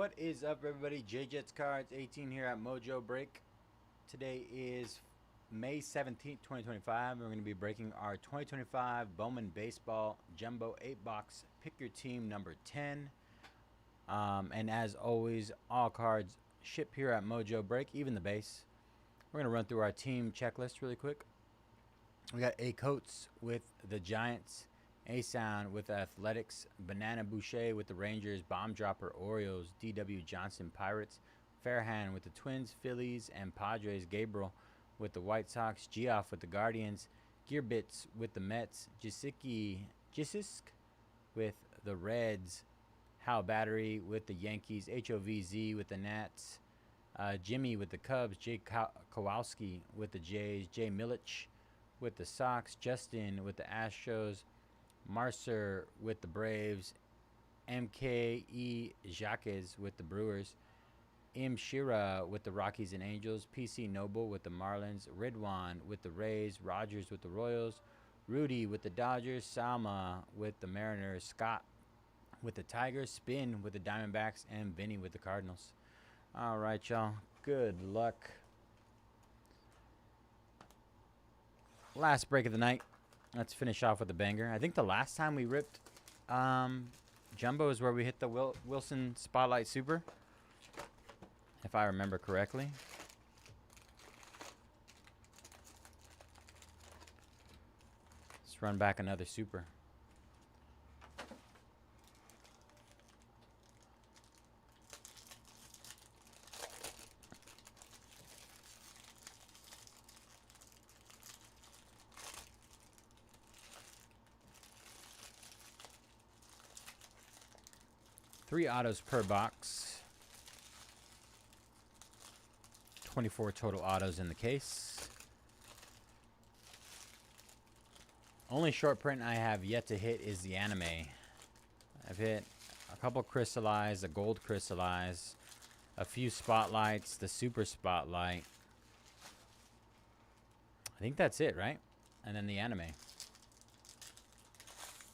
What is up, everybody? J-Jets Cards 18 here at Mojobreak. Today is May 17th, 2025. We're going to be breaking our 2025 Bowman Baseball Jumbo 8-box Pick Your Team number 10. And as always, all cards ship here at Mojobreak, even the base. We're going to run through our team checklist really quick. We got A. Coates with the Giants, A. Sound with the Athletics, Banana Boucher with the Rangers, Bomb Dropper Orioles, D.W. Johnson Pirates, Fairhand with the Twins, Phillies, and Padres, Gabriel with the White Sox, Geoff with the Guardians, Gearbits with the Mets, Jisisk with the Reds, Hal Battery with the Yankees, HOVZ with the Nats, Jimmy with the Cubs, Jay Kowalski with the Jays, Jay Milich with the Sox, Justin with the Astros, Marcer with the Braves, MKE Jaquez with the Brewers, M. Shira with the Rockies and Angels, PC Noble with the Marlins, Ridwan with the Rays, Rogers with the Royals, Rudy with the Dodgers, Salma with the Mariners, Scott with the Tigers, Spin with the Diamondbacks, and Vinny with the Cardinals. All right, y'all. Good luck. Last break of the night. Let's finish off with a banger. I think the last time we ripped Jumbo is where we hit the Wilson Spotlight Super, if I remember correctly. Let's run back another Super. Three autos per box. 24 total autos in the case. Only short print I have yet to hit is the anime. I've hit a couple crystallized, a gold crystallized, a few spotlights, the super spotlight. I think that's it, right? And then the anime.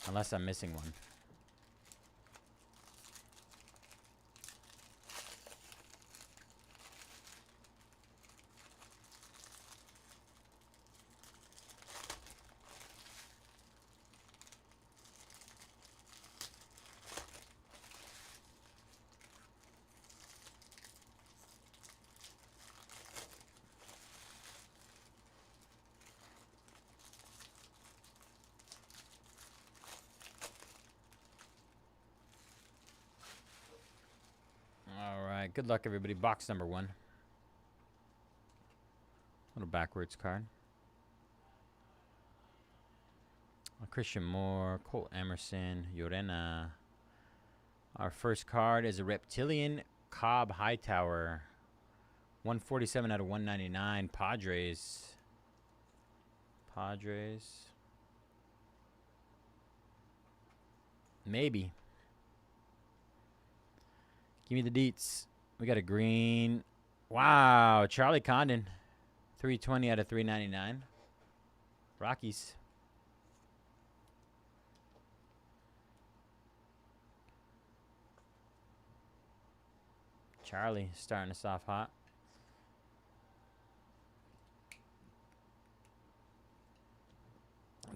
Unless I'm missing one. Good luck, everybody. Box number 1. Little backwards card. Christian Moore, Cole Emerson, Yorena. Our first card is a Reptilian Cobb Hightower. 147 out of 199. Padres. Maybe. Give me the deets. We got a green. Wow. Charlie Condon. 320 out of 399. Rockies. Charlie starting us off hot.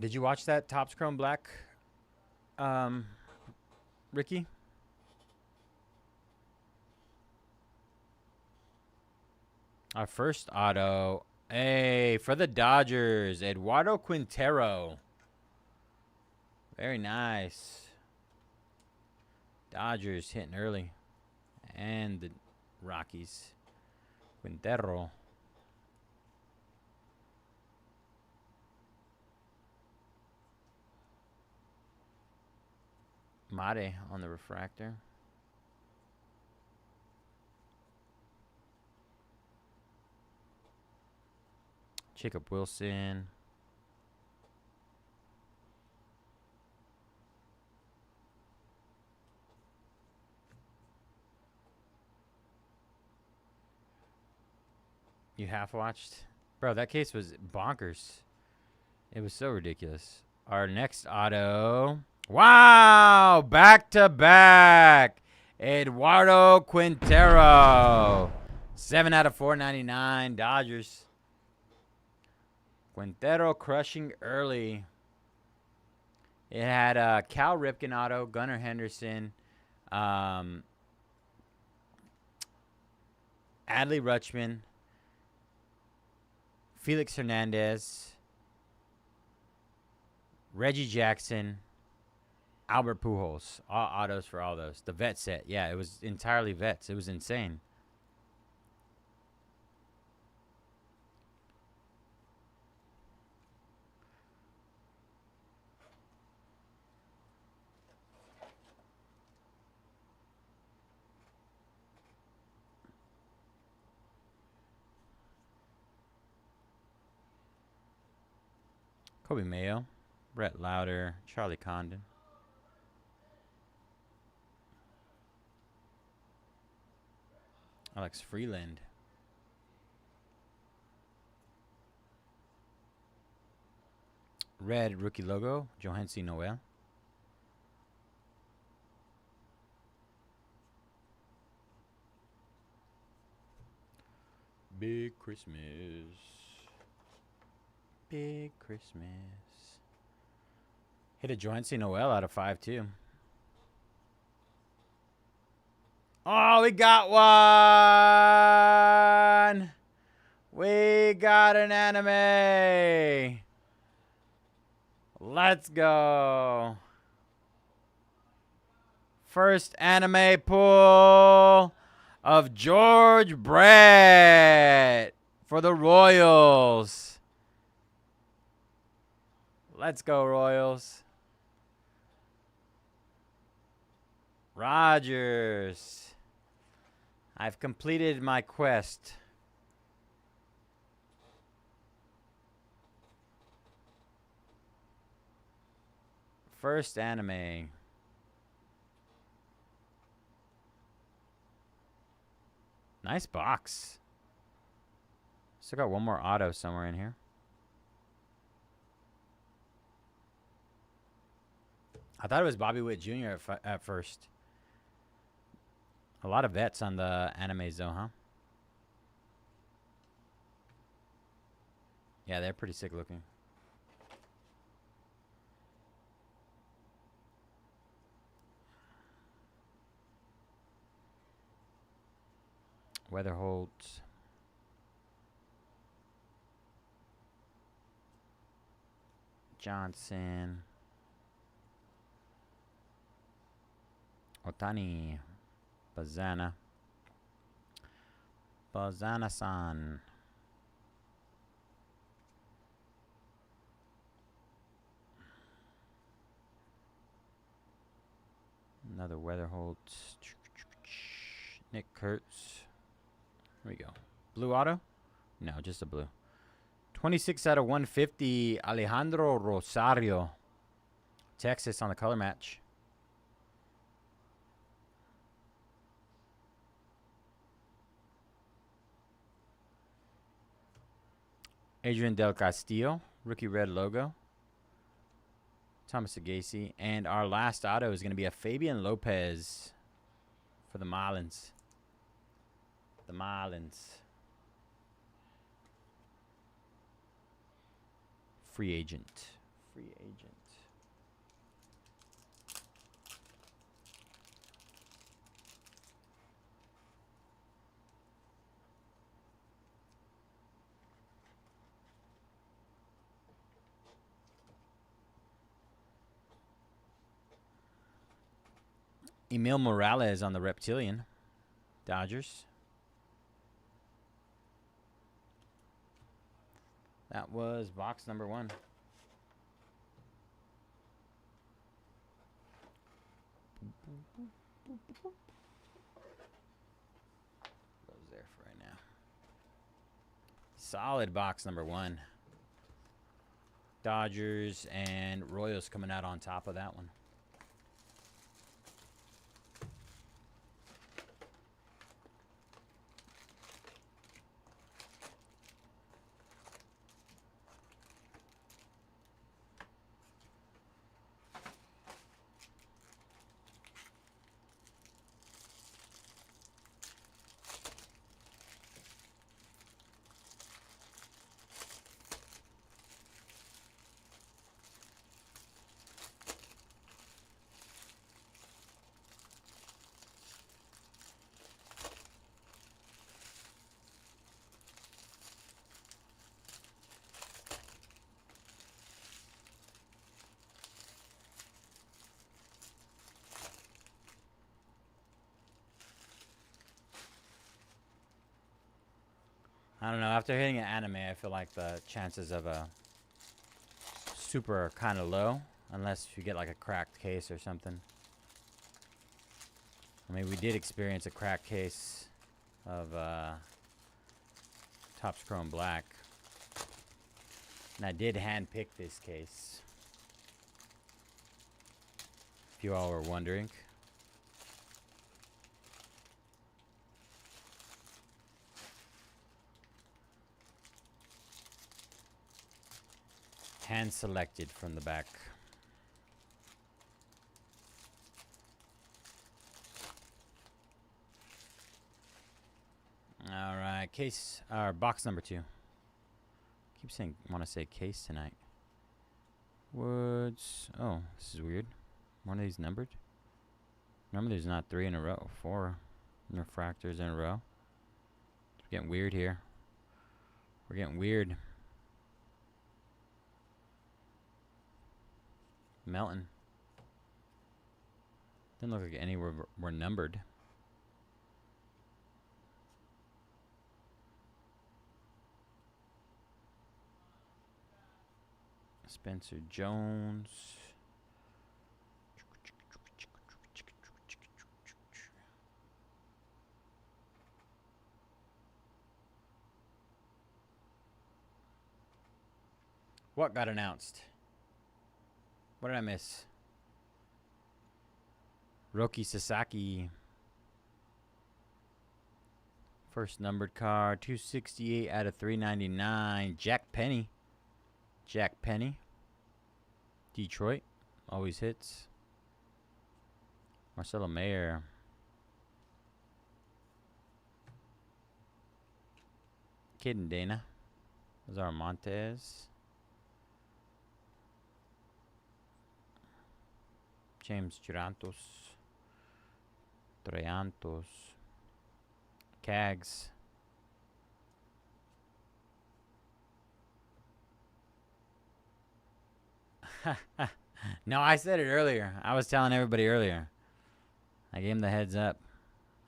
Did you watch that Topps Chrome Black, Ricky? Our first auto. Hey, for the Dodgers, Eduardo Quintero. Very nice. Dodgers hitting early. And the Rockies. Quintero. Mate on the refractor. Jacob Wilson. You half watched? Bro, that case was bonkers. It was so ridiculous. Our next auto. Wow! Back to back. Eduardo Quintero. 7 out of 499. Dodgers. Quintero crushing early. It had Cal Ripken auto, Gunnar Henderson, Adley Rutschman, Felix Hernandez, Reggie Jackson, Albert Pujols. All autos for all those. The vet set. Yeah, it was entirely vets. It was insane. Kobe Mayo, Brett Lauder, Charlie Condon. Alex Freeland. Red rookie logo, Johansi Noel. Big Christmas. Big Christmas. Hit a Johansi Noel out of 5 too. Oh, we got one. We got an anime. Let's go. First anime pull of George Brett for the Royals. Let's go, Royals. Rogers. I've completed my quest. First anime. Nice box. Still got one more auto somewhere in here. I thought it was Bobby Witt Jr. at first. A lot of vets on the animes though, huh? Yeah, they're pretty sick looking. Weatherholt. Johnson. Otani. Bazana. Bazana-san. Another Weatherholt. Nick Kurtz. Here we go. Blue auto? No, just a blue. 26 out of 150. Alejandro Rosario. Texas on the color match. Adrian Del Castillo. Rookie red logo. Thomas Agassi. And our last auto is going to be a Fabian Lopez for the Marlins. The Marlins. Free agent. Free agent. Emil Morales on the Reptilian. Dodgers. That was box number 1. Goes there for right now. Solid box number 1. Dodgers and Royals coming out on top of that one. don't know. After hitting an anime, I feel like the chances of a super are kind of low, unless you get like a cracked case or something. I mean, we did experience a cracked case of Topps Chrome Black, and I did hand pick this case. If you all were wondering. Hand selected from the back. All right, case or box number 2. Keep saying want to say case tonight. Woods. Oh, this is weird. One of these numbered. Normally there's not 3 in a row. 4 refractors in a row. It's getting weird here. We're getting weird. Melton. Didn't look like any were numbered. Spencer Jones. What got announced? What did I miss? Roki Sasaki. First numbered card. 268 out of 399. Jack Penny. Jack Penny. Detroit. Always hits. Marcelo Mayer. Kid and Dana. Lazar Montes. James Girantos. Triantos. Cags. No, I said it earlier. I was telling everybody earlier. I gave him the heads up.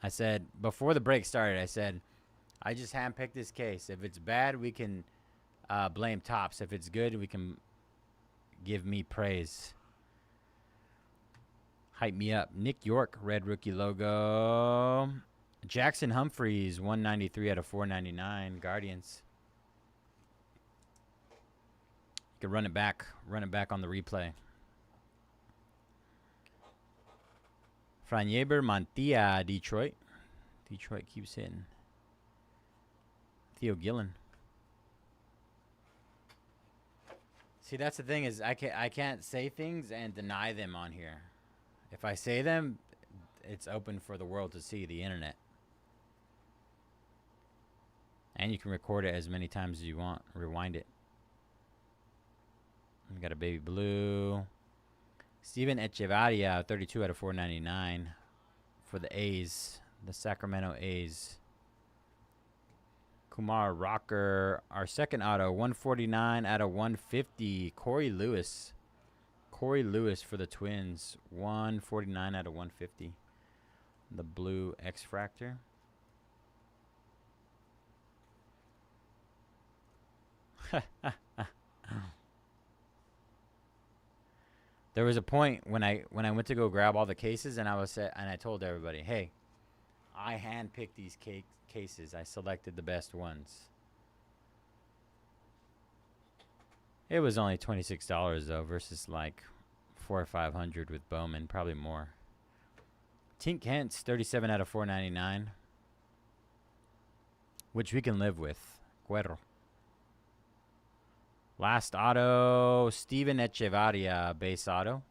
I said, before the break started, I said, I just handpicked this case. If it's bad, we can blame Topps. If it's good, we can give me praise. Hype me up. Nick York, red rookie logo. Jackson Humphreys, 193 out of 499. Guardians. You can run it back. Run it back on the replay. Franyeber Mantilla, Detroit. Detroit keeps hitting. Theo Gillen. See, that's the thing is I can't say things and deny them on here. If I say them, it's open for the world to see, the internet. And you can record it as many times as you want. Rewind it. We got a baby blue. Steven Echevarria, 32 out of 499 for the A's. The Sacramento A's. Kumar Rocker, our second auto, 149 out of 150. Corey Lewis. Corey Lewis for the Twins, 149 out of 150. The blue X-Fractor. There was a point when I went to go grab all the cases, and I told everybody, "Hey, I handpicked these cases. I selected the best ones." It was only $26 though, versus like $400 or $500 with Bowman, probably more. Tink Hentz, 37 out of 499, which we can live with. Cuero. Last auto, Steven Echevarria, base auto.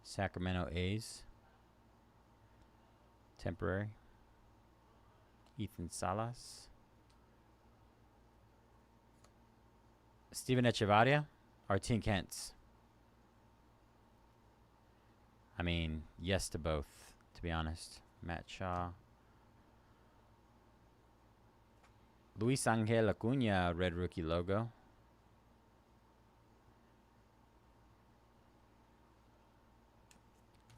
Sacramento A's. Temporary. Ethan Salas. Steven Echevarria or Tink Hentz? I mean, yes to both, to be honest. Matt Shaw. Luis Angel Acuna, red rookie logo.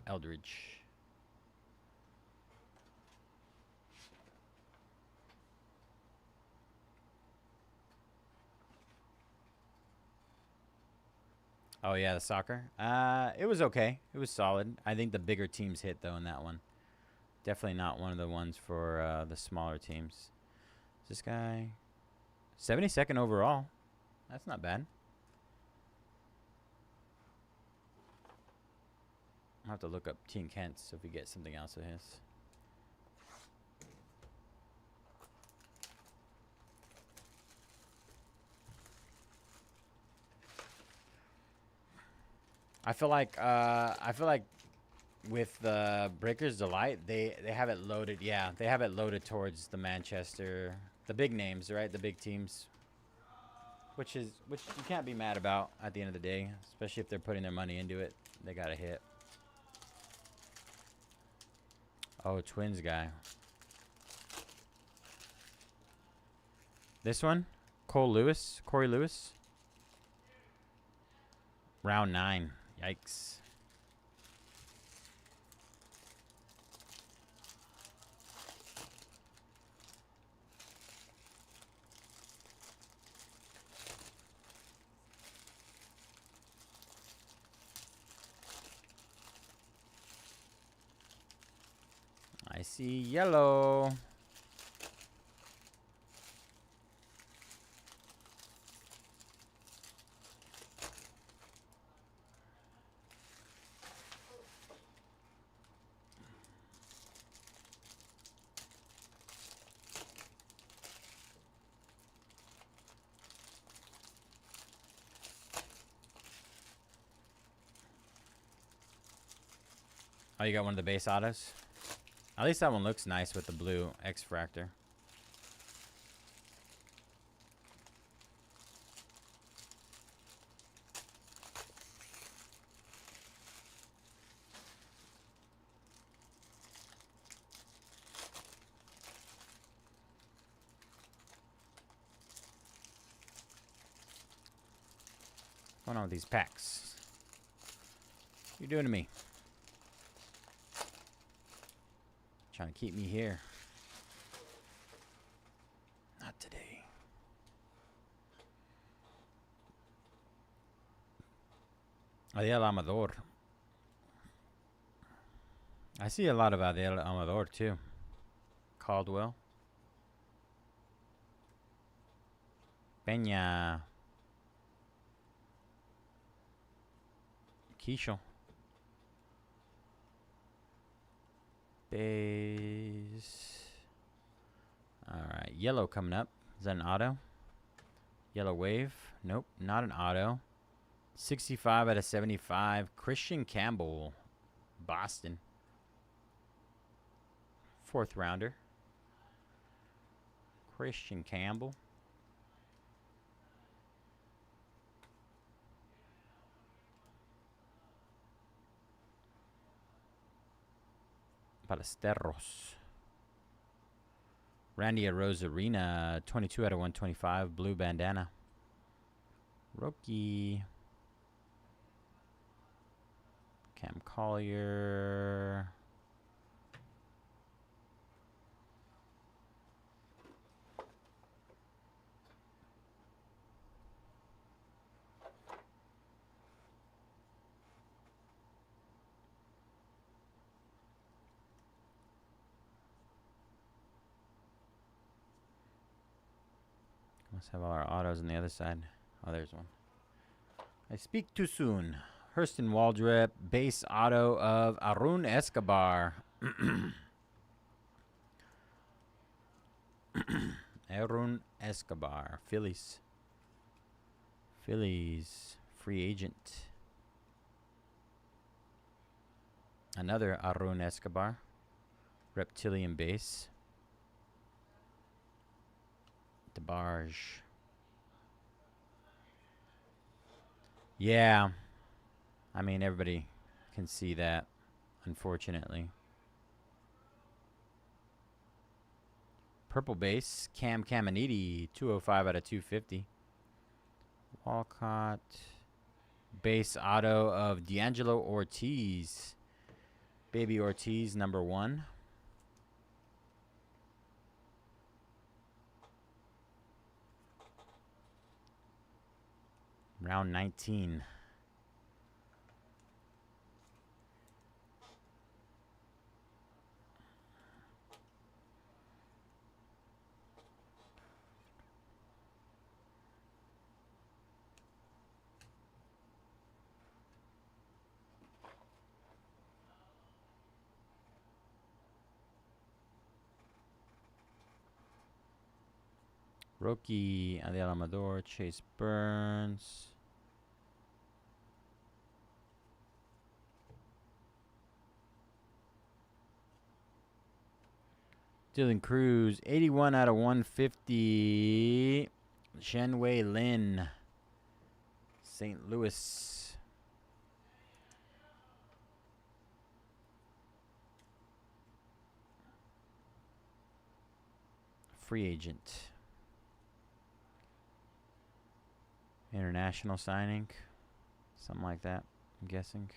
Eldridge. Oh yeah, the soccer. It was okay. It was solid. I think the bigger teams hit though in that one. Definitely not one of the ones for the smaller teams. This guy, 72nd overall. That's not bad. I'll have to look up Team Kent's if we get something else of his. I feel like with the Breakers Delight, they have it loaded. Yeah, they have it loaded towards the Manchester, the big names, right? The big teams, which you can't be mad about at the end of the day, especially if they're putting their money into it. They got to hit. Oh, Twins guy. This one, Corey Lewis. Round 9. Yikes. I see yellow. Oh, you got one of the base autos? At least that one looks nice with the blue X-Fractor. What's going on with these packs? What you doing to me? Trying to keep me here. Not today. Adiel Amador. I see a lot of Adiel Amador too. Caldwell. Peña. Quicho. Bayze. Alright, yellow coming up. Is that an auto? Yellow wave. Nope, not an auto. 65 out of 75. Christian Campbell. Boston. 4th rounder. Christian Campbell. Ballesteros. Randy Arozarena, 22 out of 125, blue bandana. Rookie. Cam Collier. Must have all our autos on the other side. Oh, there's one. I speak too soon. Hurston Waldrep, base auto of Arun Escobar. Arun Escobar, Phillies. Phillies, free agent. Another Arun Escobar, reptilian base. DeBarge. Yeah. I mean, everybody can see that, unfortunately. Purple base, Cam Caminiti, 205 out of 250. Walcott. Base auto of D'Angelo Ortiz. Baby Ortiz, number 1. Round 19. Rookie, Adel Amador, Chase Burns. Dylan Cruz, 81 out of 150. Shenwei Lin, St. Louis. Free agent. International signing. Something like that, I'm guessing.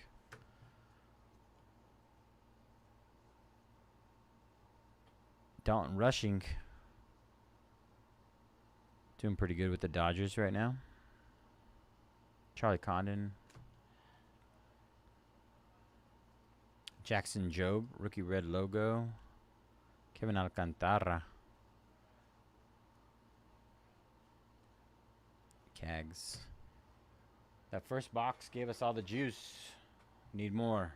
Dalton Rushing. Doing pretty good with the Dodgers right now. Charlie Condon. Jackson Jobe, rookie red logo. Kevin Alcantara. Cags. That first box gave us all the juice. Need more.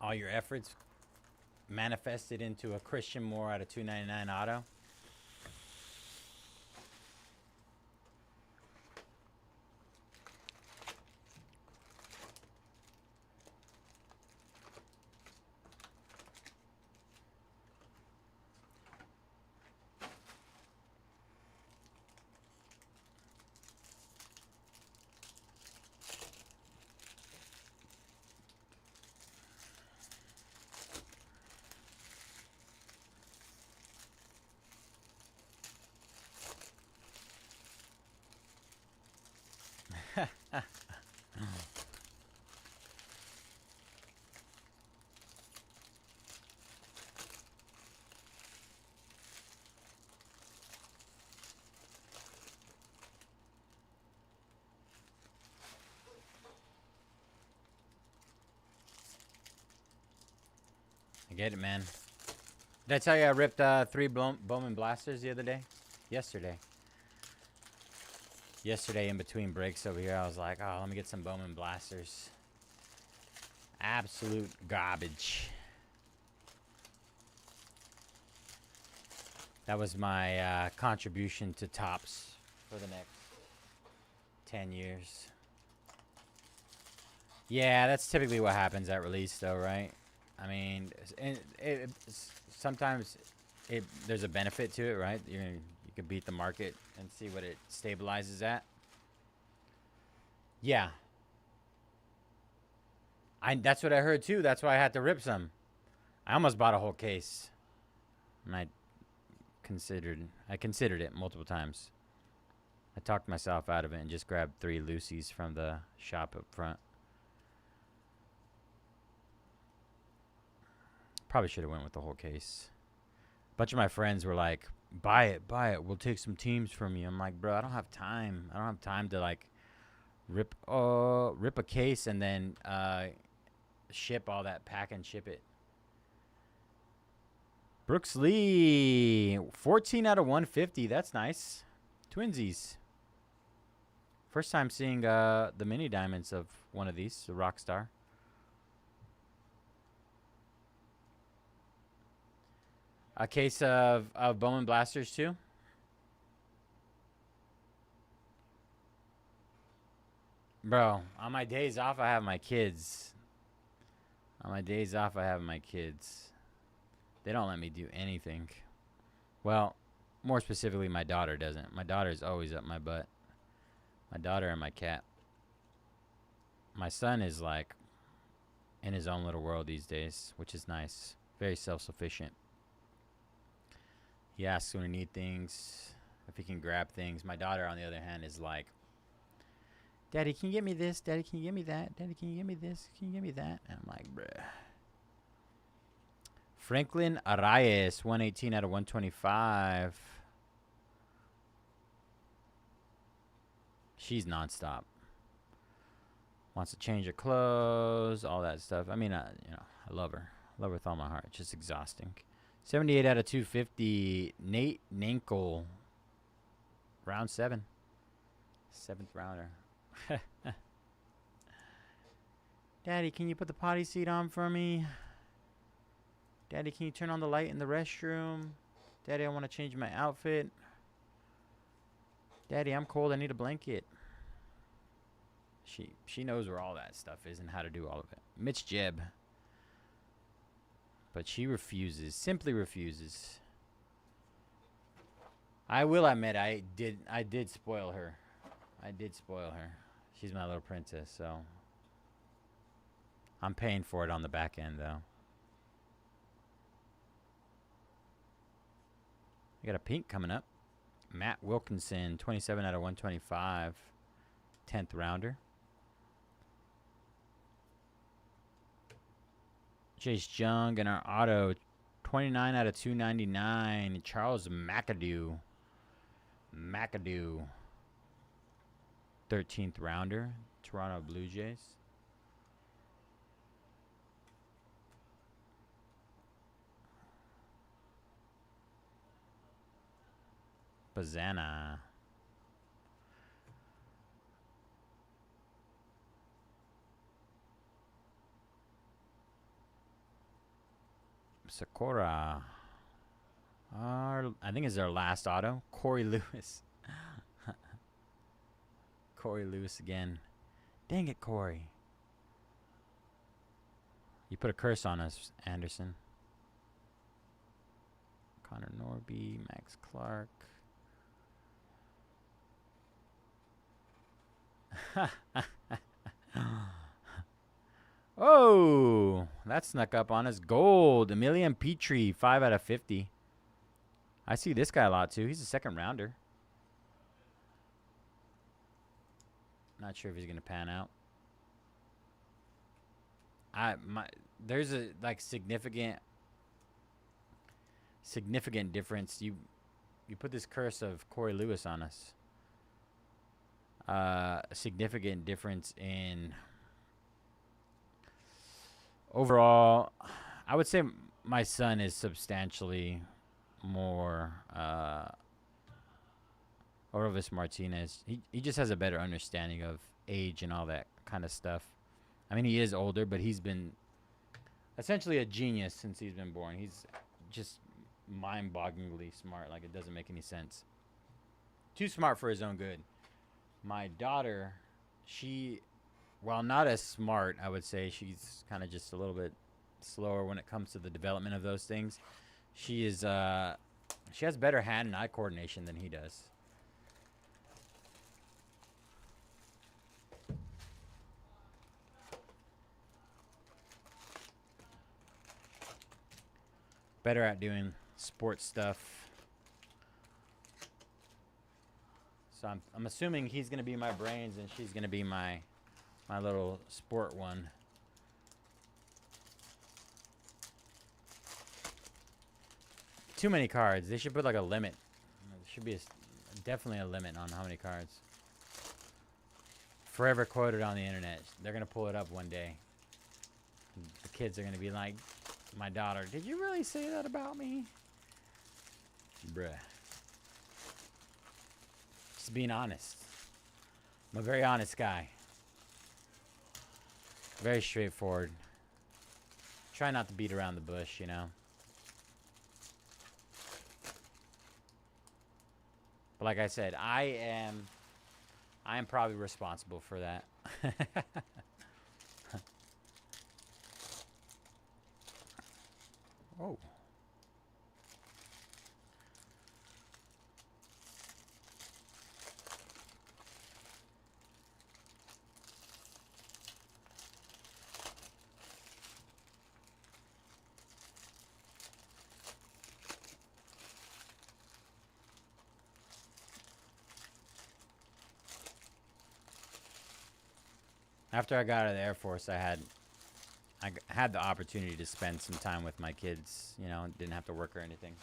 All your efforts manifested into a Christian Moore out of 299 auto. I get it, man. Did I tell you I ripped 3 Bowman blasters the other day? Yesterday in between breaks over here, I was like, oh, let me get some Bowman blasters. Absolute garbage. That was my contribution to Topps for the next 10 years. Yeah, that's typically what happens at release, though, right? I mean, sometimes there's a benefit to it, right? You can beat the market and see what it stabilizes at. Yeah. That's what I heard, too. That's why I had to rip some. I almost bought a whole case. And I considered it multiple times. I talked myself out of it and just grabbed 3 Lucy's from the shop up front. Probably should have went with the whole case. A bunch of my friends were like, buy it. We'll take some teams from you. I'm like, bro, I don't have time. I don't have time to like rip a case and then ship all that, pack and ship it. Brooks Lee, 14 out of 150. That's nice. Twinsies. First time seeing the mini diamonds of one of these, the Rockstar. A case of Bowman blasters too. Bro, on my days off, I have my kids. They don't let me do anything. Well, more specifically, my daughter doesn't. My daughter's always up my butt. My daughter and my cat. My son is like in his own little world these days, which is nice. Very self-sufficient. He asks when we need things, if he can grab things. My daughter, on the other hand, is like, Daddy, can you get me this? Daddy, can you get me that? Daddy, can you get me this? Can you get me that? And I'm like, bruh. Franklin Arraez, 118 out of 125. She's nonstop. Wants to change her clothes, all that stuff. I mean, I love her. I love her with all my heart. It's just exhausting. 78 out of 250. Nate Nankle. Round 7. 7th rounder. Daddy, can you put the potty seat on for me? Daddy, can you turn on the light in the restroom? Daddy, I want to change my outfit. Daddy, I'm cold. I need a blanket. She knows where all that stuff is and how to do all of it. Mitch Jebb. But she refuses. Simply refuses. I will admit I did spoil her. I did spoil her. She's my little princess, so I'm paying for it on the back end though. I got a pink coming up. Matt Wilkinson, 27 out of 125. 10th rounder. Chase Jung in our auto, 29 out of 299. Charles McAdoo. 13th rounder. Toronto Blue Jays. Bazana. Sakura. I think it's our last auto. Corey Lewis. Corey Lewis again. Dang it, Corey. You put a curse on us, Anderson. Connor Norby, Max Clark. Oh, that snuck up on us. Gold. Emilian Petrie, 5 out of 50. I see this guy a lot, too. He's a 2nd rounder. Not sure if he's going to pan out. There's a, like, significant difference. You put this curse of Corey Lewis on us. A significant difference in... Overall, I would say my son is substantially more Orvis Martinez. He just has a better understanding of age and all that kind of stuff. I mean, he is older, but he's been essentially a genius since he's been born. He's just mind-bogglingly smart. Like, it doesn't make any sense. Too smart for his own good. My daughter, while not as smart, I would say she's kind of just a little bit slower when it comes to the development of those things. She has better hand and eye coordination than he does. Better at doing sports stuff. So I'm assuming he's gonna be my brains and she's gonna be my little sport one. Too many cards. They should put like a limit. There should be definitely a limit on how many cards. Forever quoted on the internet. They're going to pull it up one day. The kids are going to be like, my daughter, did you really say that about me? Bruh. Just being honest. I'm a very honest guy. Very straightforward. Try not to beat around the bush, you know. But like I said, I am probably responsible for that. Oh. After I got out of the Air Force, I had the opportunity to spend some time with my kids, you know, didn't have to work or anything.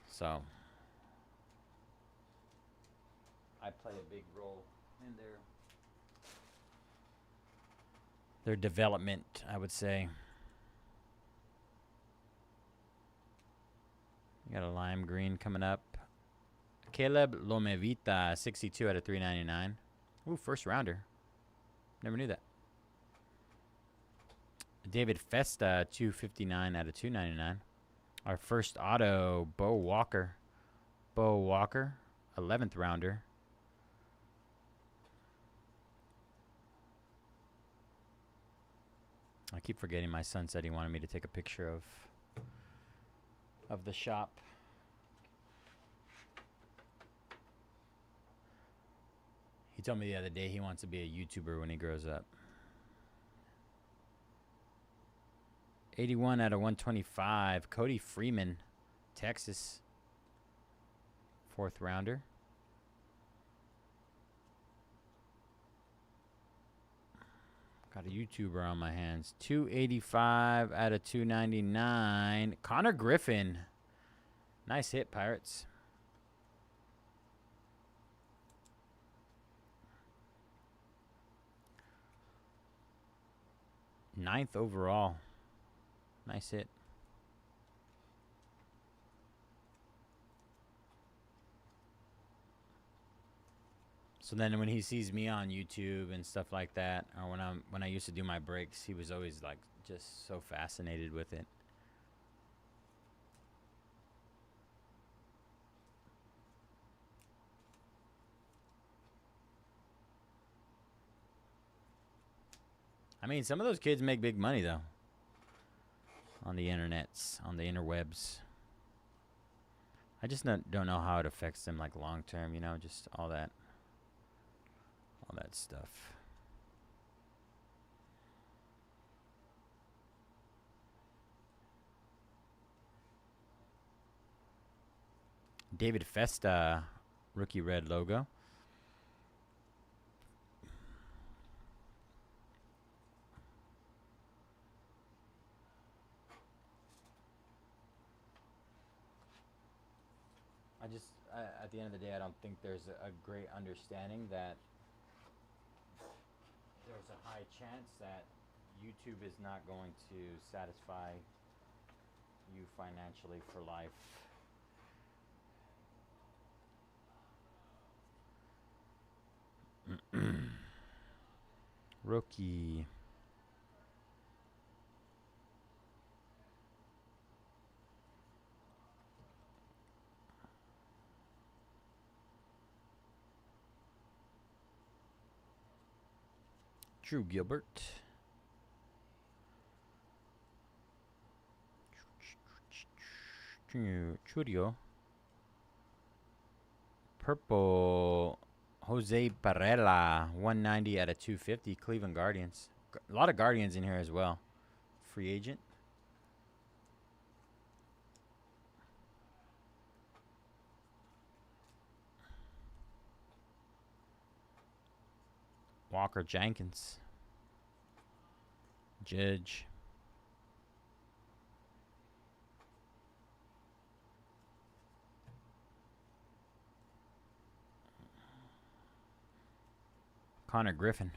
So I play a big role in their development, I would say. You got a lime green coming up. Caleb Lomevita, 62 out of 399. Ooh, first rounder. Never knew that. David Festa, 259 out of 299. Our first auto, Bo Walker. Bo Walker, 11th rounder. I keep forgetting my son said he wanted me to take a picture of the shop. He told me the other day he wants to be a YouTuber when he grows up. 81 out of 125. Cody Freeman, Texas. 4th rounder. Got a YouTuber on my hands. 285 out of 299. Connor Griffin. Nice hit, Pirates. Ninth overall. Nice hit. So then when he sees me on YouTube and stuff like that, or when I used to do my breaks, he was always like just so fascinated with it. I mean, some of those kids make big money though. On the internets, on the interwebs. I just don't know how it affects them like long term, you know, just all that stuff. David Festa, rookie red logo. At the end of the day, I don't think there's a great understanding that there's a high chance that YouTube is not going to satisfy you financially for life. Rookie. Drew Gilbert. Churio. Purple. Jose Barrera. 190 out of 250. Cleveland Guardians. A lot of Guardians in here as well. Free agent. Walker Jenkins. Judge. Connor Griffin.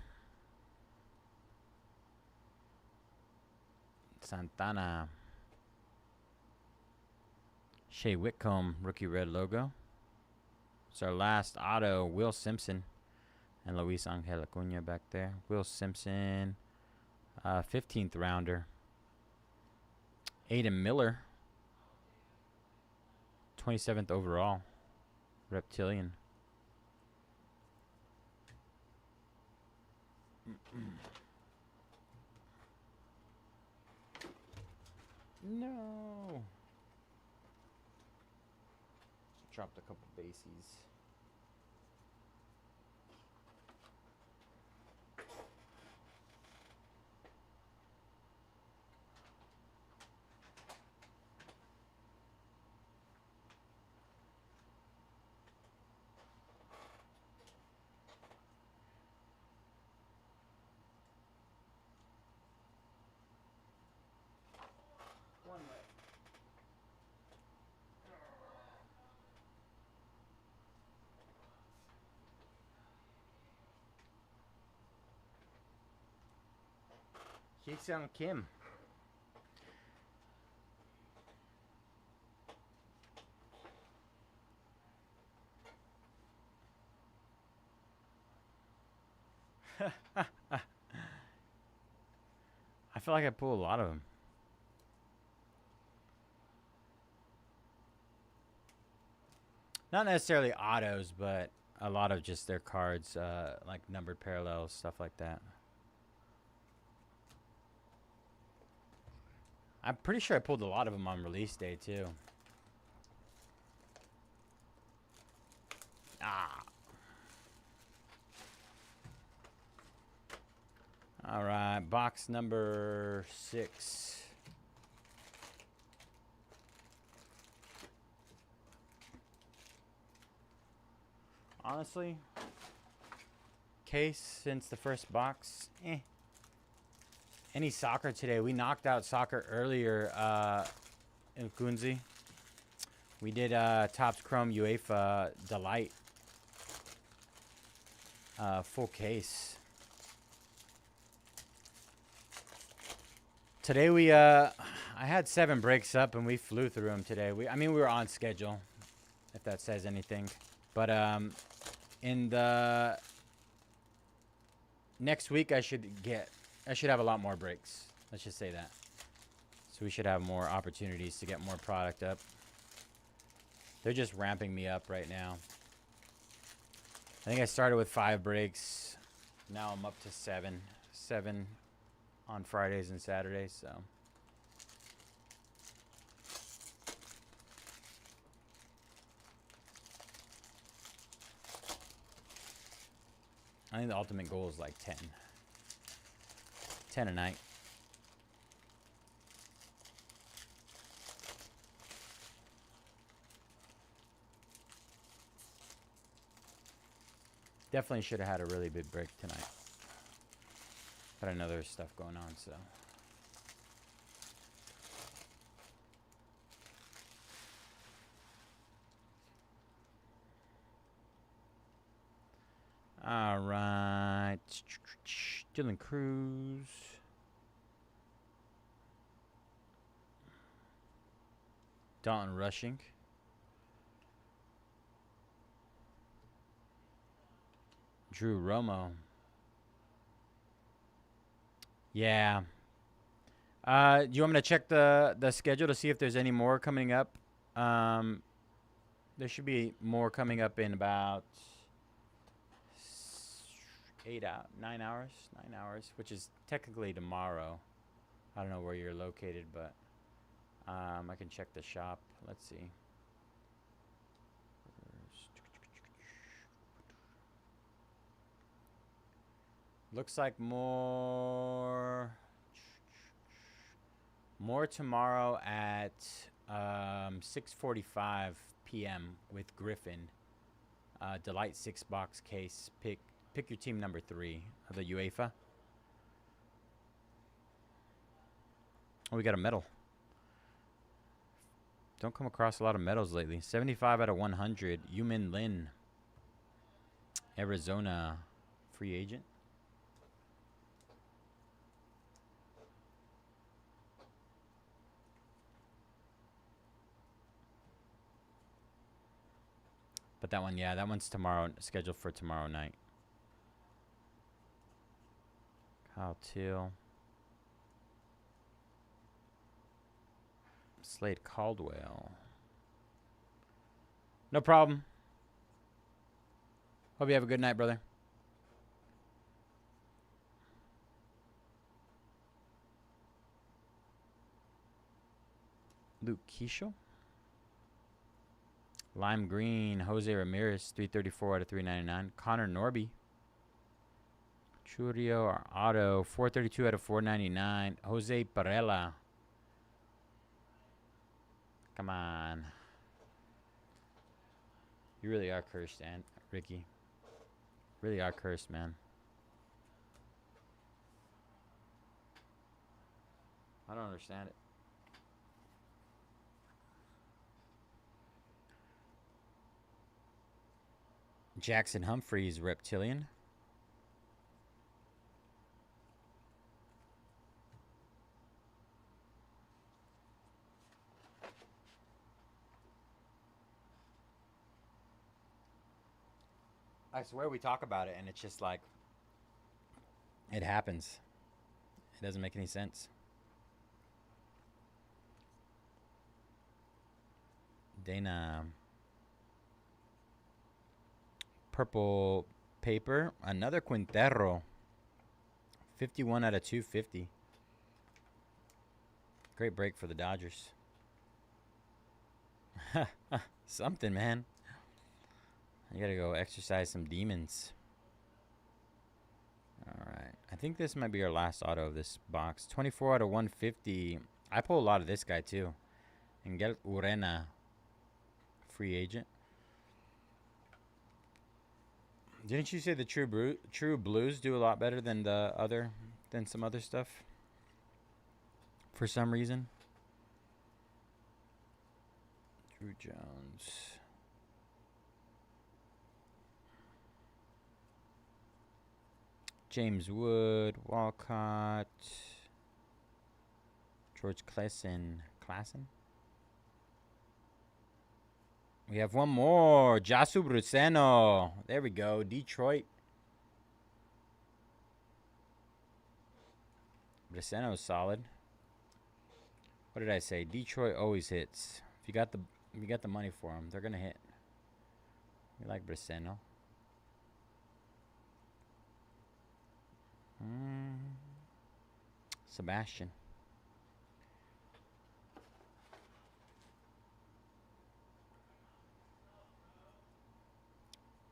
Santana. Shea Whitcomb, rookie red logo. It's our last auto, Will Simpson. And Luis Angel Acuna back there. Will Simpson, 15th rounder. Aiden Miller, 27th overall. Reptilian. No. Dropped a couple bases. Jae-Sung Kim. I feel like I pull a lot of them. Not necessarily autos, but a lot of just their cards, like numbered parallels, stuff like that. I'm pretty sure I pulled a lot of them on release day, too. Ah. All right, box number 6. Honestly, case since the first box, Any soccer today? We knocked out soccer earlier in Kunzi. We did Topps Chrome UEFA Delight. Full case. Today we I had 7 breaks up and we flew through them today. I mean we were on schedule, if that says anything. But in the next week I should have a lot more breaks. Let's just say that. So we should have more opportunities to get more product up. They're just ramping me up right now. I think I started with 5 breaks. Now I'm up to 7. 7 on Fridays and Saturdays, so. I think the ultimate goal is like 10. 10 a night. Definitely should have had a really big break tonight. But I know there's stuff going on, so. All right. Dylan Cruz. Dalton Rushing. Drew Romo. Yeah. Do you want me to check the schedule to see if there's any more coming up? There should be more coming up in about 9 hours. 9 hours, which is technically tomorrow. I don't know where you're located, but I can check the shop. Let's see. Looks like more tomorrow at 6:45 p.m. with Griffin. Delight 6-box case. Pick your team number 3 of the UEFA. Oh, we got a medal. Don't come across a lot of medals lately. 75 out of 100. Yumin Lin. Arizona free agent. But that one, yeah, that one's tomorrow, scheduled for tomorrow night. Kyle Teal. Slade Caldwell. No problem. Hope you have a good night, brother. Luke Keishel. Lime Green, Jose Ramirez, 334 out of 399. Connor Norby. Churio or Auto, 432 out of 499. Jose Perella. Come on. You really are cursed, Ricky. Really are cursed, man. I don't understand it. Jackson Humphreys, Reptilian. I swear we talk about it and it's just like It happens. It doesn't make any sense. Dana. Purple paper. Another Quintero. 51 out of 250. Great break for the Dodgers. Something, man. You gotta go exercise some demons. Alright. I think this might be our last auto of this box. 24 out of 150. I pull a lot of this guy, too. Angel Urena. Free agent. Didn't you say the True Blues do a lot better than some other stuff? For some reason. Drew Jones. James Wood, Walcott, George Klassen. We have one more. Jasu Bruseno. There we go. Detroit. Bruseno's solid. What did I say? Detroit always hits. If you got the money for them, they're gonna hit. We like Bruseno. Sebastian.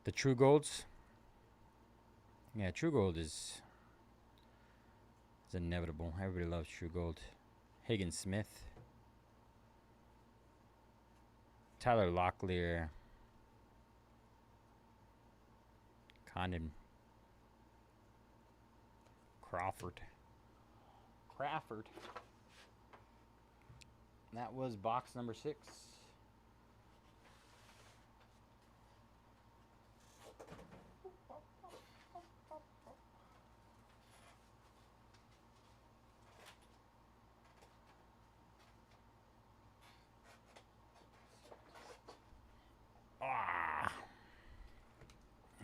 The True Golds. Yeah, True Gold is inevitable. Everybody loves True Gold. Hagen Smith. Tyler Locklear. Condon. Crawford. That was box number 6.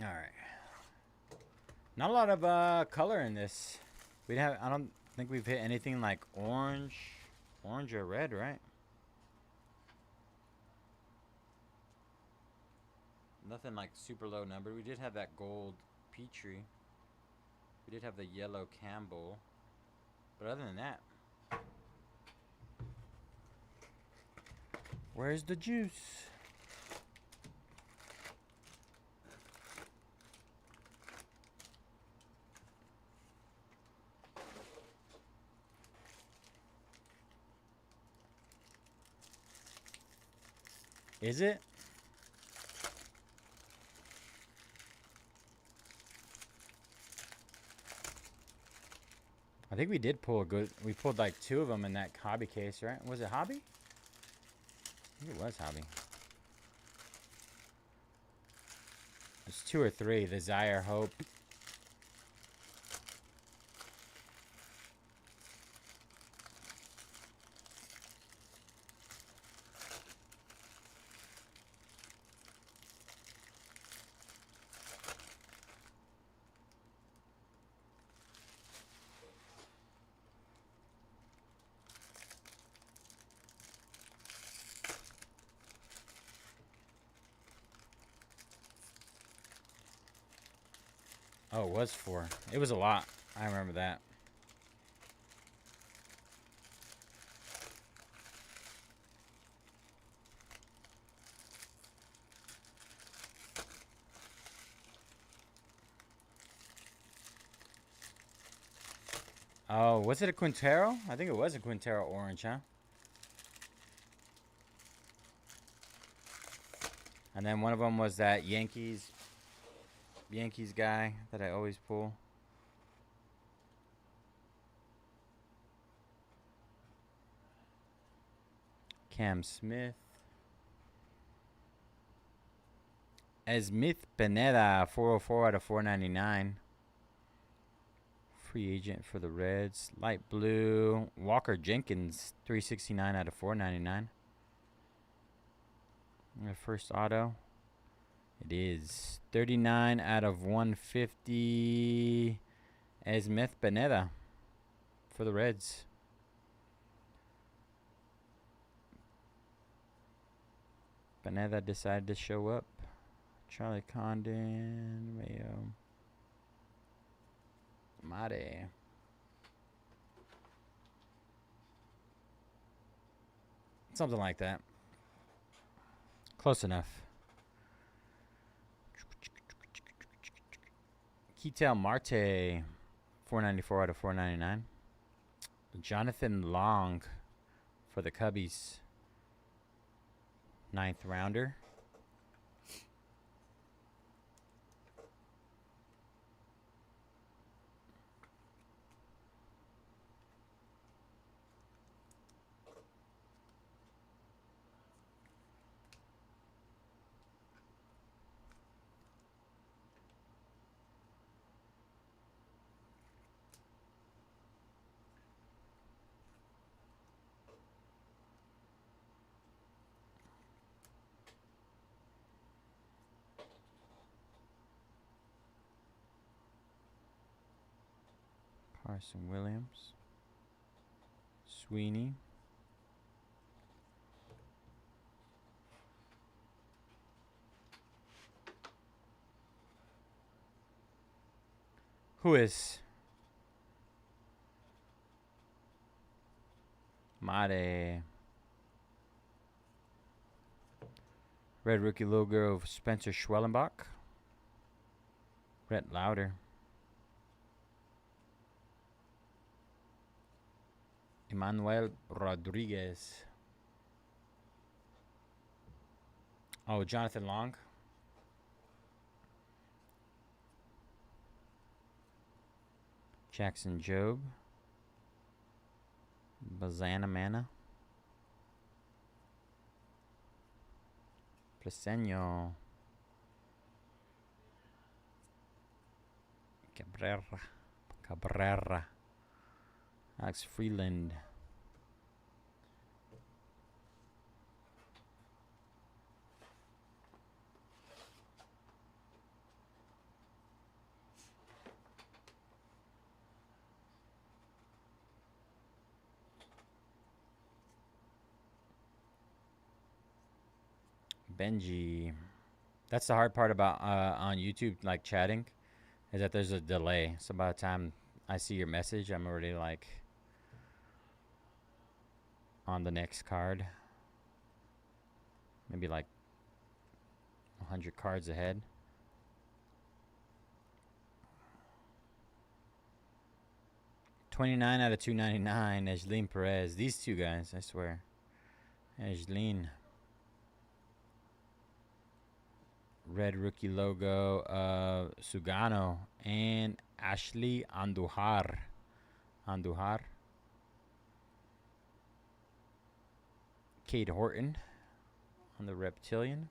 All right. Not a lot of color in this. I don't think we've hit anything like orange or red, right? Nothing like super low number. We did have that gold Petrie. We did have the yellow Campbell. But other than that, where's the juice? Is it? I think we did pull a good... We pulled like 2 of them in that hobby case, right? Was it hobby? I think it was hobby. It's 2 or 3. The Zaire Hope. Oh, it was 4. It was a lot. I remember that. Oh, was it a Quintero? I think it was a Quintero orange, huh? And then one of them was that Yankees guy that I always pull. Cam Smith. Esmith Pineda, 404 out of 499. Free agent for the Reds. Light blue. Walker Jenkins, 369 out of 499. The first auto. It is 39 out of 150. Esmith Beneda for the Reds. Beneda decided to show up. Charlie Condon, Mayo. Mate. Something like that. Close enough. Ketel Marte, 494 out of 499. Jonathan Long for the Cubbies, 9th rounder. Carson Williams, Sweeney, who is Mate. Red rookie logo of Spencer Schwellenbach, Brett Lauder. Emmanuel Rodriguez. Oh, Jonathan Long. Jackson Jobe. Bazana Mana. Placeño. Cabrera. Alex Freeland. Benji. That's the hard part about on YouTube, like chatting, is that there's a delay. So by the time I see your message, I'm already like on the next card. Maybe like 100 cards ahead. $29 out of $299. Ejlin Perez. These two guys, I swear. Ejlin. Red rookie logo, Sugano and Ashley Andujar. Cade Horton on the Reptilian.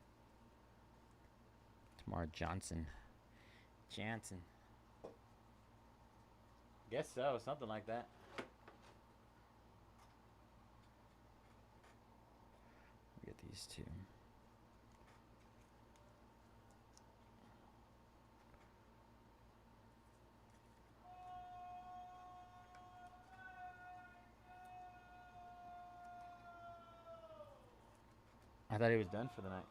Tamar Johnson. Guess so, something like that. Get these two. I thought he was done for the night.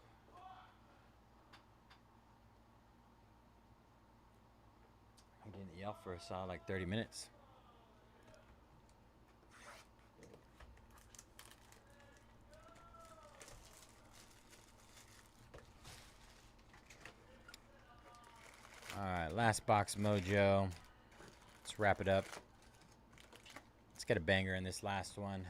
I didn't yell for a solid like 30 minutes. Alright, last box mojo. Let's wrap it up. Let's get a banger in this last one.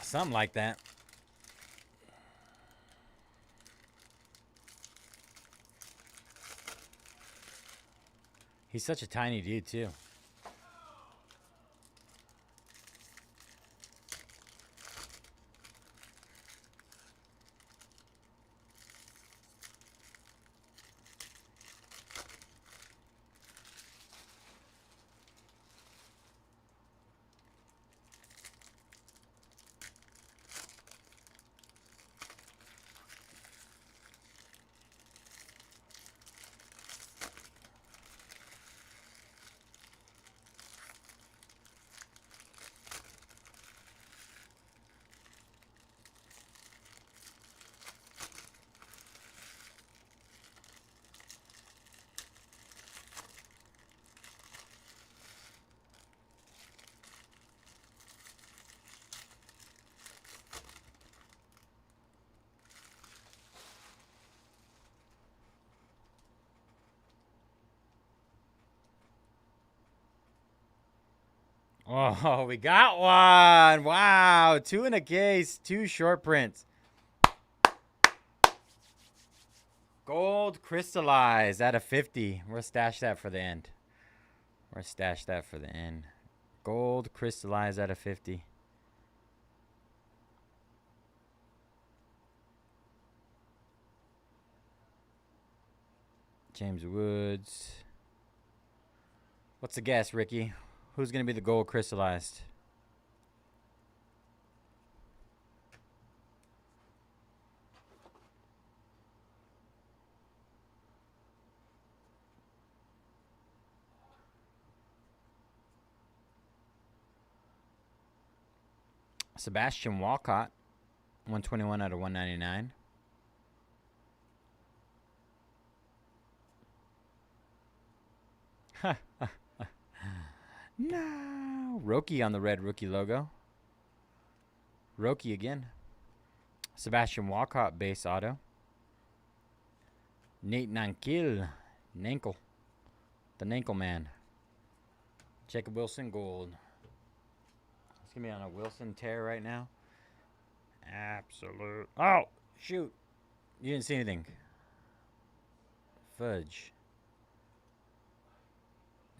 Something like that. He's such a tiny dude, too. Oh, we got one. Wow. 2 in a case. 2 short prints. Gold crystallized out of 50. We'll stash that for the end. Gold crystallized out of 50. James Woods. What's the guess, Ricky? Who's going to be the gold crystallized? Sebastian Walcott, 121 out of 199. No. Roki on the red rookie logo. Roki again. Sebastian Walcott base auto. Nate Nankil. Nankel. The Nankel man. Jacob Wilson gold. It's going to be on a Wilson tear right now. Absolute. Oh, shoot. You didn't see anything. Fudge.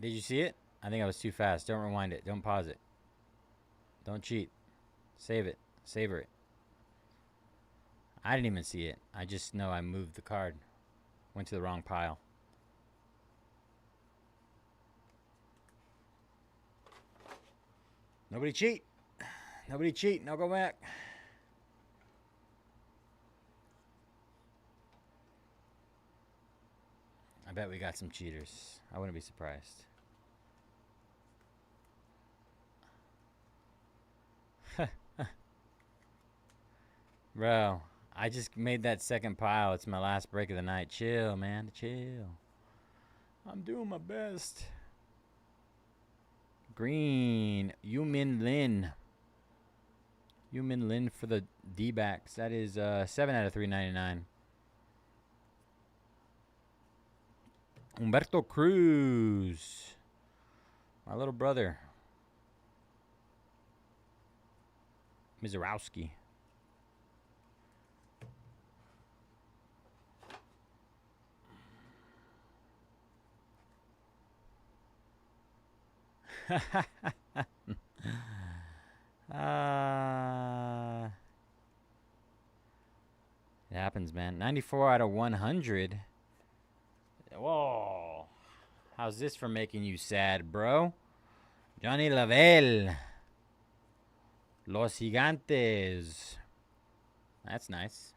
Did you see it? I think I was too fast. Don't rewind it. Don't pause it. Don't cheat. Save it. Savor it. I didn't even see it. I just know I moved the card. Went to the wrong pile. Nobody cheat. Nobody cheat. No go back. I bet we got some cheaters. I wouldn't be surprised. Bro, I just made that second pile. It's my last break of the night. Chill, man. Chill. I'm doing my best. Green. Yumin Lin. Yumin Lin for the D-backs. That is 7 out of 399. Humberto Cruz. My little brother. Mizorowski. It happens, man. 94 out of 100. Whoa. How's this for making you sad, bro? Johnny Lavelle. Los Gigantes. That's nice.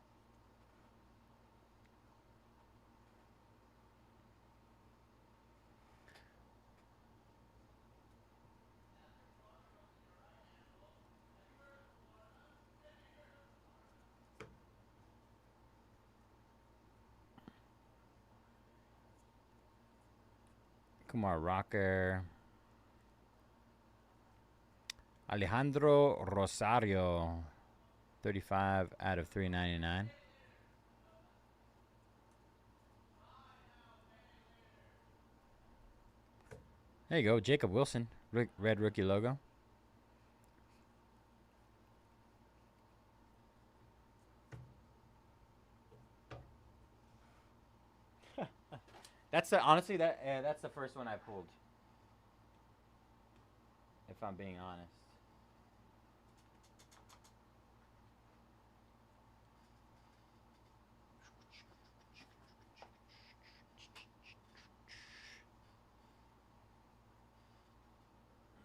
Kumar Rocker. Alejandro Rosario. 35 out of 399. There you go. Jacob Wilson. Red rookie logo. That's the honestly that's the first one I pulled. If I'm being honest.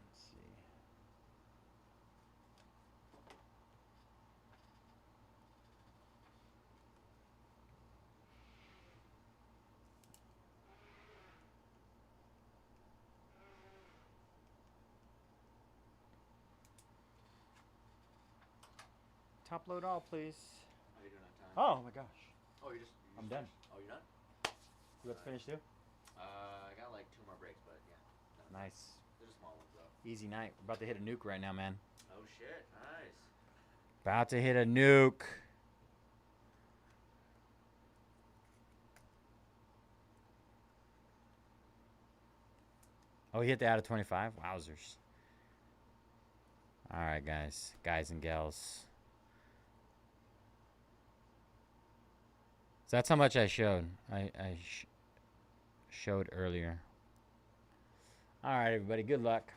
Let's see. Top load all, please. How you doing on time? Oh my gosh. Oh, you I'm done. Oh, you're done? You have to finish too? I got like 2 more breaks, but yeah. No, Nice. they're just small ones though. Easy night. We're about to hit a nuke right now, man. Oh shit, nice. About to hit a nuke. Oh, he hit the out of 25? Wowzers. All right, guys and gals. So that's how much I showed. I showed earlier. All right, everybody. Good luck.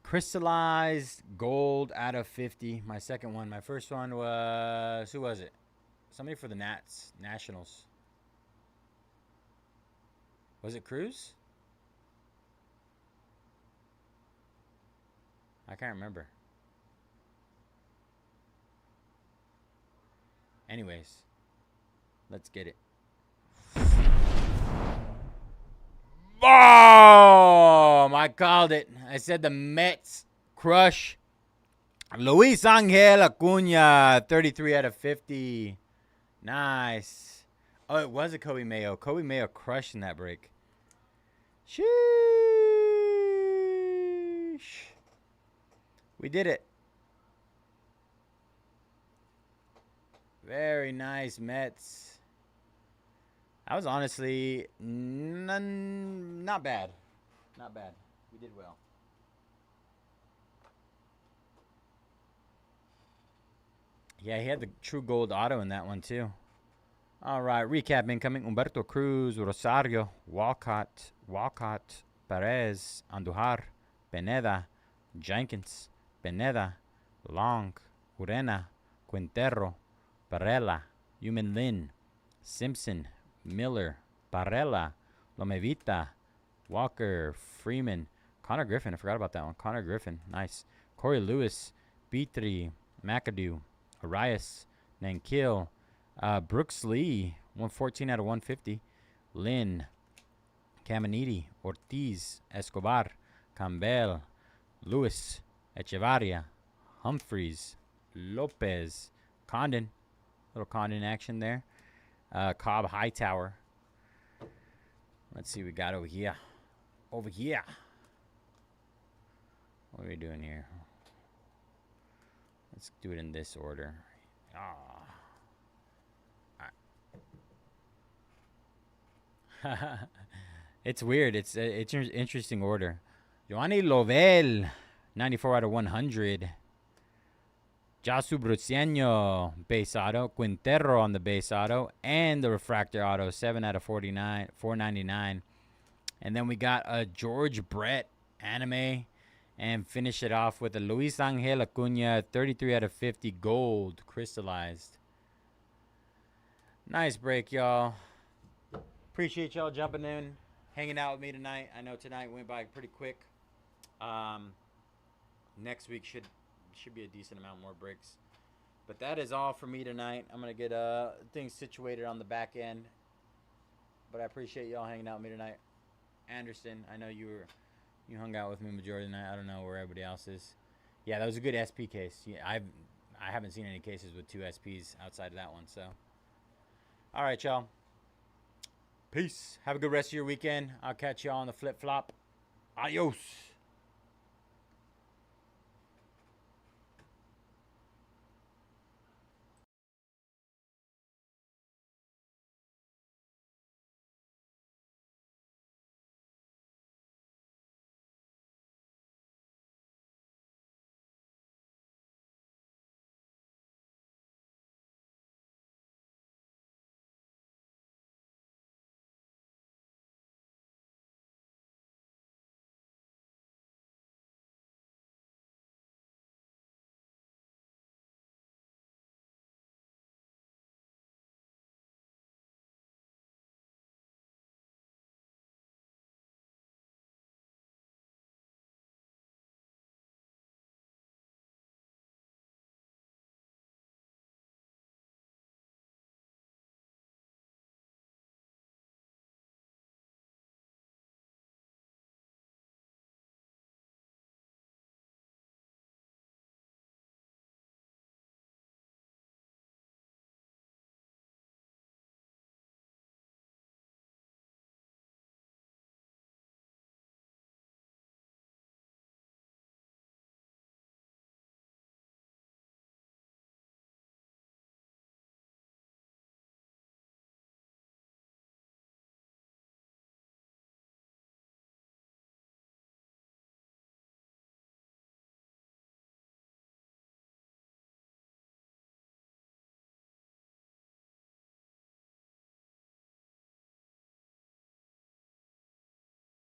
Crystallized gold out of 50. My second one. My first one was, who was it? Somebody for the Nationals. Was it Cruz? I can't remember. Anyways, let's get it. Boom! I called it. I said the Mets crush. Luis Angel Acuna, 33 out of 50. Nice. Oh, it was a Kobe Mayo. Kobe Mayo crushing that break. Sheesh. We did it. Very nice, Mets. That was honestly not bad. Not bad. We did well. Yeah, he had the true gold auto in that one, too. All right, recap incoming. Humberto Cruz, Rosario, Walcott, Perez, Andujar, Pineda, Jenkins, Pineda, Long, Urena, Quintero, Barella, Human Lin, Simpson, Miller, Barella, Lomevita, Walker, Freeman, Connor Griffin. I forgot about that one. Connor Griffin. Nice. Corey Lewis, Petrie, McAdoo, Arias, Nankil, Brooks Lee, 114 out of 150. Lynn, Caminiti, Ortiz, Escobar, Campbell, Lewis, Echevarria, Humphreys, Lopez, Condon. Little Condon action there. Cobb, Hightower. Let's see what we got over here. Over here. What are we doing here? Let's do it in this order. It's weird. It's an interesting order. Giovanni Lovell, 94 out of 100. Jasu Bruceño, base auto. Quintero on the base auto. And the refractor auto, 7 out of 49, 499. And then we got a George Brett anime. And finish it off with a Luis Angel Acuna, 33 out of 50 gold crystallized. Nice break, y'all. Appreciate y'all jumping in, hanging out with me tonight. I know tonight went by pretty quick. Next week should be a decent amount more breaks. But that is all for me tonight. I'm going to get things situated on the back end. But I appreciate y'all hanging out with me tonight. Anderson, I know you hung out with me majority of the night. I don't know where everybody else is. Yeah, that was a good SP case. Yeah, I haven't seen any cases with 2 SPs outside of that one. So, all right, y'all. Peace. Have a good rest of your weekend. I'll catch y'all on the flip-flop. Adios.